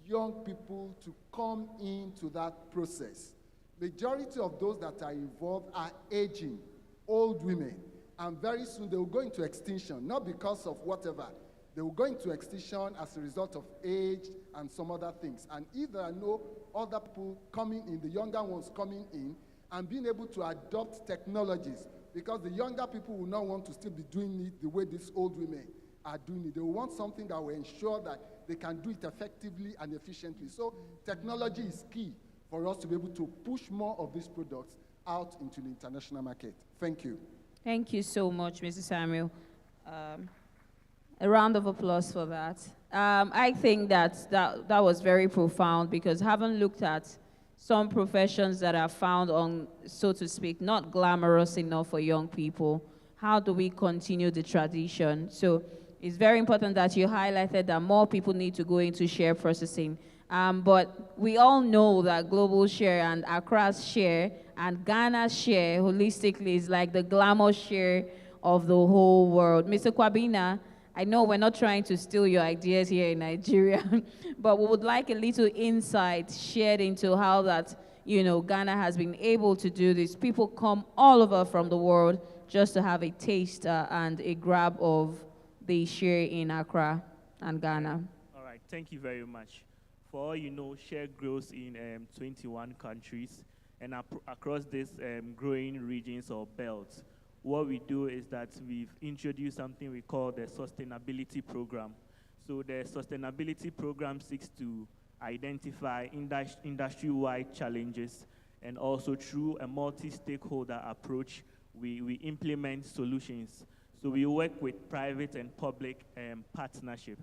young people to come into that process. Majority of those that are involved are aging, old women, and very soon they will go into extinction, not because of whatever. They will go into extinction as a result of age and some other things. And if there are no other people coming in, the younger ones coming in, and being able to adopt technologies, because the younger people will not want to still be doing it the way these old women are doing it. They will want something that will ensure that they can do it effectively and efficiently. So technology is key for us to be able to push more of these products out into the international market. Thank you. Thank you so much, Mr. Samuel. A round of applause for that. I think that was very profound, because having looked at some professions that are found on, so to speak, not glamorous enough for young people, how do we continue the tradition? So it's very important that you highlighted that more people need to go into share processing. But we all know that global share and Accra's share and Ghana's share holistically is like the glamour share of the whole world. Mr. Kwabina, I know we're not trying to steal your ideas here in Nigeria, but we would like a little insight shared into how that, Ghana has been able to do this. People come all over from the world just to have a taste and a grab of the share in Accra and Ghana. All right, thank you very much. For all you know, share grows in 21 countries, and across these growing regions or belts, what we do is that we've introduced something we call the sustainability program. So the sustainability program seeks to identify industry-wide challenges, and also through a multi-stakeholder approach, we implement solutions. So we work with private and public partnership.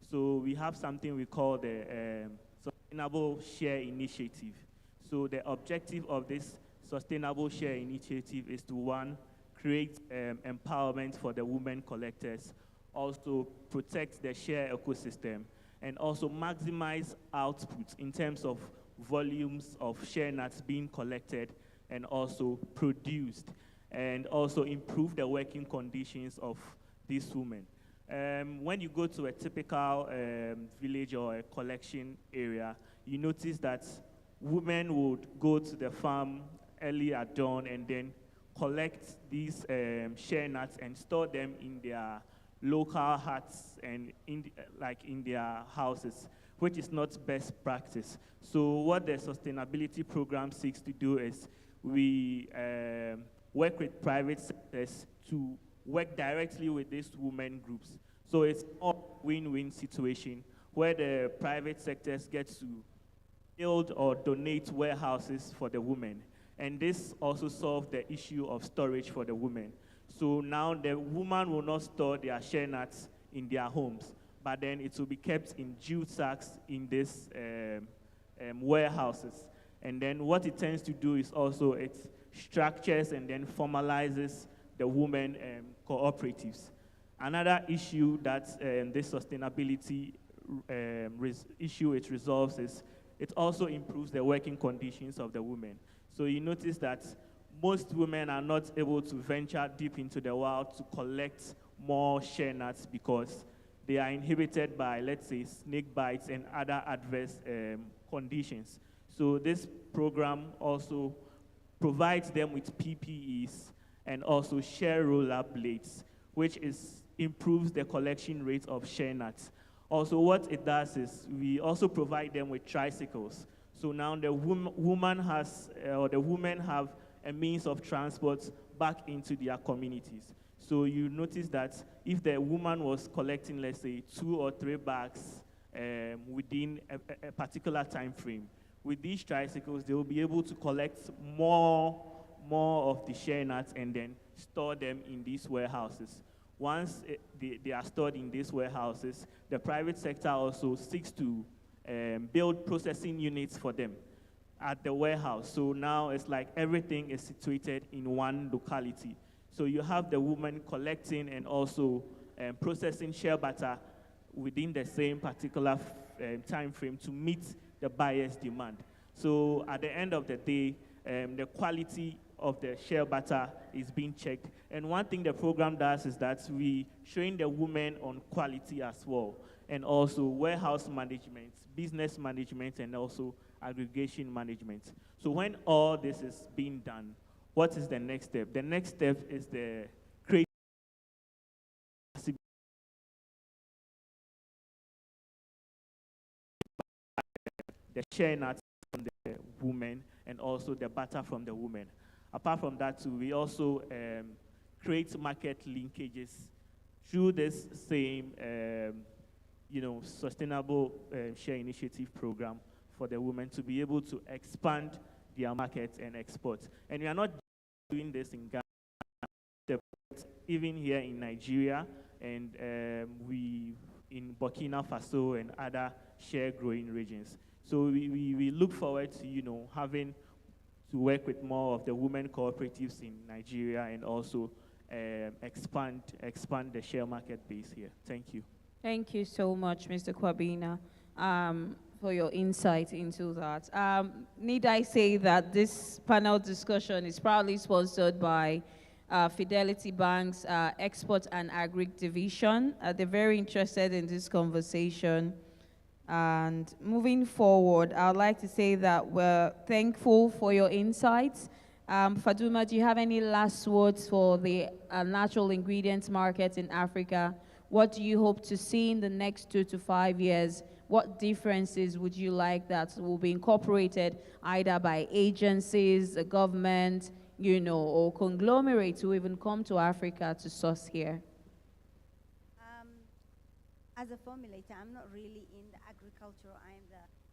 So we have something we call the Sustainable Share Initiative. So the objective of this Sustainable Share Initiative is to, one, create empowerment for the women collectors, also protect the share ecosystem, and also maximize output in terms of volumes of share nuts being collected and also produced, and also improve the working conditions of these women. When you go to a typical village or a collection area, you notice that women would go to the farm early at dawn and then collect these share nuts and store them in their local huts and in their houses, which is not best practice. So what the sustainability program seeks to do is we work with private sectors to work directly with these women groups. So it's a win-win situation where the private sectors get to build or donate warehouses for the women. And this also solves the issue of storage for the women. So now the woman will not store their share nuts in their homes, but then it will be kept in jute sacks in these warehouses. And then what it tends to do is also it structures and then formalizes the women cooperatives. Another issue that this sustainability issue it resolves is it also improves the working conditions of the women. So you notice that most women are not able to venture deep into the wild to collect more share nuts because they are inhibited by, let's say, snake bites and other adverse conditions. So this program also provides them with PPEs and also share roller blades, which improves the collection rate of share nuts. Also, what it does is we also provide them with tricycles. So now the woman has, or the women have a means of transport back into their communities. So you notice that if the woman was collecting, let's say, 2 or 3 bags within a particular time frame, with these tricycles, they will be able to collect more of the share nuts and then store them in these warehouses. Once they are stored in these warehouses, the private sector also seeks to build processing units for them at the warehouse. So now it's like everything is situated in one locality. So you have the woman collecting and also processing shea butter within the same particular time frame to meet the buyer's demand. So at the end of the day, the quality of the shea butter is being checked. And one thing the program does is that we train the women on quality as well, and also warehouse management, business management, and also aggregation management. So when all this is being done, what is the next step? The next step is the creation the shea nuts from the women and also the butter from the women. Apart from that, too, we also create market linkages through this same sustainable share initiative program for the women to be able to expand their market and export. And we are not doing this in Ghana, even here in Nigeria, and we in Burkina Faso and other share growing regions. So we look forward to having to work with more of the women cooperatives in Nigeria and also expand the share market base here. Thank you. Thank you so much, Mr. Kwabena, for your insight into that. Need I say that this panel discussion is proudly sponsored by Fidelity Bank's Export and Agric Division. They're very interested in this conversation. And moving forward, I would like to say that we're thankful for your insights. Faduma, do you have any last words for the natural ingredients market in Africa? What do you hope to see in the next 2 to 5 years? What differences would you like that will be incorporated either by agencies, the government, or conglomerates who even come to Africa to source here? As a formulator, I'm not really in the agriculture, I'm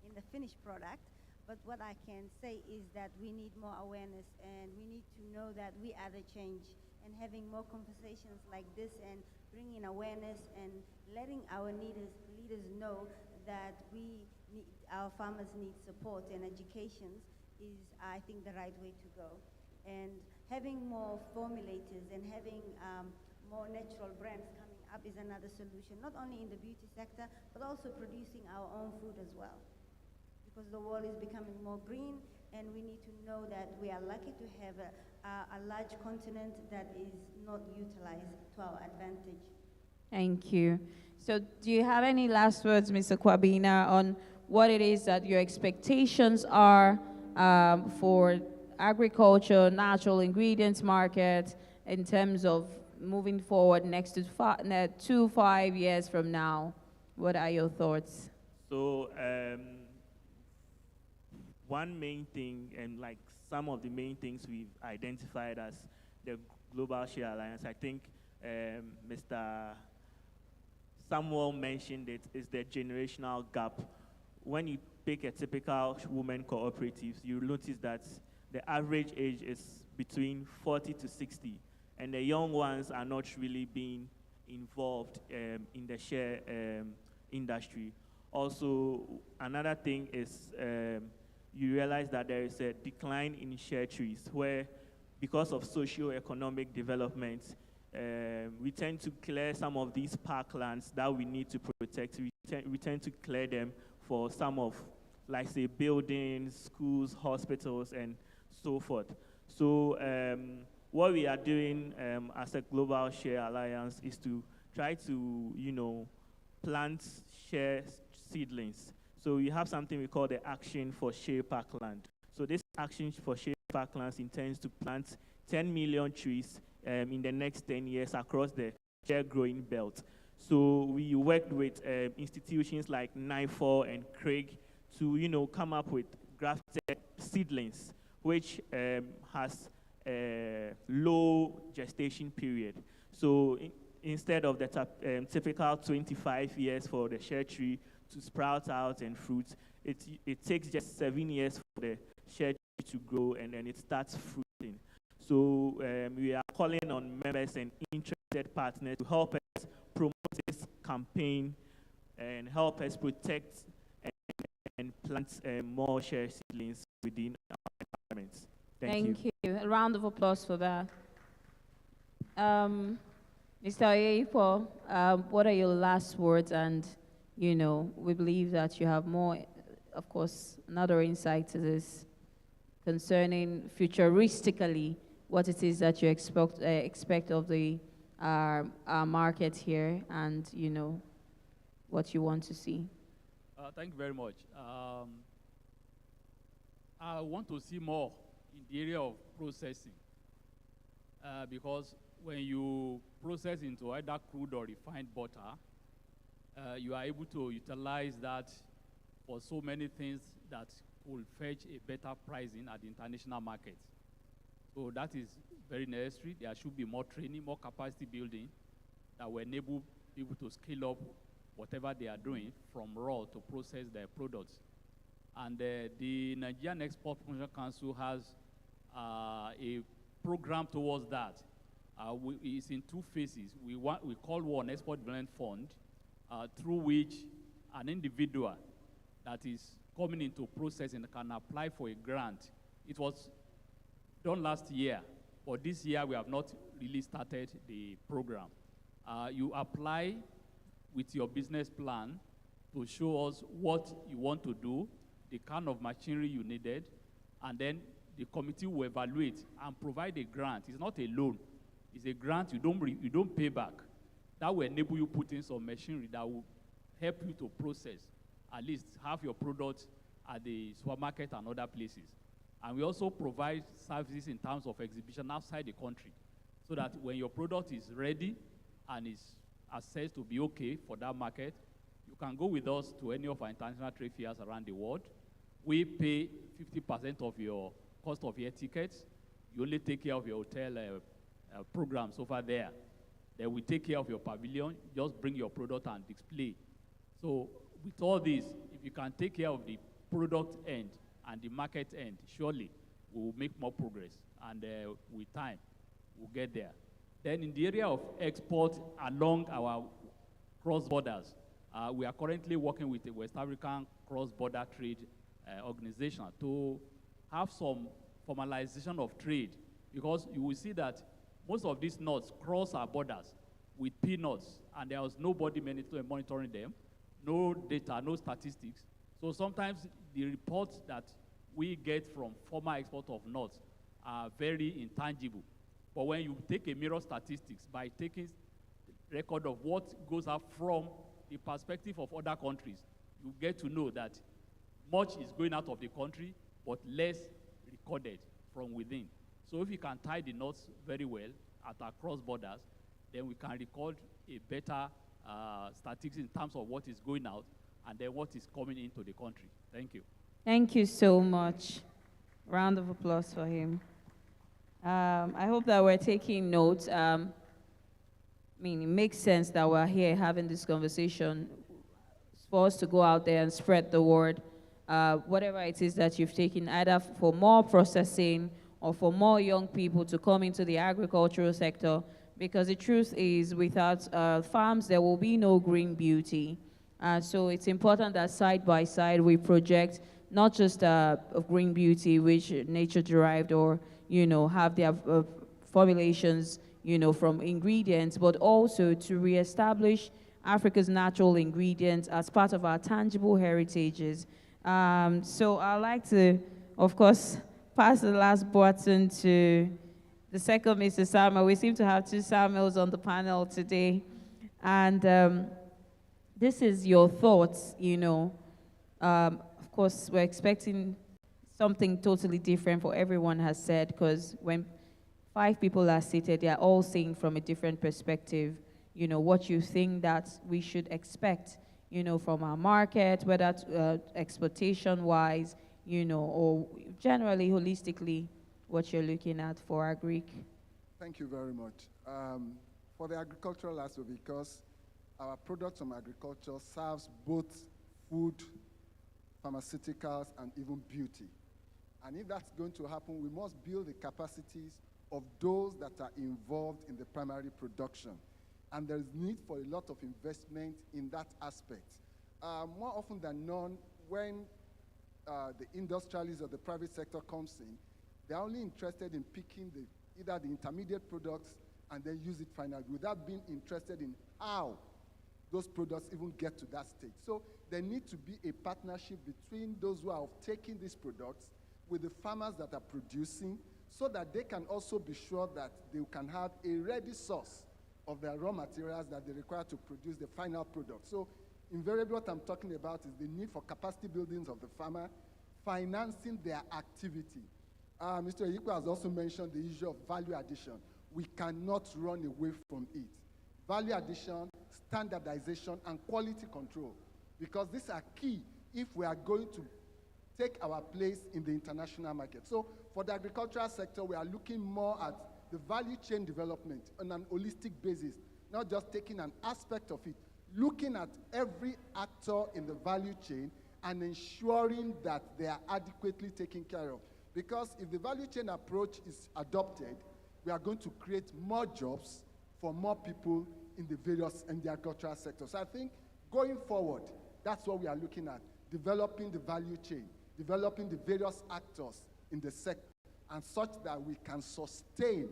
in the finished product. But what I can say is that we need more awareness and we need to know that we are the change, and having more conversations like this and bringing awareness and letting our leaders know that our farmers need support and education is, I think, the right way to go. And having more formulators and having more natural brands coming up is another solution, not only in the beauty sector, but also producing our own food as well. Because the world is becoming more green, and we need to know that we are lucky to have a large continent that is not utilized to our advantage. Thank you. So do you have any last words, Mr. Kwabena, on what it is that your expectations are for agriculture, natural ingredients market in terms of moving forward next to 5 years from now? What are your thoughts? So one main thing, and like some of the main things we've identified as the Global Share Alliance, I think Mr. Samuel mentioned it, is the generational gap. When you pick a typical women cooperative, you notice that the average age is between 40 to 60, and the young ones are not really being involved in the share industry. Also, another thing is you realize that there is a decline in share trees where, because of socio-economic development, we tend to clear some of these parklands that we need to protect. We tend to clear them for some of, like, say, buildings, schools, hospitals, and so forth. So what we are doing as a Global Share Alliance is to try to, plant share seedlings. So we have something we call the Action for Shea Parkland. So this Action for Shea Parklands intends to plant 10 million trees in the next 10 years across the shea growing belt. So we worked with institutions like NIFOR and Craig to, come up with grafted seedlings, which has a low gestation period. So instead of the typical 25 years for the shea tree to sprout out and fruit, it takes just 7 years for the shea tree to grow, and then it starts fruiting. So we are calling on members and interested partners to help us promote this campaign and help us protect and plant more shea seedlings within our environments. Thank you. A round of applause for that. Mr. Oyepo, what are your last words? And, we believe that you have more, of course, another insight to this concerning futuristically what it is that you expect of the our market here, and, what you want to see. Thank you very much. I want to see more in the area of processing, because when you process into either crude or refined butter, you are able to utilize that for so many things that will fetch a better pricing at the international market. So that is very necessary. There should be more training, more capacity building that will enable people to scale up whatever they are doing from raw to process their products. And the Nigerian Export Promotion Council has a program towards that. It's in two phases. We call one Export Development Fund, through which an individual that is coming into processing can apply for a grant. It was done last year, but this year we have not really started the program. You apply with your business plan to show us what you want to do, the kind of machinery you needed, and then the committee will evaluate and provide a grant. It's not a loan. It's a grant you don't pay back. That will enable you put in some machinery that will help you to process, at least have your products at the supermarket and other places. And we also provide services in terms of exhibition outside the country, so that when your product is ready and is assessed to be okay for that market, you can go with us to any of our international trade fairs around the world. We pay 50% of your cost of your tickets. You only take care of your hotel programs over there. Then we take care of your pavilion. Just bring your product and display. So with all this, if you can take care of the product end and the market end, surely we will make more progress. And with time, we'll get there. Then in the area of export along our cross borders, we are currently working with the West African Cross-Border Trade Organization to have some formalization of trade, because you will see that most of these nuts cross our borders with peanuts, and there was nobody monitoring them, no data, no statistics. So sometimes the reports that we get from former export of nuts are very intangible. But when you take a mirror statistics by taking record of what goes out from the perspective of other countries, you get to know that much is going out of the country, but less recorded from within. So if you can tie the knots very well at our cross borders, then we can record a better statistics in terms of what is going out and then what is coming into the country. Thank you. Thank you so much. Round of applause for him. I hope that we're taking notes. I mean, it makes sense that we're here having this conversation for us to go out there and spread the word. Whatever it is that you've taken, either for more processing or for more young people to come into the agricultural sector, because the truth is, without farms, there will be no green beauty. So it's important that side by side we project not just of green beauty, which nature-derived or, have their formulations, from ingredients, but also to reestablish Africa's natural ingredients as part of our tangible heritages. So I'd like to, of course, pass the last button to the second Mr. Samuel. We seem to have two Samuels on the panel today. And this is your thoughts, Of course, we're expecting something totally different for everyone has said, because when 5 people are seated, they are all saying from a different perspective, what you think that we should expect, from our market, whether exploitation-wise, or generally, holistically, what you're looking at for our Greek. Thank you very much. For the agricultural aspect, because our products from agriculture serves both food, pharmaceuticals, and even beauty. And if that's going to happen, we must build the capacities of those that are involved in the primary production. And there is need for a lot of investment in that aspect. More often than not, when the industrialist or the private sector comes in, they're only interested in picking either the intermediate products and then use it finally, without being interested in how those products even get to that stage. So there needs to be a partnership between those who are taking these products with the farmers that are producing, so that they can also be sure that they can have a ready source of their raw materials that they require to produce the final product. So invariably what I'm talking about is the need for capacity buildings of the farmer, financing their activity. Mr. Eyikwe has also mentioned the issue of value addition. We cannot run away from it. Value addition, standardization, and quality control, because these are key if we are going to take our place in the international market. So for the agricultural sector, we are looking more at the value chain development on an holistic basis, not just taking an aspect of it, looking at every actor in the value chain and ensuring that they are adequately taken care of. Because if the value chain approach is adopted, we are going to create more jobs for more people in the agricultural sector. So I think going forward, that's what we are looking at, developing the value chain, developing the various actors in the sector, and such that we can sustain,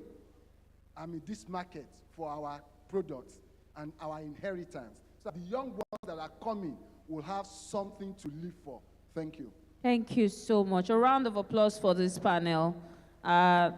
this market for our products and our inheritance. So the young ones that are coming will have something to live for. Thank you. Thank you so much. A round of applause for this panel.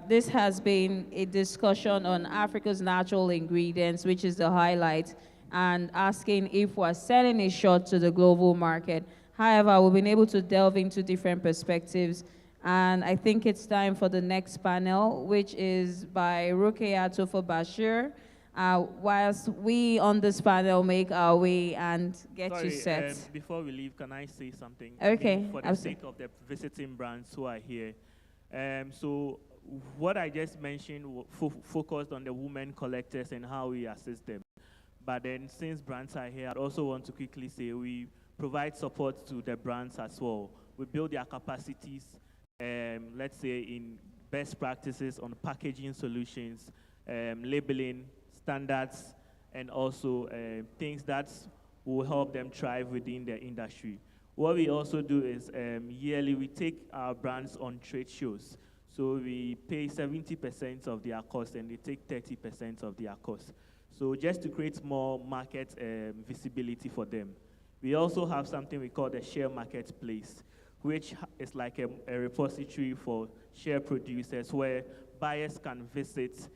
This has been a discussion on Africa's natural ingredients, which is the highlight, and asking if we're selling a shot to the global market. However, we've been able to delve into different perspectives, and I think it's time for the next panel, which is by Rukia Tofo Bashir. Whilst we on this panel make our way and get you set. Before we leave, can I say something? Okay. For the sake of the visiting brands who are here. So what I just mentioned focused on the women collectors and how we assist them. But then since brands are here, I also want to quickly say we provide support to the brands as well. We build their capacities, let's say in best practices on packaging solutions, labeling, standards, and also things that will help them thrive within the industry. What we also do is yearly we take our brands on trade shows. So we pay 70% of their cost and they take 30% of their cost. So just to create more market visibility for them. We also have something we call the share marketplace, which is like a repository for share producers where buyers can visit,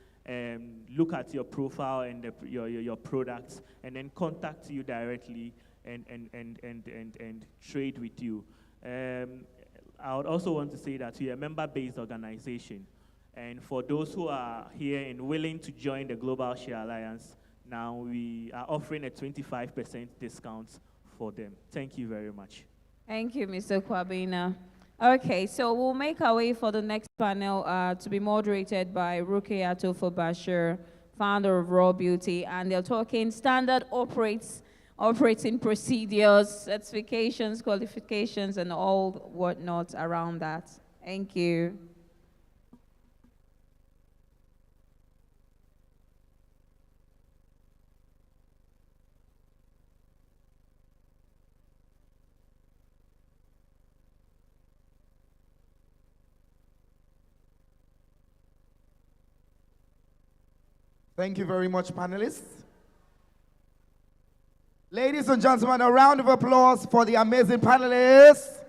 look at your profile and your products, and then contact you directly and trade with you. I would also want to say that we are a member-based organization. And for those who are here and willing to join the Global Share Alliance, now we are offering a 25% discount for them. Thank you very much. Thank you, Mr. Kwabena. Okay, so we'll make our way for the next panel to be moderated by Rukia Tofo Bashir, founder of Raw Beauty, and they're talking standard operating procedures, certifications, qualifications, and all whatnot around that. Thank you. Thank you very much, panelists. Ladies and gentlemen, a round of applause for the amazing panelists.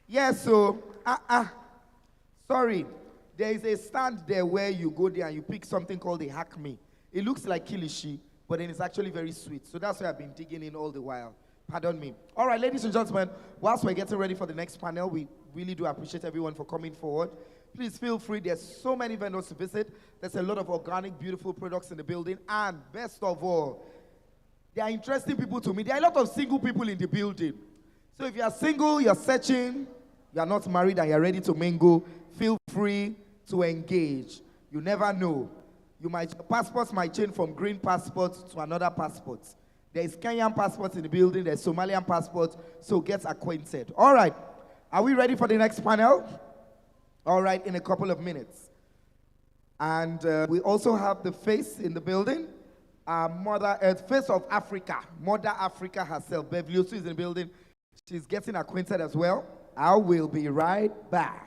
Yes, so, sorry. There is a stand there where you go there and you pick something called a hack me. It looks like kilishi, but then it's actually very sweet. So that's why I've been digging in all the while Pardon me. All right, ladies and gentlemen, whilst we're getting ready for the next panel, we really do appreciate everyone for coming forward. Please feel free. There's so many vendors to visit. There's a lot of organic, beautiful products in the building. And best of all, there are interesting people to meet. There are a lot of single people in the building. So if you are single, you're searching, you are not married and you're ready to mingle, feel free to engage. You never know. Passports might change from green passport to another passport. There is Kenyan passport in the building, there's Somalian passport, so get acquainted. All right, are we ready for the next panel? All right, in a couple of minutes. And we also have the face in the building, Mother Earth, face of Africa, Mother Africa herself. Beverly is in the building. She's getting acquainted as well. I will be right back.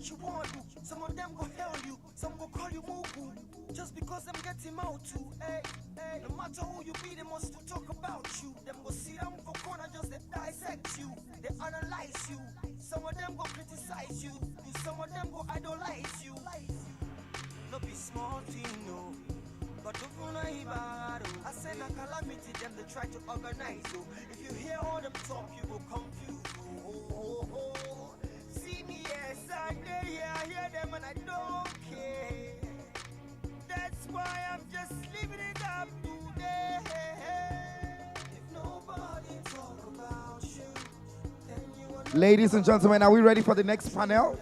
You want to. Some of them go hell you, some go call you mugu. Just because them get him out too, hey, hey. No matter who you be, they must to talk about you. Them go see them for corner, just they dissect you. They analyze you. Some of them go criticize you. Some of them go idolize you. No be small thing, no. But I say na calamity, them they try to organize you. If you hear all them talk, you go confused. Oh. See me, yes, I hear them and I don't care. That's why I'm just living it up today. If nobody talk about you, then you are. Ladies and gentlemen, are we ready for the next panel?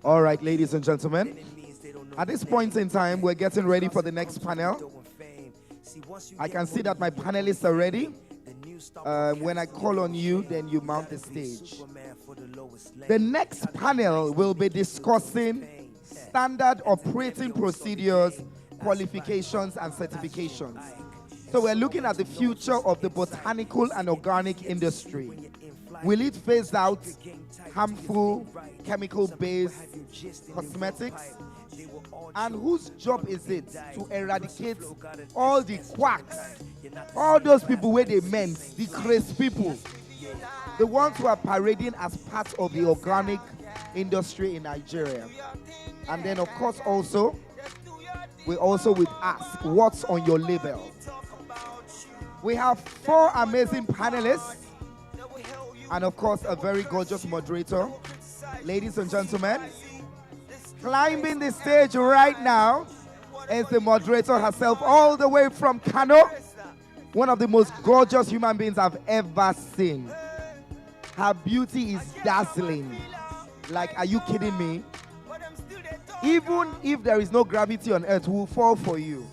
All right, ladies and gentlemen, at this point in time, we're getting ready for the next panel. I can see that my panelists are ready. When I call on you, then you mount the stage. The next panel will be discussing standard operating procedures, qualifications, and certifications. So we're looking at the future of the botanical and organic industry. Will it phase out harmful chemical-based cosmetics? And whose job is it to eradicate all the quacks, all those people where they meant, the crazy people, the ones who are parading as part of the organic industry in Nigeria? And then, of course, we also would ask, what's on your label? We have 4 amazing panelists, and of course, a very gorgeous moderator. Ladies and gentlemen, climbing the stage right now is the moderator herself, all the way from Kano. One of the most gorgeous human beings I've ever seen. Her beauty is dazzling. Like, are you kidding me? Even if there is no gravity on earth, we'll fall for you.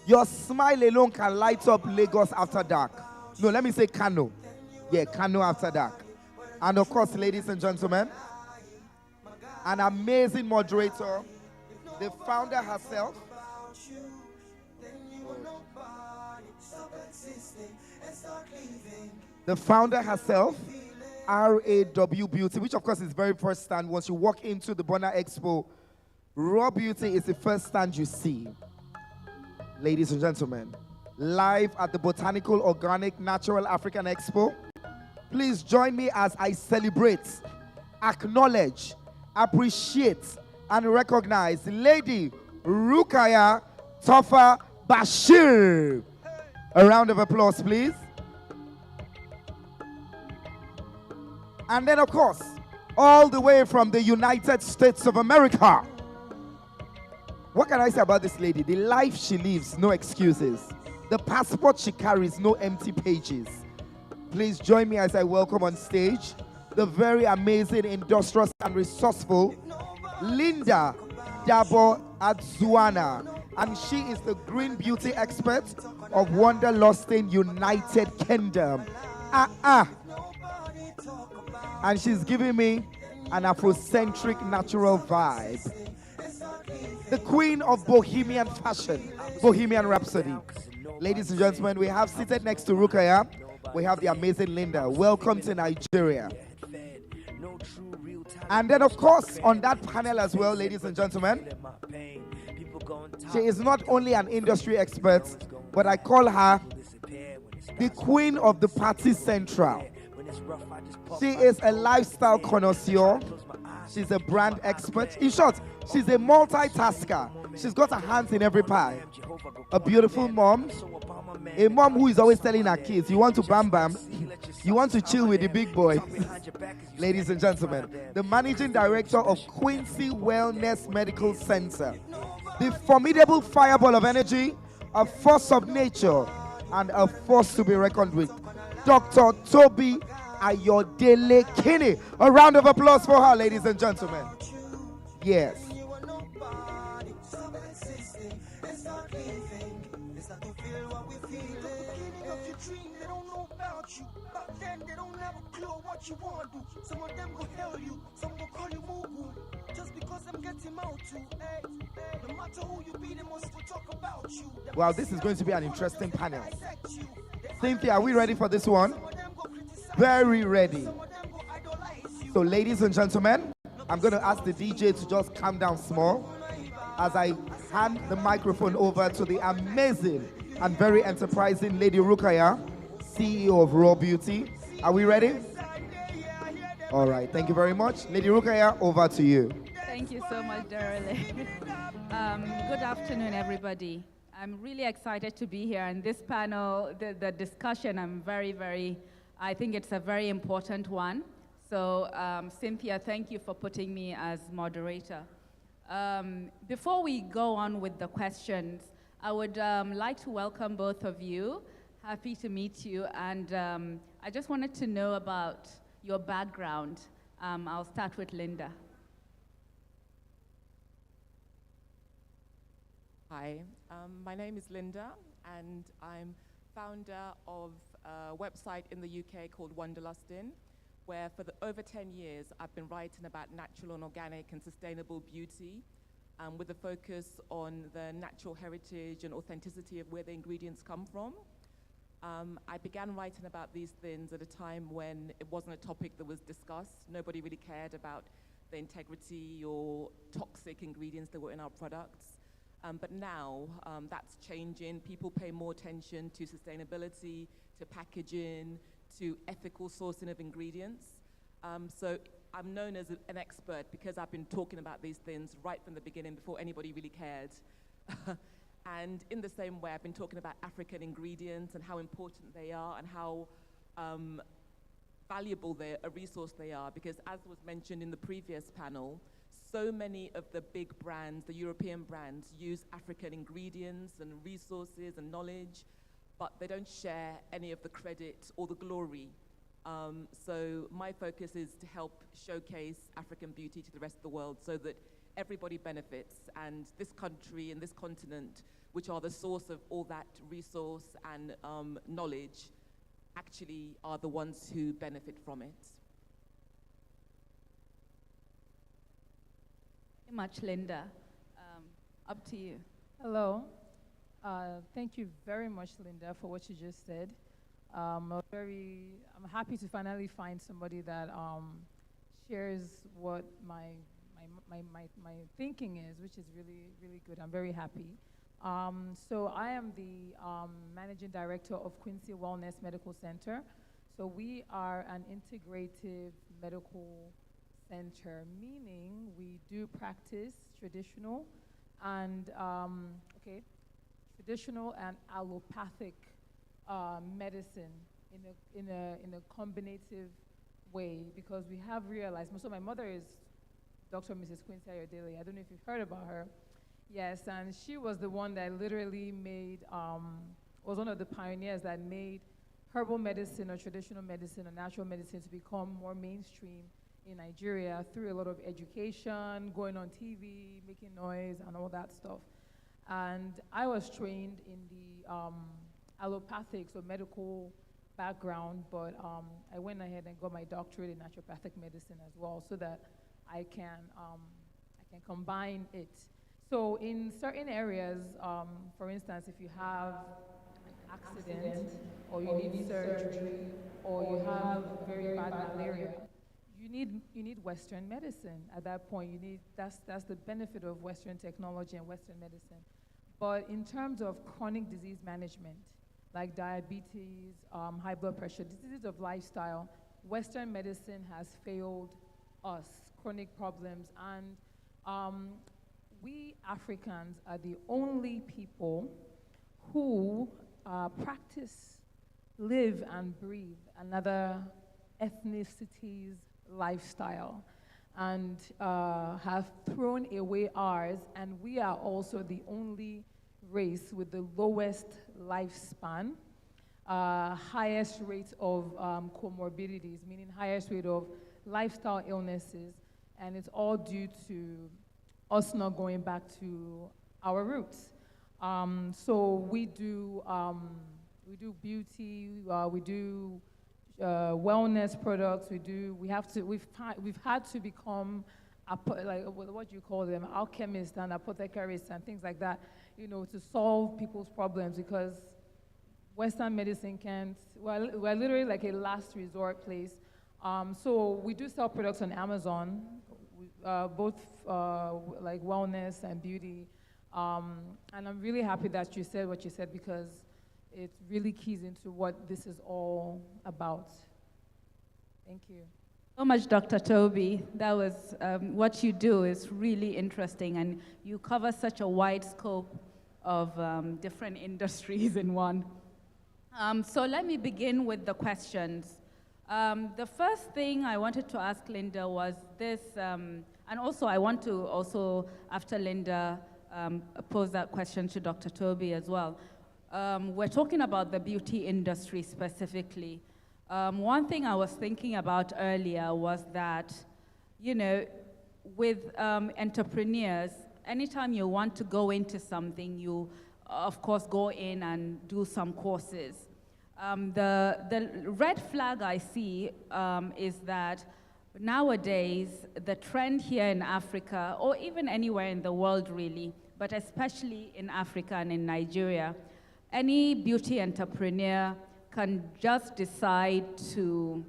Your smile alone can light up Lagos after dark. No, let me say Kano. Yeah, Kano after dark. And of course, ladies and gentlemen, an amazing moderator, the founder herself. The founder herself, RAW Beauty, which of course is very first stand. Once you walk into the BONA EXPO, Raw Beauty is the first stand you see, ladies and gentlemen, live at the Botanical Organic Natural African Expo. Please join me as I celebrate, acknowledge, appreciate, and recognize Lady Rukaya Tofa Bashir. A round of applause, please. And then, of course, all the way from the United States of America. What can I say about this lady? The life she lives, no excuses. The passport she carries, no empty pages. Please join me as I welcome on stage the very amazing, industrious, and resourceful Linda Dabo Adzuana. And she is the green beauty expert of Wanderlusting United Kingdom. And she's giving me an Afrocentric natural vibe. The queen of Bohemian fashion, Bohemian Rhapsody. Ladies and gentlemen, we have seated next to Rukaya, we have the amazing Linda. Welcome to Nigeria. And then, of course, on that panel as well, ladies and gentlemen, she is not only an industry expert, but I call her the queen of the party central. She is a lifestyle connoisseur. She's a brand expert. In short, she's a multitasker. She's got her hands in every pie. A beautiful mom. A mom who is always telling her kids, you want to bam bam, you want to chill with the big boy. Ladies and gentlemen, the managing director of Quincy Wellness Medical Center. The formidable fireball of energy, a force of nature, and a force to be reckoned with. Dr. Toby Ayodele Kinney. A round of applause for her, ladies and gentlemen. Yes. You want to. Some of them go hell you, some go call you mugu. Just because I'm getting out to, no matter who you be, they must talk about you. Wow, this is going to be an interesting panel. Cynthia, are we ready for this one? Very ready. So, ladies and gentlemen, I'm going to ask the DJ to just calm down small as I hand the microphone over to the amazing and very enterprising Lady Rukaya, CEO of Raw Beauty. Are we ready? All right, thank you very much. Lady Rukaya, over to you. Thank you so much, Darrell. Good afternoon, everybody. I'm really excited to be here. And this panel, the discussion, I think it's a very important one. So, Cynthia, thank you for putting me as moderator. Before we go on with the questions, I would like to welcome both of you. Happy to meet you. And I just wanted to know about your background. I'll start with Linda. Hi, my name is Linda, and I'm founder of a website in the UK called Wanderlusting, where for over 10 years I've been writing about natural and organic and sustainable beauty, with a focus on the natural heritage and authenticity of where the ingredients come from. I began writing about these things at a time when it wasn't a topic that was discussed. Nobody really cared about the integrity or toxic ingredients that were in our products. But now that's changing. People pay more attention to sustainability, to packaging, to ethical sourcing of ingredients. So I'm known as an expert because I've been talking about these things right from the beginning before anybody really cared. And in the same way, I've been talking about African ingredients and how important they are and how valuable a resource they are, because as was mentioned in the previous panel, so many of the big brands, the European brands, use African ingredients and resources and knowledge, but they don't share any of the credit or the glory. So my focus is to help showcase African beauty to the rest of the world so that everybody benefits, and this country and this continent, which are the source of all that resource and knowledge, actually are the ones who benefit from it. Very much, Linda. Up to you. Hello. Thank you very much, Linda, for what you just said. I'm happy to finally find somebody that shares what my my thinking is, which is really, really good. I'm very happy. So I am the managing director of Quincy Wellness Medical Center. So we are an integrative medical center, meaning we do practice traditional and traditional and allopathic medicine in a combinative way, because we have realized. So my mother is Dr. Mrs. Quincy Ayodele. I don't know if you've heard about her. Yes, and she was the one that literally made, was one of the pioneers that made herbal medicine or traditional medicine or natural medicine to become more mainstream in Nigeria through a lot of education, going on TV, making noise, and all that stuff. And I was trained in the allopathic, so medical background, but I went ahead and got my doctorate in naturopathic medicine as well, so that I can combine it. So in certain areas, for instance, if you have an accident, or you need surgery, or you have very bad malaria, you need Western medicine at that point. That's the benefit of Western technology and Western medicine. But in terms of chronic disease management, like diabetes, high blood pressure, diseases of lifestyle, Western medicine has failed us, chronic problems. And we Africans are the only people who practice, live, and breathe another ethnicity's lifestyle, and have thrown away ours, and we are also the only race with the lowest lifespan, highest rate of comorbidities, meaning highest rate of lifestyle illnesses, and it's all due to us not going back to our roots. So we do beauty, we do wellness products. We've had to become like what do you call them, alchemists and apothecaries and things like that, to solve people's problems, because Western medicine can't. We're literally like a last resort place. So we do sell products on Amazon, both like wellness and beauty. And I'm really happy that you said what you said, because it really keys into what this is all about. Thank you. So much, Dr. Toby. That was what you do is really interesting, and you cover such a wide scope of different industries in one. So let me begin with the questions. The first thing I wanted to ask Linda was this, and also I want to also, after Linda, pose that question to Dr. Toby as well. We're talking about the beauty industry specifically. One thing I was thinking about earlier was that, with entrepreneurs, anytime you want to go into something, you, of course, go in and do some courses. The red flag I see is that nowadays, the trend here in Africa, or even anywhere in the world really, but especially in Africa and in Nigeria, any beauty entrepreneur can just decide to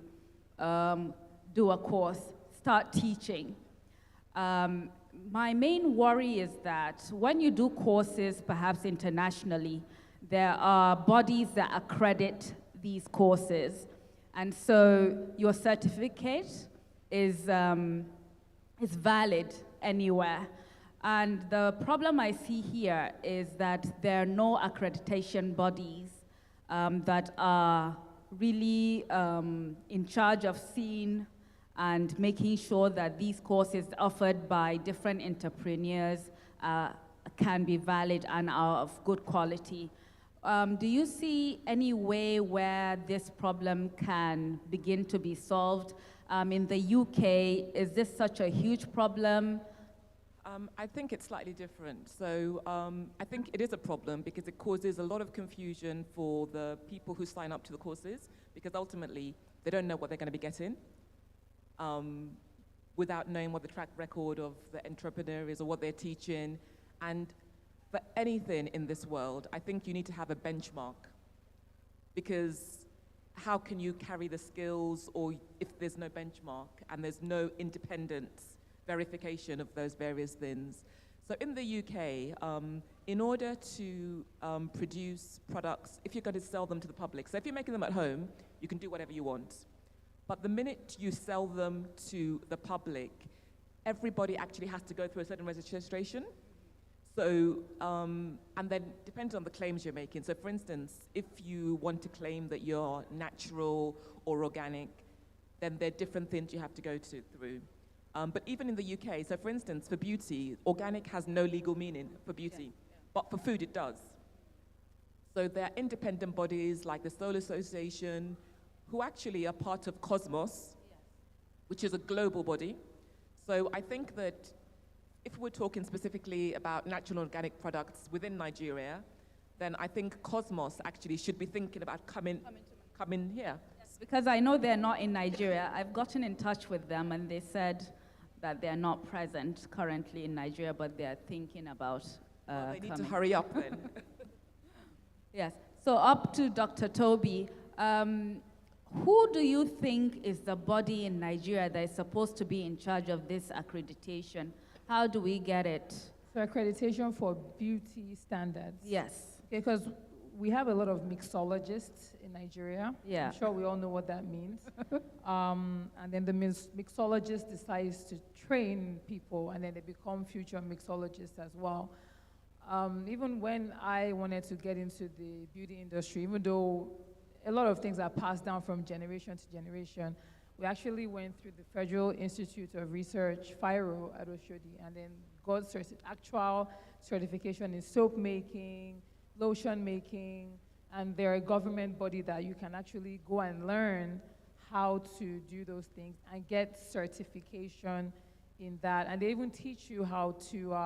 do a course, start teaching. My main worry is that when you do courses, perhaps internationally, there are bodies that accredit these courses. And so your certificate is valid anywhere. And the problem I see here is that there are no accreditation bodies that are really in charge of seeing and making sure that these courses offered by different entrepreneurs can be valid and are of good quality. Do you see any way where this problem can begin to be solved? In the UK, is this such a huge problem? I think it's slightly different. So I think it is a problem because it causes a lot of confusion for the people who sign up to the courses, because ultimately they don't know what they're going to be getting without knowing what the track record of the entrepreneur is or what they're teaching. And for anything in this world, I think you need to have a benchmark, because how can you carry the skills or if there's no benchmark and there's no independence verification of those various things. So in the UK, in order to produce products, if you're going to sell them to the public, so if you're making them at home, you can do whatever you want. But the minute you sell them to the public, everybody actually has to go through a certain registration. So, and then depends on the claims you're making. So for instance, if you want to claim that you're natural or organic, then there are different things you have to go through. But even in the UK, so for instance, for beauty, organic has no legal meaning for beauty, but for food it does. So there are independent bodies like the Solar Association, who actually are part of Cosmos, which is a global body. So I think that if we're talking specifically about natural and organic products within Nigeria, then I think Cosmos actually should be thinking about coming here. Yes, because I know they're not in Nigeria. I've gotten in touch with them and they said that they're not present currently in Nigeria, but they're thinking about they need to hurry up then. Yes, so up to Dr. Toby. Who do you think is the body in Nigeria that is supposed to be in charge of this accreditation? How do we get it? So accreditation for beauty standards. Yes. Because we have a lot of mixologists in Nigeria. Yeah. I'm sure we all know what that means. And then the mixologist decides to train people, and then they become future mixologists as well. Even when I wanted to get into the beauty industry, even though a lot of things are passed down from generation to generation, we actually went through the Federal Institute of Research, FIRO, at Oshodi, and then got actual certification in soap making, lotion making, and they're a government body that you can actually go and learn how to do those things and get certification in that. And they even teach you how to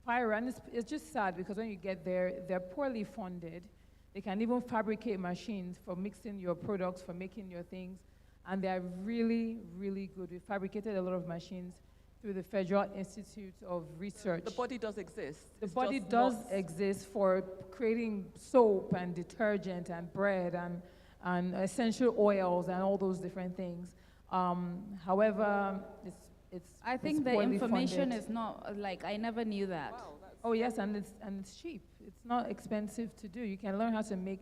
FIRO, and it's just sad because when you get there, they're poorly funded. They can even fabricate machines for mixing your products, for making your things. And they're really, really good. We fabricated a lot of machines through the Federal Institute of Research. The body does exist. The body does exist for creating soap and detergent and bread and essential oils and all those different things. However, I think the information is not, like, I never knew that. Wow, oh yes, and it's cheap. It's not expensive to do. You can learn how to make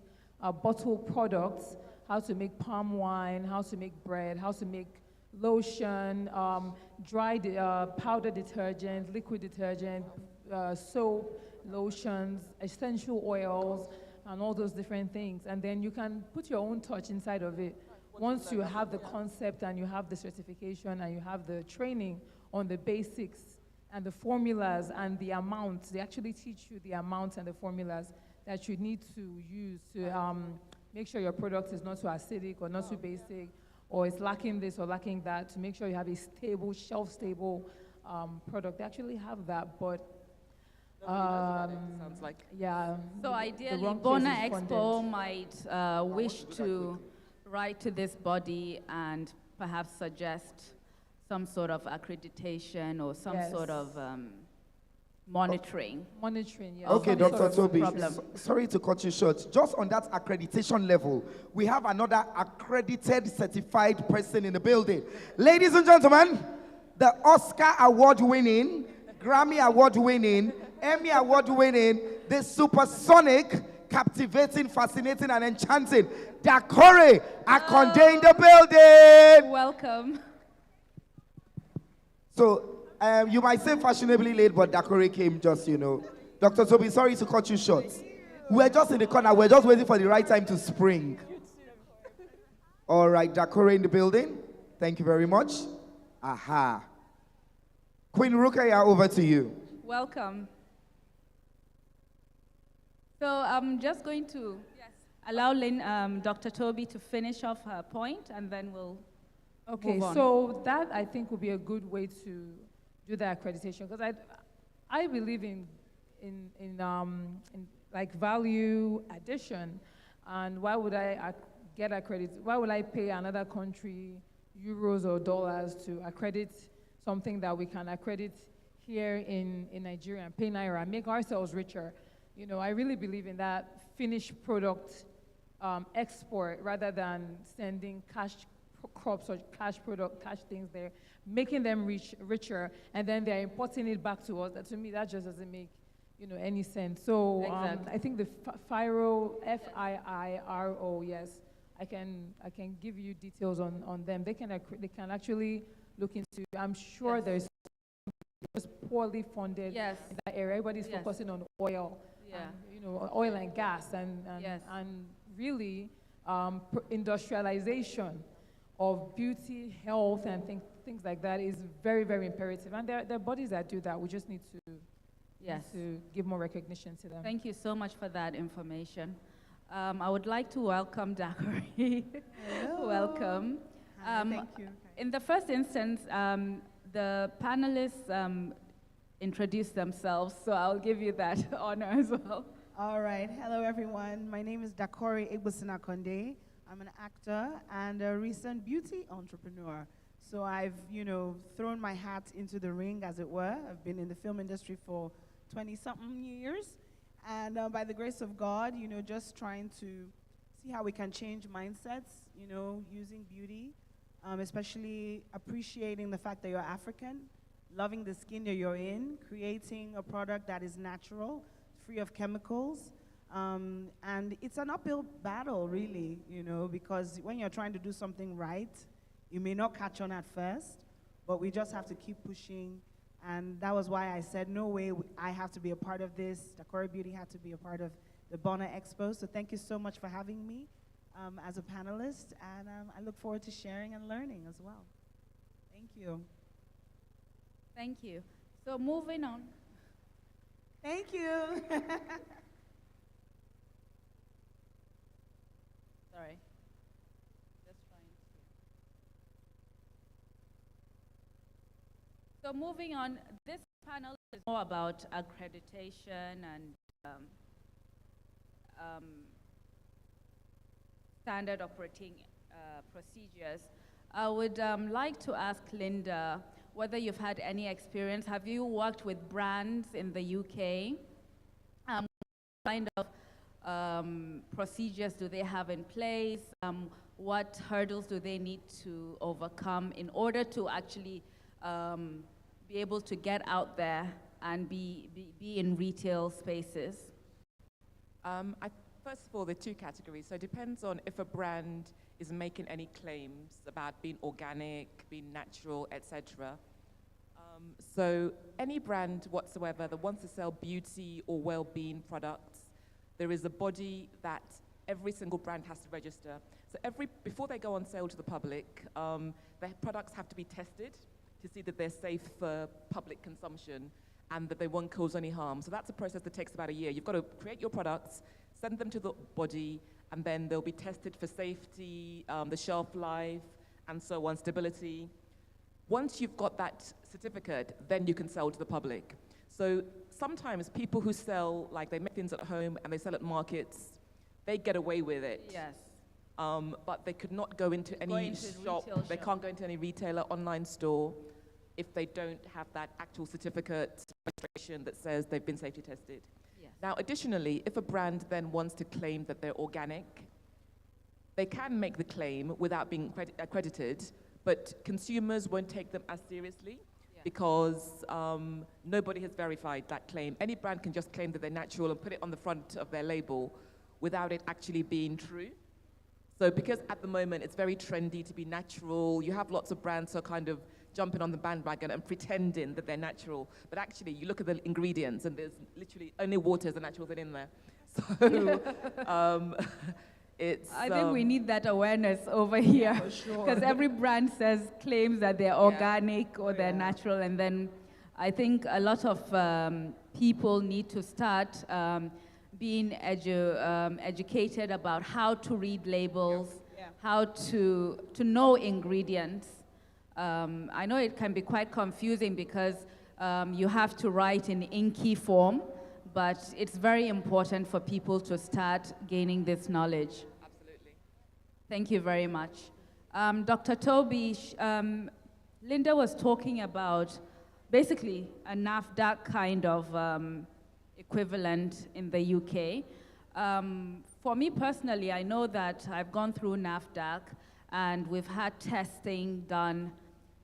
bottled products, how to make palm wine, how to make bread, how to make lotion, powder detergent, liquid detergent, soap, lotions, essential oils, and all those different things. And then you can put your own touch inside of it. Once you have the concept and you have the certification and you have the training on the basics and the formulas and the amounts, they actually teach you the amounts and the formulas that you need to use to make sure your product is not too acidic or not too basic, or it's lacking this or lacking that, to make sure you have a stable, shelf-stable product. They actually have that, but sounds like. Yeah. So ideally, BONA EXPO might wish to write to this body and perhaps suggest some sort of accreditation or some sort of monitoring. Monitoring, yes. Okay, Dr. Toby, sorry to cut you short. Just on that accreditation level, we have another accredited, certified person in the building. Ladies and gentlemen, the Oscar award-winning, Grammy award-winning, Emmy award-winning, the supersonic, captivating, fascinating, and enchanting Dakore Akonde in the building. Welcome. So, you might say fashionably late, but Dakore came just, Dr. Toby, sorry to cut you short. We're just in the corner. We're just waiting for the right time to spring. All right, Dakore in the building. Thank you very much. Aha. Queen Rukaya, over to you. Welcome. So I'm just going to allow Dr. Toby to finish off her point, and then we'll move on. So that, I think, would be a good way to do the accreditation, because I believe in like value addition, and why would I get accredited? Why would I pay another country euros or dollars to accredit something that we can accredit here in Nigeria and pay Naira, make ourselves richer? I really believe in that finished product export rather than sending cash crops or cash things there, making them richer, and then they're importing it back to us. That, to me, that just doesn't make any sense. So Exactly. I think the FIRO, FIIRO, yes, I can give you details on them. They can actually look into. I'm sure Yes. there's just poorly funded Yes. in that area. Everybody's Yes. focusing on oil, Yeah. oil and gas, and Yes. and really industrialization of beauty, health, and things like that is very, very imperative. And there are bodies that do that. We just need to Yes. to give more recognition to them. Thank you so much for that information. I would like to welcome Dakari. Welcome. Hi, thank you. In the first instance, the panelists introduced themselves, so I'll give you that honor as well. All right. Hello, everyone. My name is Dakori Igbosinakonde. I'm an actor and a recent beauty entrepreneur. So I've, thrown my hat into the ring, as it were. I've been in the film industry for 20-something years. And by the grace of God, just trying to see how we can change mindsets, using beauty, especially appreciating the fact that you're African, loving the skin that you're in, creating a product that is natural, free of chemicals. And it's an uphill battle, really, because when you're trying to do something right, you may not catch on at first, but we just have to keep pushing. And that was why I said, no way, I have to be a part of this. Dakori Beauty had to be a part of the BONA EXPO. So thank you so much for having me as a panelist. And I look forward to sharing and learning as well. Thank you. Thank you. So moving on. Thank you. Sorry. Just trying to. So moving on, this panel is more about accreditation and standard operating procedures. I would like to ask Linda whether you've had any experience. Have you worked with brands in the UK? What kind of procedures do they have in place? What hurdles do they need to overcome in order to actually be able to get out there and be in retail spaces? First of all, there are two categories. So it depends on if a brand is making any claims about being organic, being natural, etc. So any brand whatsoever that wants to sell beauty or well-being products, there is a body that every single brand has to register. So before they go on sale to the public, their products have to be tested to see that they're safe for public consumption and that they won't cause any harm. So that's a process that takes about a year. You've got to create your products, send them to the body, and then they'll be tested for safety, the shelf life, and so on, stability. Once you've got that certificate, then you can sell to the public. So sometimes people who sell, like they make things at home and they sell at markets, they get away with it. Yes. But they could not go into any shop. They can't go into any retailer, online store, if they don't have that actual certificate registration that says they've been safety tested. Yes. Now, additionally, if a brand then wants to claim that they're organic, they can make the claim without being accredited, but consumers won't take them as seriously because nobody has verified that claim. Any brand can just claim that they're natural and put it on the front of their label without it actually being true. So because at the moment it's very trendy to be natural, you have lots of brands who are kind of jumping on the bandwagon and pretending that they're natural. But actually, you look at the ingredients and there's literally only water is a natural thing in there. So I think we need that awareness over here. For sure. Because every brand claims that they're organic or they're natural, and then I think a lot of people need to start being educated about how to read labels, how to know ingredients. I know it can be quite confusing because you have to write in inky form, but it's very important for people to start gaining this knowledge. Absolutely. Thank you very much. Dr. Toby, Linda was talking about basically a NAFDAC kind of equivalent in the UK. For me personally, I know that I've gone through NAFDAC, and we've had testing done,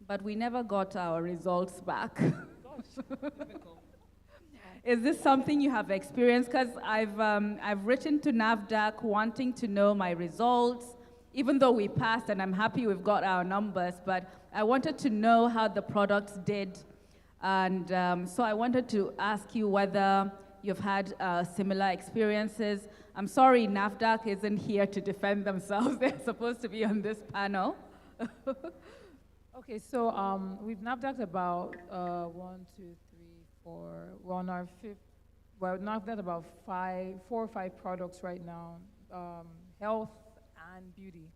but we never got our results back. Is this something you have experienced? Because I've written to NAFDAC wanting to know my results, even though we passed, and I'm happy we've got our numbers, but I wanted to know how the products did. And so I wanted to ask you whether you've had similar experiences. I'm sorry NAFDAC isn't here to defend themselves. They're supposed to be on this panel. Okay, so we've NAFDAC'd about 1, 2, 3, 4. We're on our fifth. Well, NAFDAC'd about 4 or 5 products right now, health and beauty.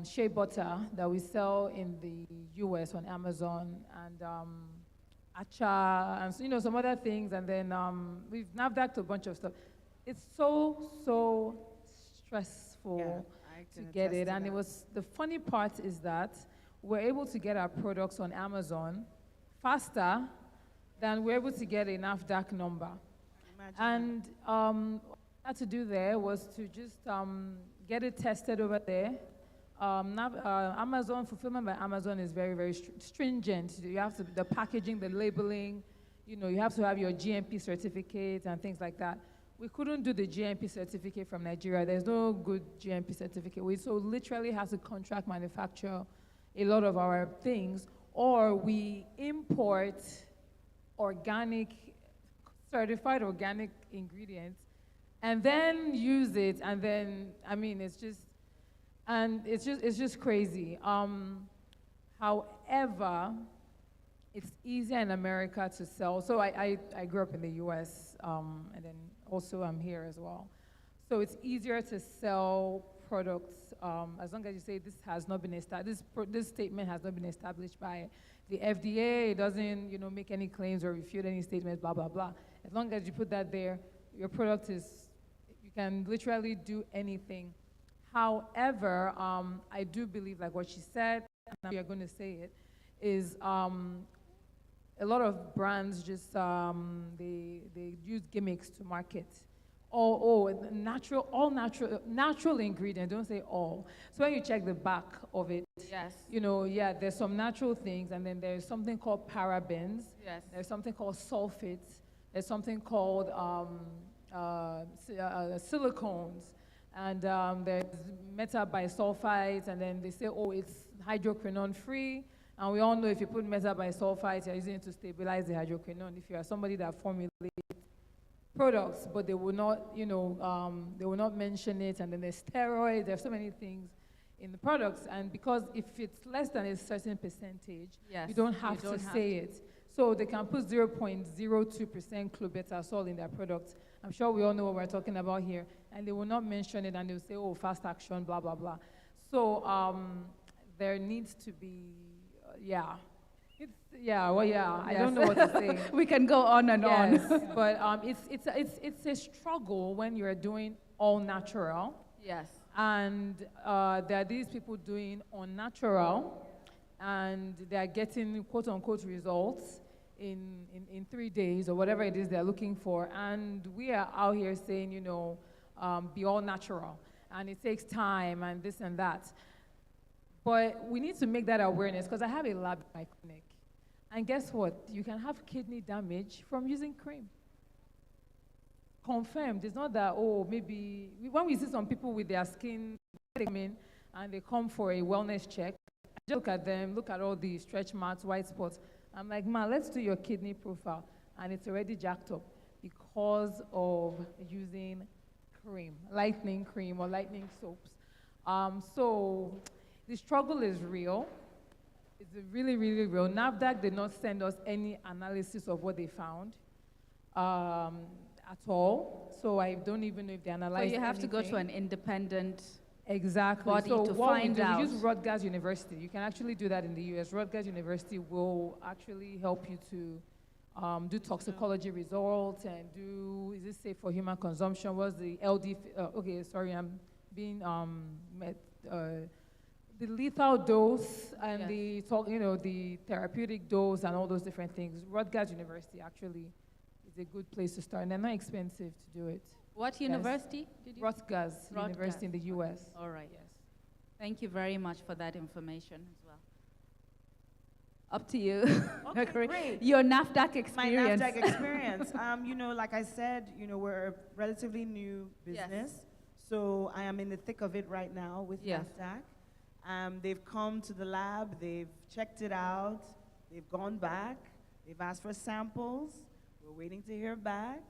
Shea butter that we sell in the U.S. on Amazon, and acha, and so, some other things, and then we've NAFDAC'd a bunch of stuff. It's so stressful to get it, and it was, the funny part is that we're able to get our products on Amazon faster than we're able to get a NAFDAC number. And what I had to do there was to just get it tested over there. Amazon, fulfillment by Amazon is very stringent. You have to, the packaging, the labeling, you have to have your GMP certificate and things like that. We couldn't do the GMP certificate from Nigeria. There's no good GMP certificate. We so literally have to contract manufacture a lot of our things, or we import certified organic ingredients, and then use it, and then, I mean, it's just crazy. However, it's easier in America to sell. So I grew up in the US, and then also I'm here as well. So it's easier to sell products as long as you say this has not been established, this statement has not been established by the FDA. It doesn't, make any claims or refute any statements, blah, blah, blah. As long as you put that there, your product you can literally do anything. However, I do believe, like what she said, and we are going to say it, is a lot of brands just, they use gimmicks to market. All natural ingredients, don't say all. So when you check the back of it, yes, there's some natural things, and then there's something called parabens. Yes. There's something called sulfates. There's something called silicones. And there's metabisulfites, and then they say, it's hydroquinone free. And we all know if you put metabisulfites, you're using it to stabilize the hydroquinone. If you are somebody that formulates products, but they will not, they will not mention it, and then there's steroids, there's so many things in the products, and because if it's less than a certain percentage, yes, you don't have to say it. So they can put 0.02% clobetasol in their products. I'm sure we all know what we're talking about here, and they will not mention it, and they'll say, fast action, blah, blah, blah. So there needs to be, I don't know what to say. We can go on and on. But it's a struggle when you're doing all natural. Yes. And there are these people doing unnatural, and they are getting quote unquote results in 3 days or whatever it is they're looking for. And we are out here saying, be all natural. And it takes time and this and that. But we need to make that awareness, because I have a lab in my clinic. And guess what? You can have kidney damage from using cream. Confirmed. It's not that, maybe, when we see some people with their skin, they come in and they come for a wellness check, I just look at them, look at all the stretch marks, white spots. I'm like, man, let's do your kidney profile. And it's already jacked up because of using cream, lightening cream or lightening soaps. So the struggle is real. It's really, really real. NAFDAC did not send us any analysis of what they found at all. So I don't even know if they analyzed So you have anything. to go to an independent body to find out. We use Rutgers University. You can actually do that in the US. Rutgers University will actually help you to do toxicology results and do, is it safe for human consumption? What's the LD, okay, sorry, I'm being, the lethal dose and the therapeutic dose and all those different things. Rutgers University actually is a good place to start, and they're not expensive to do it. What university did you Rutgers Rutgers University in the US. All right. Yes. Thank you very much for that information as well. Up to you. Okay, great. Your NAFDAC experience. My NAFDAC experience. You know, like I said, you know, we're a relatively new business. So I am in the thick of it right now with NAFDAC. They've come to the lab, they've checked it out, they've gone back, they've asked for samples, we're waiting to hear back.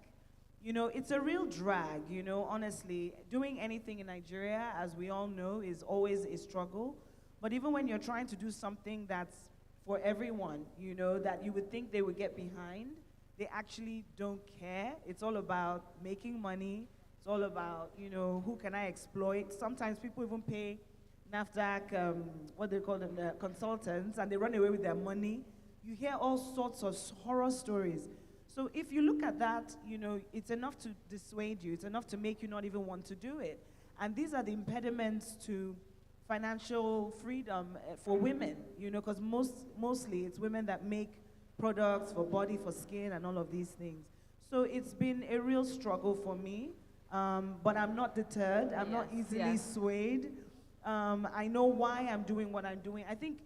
You know, it's a real drag, you know, honestly. Doing anything in Nigeria, as we all know, is always a struggle. But even when you're trying to do something that's for everyone, you know, that you would think they would get behind, they actually don't care. It's all about making money. It's all about, you know, who can I exploit? Sometimes people even pay NAFDAC, what they call them, the consultants, and they run away with their money. You hear all sorts of horror stories. So if you look at that, you know, it's enough to dissuade you. It's enough to make you not even want to do it. And these are the impediments to financial freedom for women, you know, because mostly it's women that make products for body, for skin, and all of these things. So it's been a real struggle for me, but I'm not deterred. I'm not easily swayed. I know why I'm doing what I'm doing. I think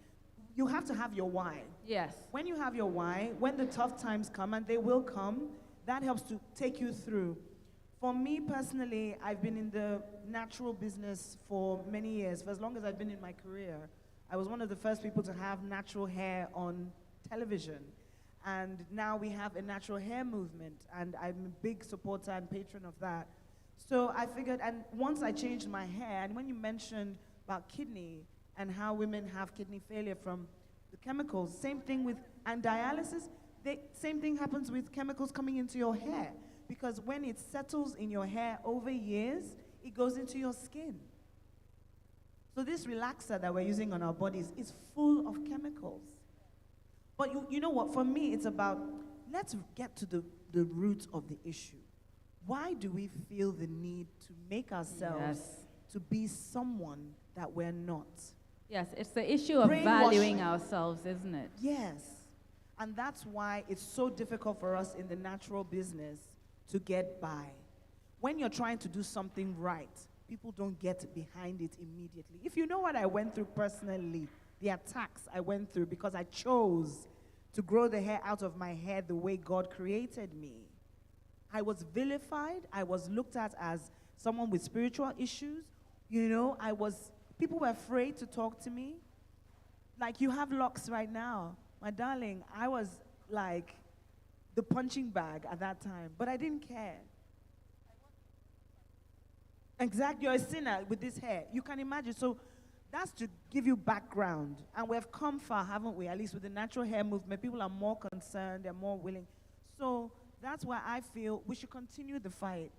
you have to have your why. Yes. When you have your why, when the tough times come, and they will come, that helps to take you through. For me personally, I've been in the natural business for many years. For as long as I've been in my career, I was one of the first people to have natural hair on television. And now we have a natural hair movement, and I'm a big supporter and patron of that. So I figured, and once I changed my hair, and when you mentioned about kidney and how women have kidney failure from the chemicals, same thing with, and dialysis, same thing happens with chemicals coming into your hair. Because when it settles in your hair over years, it goes into your skin. So this relaxer that we're using on our bodies is full of chemicals. But you know what, for me, it's about, let's get to the root of the issue. Why do we feel the need to make ourselves to be someone that we're not? Yes, it's the issue of valuing ourselves, isn't it? Yes. And that's why it's so difficult for us in the natural business to get by. When you're trying to do something right, people don't get behind it immediately. If you know what I went through personally, the attacks I went through because I chose to grow the hair out of my head the way God created me. I was vilified. I was looked at as someone with spiritual issues. You know, people were afraid to talk to me. Like, you have locks right now. My darling, I was like the punching bag at that time, but I didn't care. Exactly, you're a sinner with this hair. You can imagine. So that's to give you background. And we've come far, haven't we? At least with the natural hair movement, people are more concerned, they're more willing. So that's why I feel we should continue the fight.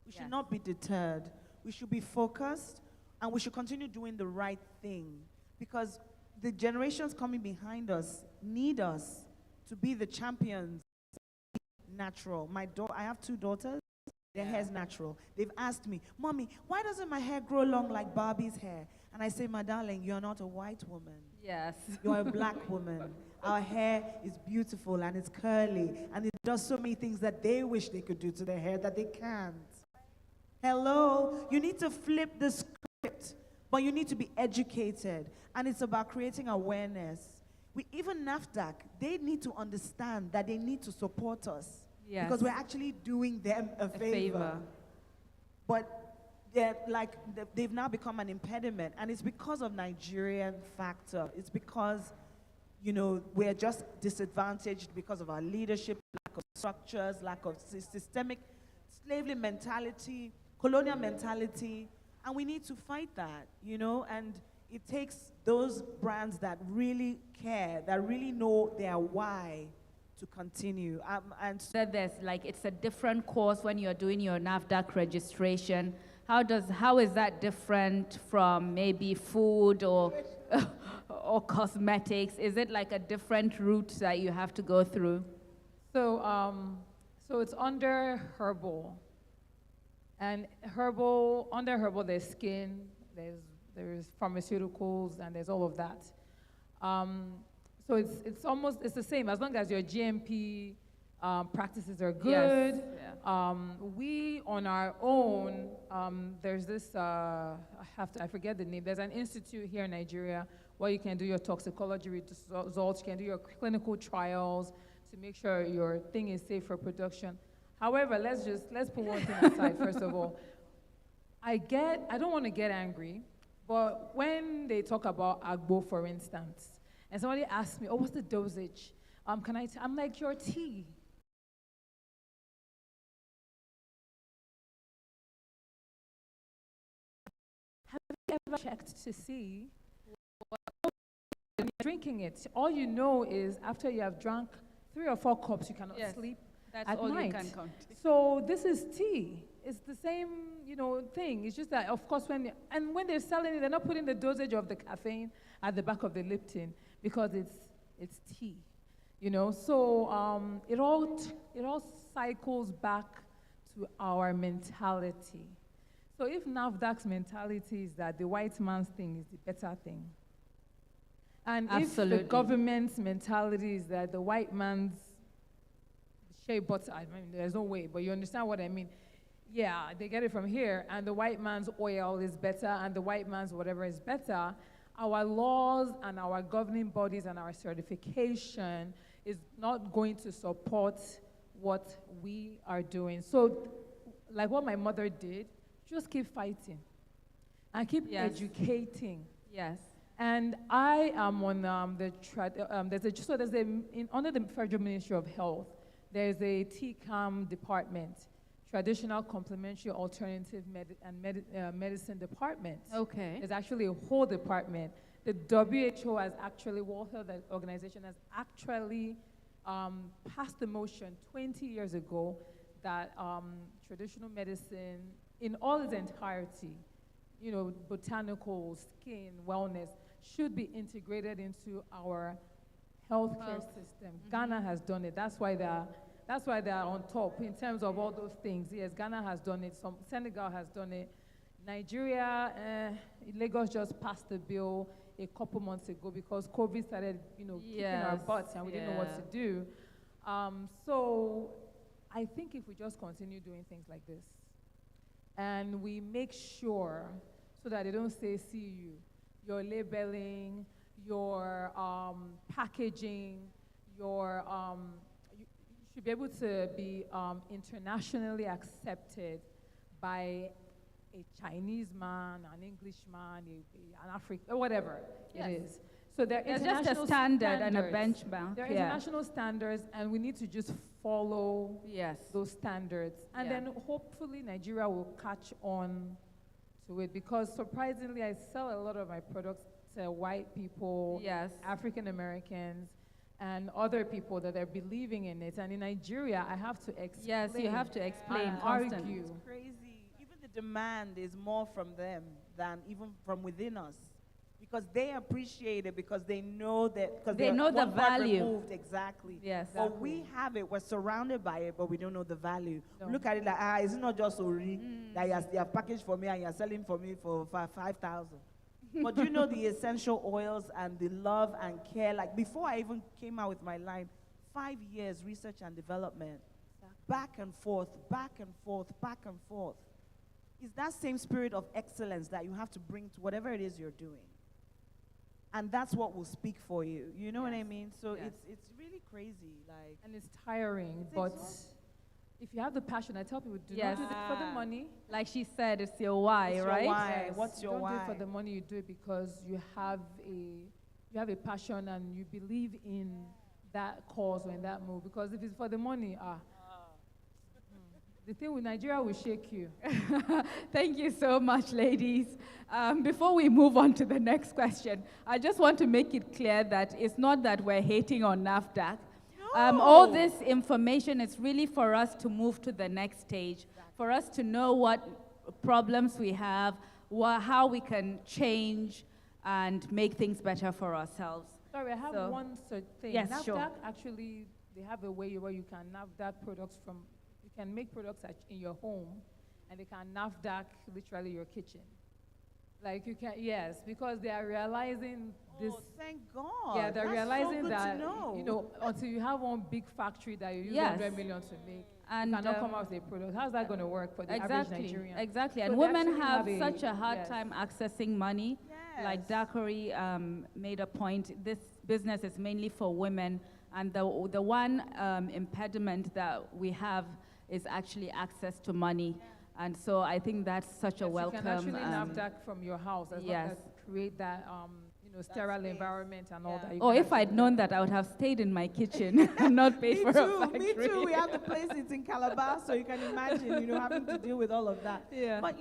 We should not be deterred. We should be focused, and we should continue doing the right thing. Because the generations coming behind us need us to be the champions. Natural. I have 2 daughters. Their hair's natural. They've asked me, Mommy, why doesn't my hair grow long like Barbie's hair? And I say, my darling, you're not a white woman. Yes. You're a black woman. Our hair is beautiful and it's curly and it does so many things that they wish they could do to their hair that they can't. Hello? You need to flip the script, but you need to be educated. And it's about creating awareness. Even NAFDAC, they need to understand that they need to support us. Yes. Because we're actually doing them a favor. But they've now become an impediment, and it's because of Nigerian factor. It's because, you know, we're just disadvantaged because of our leadership, lack of structures, lack of systemic slavery mentality, colonial mentality, and we need to fight that, you know, and it takes those brands that really care, that really know their why, to continue. And so there's it's a different course when you're doing your NAFDAC registration. How is that different from maybe food or or cosmetics? Is it like a different route that you have to go through? So it's under herbal, and under herbal there's skin, there's pharmaceuticals, and there's all of that. So it's the same as long as you're GMP Practices are Yes, good. We on our own, there's this, I forget the name. There's an institute here in Nigeria where you can do your toxicology results, you can do your clinical trials to make sure your thing is safe for production. However, let's put one thing aside first of all. I don't want to get angry, but when they talk about agbo, for instance, and somebody asks me, oh, what's the dosage? I'm like, your tea. Have you ever checked to see when you're drinking it? All you know is after you have drunk 3 or 4 cups, you cannot Yes, sleep that's at all night. you can count. So this is tea. It's the same, thing. It's just that, of course, when they're selling it, they're not putting the dosage of the caffeine at the back of the Lipton because it's tea. So it all cycles back to our mentality. So if NAFDAC's mentality is that the white man's thing is the better thing, and if Absolutely. the government's mentality is that the white man's shea butter, I mean, there's no way, but you understand what I mean. Yeah, they get it from here, and the white man's oil is better, and the white man's whatever is better. Our laws and our governing bodies and our certification is not going to support what we are doing. So, like what my mother did, just keep fighting and keep educating. Yes. And I am on under the Federal Ministry of Health, there's a TCAM department, Traditional Complementary Alternative Medicine Department. Okay. There's actually a whole department. The WHO has actually, World Health Organization has actually passed a motion 20 years ago that traditional medicine in all its entirety, botanical, skin, wellness, should be integrated into our healthcare system. Ghana has done it. That's why they're on top in terms of all those things. Yes, Ghana has done it. Senegal has done it. Nigeria, Lagos just passed a bill a couple months ago because COVID started, kicking our butts and we didn't know what to do. So I think if we just continue doing things like this, and we make sure so that they don't say, see you, your labeling, your packaging, your you should be able to be internationally accepted by a Chinese man, an English man, an African, whatever it is. So there's just a standard and a benchmark. There are international standards, and we need to just follow those standards. And then hopefully Nigeria will catch on to it, because surprisingly, I sell a lot of my products to white people, African Americans, and other people that are believing in it. And in Nigeria, I have to explain. Yes, you have to explain and constantly. argue. It's crazy. Even the demand is more from them than even from within us. Because they appreciate it, because they know that, because they know the value. Removed, exactly. Yes. But we have it, we're surrounded by it, but we don't know the value. We look at it like, is it not just Ori that you have packaged for me and you're selling for me for 5,000? But you know the essential oils and the love and care. Like before I even came out with my line, 5 years research and development, back and forth, back and forth, back and forth. It's that same spirit of excellence that you have to bring to whatever it is you're doing. And that's what will speak for you. You know what I mean? So it's really crazy. Like, and it's tiring, but if you have the passion, I tell people, do not do it for the money. Like she said, it's your why, It's your right? why. Yes, What's your don't why? do it for the money. You do it because you have a passion and you believe in that cause or in that move. Because if it's for the money, the thing with Nigeria will shake you. Thank you so much, ladies. Before we move on to the next question, I just want to make it clear that it's not that we're hating on NAFDAC. All this information is really for us to move to the next stage, for us to know what problems we have, how we can change and make things better for ourselves. Sorry, I have one thing. Yes, NAFDAC, sure. actually, they have a way where you can NAFDAC products from, you can make products in your home, and they can NAFDAC literally your kitchen. Like you can, yes, because they are realizing this. Oh, thank God. Yeah, they're That's realizing so good that to know. you know until you have one big factory that you use Yes. 100 million to make, And, you cannot come um, out with a product. How's that going to work for the average Exactly, Nigerian? exactly. So And they women actually have a- such a hard yes. time accessing money. Like Dakari made a point, this business is mainly for women, and the one impediment that we have is actually access to money. And so I think that's such a welcome. You can actually NAFDAC from your house as long yes. as create that sterile environment and all that. You Oh, can if I'd known that, I would have stayed in my kitchen and not paid for a factory. Me too. We have the place, it's in Calabar, so you can imagine, having to deal with all of that. Yeah. But,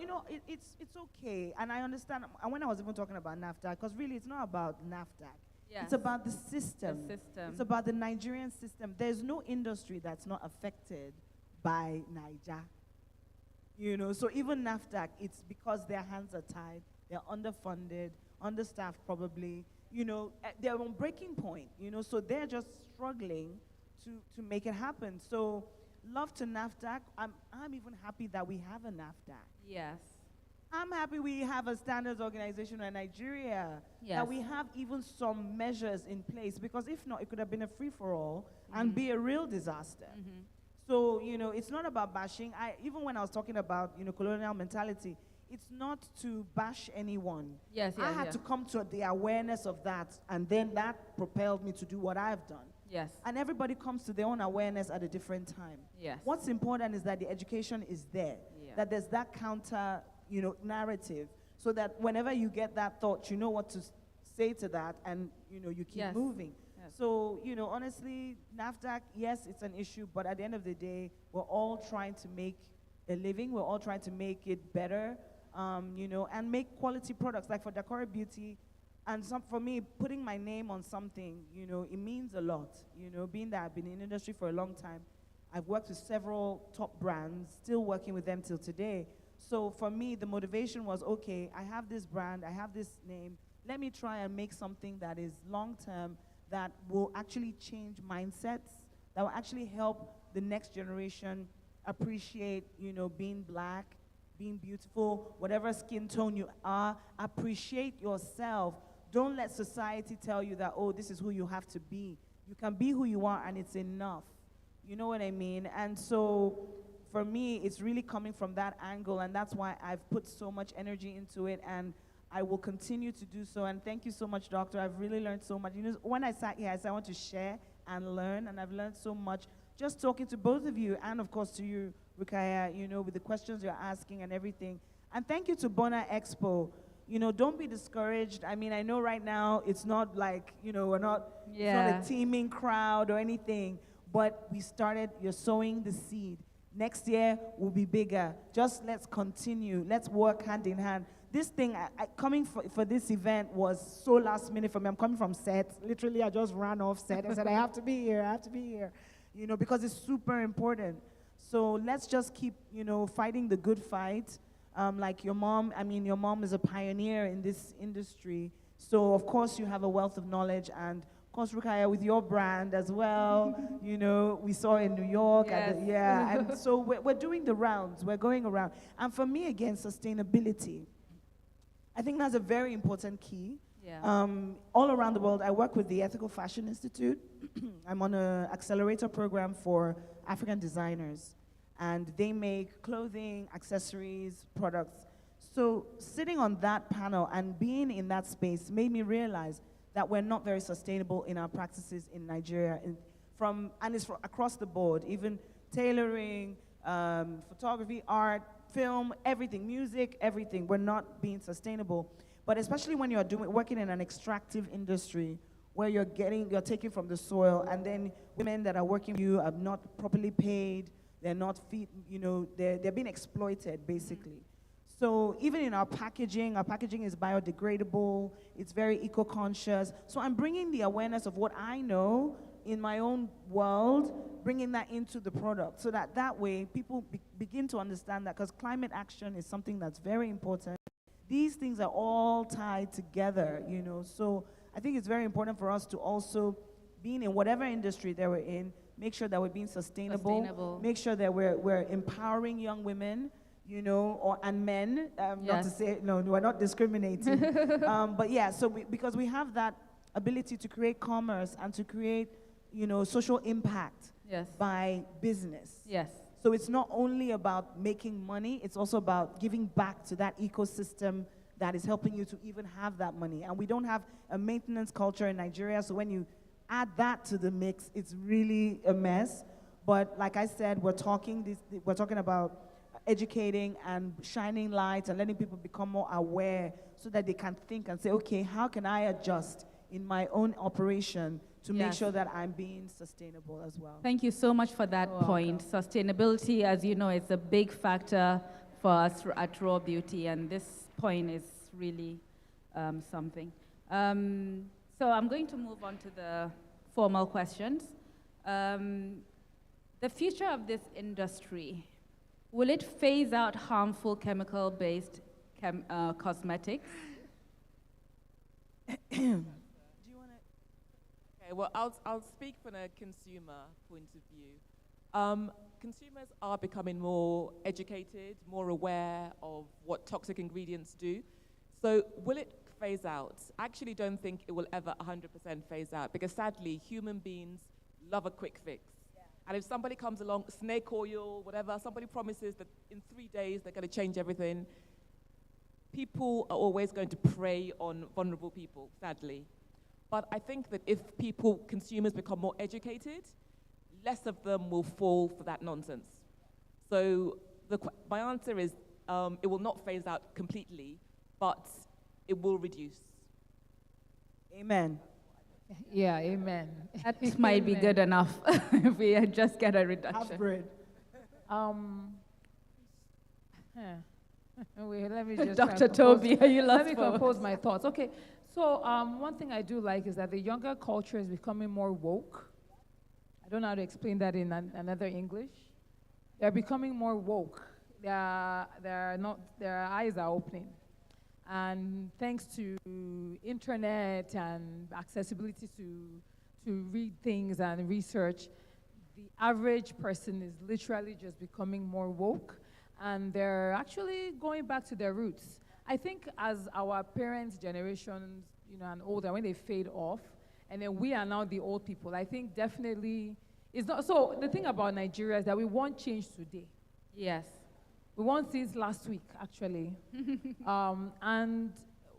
it's okay. And I understand, and when I was even talking about NAFTA, because really it's not about NAFTA. Yes. It's about the system. The system. It's about the Nigerian system. There's no industry that's not affected by Niger. So even NAFTA, it's because their hands are tied, they're underfunded, understaffed probably, they're on breaking point, so they're just struggling to make it happen. So love to NAFTA. I'm even happy that we have a NAFTA. Yes. I'm happy we have a standards organization in Nigeria, Yes. that we have even some measures in place, because if not, it could have been a free-for-all and be a real disaster. So, it's not about bashing. Even when I was talking about, colonial mentality, it's not to bash anyone. Yes, I yes, had yeah. to come to the awareness of that, and then that propelled me to do what I've done. Yes. And everybody comes to their own awareness at a different time. Yes. What's important is that the education is there, that there's that counter, narrative, so that whenever you get that thought, you know what to say to that, and, you keep Yes. moving. Yes. So, honestly, NAFDAC, yes, it's an issue, but at the end of the day, we're all trying to make a living. We're all trying to make it better, and make quality products. Like for Dakari Beauty, and for me, putting my name on something, it means a lot. Being that I've been in the industry for a long time, I've worked with several top brands, still working with them till today. So for me, the motivation was, okay, I have this brand, I have this name, let me try and make something that is long-term, that will actually change mindsets, that will actually help the next generation appreciate, being black, being beautiful, whatever skin tone you are, appreciate yourself. Don't let society tell you that, oh, this is who you have to be. You can be who you are, and it's enough. You know what I mean? And so for me, it's really coming from that angle, and that's why I've put so much energy into it, and I will continue to do so. And thank you so much, Doctor. I've really learned so much. When I sat here, I said I want to share and learn, and I've learned so much just talking to both of you, and of course to you, Rukaya, with the questions you're asking and everything. And thank you to BONA EXPO. Don't be discouraged. I mean, I know right now it's not like, we're not, it's not a teeming crowd or anything, but we started, you're sowing the seed. Next year will be bigger. Just let's continue. Let's work hand in hand. This thing, coming for this event was so last minute for me. I'm coming from set. Literally, I just ran off set. I said, I have to be here. I have to be here. Because it's super important. So let's just keep, fighting the good fight. Like your mom is a pioneer in this industry. So, of course, you have a wealth of knowledge. And, of course, Rukaya, with your brand as well, we saw in New York. Yes. And so we're doing the rounds. We're going around. And for me, again, sustainability. I think that's a very important key. Yeah. All around the world, I work with the Ethical Fashion Institute. I'm on an accelerator program for African designers. And they make clothing, accessories, products. So sitting on that panel and being in that space made me realize that we're not very sustainable in our practices in Nigeria. And it's across the board, even tailoring, photography, art, film, everything, music, everything. We're not being sustainable. But especially when you're working in an extractive industry where you're taking from the soil, and then women that are working with you are not properly paid, they're not fit, they're being exploited, basically. So even in our packaging is biodegradable, it's very eco-conscious. So I'm bringing the awareness of what I know in my own world, bringing that into the product, so that way people begin to understand that, because climate action is something that's very important. These things are all tied together, So I think it's very important for us to also, being in whatever industry that we're in, make sure that we're being sustainable. Make sure that we're empowering young women, you know, and men, not to Yes. say, no, we're not discriminating. But yeah, so because we have that ability to create commerce and to create, you know, social impact Yes. by business. Yes. So it's not only about making money, it's also about giving back to that ecosystem that is helping you to even have that money. And we don't have a maintenance culture in Nigeria, so when you add that to the mix, it's really a mess. But like I said, we're talking about educating and shining lights and letting people become more aware so that they can think and say, okay, how can I adjust in my own operation to make Yes. sure that I'm being sustainable as well? Thank you so much for that point. Sustainability, as you know, is a big factor for us at Raw Beauty, and this point is really something. So I'm going to move on to the formal questions. The future of this industry, will it phase out harmful chemical-based cosmetics? Okay, well, I'll speak from a consumer point of view. Consumers are becoming more educated, more aware of what toxic ingredients do. So will it phase out? I actually don't think it will ever 100% phase out, because sadly, human beings love a quick fix. And if somebody comes along, snake oil, whatever, somebody promises that in 3 days they're going to change everything, people are always going to prey on vulnerable people, sadly. But I think that if consumers become more educated, less of them will fall for that nonsense. So my answer is it will not phase out completely, but it will reduce. Amen. Yeah, amen. That might be good enough if we just get a reduction. Half bread. Wait, let me just Dr. Toby, are you lost Let me for compose my thoughts. Okay, so one thing I do like is that the younger culture is becoming more woke. I don't know how to explain that in another English. They're becoming more woke. Their eyes are opening. And thanks to internet and accessibility to read things and research, the average person is literally just becoming more woke, and they're actually going back to their roots. I think as our parents' generations, you know, and older, when they fade off, and then we are now the old people, I think definitely it's not. So the thing about Nigeria is that we want change today. Yes. We want it last week, actually. And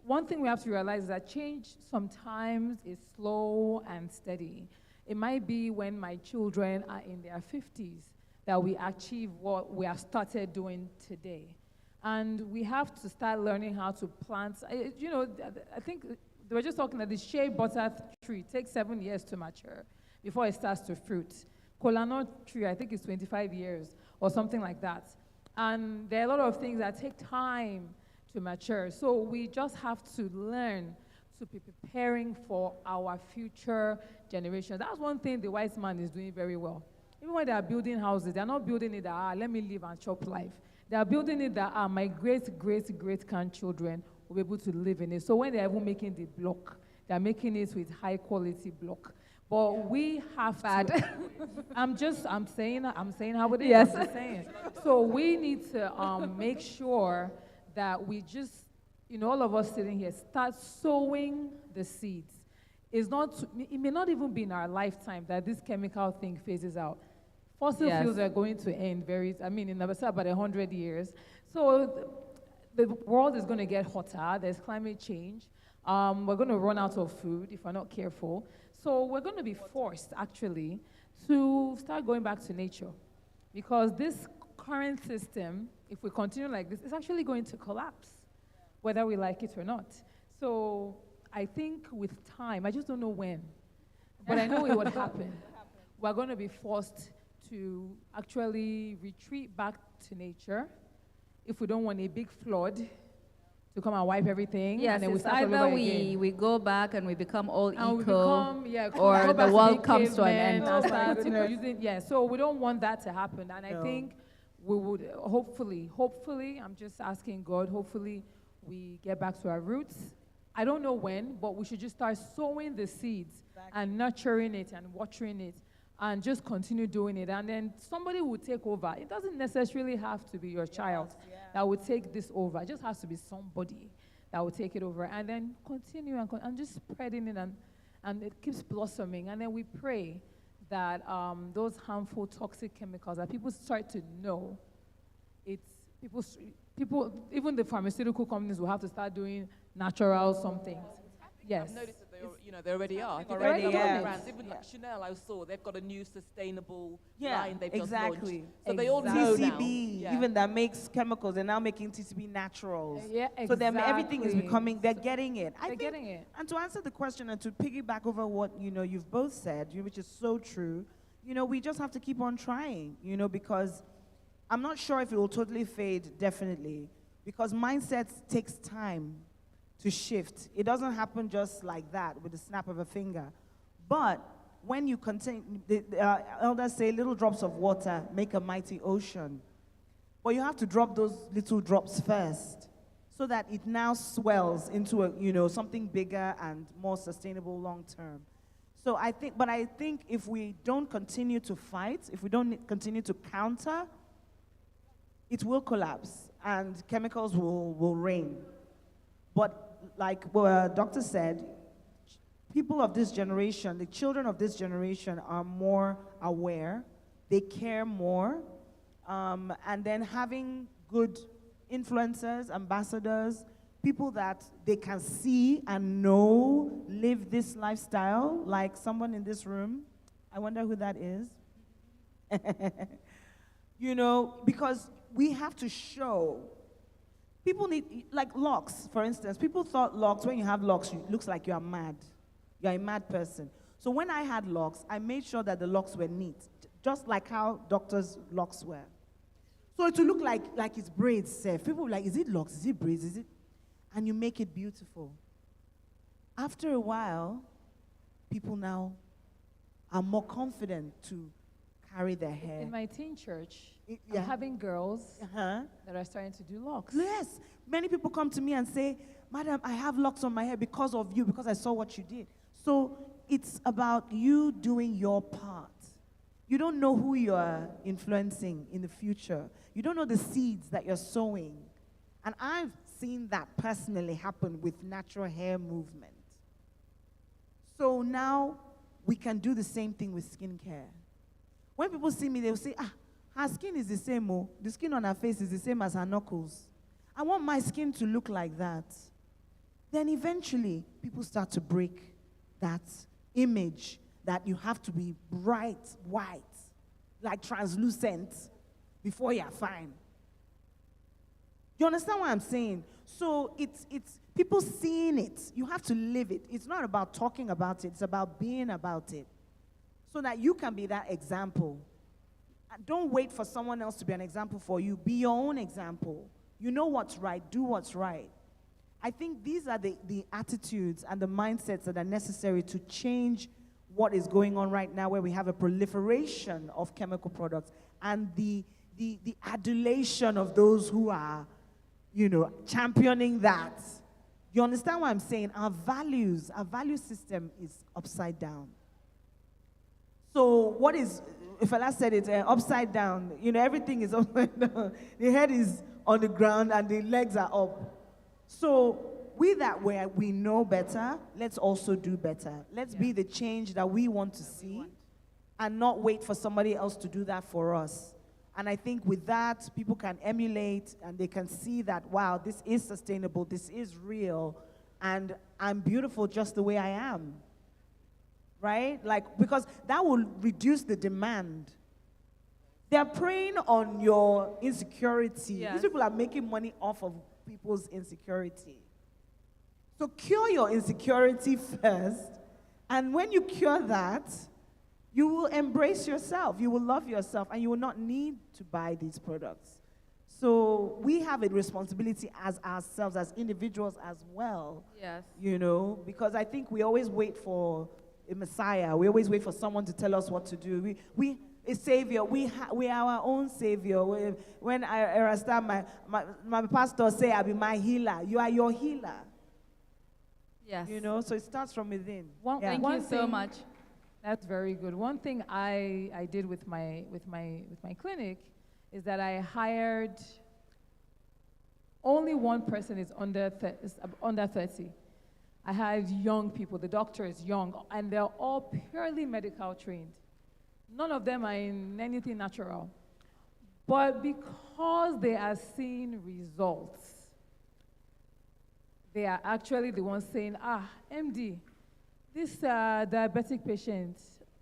one thing we have to realize is that change sometimes is slow and steady. It might be when my children are in their 50s that we achieve what we have started doing today. And we have to start learning how to plant. You know, I think they were just talking that the shea butter tree takes 7 years to mature before it starts to fruit. Kola nut tree, I think, is 25 years or something like that. And there are a lot of things that take time to mature. So we just have to learn to be preparing for our future generations. That's one thing the wise man is doing very well. Even when they are building houses, they're not building it that, let me live and chop life. They are building it that, my great-great-great-grandchildren will be able to live in it. So when they're even making the block, they're making it with high-quality block. But we have to. I'm saying how it is. Yes. I'm just saying. So we need to make sure that we just, you know, all of us sitting here, start sowing the seeds. It may not even be in our lifetime that this chemical thing phases out. Fossil fuels are going to end in about 100 years. So the world is going to get hotter. There's climate change. We're going to run out of food if we're not careful. So we're going to be forced, actually, to start going back to nature. Because this current system, if we continue like this, is actually going to collapse, whether we like it or not. So I think with time, I just don't know when, but I know it would happen. We're going to be forced to actually retreat back to nature if we don't want a big flood to come and wipe everything. Yes, and then it's start all either over again. we go back and we become all And eco, or or the world comes to an end. And start using, so we don't want that to happen. And I think we would hopefully, I'm just asking God, hopefully we get back to our roots. I don't know when, but we should just start sowing the seeds and nurturing it and watering it and just continue doing it. And then somebody will take over. It doesn't necessarily have to be your child that will take this over. It just has to be somebody that will take it over. And then continue and just spreading it, and it keeps blossoming. And then we pray that those harmful, toxic chemicals that people start to know, people, even the pharmaceutical companies will have to start doing natural something. Yes. I've noticed that they already are. Already, yeah. Brands. Even like Chanel, I saw they've got a new sustainable Yeah, line they've exactly. just launched. So they all know now. TCB, Yeah. even that makes chemicals, they're now making TCB naturals. Yeah, So then everything is exactly. becoming, they're getting it. They're getting it. And to answer the question and to piggyback over what, you've both said, which is so true, we just have to keep on trying, because I'm not sure if it will totally fade, definitely, because mindsets takes time to shift. It doesn't happen just like that with the snap of a finger. But when you continue, the elders say little drops of water make a mighty ocean. But you have to drop those little drops first so that it now swells into something bigger and more sustainable long term. So I think if we don't continue to fight, if we don't continue to counter, it will collapse and chemicals will reign. But like what Doctor said, people of this generation, the children of this generation are more aware, they care more, and then having good influencers, ambassadors, people that they can see and know live this lifestyle, like someone in this room. I wonder who that is. Because we have to show. People need, like locks, for instance. People thought locks, when you have locks, it looks like you are mad. You're a mad person. So when I had locks, I made sure that the locks were neat, just like how doctors' locks were. So it will look like it's braids, Seth. People were like, is it locks? Is it braids? Is it? And you make it beautiful. After a while, people now are more confident to carry their hair. In my teen church, I'm having girls that are starting to do locks. Yes. Many people come to me and say, Madam, I have locks on my hair because of you, because I saw what you did. So it's about you doing your part. You don't know who you're influencing in the future. You don't know the seeds that you're sowing. And I've seen that personally happen with natural hair movement. So now we can do the same thing with skincare. When people see me, they will say, her skin is the same, the skin on her face is the same as her knuckles. I want my skin to look like that. Then eventually, people start to break that image that you have to be bright white, like translucent, before you're fine. You understand what I'm saying? So it's people seeing it. You have to live it. It's not about talking about it. It's about being about it. So that you can be that example. And don't wait for someone else to be an example for you. Be your own example. You know what's right. Do what's right. I think these are the attitudes and the mindsets that are necessary to change what is going on right now, where we have a proliferation of chemical products and the adulation of those who are, championing that. You understand what I'm saying? Our value system is upside down. So what is, if I said it, upside down, everything is upside down. The head is on the ground and the legs are up. So with that, where we know better, let's also do better. Let's be the change that we want to see and not wait for somebody else to do that for us. And I think with that, people can emulate and they can see that, wow, this is sustainable, this is real, and I'm beautiful just the way I am. Right? Because that will reduce the demand. They're preying on your insecurity. Yes. These people are making money off of people's insecurity. So cure your insecurity first, and when you cure that, you will embrace yourself, you will love yourself, and you will not need to buy these products. So we have a responsibility as ourselves, as individuals as well. Yes. Because I think we always wait for a Messiah. We always wait for someone to tell us what to do. We a savior. We are our own savior. When I start, my pastor say, I'll be my healer. You are your healer. Yes. So it starts from within. Thank you so much. That's very good. One thing I did with my clinic is that I hired only one person is under 30. I hired young people. The doctor is young, and they're all purely medical trained. None of them are in anything natural. But because they are seeing results, they are actually the ones saying, MD, this diabetic patient,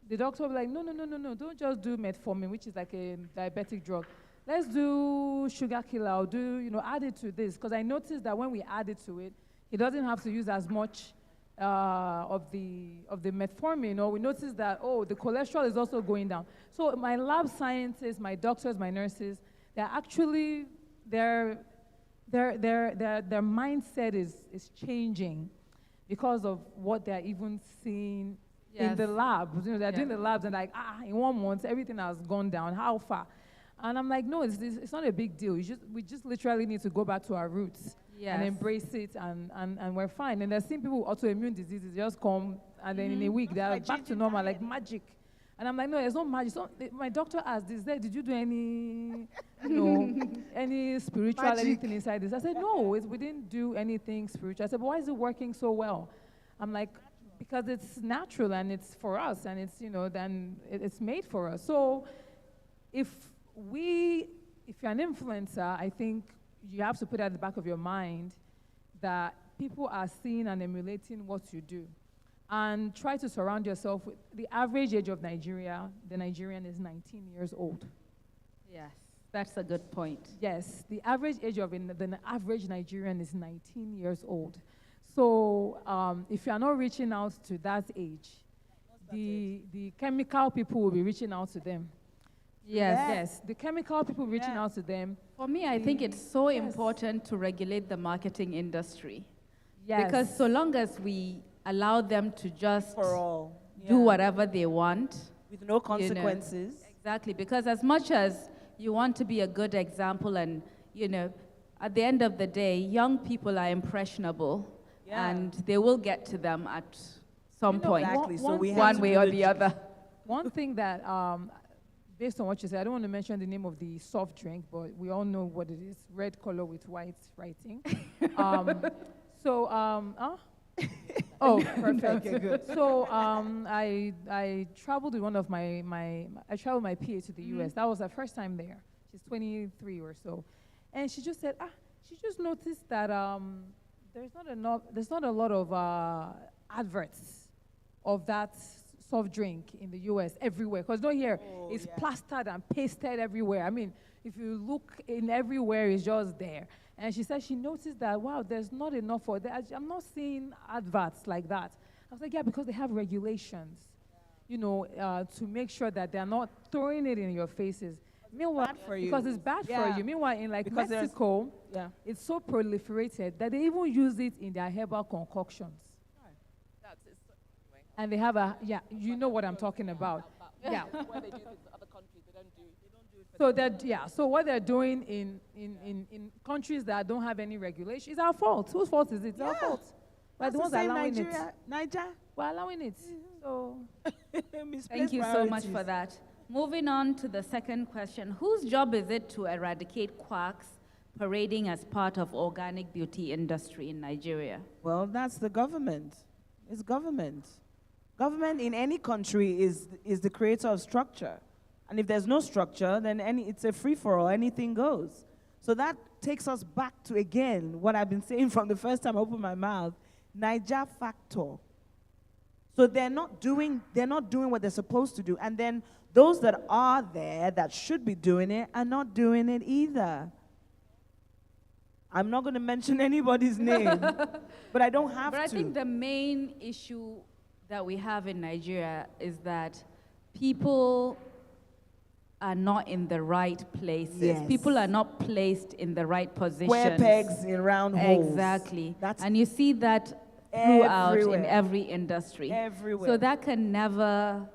the doctor will be like, no, don't just do metformin, which is like a diabetic drug. Let's do sugar killer, or add it to this. Because I noticed that when we add it to it, he doesn't have to use as much of the metformin. We noticed that, the cholesterol is also going down. So my lab scientists, my doctors, my nurses, they're actually, their mindset is changing because of what they're even seeing in the lab. They're doing the labs and like, in 1 month, everything has gone down. How far? And I'm like, no, it's not a big deal. We just literally need to go back to our roots and embrace it, and we're fine. And there's some people with autoimmune diseases just come, and then in a week, they're back to normal, like magic. And I'm like, no, it's not magic. My doctor asked, did you do any, any spiritual anything inside this? I said, no, we didn't do anything spiritual. I said, but why is it working so well? I'm like, because it's natural, and it's for us, and it's, then it's made for us. So if you're an influencer, I think you have to put at the back of your mind that people are seeing and emulating what you do. And try to surround yourself with the average age of Nigeria. The Nigerian is 19 years old. Yes, that's a good point. Yes, the average age of the average Nigerian is 19 years old. So if you are not reaching out to that age, the chemical people will be reaching out to them. Yes, the chemical people reaching out to them. For me, I think it's so important to regulate the marketing industry. Yes. Because so long as we allow them to just do whatever they want. With no consequences. Exactly, because as much as you want to be a good example and, at the end of the day, young people are impressionable and they will get to them at some point, exactly. So one way or the other. One thing that, based on what you said, I don't want to mention the name of the soft drink, but we all know what it is, red color with white writing. Oh, perfect. Okay, good. So I traveled with one of I traveled my PA to the US. That was her first time there. She's 23 or so. And she just said, she just noticed that there's not a lot of adverts of that soft drink in the US everywhere. Because don't hear, it's plastered and pasted everywhere. I mean, if you look in everywhere, it's just there. And she said she noticed that, wow, there's not enough for that. I'm not seeing adverts like that. I was like, yeah, because they have regulations, to make sure that they're not throwing it in your faces. Meanwhile, bad for you. Because it's bad for you. Meanwhile, in Because Mexico, it's so proliferated that they even use it in their herbal concoctions. And they have you know what I'm talking about. Yeah. Where they do things in other countries, they don't do it. So what they're doing in countries that don't have any regulation is our fault. Whose fault is it? It's our fault. We're the ones allowing it. Niger. We're allowing it. So thank you so much for that. Moving on to the second question. Whose job is it to eradicate quacks parading as part of organic beauty industry in Nigeria? Well, that's the government. It's government. Government in any country is the creator of structure. And if there's no structure, then it's a free-for-all, anything goes. So that takes us back to, again, what I've been saying from the first time I opened my mouth, Niger factor. So they're not doing what they're supposed to do. And then those that are there that should be doing it are not doing it either. I'm not going to mention anybody's name, but I don't have to. But I think the main issue that we have in Nigeria is that people are not in the right places. Yes. People are not placed in the right positions. Square pegs in round holes. Exactly. And you see that throughout in everywhere. every industry. Everywhere. So that can never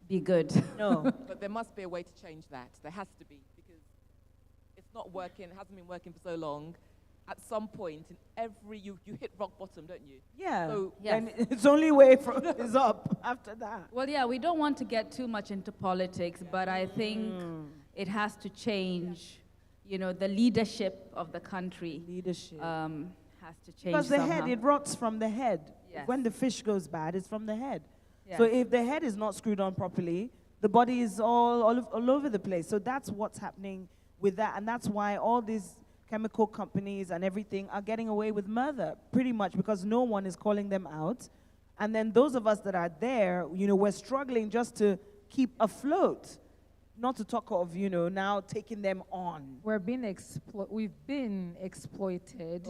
be good. No. But there must be a way to change that. There has to be, because it's not working. It hasn't been working for so long. at some point in every, you hit rock bottom, don't you? Yeah. So And it's only way is up after that. Well, yeah, we don't want to get too much into politics, but I think it has to change. You know, the leadership of the country has to change Because the somehow. head, it rots from the head. Yes. When the fish goes bad, it's from the head. Yes. So if the head is not screwed on properly, the body is all over the place. So that's what's happening with that. And that's why all these chemical companies and everything are getting away with murder, pretty much, because no one is calling them out. And then those of us that are there, you know, we're struggling just to keep afloat. Not to talk of, you know, now taking them on. We've been exploited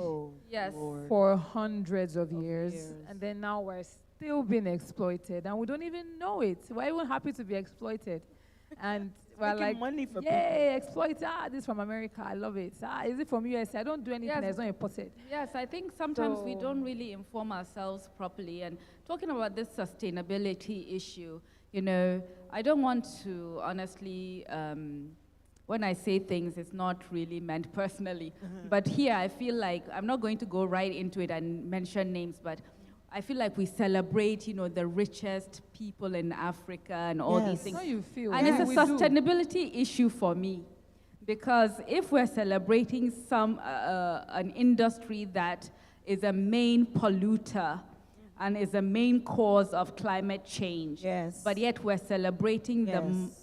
Yes. for hundreds of years. And then now we're still being exploited, and we don't even know it. We're even happy to be exploited. And we're Making like, money for yay, exploit, this from America, I love it. Is it from USA? I don't do anything Yes. that's not imported. Yes, I think sometimes we So- don't really inform ourselves properly. And talking about this sustainability issue, you know, I don't want to honestly, when I say things, it's not really meant personally. But here, I feel like, I'm not going to go right into it and mention names, but I feel like we celebrate, you know, the richest people in Africa and all these Yes. things. How you feel? And Yeah, it's we a do. sustainability issue for me. Because if we're celebrating an industry that is a main polluter and is a main cause of climate change, but yet we're celebrating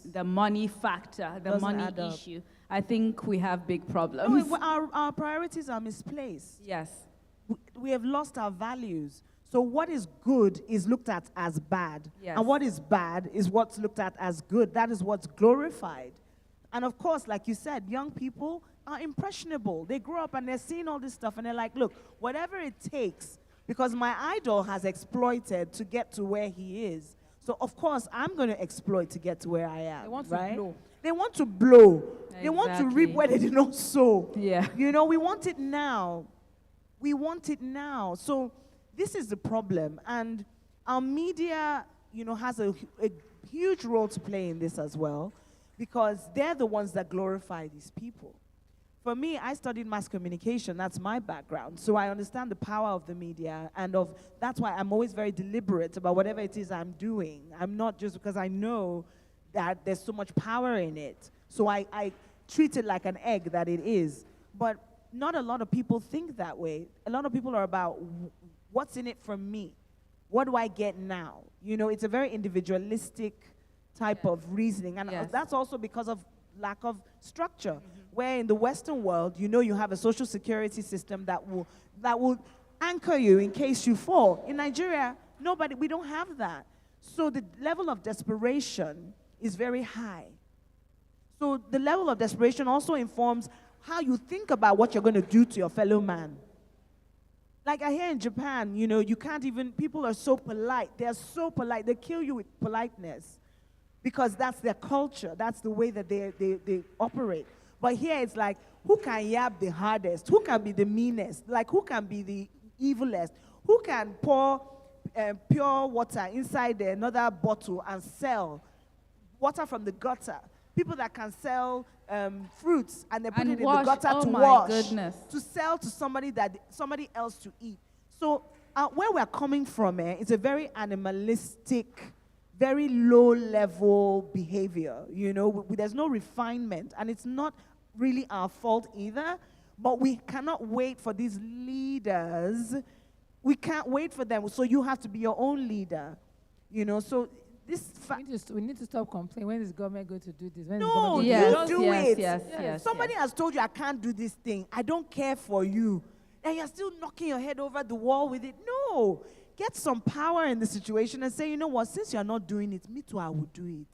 the money factor, the Doesn't money add up. issue, I think we have big No, problems. our priorities are misplaced. Yes. We have lost our values. So what is good is looked at as bad. Yes. And what is bad is what's looked at as good. That is what's glorified. And of course, like you said, young people are impressionable. They grow up and they're seeing all this stuff and they're like, look, whatever it takes, because my idol has exploited to get to where he is. So of course, I'm going to exploit to get to where I am. They want to right? blow. They want to blow. They want to reap Exactly. where they did not sow. Yeah. You know, we want it now. We want it now. So this is the problem. And our media, you know, has a huge role to play in this as well, because they're the ones that glorify these people. For me, I studied mass communication. That's my background. So I understand the power of the media, and that's why I'm always very deliberate about whatever it is I'm doing. I'm not just because I know that there's so much power in it. So I treat it like an egg that it is. But not a lot of people think that way. A lot of people are about what's in it for me? What do I get now? You know, it's a very individualistic type of reasoning. And that's also because of lack of structure. Where in the Western world, you know, you have a social security system that will anchor you in case you fall. In Nigeria, we don't have that. So the level of desperation is very high. So the level of desperation also informs how you think about what you're going to do to your fellow man. Like I hear in Japan, you know, you can't even, people are so polite. They're so polite. They kill you with politeness because that's their culture. That's the way that they operate. But here it's like, who can yab the hardest? Who can be the meanest? Like, who can be the evilest? Who can pour pure water inside another bottle and sell water from the gutter? People that can sell fruits and they put And it in wash. the gutter Oh to my wash, goodness. to sell to somebody else to eat. So where we're coming from, it's a very animalistic, very low-level behavior. You know, there's no refinement, and it's not really our fault either. But we cannot wait for these leaders. We can't wait for them. So you have to be your own leader. You know, so we need to stop complaining. When is government going to do this? When is no, government you going to do it. Yes, Somebody has told you, I can't do this thing. I don't care for you. And you're still knocking your head over the wall with it. No. Get some power in the situation and say, you know what, since you're not doing it, me too, I will do it.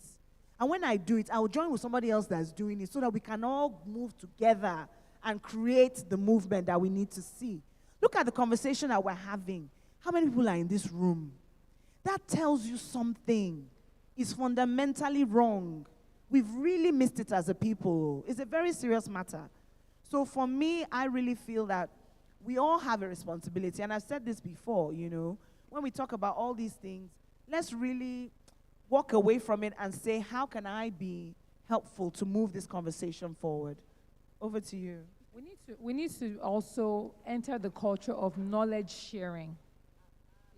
And when I do it, I will join with somebody else that's doing it so that we can all move together and create the movement that we need to see. Look at the conversation that we're having. How many people are in this room? That tells you something is fundamentally wrong. We've really missed it as a people. It's a very serious matter. So for me, I really feel that we all have a responsibility. And I've said this before, you know, when we talk about all these things, let's really walk away from it and say, how can I be helpful to move this conversation forward? Over to you. We need to also enter the culture of knowledge sharing.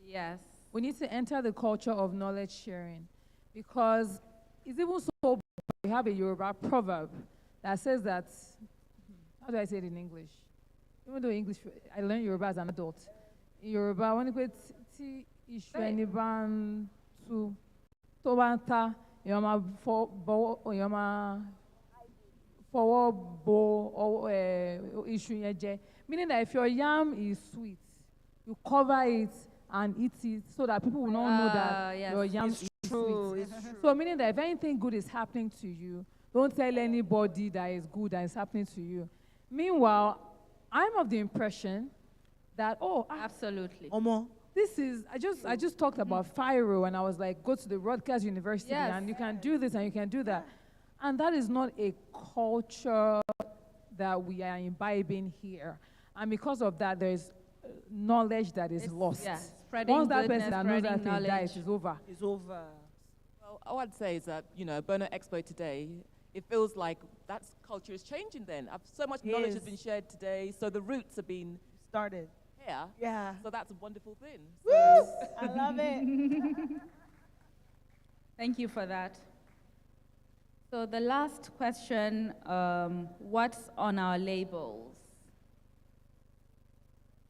Yes. We need to enter the culture of knowledge sharing because it's even so. We have a Yoruba proverb that says that. How do I say it in English? Even though English, I learned Yoruba as an adult. In Yoruba, when you put ti iṣu ẹni bá ń tú tó bá ń ta, èèyàn máa fọwọ́ bo iṣu yẹn jẹ. Meaning that if your yam is sweet, you cover it and eat it so that people will not know that yes. your yam It's is true, sweet. it's true. So meaning that if anything good is happening to you, don't tell anybody that is good that is happening to you. Meanwhile, I'm of the impression that, absolutely. This is, I just talked about FIRO and I was like, go to the Rutgers University Yes. and you can do this and you can do that. And that is not a culture that we are imbibing here. And because of that, there's knowledge that is lost. Yeah, spreading Once that goodness, person that knows that spreading thing knowledge. dies, it's over. It's over. Well, all I'd say is that, BONA EXPO today, it feels like that culture is changing then. So much It knowledge is. has been shared today, so the roots have been started here. Yeah. So that's a wonderful thing. Woo! I love it. Thank you for that. So the last question, what's on our labels?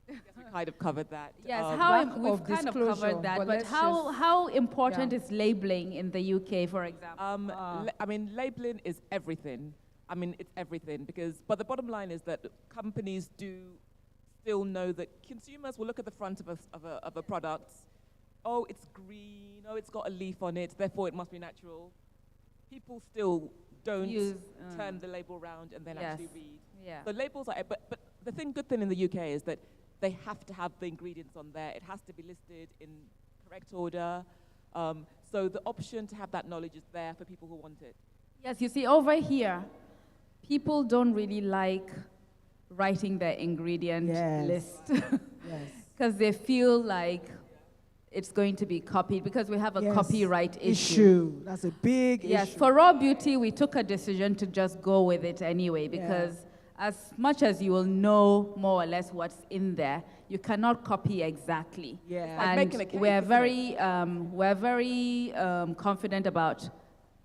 We kind of covered that. Yes, lack we've of kind of disclosure, covered that, but let's how important yeah. is labeling in the UK, for example? I mean, labeling is everything. I mean, it's everything but the bottom line is that companies do still know that consumers will look at the front of a product. Oh, it's green. Oh, it's got a leaf on it. Therefore, it must be natural. People still don't turn the label around and then actually read. Yeah. So labels are, but the good thing in the UK is that they have to have the ingredients on there. It has to be listed in correct order. So the option to have that knowledge is there for people who want it. Yes, you see, over here, people don't really like writing their ingredient list. Because they feel like it's going to be copied because we have a copyright issue. That's a big issue. Yes, for Raw Beauty, we took a decision to just go with it anyway because as much as you will know more or less what's in there, you cannot copy exactly. Yeah. It's like And making a cake, we're very confident about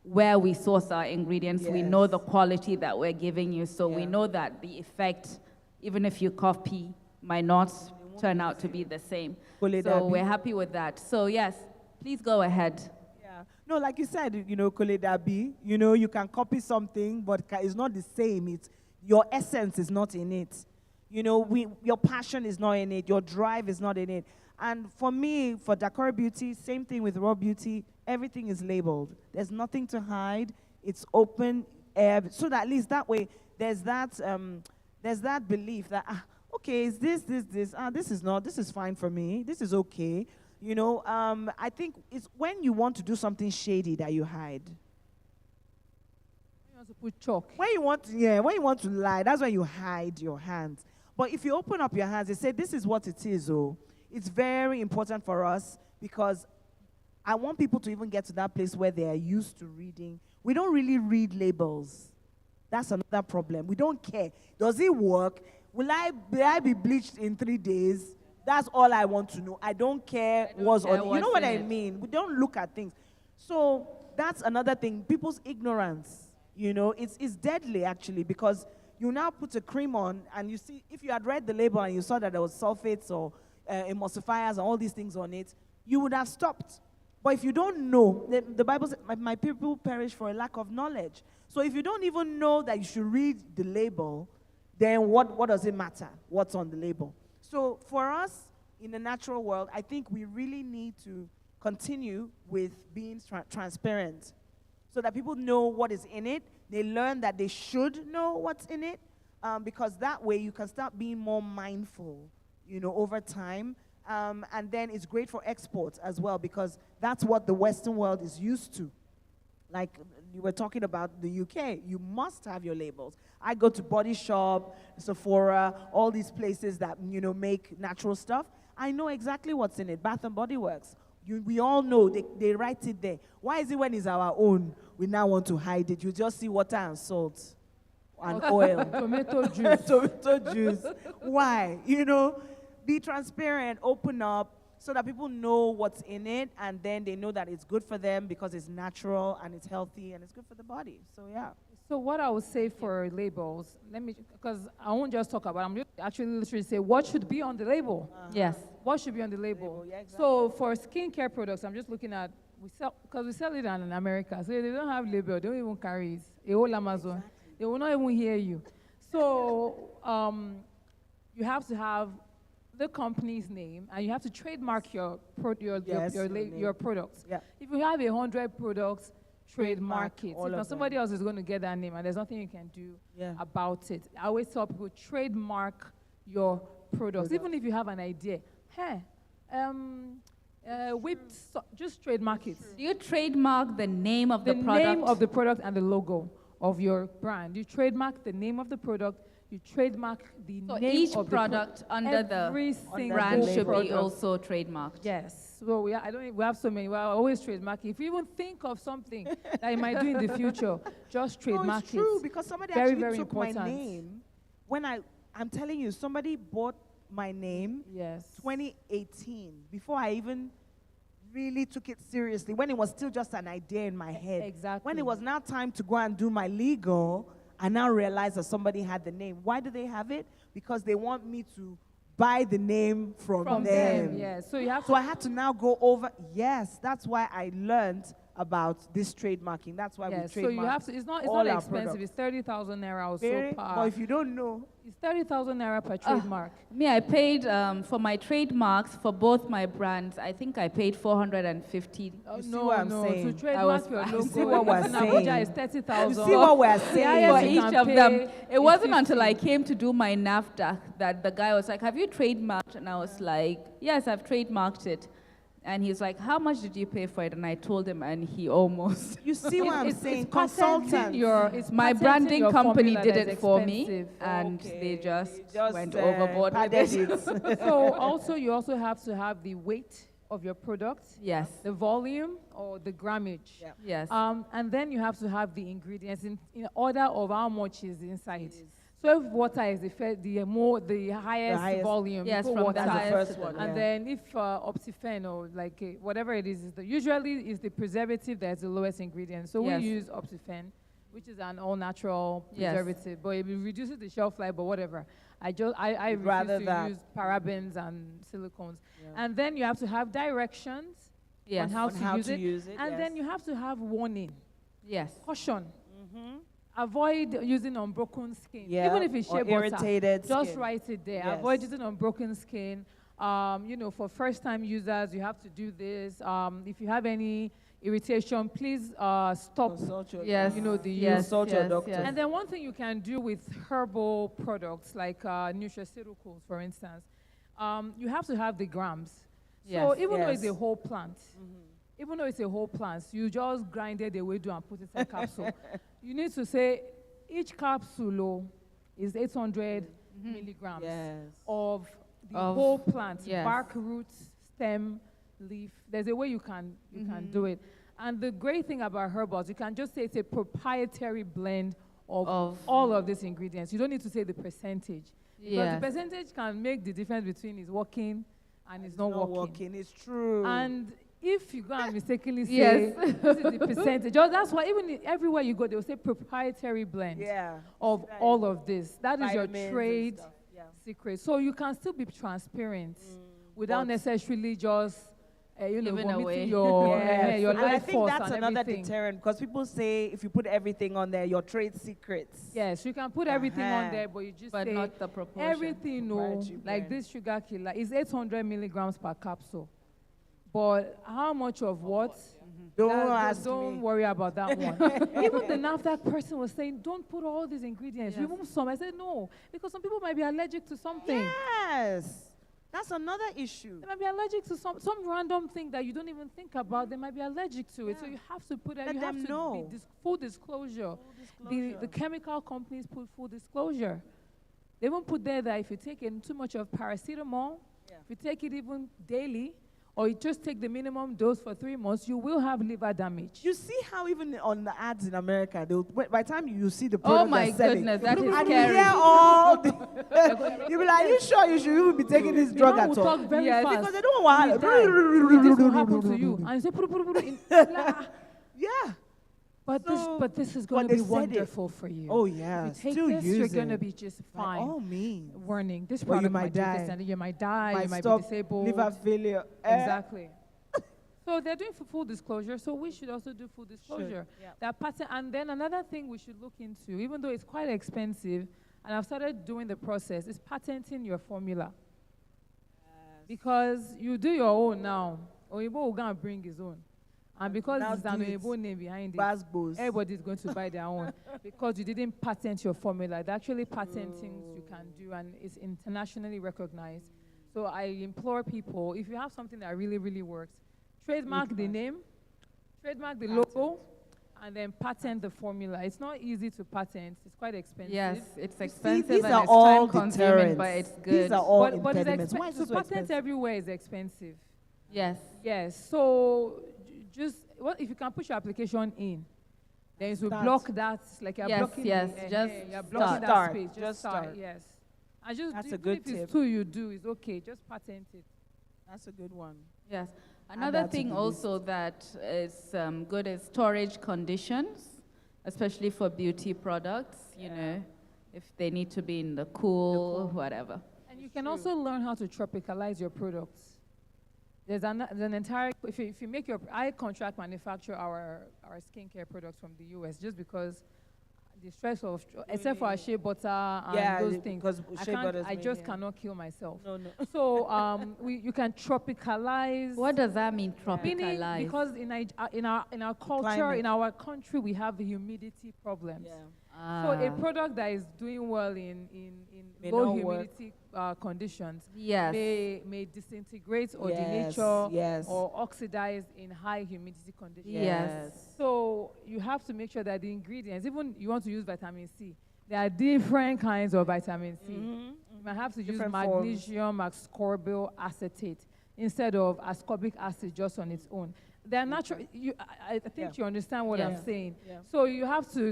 where we source our ingredients. We know the quality that we're giving you, so we know that the effect, even if you copy, might not turn out to be the same. So we're happy with that. So yes, please go ahead. Yeah. No, like you said, Koledabi, you can copy something, but it's not the same. It's your essence is not in it. Your passion is not in it. Your drive is not in it. And for me, for Decor Beauty, same thing with Raw Beauty, everything is labeled. There's nothing to hide. It's open, so that at least that way, there's that belief that, okay, is this, this is fine for me. This is okay. I think it's when you want to do something shady that you hide. You want to put chalk. When you want to lie, that's when you hide your hands. But if you open up your hands and say, this is what it is, it's very important for us because I want people to even get to that place where they are used to reading. We don't really read labels. That's another problem. We don't care. Does it work? Will I be bleached in 3 days? That's all I want to know. I don't care what's on it. You know what I mean? We don't look at things. So that's another thing. People's ignorance, it's deadly actually because you now put a cream on and you see, if you had read the label and you saw that there was sulfates or emulsifiers and all these things on it, you would have stopped. But if you don't know, the Bible says, my people perish for a lack of knowledge. So if you don't even know that you should read the label, then what does it matter what's on the label? So for us, in the natural world, I think we really need to continue with being transparent so that people know what is in it. They learn that they should know what's in it because that way you can start being more mindful, over time. And then it's great for exports as well because that's what the Western world is used to. Like you were talking about the UK, you must have your labels. I go to Body Shop, Sephora, all these places that, make natural stuff. I know exactly what's in it. Bath and Body Works. We all know, they write it there. Why is it when it's our own, we now want to hide it? You just see water and salt. and oil. Tomato juice. Tomato juice. Why? You know, be transparent, open up, so that people know what's in it, and then they know that it's good for them because it's natural and it's healthy and it's good for the body. So yeah. So what I would say for labels, because I won't just talk about, I'm just actually literally say what should be on the label. Yes. What should be on the label? Yeah, exactly. So for skincare products, I'm just looking at, because we sell it in America, so they don't have label, they don't even carry it. A whole Amazon. They will not even hear you. So you have to have the company's name, and you have to trademark your products. Yeah. If you have 100 products, trademark it. all Because of somebody else is going to get that name, and there's nothing you can do Yeah. about it. I always tell people, trademark your products. Even if you have an idea. Hey, just trademark it. Do you trademark the name of the The product? name of the product and the logo of your brand. You trademark the name of the product. You trademark the So name each of product the under the Every single brand should be product. also trademarked. Yes. Well, we have so many. We're always trademarking. If you even think of something that you might do in the future, just trademark No, it's true, it. because somebody very, actually very took important. my name. When I'm telling you, somebody bought my name 2018, before I even really took it seriously, when it was still just an idea in my head. Exactly. When it was now time to go and do my legal, I now realized that somebody had the name. Why do they have it? Because they want me to buy the name from them. Yeah. So you have So I had to now go over. Yes, that's why I learned about this trademarking. That's why we Yes. trademark. So you have to. It's not all our expensive. products. It's 30,000 naira or Very- so per. but if you don't know, it's 30,000 naira per trademark. Me, I paid for my trademarks for both my brands. I think I paid 450. Oh, You see no, what I'm no. saying? To I trademark was- your you logo, see what we're in Abuja saying? is 30,000. You see what we're The saying? highest For you each can of pay them. It is wasn't until 50. I came to do my NAFTA that the guy was like, "Have you trademarked?" And I was like, "Yes, I've trademarked it." And he's like, "How much did you pay for it?" And I told him, and he almost. You see what I'm saying? Consultant. Consultants. My patenting branding your company formula did that it is for me, expensive. and they just went uh, overboard with padded it. So also you also have to have the weight of your product. Yes. The volume or the grammage. Yeah. Yes. And then you have to have the ingredients in order of how much is inside. So if water is the highest volume, Yes, you put from water. the highest first one, And yeah. then if Optifen or like whatever it is usually is the preservative that's the lowest ingredient. So Yes. we use Optifen, which is an all-natural Yes. preservative, but it reduces the shelf life, but whatever. I You'd rather refuse to that. use parabens and silicones. And then you have to have directions Yes. on how, On how use, to it. use it, And then yes. you have to have warning, Yes. caution. Avoid using unbroken skin. Yeah, Even if it's or shea butter, irritated just skin. write it there. Yes. Avoid using unbroken skin. For first-time users, you have to do this. If you have any irritation, please stop. Consult your Yes. The Yes. use. Consult your yes, doctor. yes. And then one thing you can do with herbal products like nutraceuticals, for instance, you have to have the grams. So Yes. even though it's a Yes. whole plant, even though it's a whole plant, you just grind it the way do and put it in a capsule. You need to say each capsule is 800 milligrams Yes. of the Of- whole plant, yes. bark, roots, stem, leaf. There's a way you can do it. And the great thing about herbals, you can just say it's a proprietary blend of all of these ingredients. You don't need to say the percentage. Because Yes. the percentage can make the difference between it's working and it's not working. It's true. And if you go and mistakenly say, Yes. this is the percentage, that's why even everywhere you go, they will say proprietary blend Yeah. of all of this. That is your Vitamins and trade stuff, yeah. secret. So you can still be transparent without But- necessarily just, Giving vomiting away. your, Yes. your And I life think force that's and another everything. deterrent, because people say if you put everything on there, your trade secrets. Yes, you can put everything on Uh-huh. there, but you just But say not the proportion. everything, Proprietary like blend. this sugar killer is 800 milligrams per capsule. But how much of what? Don't That- ask don't me. worry about that one. Even the NAFDAC person was saying, don't put all these ingredients, Yes. remove some. I said, no, because some people might be allergic to something. Yes. That's another issue. They might be allergic to some random thing that you don't even think about. They might be allergic to it. So you have to put it, Let you have them to know. be full disclosure. The chemical companies put full disclosure. They won't put there that if you take in too much of paracetamol, if you take it even daily, or you just take the minimum dose for 3 months, you will have liver damage. You see how even on the ads in America, by the time you see the Oh product my they're selling, goodness, that is and scary. you hear all the, you'll be like, are you sure you should even be taking this drug man at will all? talk very fast. Because they don't want You die. This will happen to you. And you say, "Puru, puru, puru," yeah. But this is going but to be they said it. wonderful for you. Oh, yeah. If you take Still this, you're use going to it. be just By fine. all means. Warning, this But you product might do this die. and you might die, you might be stop disabled. liver failure. Exactly. So they're doing full disclosure, so we should also do full disclosure. Yeah. That patent, and then another thing we should look into, even though it's quite expensive, and I've started doing the process, is patenting your formula. Because you do your own now, Oyibo will go and bring his own. And because Now there's an do it. Oyibo name behind it, Basbos. everybody's going to buy their own. Because you didn't patent your formula. They're actually patent things you can do, and it's internationally recognized. So I implore people, if you have something that really, really works, trademark the name, trademark the logo, and then patent the formula. It's not easy to patent. It's quite expensive. Yes, it's See, expensive these and are it's all time-consuming, deterrents. but it's These good. are all But it's impediments. Why is to it so patent expensive? everywhere is expensive. Yes. Yes. So just if you can put your application in, then it will Start. block that. Like you're Yes, blocking. yes, the, just you're blocking that start. space. Just start. Yes. And just That's do, a good even if tip. it's 2 you do, it's okay. Just patent it. That's a good one. Yes. Add Another that to thing the also that is good is storage conditions, especially for beauty products, you know, if they need to be in the cool, whatever. And you can also learn how to tropicalize your products. There's an entire, if you make your, I contract manufacture our skincare products from the US just because the stress of, except for our shea butter and those things. because shea butter's I made, just yeah. cannot kill myself. No. So you can tropicalize. What does that mean, Meaning, tropicalize? because in our culture, Climate. in our country, we have humidity problems. So a product that is doing well in May low not work. humidity conditions Yes. may disintegrate or Yes, denature yes. or oxidize in high humidity conditions. Yes. So you have to make sure that the ingredients, even you want to use vitamin C, there are different kinds of vitamin C. You might have to use Different forms. magnesium ascorbyl acetate instead of ascorbic acid just on its own. They're natural. I think you understand what I'm saying. Yeah. So you have to,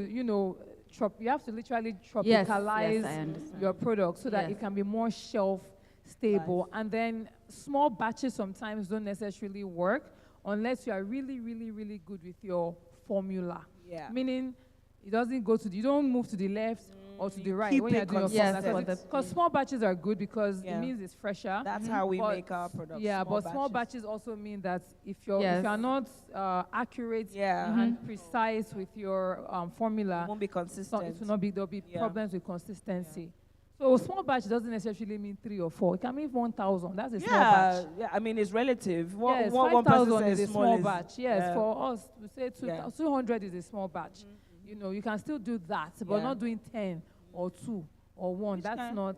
you have to literally Yes, tropicalize I understand. your product so that Yes. it can be more shelf stable. And then small batches sometimes don't necessarily work unless you are really, really, really good with your formula. Yeah. Meaning it doesn't go to you don't move to the left or to the right keep when you're it doing your consistent. formula. Yes, Because small batches are good because Yeah. it means it's fresher. That's how we But- make our products. Yeah, but small batches also mean that if you're Yes. not accurate Yeah. and precise with your formula, It won't be consistent. it will not be. There'll be Yeah. problems with consistency. So small batch doesn't necessarily mean 3 or 4. It can mean 1,000. That's a small batch. Yeah, I mean, it's relative. What, Yes, what one person 5,000 says is a small is- batch. Yes, yeah. for us, we say 200 is a small batch. Mm-hmm. You can still do that, but Yeah. not doing 10 or 2 or 1. Which That's kind? not,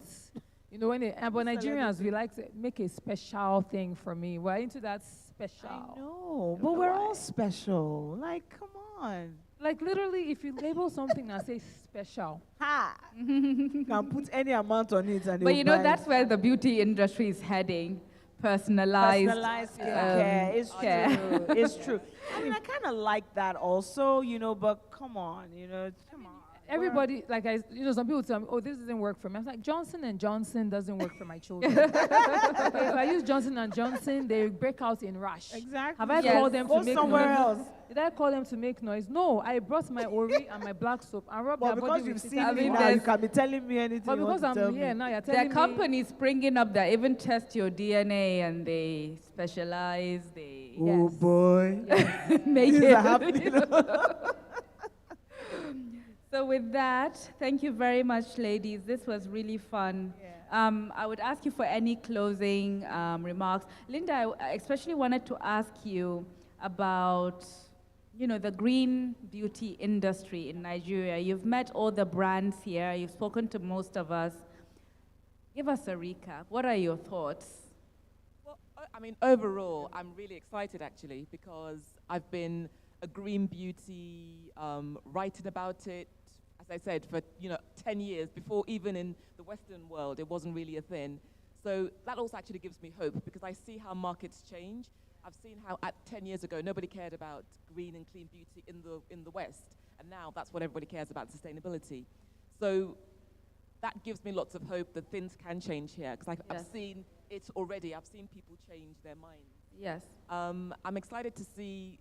but Nigerians, we like to make a special thing for me. We're into that special. No, but we're all special. Like, come on. Like literally, if you label something and say special, Ha! Can put any amount on it and But they'll you know, buy that's it. where the beauty industry is heading. Personalized, Personalized care. It's care. true. It's true. I mean, I kind of like that also, but come on, come on. everybody, some people tell me, oh, this doesn't work for me. I was like, Johnson & Johnson doesn't work for my children. Okay, if I use Johnson & Johnson, they break out in rash. Exactly. Have I Yes. called them Go to make somewhere noise? else. Did I call them to make noise? No, I brought my Ori and my black soap and rubbed Well, their because body you've with seen it. me now, you can be telling me anything But you want because to tell I'm here me. now, you're There telling are me. companies springing up that even test your DNA and they specialize, they Oh, boy. make Things it. are happening. So with that, thank you very much, ladies. This was really fun. I would ask you for any closing remarks. Linda, I especially wanted to ask you about, the green beauty industry in Nigeria. You've met all the brands here. You've spoken to most of us. Give us a recap. What are your thoughts? Well, I mean, overall, I'm really excited actually because I've been a green beauty, writing about it, as I said, for 10 years before even in the Western world it wasn't really a thing. So that also actually gives me hope because I see how markets change. I've seen how 10 years ago, nobody cared about green and clean beauty in the West. And now that's what everybody cares about, sustainability. So that gives me lots of hope that things can change here because I've seen it already. I've seen people change their minds. Yes. I'm excited to see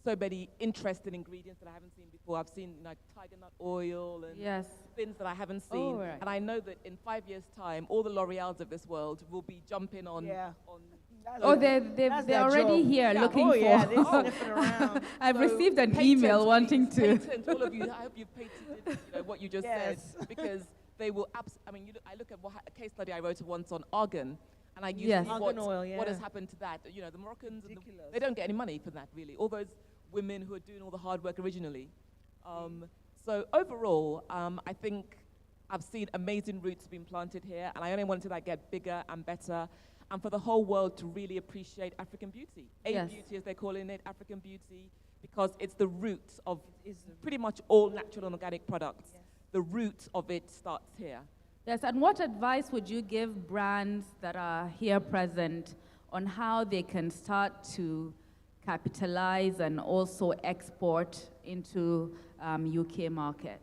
so many interesting ingredients that I haven't seen before. I've seen like tiger nut oil and things that I haven't seen. Oh, right. And I know that in 5 years' time, all the L'Oreals of this world will be jumping on. They're already here looking for. Yeah, they're sniffing around. I've So received an patent, email wanting to. Patent, all of you, I hope you've patented what you just said because they will. I mean, I look at a case study I wrote once on argan, and I used Argan oil, what has happened to that. You know, the Moroccans, they don't get any money for that really. All those women who are doing all the hard work originally. So overall, I think I've seen amazing roots being planted here, and I only want to get bigger and better, and for the whole world to really appreciate African beauty. Beauty, as they're calling it, African beauty, because it's the root of pretty much all natural and organic products. The root of it starts here. Yes, and what advice would you give brands that are here present on how they can start to capitalize and also export into UK market?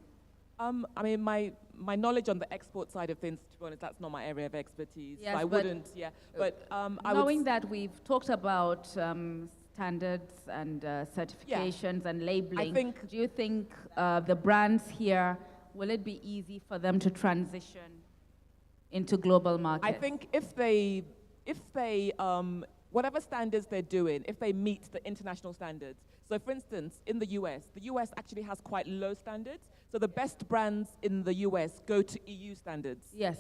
I mean, my knowledge on the export side of things, to be honest, that's not my area of expertise. Yes, so I wouldn't, But knowing that we've talked about standards and certifications and labeling, do you think the brands here, will it be easy for them to transition into global markets? I think if they whatever standards they're doing, if they meet the international standards. So for instance, in the US actually has quite low standards. So the best brands in the US go to EU standards. Yes.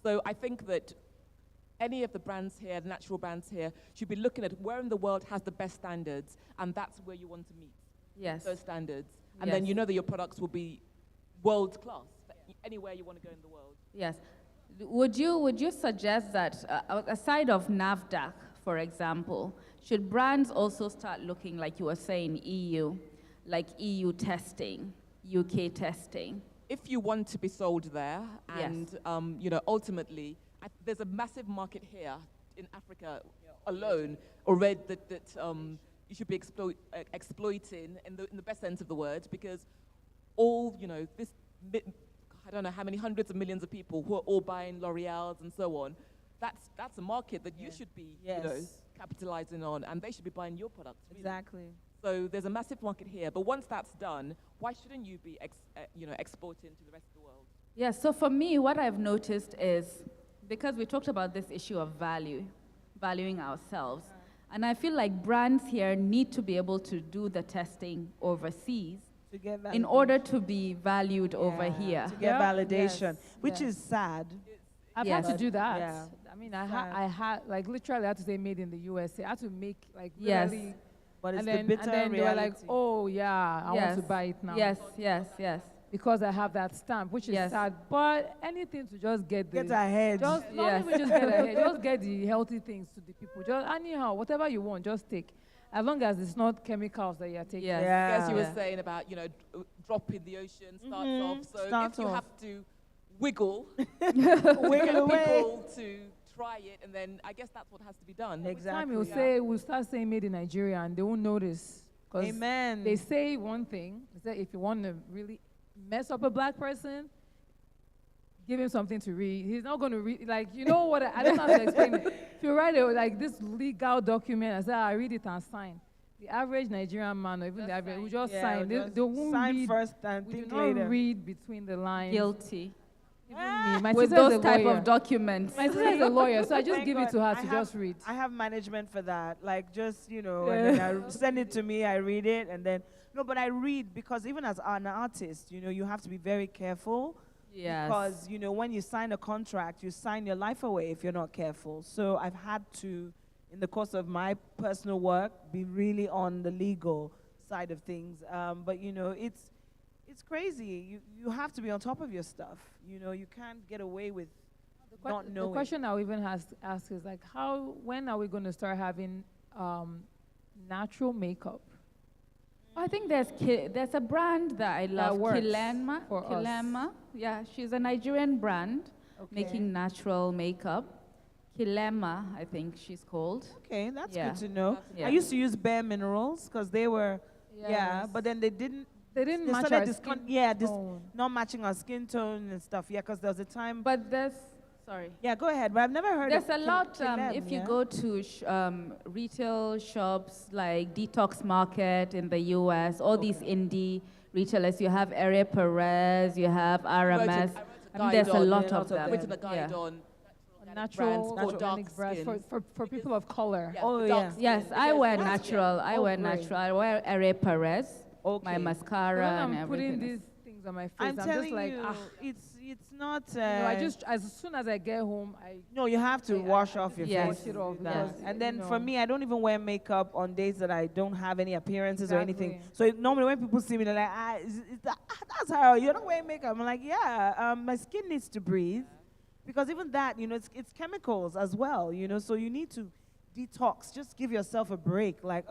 So I think that any of the brands here, the natural brands here, should be looking at where in the world has the best standards, and that's where you want to meet those standards. And then you know that your products will be world class anywhere you want to go in the world. Yes. Would you suggest that aside of NAFDAC, for example, should brands also start looking, like you were saying, EU, like EU testing, UK testing? If you want to be sold there, and ultimately, there's a massive market here in Africa alone already that you should be exploiting in the best sense of the word, because all I don't know how many hundreds of millions of people who are all buying L'Oreals and so on. That's a market that you should be capitalizing on, and they should be buying your products. Really. Exactly. So there's a massive market here, but once that's done, why shouldn't you be exporting to the rest of the world? Yes. So for me, what I've noticed is, because we talked about this issue of valuing ourselves, and I feel like brands here need to be able to do the testing overseas in order to be valued over here. To get validation, which is sad. I've had to do that. Yeah. I mean, I had like literally I had to say made in the USA. I had to make like really. But it's and then, the bitter and then they were like, reality. oh yeah, I want to buy it now. Yes. Because I have that stamp, which is sad. But anything to just get ahead. Just not even just get ahead. Just get the healthy things to the people. Just anyhow, whatever you want, just take. As long as it's not chemicals that you're taking. As you were saying about, drop in the ocean starts off. So if you have to wiggle, wiggle away. People to try it, and then I guess that's what has to be done. Exactly. We'll start saying made in Nigeria, and they won't notice. Amen. They say one thing. They say if you want to really mess up a black person, give him something to read. He's not going to read, like, you know what, I don't know how to explain it. If you write this legal document, I say, I read it and sign. The average Nigerian man, or even the average, will just sign. They won't sign read first and think do not later. read between the lines. Guilty. Even me. My With sister is those a type lawyer. of documents. My sister is a lawyer, so I just Thank give it to God. her to just read. I have management for that. Like, just, and then I send it to me, I read it, and then, but I read because even as an artist, you have to be very careful. Yes. Because, when you sign a contract, you sign your life away if you're not careful. So I've had to, in the course of my personal work, be really on the legal side of things. But, it's crazy. You have to be on top of your stuff. You can't get away with not knowing. The question I'll even ask is like, when are we going to start having natural makeup? I think there's a brand that I love, Kilema. Kilema. Yeah, she's a Nigerian brand making natural makeup. Kilema, I think she's called. Okay, that's Yeah. good to know. Yeah. I used to use Bare Minerals because they were, yeah, Yes. but then they didn't. They didn't match started our skin tone. not matching our skin tone and stuff. Yeah, because there was a time. But sorry. Yeah, go ahead. But I've never heard There's of a lot, Kilem, if you yeah? go to retail shops like Detox Market in the US, all these indie retailers, you have Ere Perez, you have Aramas. I mean, there's a lot of them. Written a guide Yeah. on Natural brands for dark organic brands skins. for people of color. Yeah, Oh, for yeah. dark skin, Yes, I because wear that's- natural. I wear great. natural. I wear Ere Perez, my Okay. mascara When and I'm putting everything. these things on my face, I'm I'm telling just like, you, ah. it's not. You know, I just, as soon as I get home, No, you have to wash off your Yes. face. wash it off. Yes. because, And then you for know, me, I don't even wear makeup on days that I don't have any appearances or anything. Exactly. So normally when people see me, they're like, that's how you're not wearing makeup. I'm like, yeah, my skin needs to breathe. Because even that, it's chemicals as well, so you need to detox. Just give yourself a break. Like,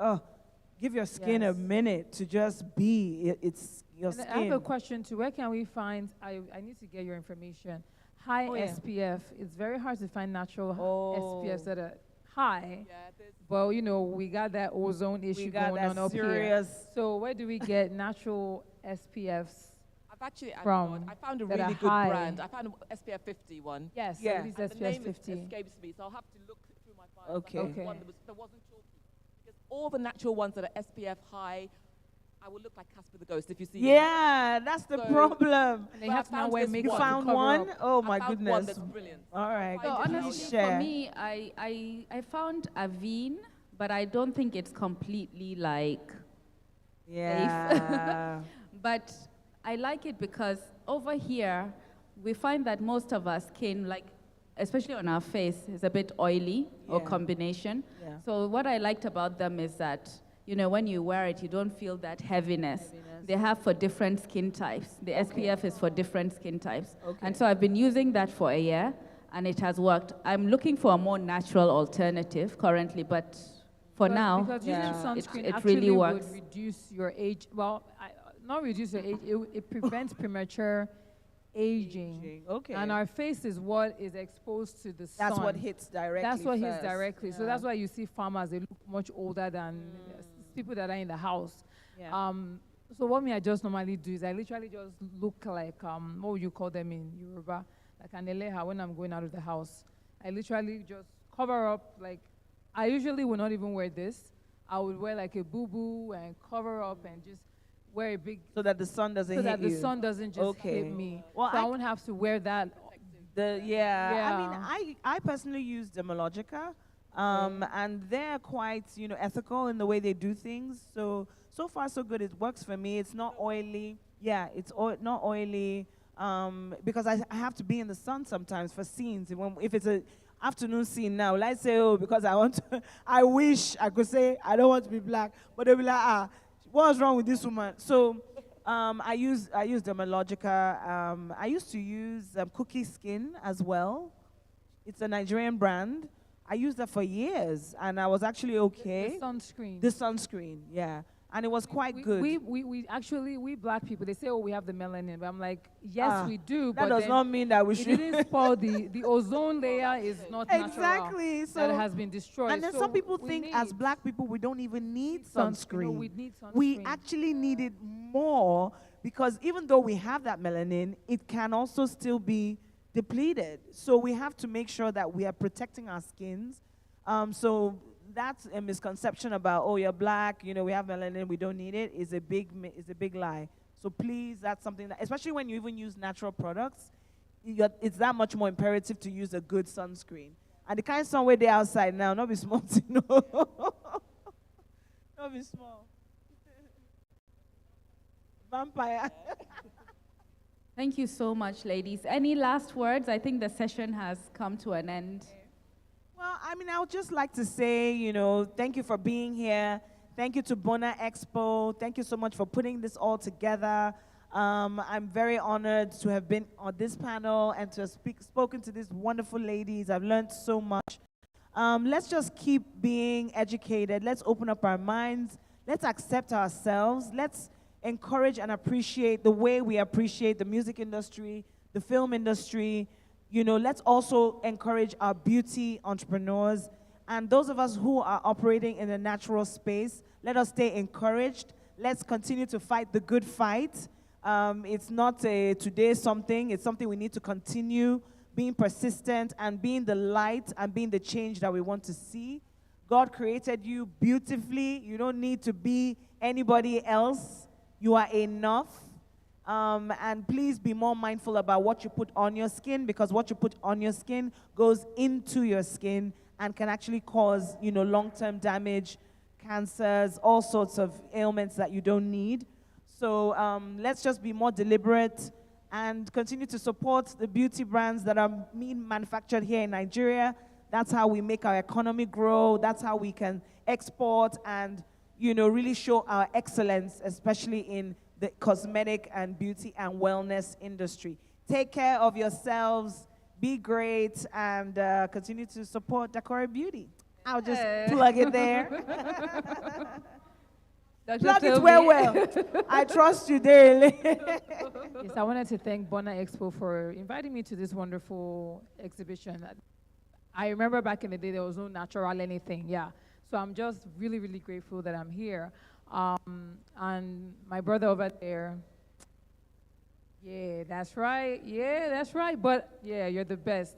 give your skin a Yes. minute to just be. It's your and skin. I have a question too. Where can we find? I need to get your information. High Oh, yeah. SPF. It's very hard to find natural Oh. SPFs that are high. Well, we got that ozone issue got going that on up serious- here. So where do we get natural SPFs? I've actually From I found a that are really good high. brand. I found an SPF 50 one. Yes, Yeah. at least And the SPF name 50. escapes me, so I'll have to look through my files. Okay. And find one that wasn't chalky. Because all the natural ones that are SPF high, I will look like Casper the Ghost if you see me. Yeah, that's the So- problem. And they But I have to now found wear this makeup You one. to found cover one? up. Oh I my found goodness. one that's brilliant. All right. So Find it honestly, out. Share. for me, I found Avene, but I don't think it's completely like Yeah. But I like it because over here, we find that most of our skin, like especially on our face, is a bit oily or Yeah. combination. Yeah. So what I liked about them is that, when you wear it, you don't feel that heaviness. They have for different skin types. The SPF is for different skin types. Okay. And so I've been using that for a year, and it has worked. I'm looking for a more natural alternative currently, but for now, Because using sunscreen it actually really works. would reduce your age. Well, not reduce your age. It prevents premature aging. Okay. And our face is what is exposed to the sun. That's what hits directly. That's what hits first. directly. So Yeah. that's why you see farmers, they look much older than people that are in the house. Yeah. So what I just normally do is I literally just look like, what would you call them in Yoruba? Like an eleha when I'm going out of the house. I literally just cover up, like, I usually will not even wear this. I would wear like a boo-boo and cover up and just wear a big, So that the sun doesn't so hit that the you. sun doesn't just hit me. Well, so I won't have to wear that. I mean, Yeah. I personally use Dermalogica, and they're quite, ethical in the way they do things. So far so good. It works for me. It's not oily. Yeah, it's not oily. Because I have to be in the sun sometimes for scenes. If it's a afternoon scene now, let's say, because I want to, I wish I could say I don't want to be black, but they'll be like, what's wrong with this woman? So I use Dermalogica. I used to use Cookie Skin as well. It's a Nigerian brand. I used that for years, and I was actually okay. The sunscreen. The sunscreen, yeah. And it was quite good. We actually, we black people, they say, we have the melanin. But I'm like, yes, we do. That but does then not mean that we it should. didn't spoil the ozone layer is not Exactly. natural. So that has been destroyed. And then So some people we think need as black people we don't even need sunscreen. sunscreen. No, we need We sunscreen. actually need it more because even though we have that melanin, it can also still be depleted. So we have to make sure that we are protecting our skins. So that's a misconception about, you're black, we have melanin, we don't need it, is a big lie. So please, that's something that, especially when you even use natural products, it's that much more imperative to use a good sunscreen. And the kind of sun where they're outside now, not be small, not be small. Vampire. Thank you so much, ladies. Any last words? I think the session has come to an end. Well, I would just like to say, thank you for being here. Thank you to BONA EXPO. Thank you so much for putting this all together. I'm very honored to have been on this panel and to have spoken to these wonderful ladies. I've learned so much. Let's just keep being educated. Let's open up our minds. Let's accept ourselves. Let's encourage and appreciate the way we appreciate the music industry, the film industry, let's also encourage our beauty entrepreneurs. And those of us who are operating in the natural space, let us stay encouraged. Let's continue to fight the good fight. It's not a today something, it's something we need to continue being persistent and being the light and being the change that we want to see. God created you beautifully. You don't need to be anybody else. You are enough. And please be more mindful about what you put on your skin, because what you put on your skin goes into your skin and can actually cause, long-term damage, cancers, all sorts of ailments that you don't need. So let's just be more deliberate and continue to support the beauty brands that are being manufactured here in Nigeria. That's how we make our economy grow. That's how we can export and, really show our excellence, especially in the cosmetic and beauty and wellness industry. Take care of yourselves, be great, and continue to support Dakore Beauty. I'll just plug it there. Plug it well. I trust you dearly. Yes, I wanted to thank BONA EXPO for inviting me to this wonderful exhibition. I remember back in the day, there was no natural anything, yeah. So I'm just really, really grateful that I'm here. And my brother over there, yeah, that's right. Yeah, that's right. But yeah, you're the best.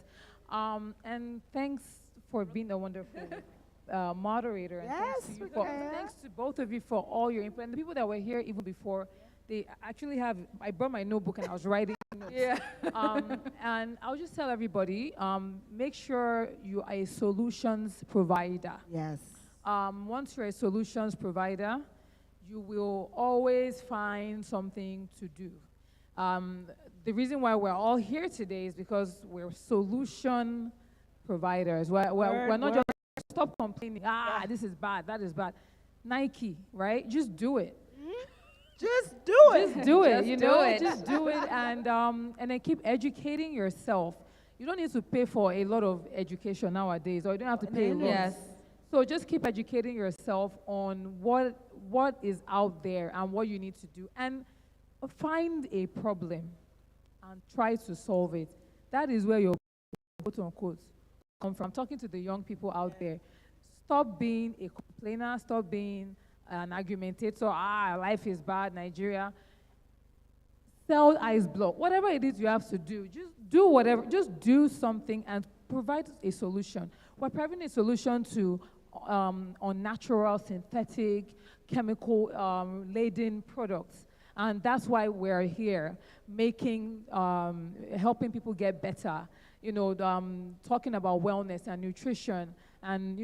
And thanks for being a wonderful moderator. And thanks to both of you for all your input. And the people that were here even before, they actually have, I brought my notebook and I was writing notes. Yeah. And I'll just tell everybody, make sure you are a solutions provider. Yes. Once you're a solutions provider, you will always find something to do. The reason why we're all here today is because we're solution providers. We're not just stop complaining. This is bad, that is bad. Nike, right? Just do it. Just do it. Just do it. Just Just do it, and then keep educating yourself. You don't need to pay for a lot of education nowadays, or you don't have to pay a lot. Yes. So just keep educating yourself on what is out there and what you need to do, and find a problem and try to solve it. That is where your quote unquote come from. I'm talking to the young people out there. Stop being a complainer. Stop being an argumentator. Life is bad, Nigeria. Sell ice block. Whatever it is you have to do, just do whatever. Just do something and provide a solution. We're providing a solution to unnatural, synthetic, chemical laden products. And that's why we're here, helping people get better, talking about wellness and nutrition and,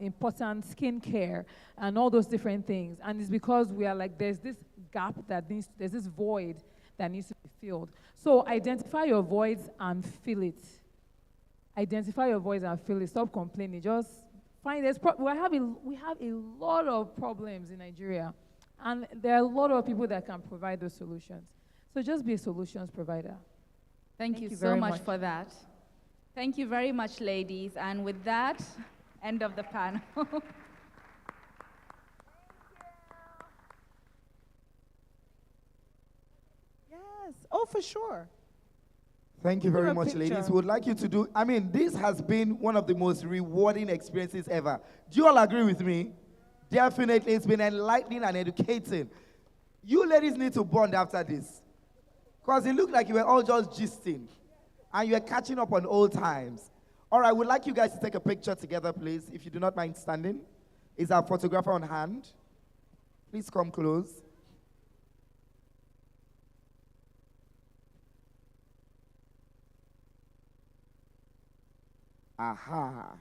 important skincare and all those different things. And it's because we are like, there's this gap there's this void that needs to be filled. So identify your voids and fill it. Identify your voids and fill it. Stop complaining. Just find we have a lot of problems in Nigeria. And there are a lot of people that can provide those solutions. So just be a solutions provider. Thank you so much for that. Thank you very much, ladies. And with that, end of the panel. Yes. Oh, for sure. Thank you very Do a much, picture. ladies. We would like you to do, this has been one of the most rewarding experiences ever. Do you all agree with me? Definitely, it's been enlightening and educating. You ladies need to bond after this. Because it looked like you were all just gisting. And you were catching up on old times. All right, we'd like you guys to take a picture together, please, if you do not mind standing. Is our photographer on hand? Please come close. Aha.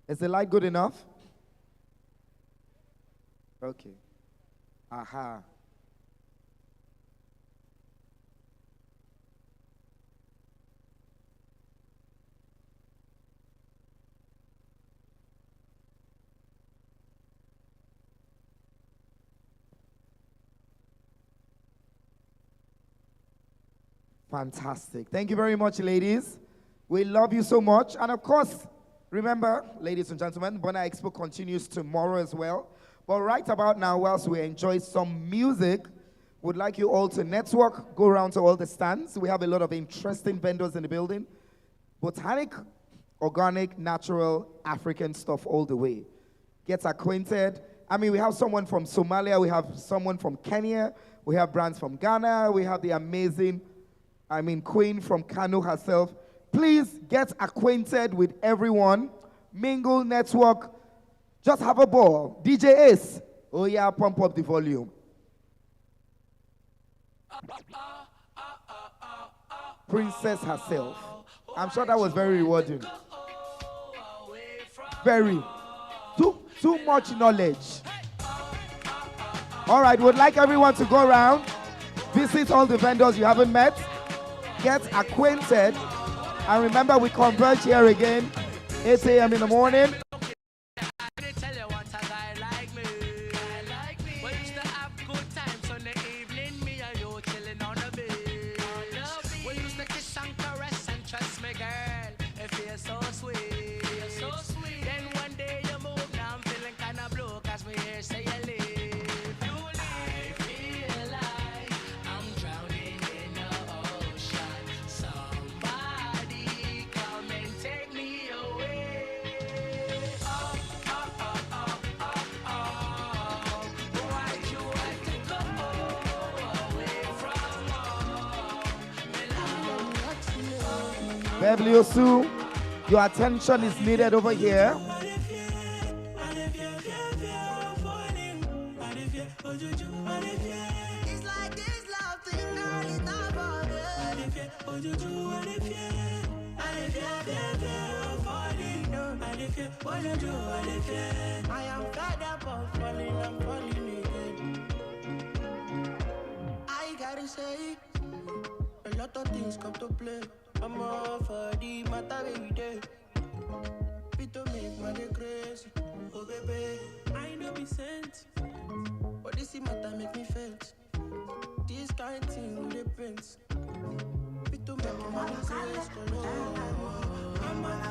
Is the light good enough? Okay. Aha. Fantastic. Thank you very much, ladies. We love you so much. And of course, remember, ladies and gentlemen, BONA EXPO continues tomorrow as well. But right about now, whilst we enjoy some music, Would like you all to network, go around to all the stands. We have a lot of interesting vendors in the building. Botanic, organic, natural, African stuff all the way. Get acquainted. I mean, we have someone from Somalia, we have someone from Kenya, we have brands from Ghana, we have the amazing, Queen from Kano herself. Please get acquainted with everyone. Mingle, network, just have a ball. DJ Ace, oh yeah, pump up the volume. Princess herself. I'm sure that was very rewarding. Very. Too much knowledge. All right, would like everyone to go around, visit all the vendors you haven't met, get acquainted, and remember we converge here again, 8 a.m. in the morning. Beverly Osu, your attention is needed over here. I am fed up of falling, I'm falling again. I gotta say, a lot of things come to play. I'm all for the matter every day. Fit to make my day crazy. Oh baby, I know be sent, but this matter make me felt. This kind of thing with the prince. Fit to make my day crazy. I'm all for it.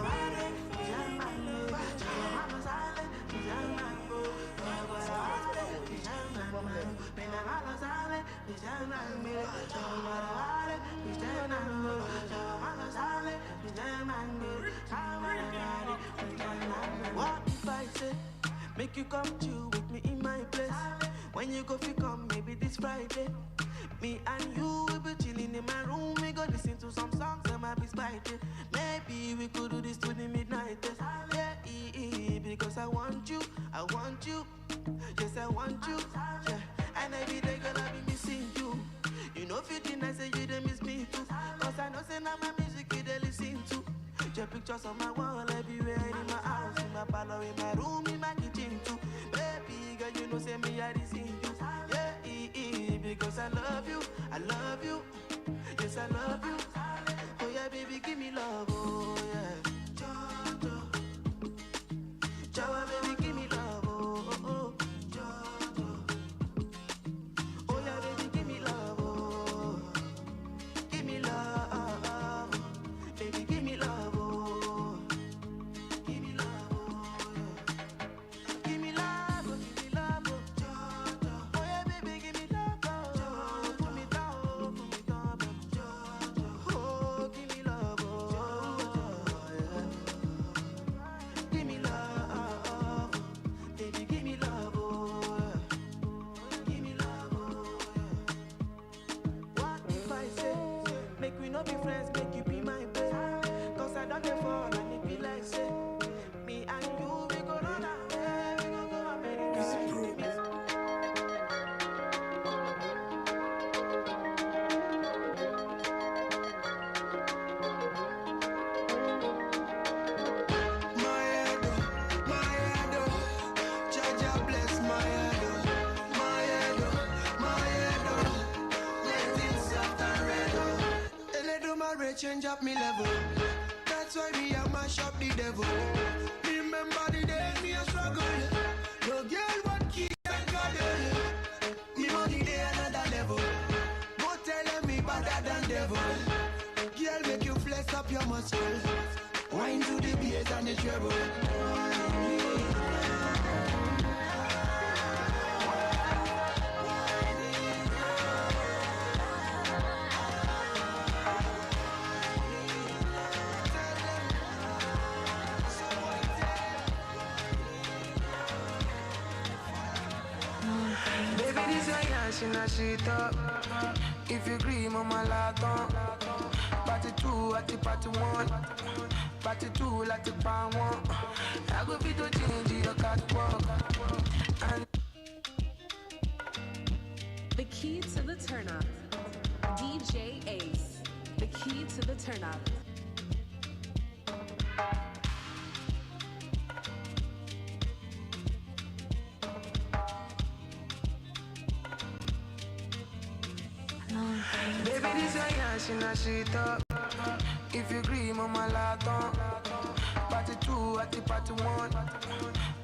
What if I say, make you come chill with me in my place? When you go fi come, maybe this Friday. Me and you will be chilling in my room. We go listen to some songs that might be spicy. Maybe we could do this to the midnight. Yeah, because I want you, yes I want you. Yeah, and every day gonna be missing you. You know, 15 I say you don't miss me too. Cause I know say now my music you they listen to. Your pictures on my wall everywhere in my house, in my parlor, in my room, in my kitchen too. Baby girl, you know say me I see you. Yeah, because I love you, yes I love you. Oh yeah, baby, give me love, oh yeah. Jawa, baby, give me love, oh. Oh yeah, baby, give me love, oh. Give me love, baby, give me love, oh. Give me love, oh. Give me love, oh, give me love, oh. Oh yeah, baby, give me love, oh. Put me down, oh, give me love, oh, yeah. Give me love, baby, give me love, oh. Give me love, oh, yeah. What if I say, make we not be friends, make you be my best? Cause I don't get fall and it be like say, me and you, we go run away, we go America. Jaja bless my head, let it soft and red, and let do my rate change up me level. That's why me I mash up the devil. Remember the day me a struggle. No girl what keep and cuddle. Me money day another level. Go tell me better than devil. Girl make you flex up your muscle. Wine to the bass and the treble. she na shit up. If you agree, mama laton. Party two at the party one. Party two like the pan one. I go be to change your catwalk. And The key to the turn up. DJ Ace. The key to the turn up. baby, this a yan, she na shit up. If you agree, mama laton. Party two at the party one.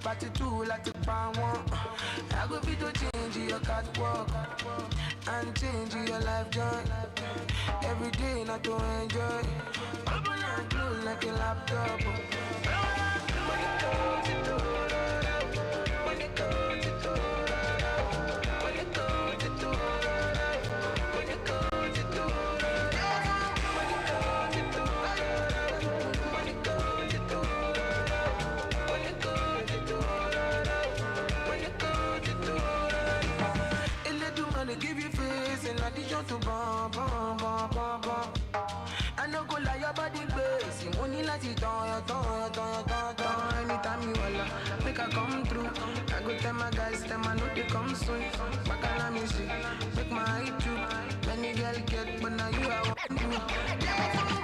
Party two like the pan one. I go be to change your catwalk and change your life joy. Every day not to enjoy. Open and close like a laptop. When it goes, it goes. When it goes, it goes. When it goes, it goes. When it goes, it goes. When it goes, it goes. When it goes, it goes. When it goes, it goes. When it goes, it goes. And let the money give you face in addition to bum, bum, bum, bum, bum. I no go lie, your body crazy. Money like it on. Anytime you holla, make I come through. I go tell my guys, them I know they come soon. Bacala me see, make my eye too. Many girl get, but now you I want to.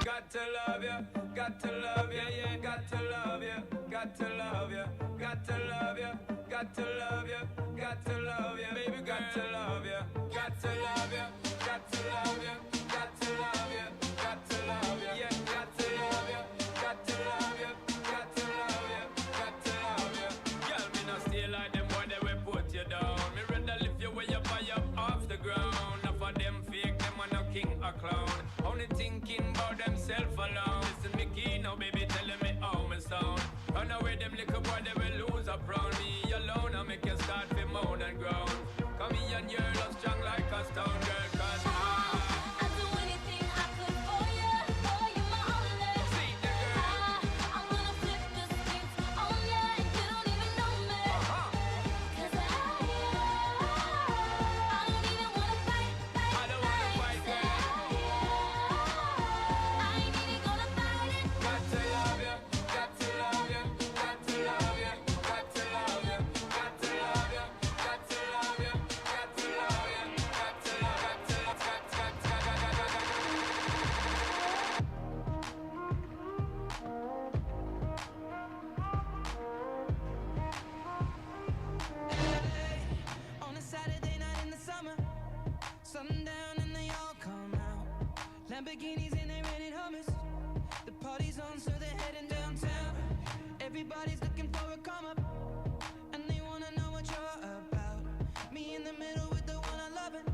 Got to love ya, got to love ya, yeah, got to love ya, got to love ya, got to love ya, got to love ya, got to love ya, baby, got to love ya, got to love ya, got to love ya, got to love ya, got to love ya, yeah, got to love ya, got to love ya, got to love ya, got to love ya. Girl, me not stay like them boy, they will put you down. Me rather lift you way up high up off the ground. Enough of them fake, them are no king or clown. Only thinking about themself alone. Listen, me key now, baby, telling me how me sound. Run away, them little boy, they will lose up round me alone. I make you start to moan and groan. Come here and you're love strong like a stone girl, cause I'd do anything I could for you, my only. I'm gonna flip the script on you, and you don't even know me. 'Cause I don't even wanna fight. I don't wanna fight, girl. I ain't even gonna fight it. got to love ya, got to love ya, got to love ya, got to love ya, got to love ya, got to love ya, got to love ya, got to On a Saturday night in the summer, sundown and they all come out. Lamborghinis and they rented hummus. The party's on, so they're heading downtown. Everybody's looking for a come up, and they wanna know what you're about. Me in the middle with the one I love it.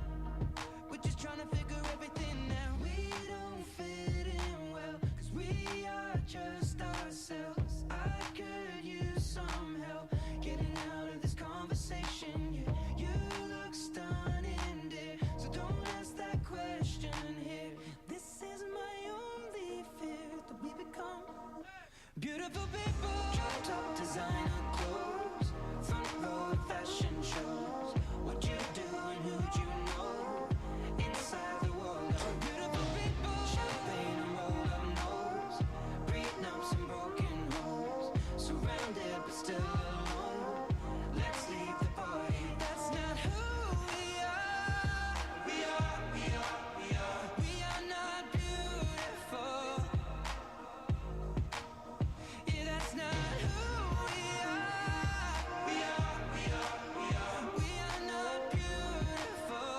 We're just trying to figure everything out. We don't fit in well, 'cause we are just ourselves. I could use some help getting out of this conversation. Yeah, you look stunning, dear, so don't ask that question here. This is my only fear, that we become beautiful people. Top designer clothes, front row at fashion shows. What you do and who'd you know? Inside the world of beautiful people. Champagne and roll up nose, prenups and broken homes. Surrounded but still alone. Let's leave the party. That's not who we are. We are not beautiful. Yeah, that's not who we are. We are not beautiful.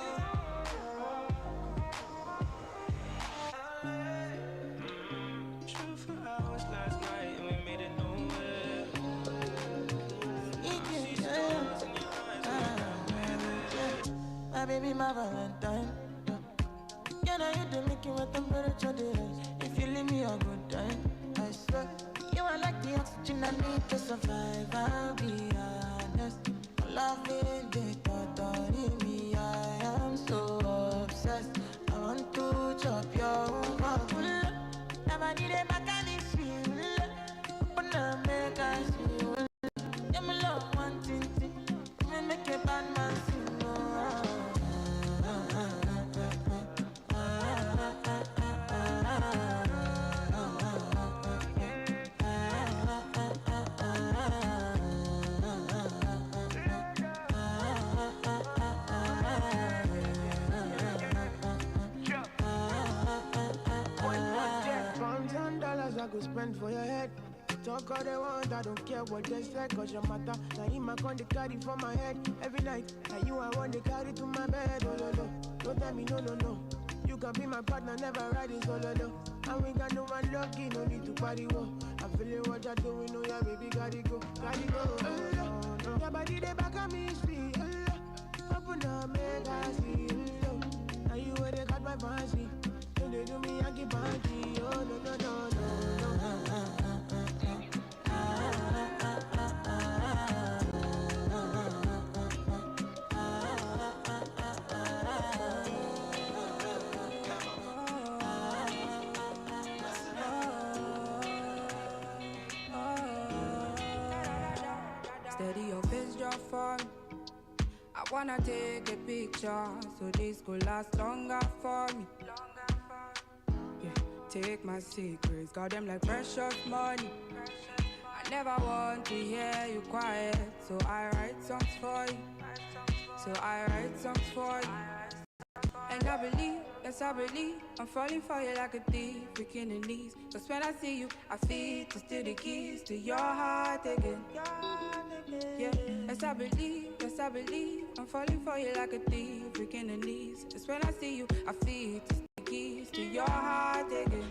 Drove for hours last night and we made it nowhere. My baby, my Valentine. Yeah, now you do make it with temperature days. If you leave me a good time, I swear. You are like the oxygen I need to survive. I'll be honest. Loving the thought of me, I am so obsessed. I want to chop your heart. Never need a mechanic feel. Open up, make I see you. Yeah, my love, one thing. Me make a bad man sing. go spend for your head. Talk all they want, I don't care what they say, cause your matter. Now you my con they carry for my head every night. Now you I want to carry to my bed, oh no no. Don't tell me no no no. You can be my partner, never riding solo no. And we got no one lucky, no need to party whoa. I'm feeling what you're doing, oh yeah baby, gotta go, gotta go. No. Your body they back at me, sweet. Open up, make I see. Now you where they got my fancy. Don't they do me, I keep panty. Oh no no no no. Steady your face drop for me. I wanna take a picture so this could last longer for me. Yeah, take my secrets, got them like precious money. I never want to hear you quiet, so I write songs for you. So I write songs for you. And I believe, yes I believe, I'm falling for you like a thief, breaking the knees. Cause when I see you, I feel to steal the keys to your heart again. Yeah, yes I believe, I'm falling for you like a thief, breaking the knees. Just when I see you, I feel to steal the keys to your heart again.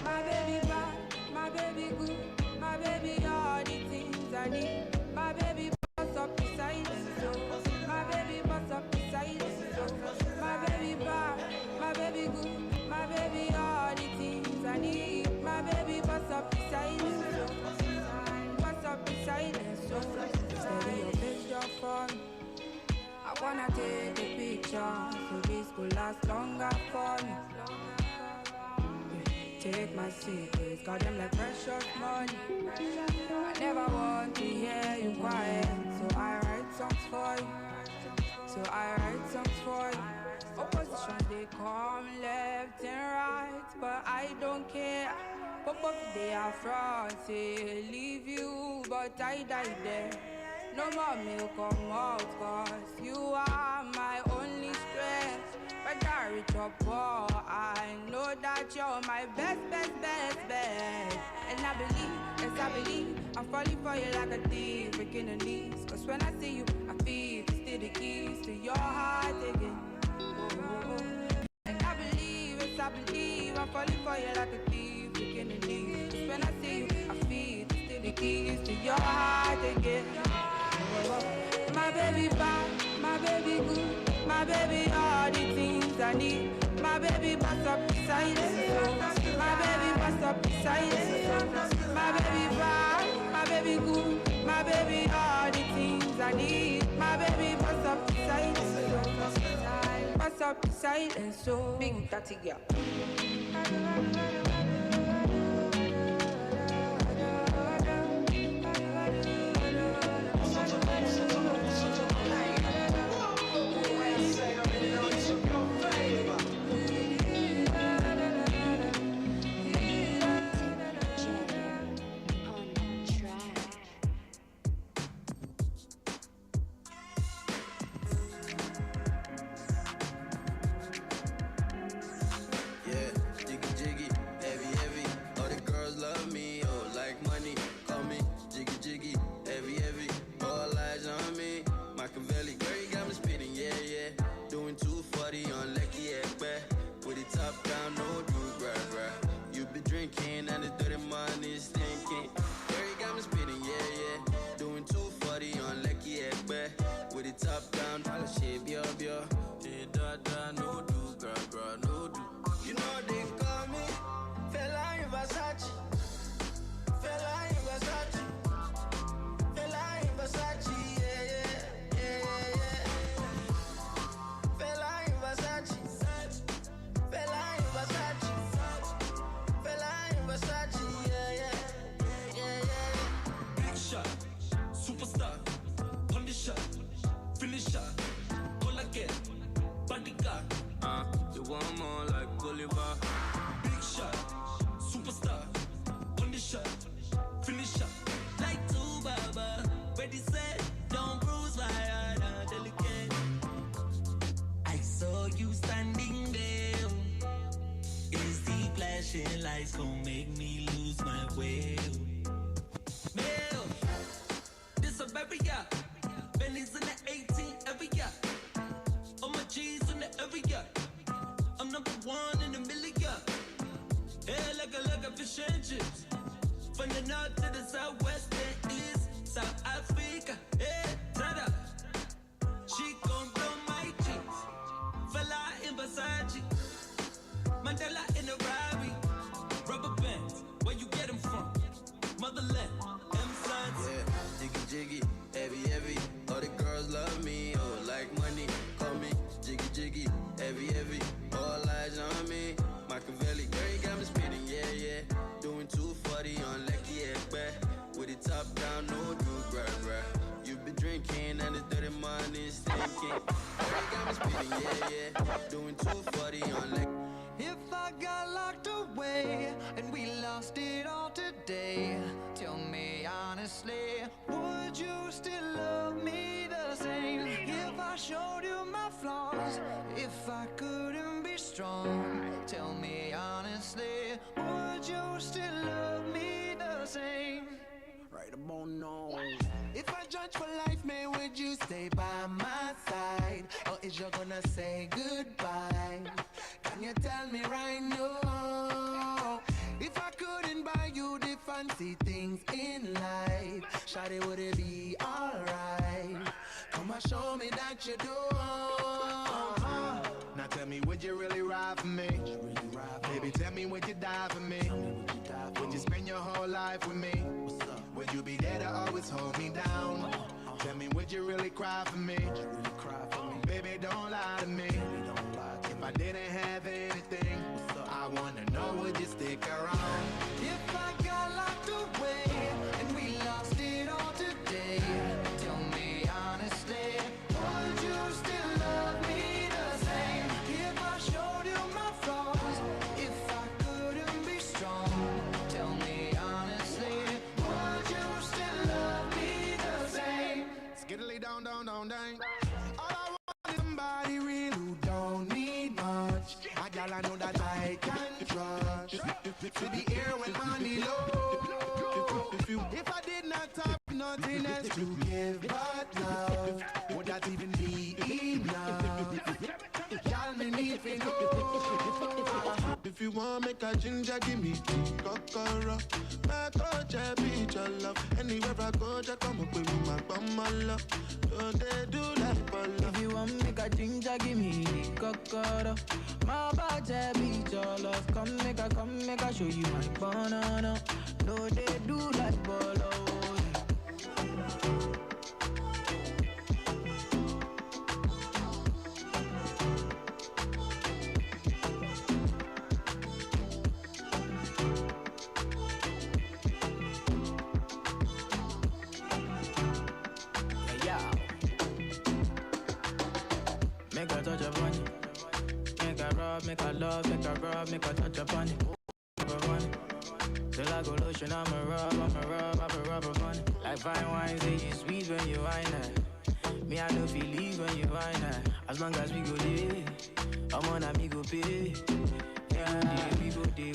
My baby bad, my baby good, my baby all the things I need. My baby bust up the silence, so my baby bust up the silence, so my baby bad, my baby good, my baby all the things I need. My baby bust up the silence, so bust up the silence, so steady your face drop for me. I wanna take a picture so this could last longer for me. Take my secrets, got them like precious money. I never want to hear you quiet, so I write songs for you. So I write songs for you. Opposition, they come left and right, but I don't care. Pop up, they are front, say leave you, but I die there. No more milk come out, cause you are my only strength. But I reach up, oh, I know that you're my best. And I believe, yes I believe, I'm falling for you like a thief, breaking the knees. Cause when I see you, I feel to steal the keys to your heart again. And I believe, yes I believe, I'm falling for you like a thief, breaking the knees. Cause when I see you, I feel to steal the keys to your heart again. My baby bad, my baby good, my baby all the things I need. My baby bust up the silence, my baby bust up the silence. My baby bad, my baby good, my baby all the things I need. My baby bust up the silence, bust up the silence. So big dirty girl. like a look of fish and chips. From the north to the southwest and east, South Africa, yeah, turn up. She gon' blow my cheeks. Fella in Versace, Mandela in a Rari. Rubber bands, where you get them from? Motherland, M-Sons. Yeah, jiggy jiggy, heavy heavy. All the girls love me, oh like money. Call me jiggy jiggy, heavy heavy. All eyes on me. Machiavelli, girl you got me spinning, yeah yeah. Doing 240 on Lecky Ekbe. With it top down, no do bruh. You been drinking and it's dirty money stinking. Girl you got me spinning, yeah yeah. Doing 240 on Lecky. If I got locked away and we lost it all today, tell me honestly, would you still love me the same? If I showed you my flaws, if I couldn't be strong, tell me honestly, would you still love me the same? Right about now. If I judge for life, man, would you stay by my side? Or is you gonna say goodbye? Can you tell me right now? If I couldn't buy you the fancy things in life, shawty, would it be alright? Come and show me that you do. Now tell me, would you really ride for me? Baby, tell me, would you die for me? Would you spend your whole life with me? Would you be there to always hold me down? Tell me, would you really cry for me? Baby, don't lie to me. If I didn't have anything, I wanna know, would you stick around? If I got locked away and we lost it all today, tell me honestly, would you still love me the same? If I showed you my flaws, if I couldn't be strong, tell me honestly, would you still love me the same? Skiddly down, down, down, down. All I want is somebody real who don't need much. A gal I know that I can trust. To be here when money low. If I did not have nothing else to give but love, would that even be enough? Y'all me need to know. If you want make a ginger, give me kokoro. My coach, I be your love. Anywhere I go, just come up with me, my bum, love. Don't they do like bolo? If you want make a ginger, give me the kokoro. My body beat your love. Come make a show you my banana. No, they do like bolo. Make a touch upon it. Make a rub, make a love, make a rub, make a touch upon it. Till I go lotion, I'm a rub upon it. Like fine wine, say you sweet when you wine it. Me, I know feel leave when you wine it. As long as we go there, I'm on a me go pay. Yeah, we go day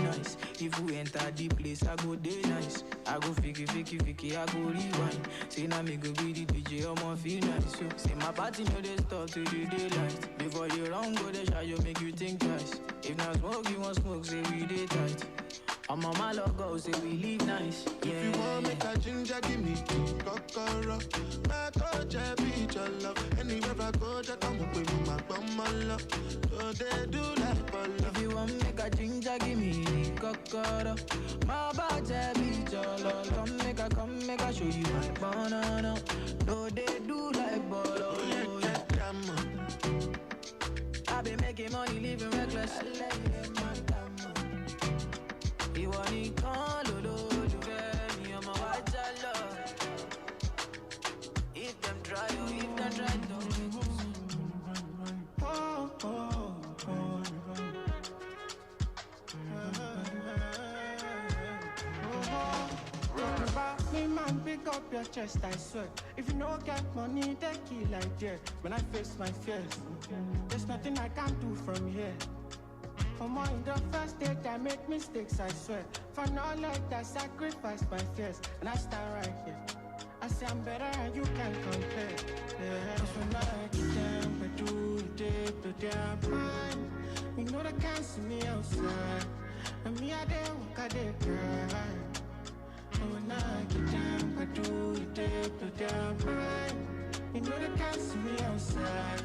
nice. If we enter the place, I go day nice. I go fiki, I go rewind. Say now me go be the DJ, I'ma feel nice. So say my party know they start to the daylight. Before you run, go the shot, you make you think twice. If not smoke, you want smoke, say we day tight. I'm on my logo, say we live nice. Yeah. If you want make a ginger, give me kokoro. My coach, I be your love. Anywhere I go, just come up with me, my bum, love. Don't they do like bolo? If you want make a ginger, give me the kokoro. My body beat your love. Come make a show you my banana. No, they do like bolo. I been making money, living reckless. You want it, call, you get me, I'm a white love. If them try, don't. Me man, pick up your chest, I swear. If you don't get money, they kill like that. When I face my fears, there's nothing I can do from here. For more in the first date, I make mistakes, I swear. For knowledge, I sacrifice my fears, and I stand right here. I say I'm better and you can't compare. Yeah, cause when I get them, I do it, but they're mine. You know they can't see me outside. And me, I did walk, I did cry. And when I get down, I do it, put down right. You know they can't see me outside.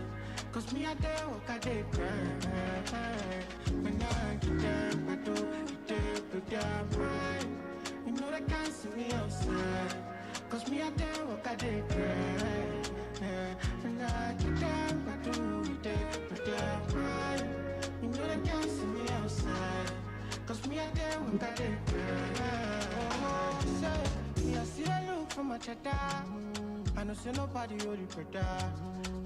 Cause me, I did walk, I did cry. When I get down, I do it, put down right. You know they can't see me outside. Cause me, I did walk, I did cry. When I get down, I do it, put down right. You know they can't see me outside. Cause me, I did walk, I did cry. Oh, say, me, I see a look from my cheddar. I know say nobody only brother.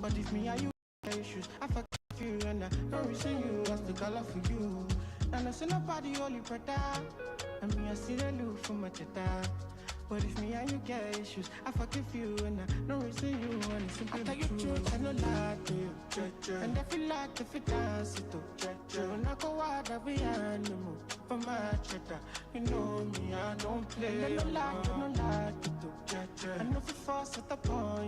But if me and you issues, I fuck you and I don't reason you as the color for you. I know say nobody only brother. And me I see the look from my cheddar. But if me and you get issues, I forgive you and I don't reason you and it's simply the truth. I no lie to you, and I feel like if you dance it too. When I go out, I be animal for my cheddar. You know me, I don't play. And I no lie to you, I know if you force it upon you.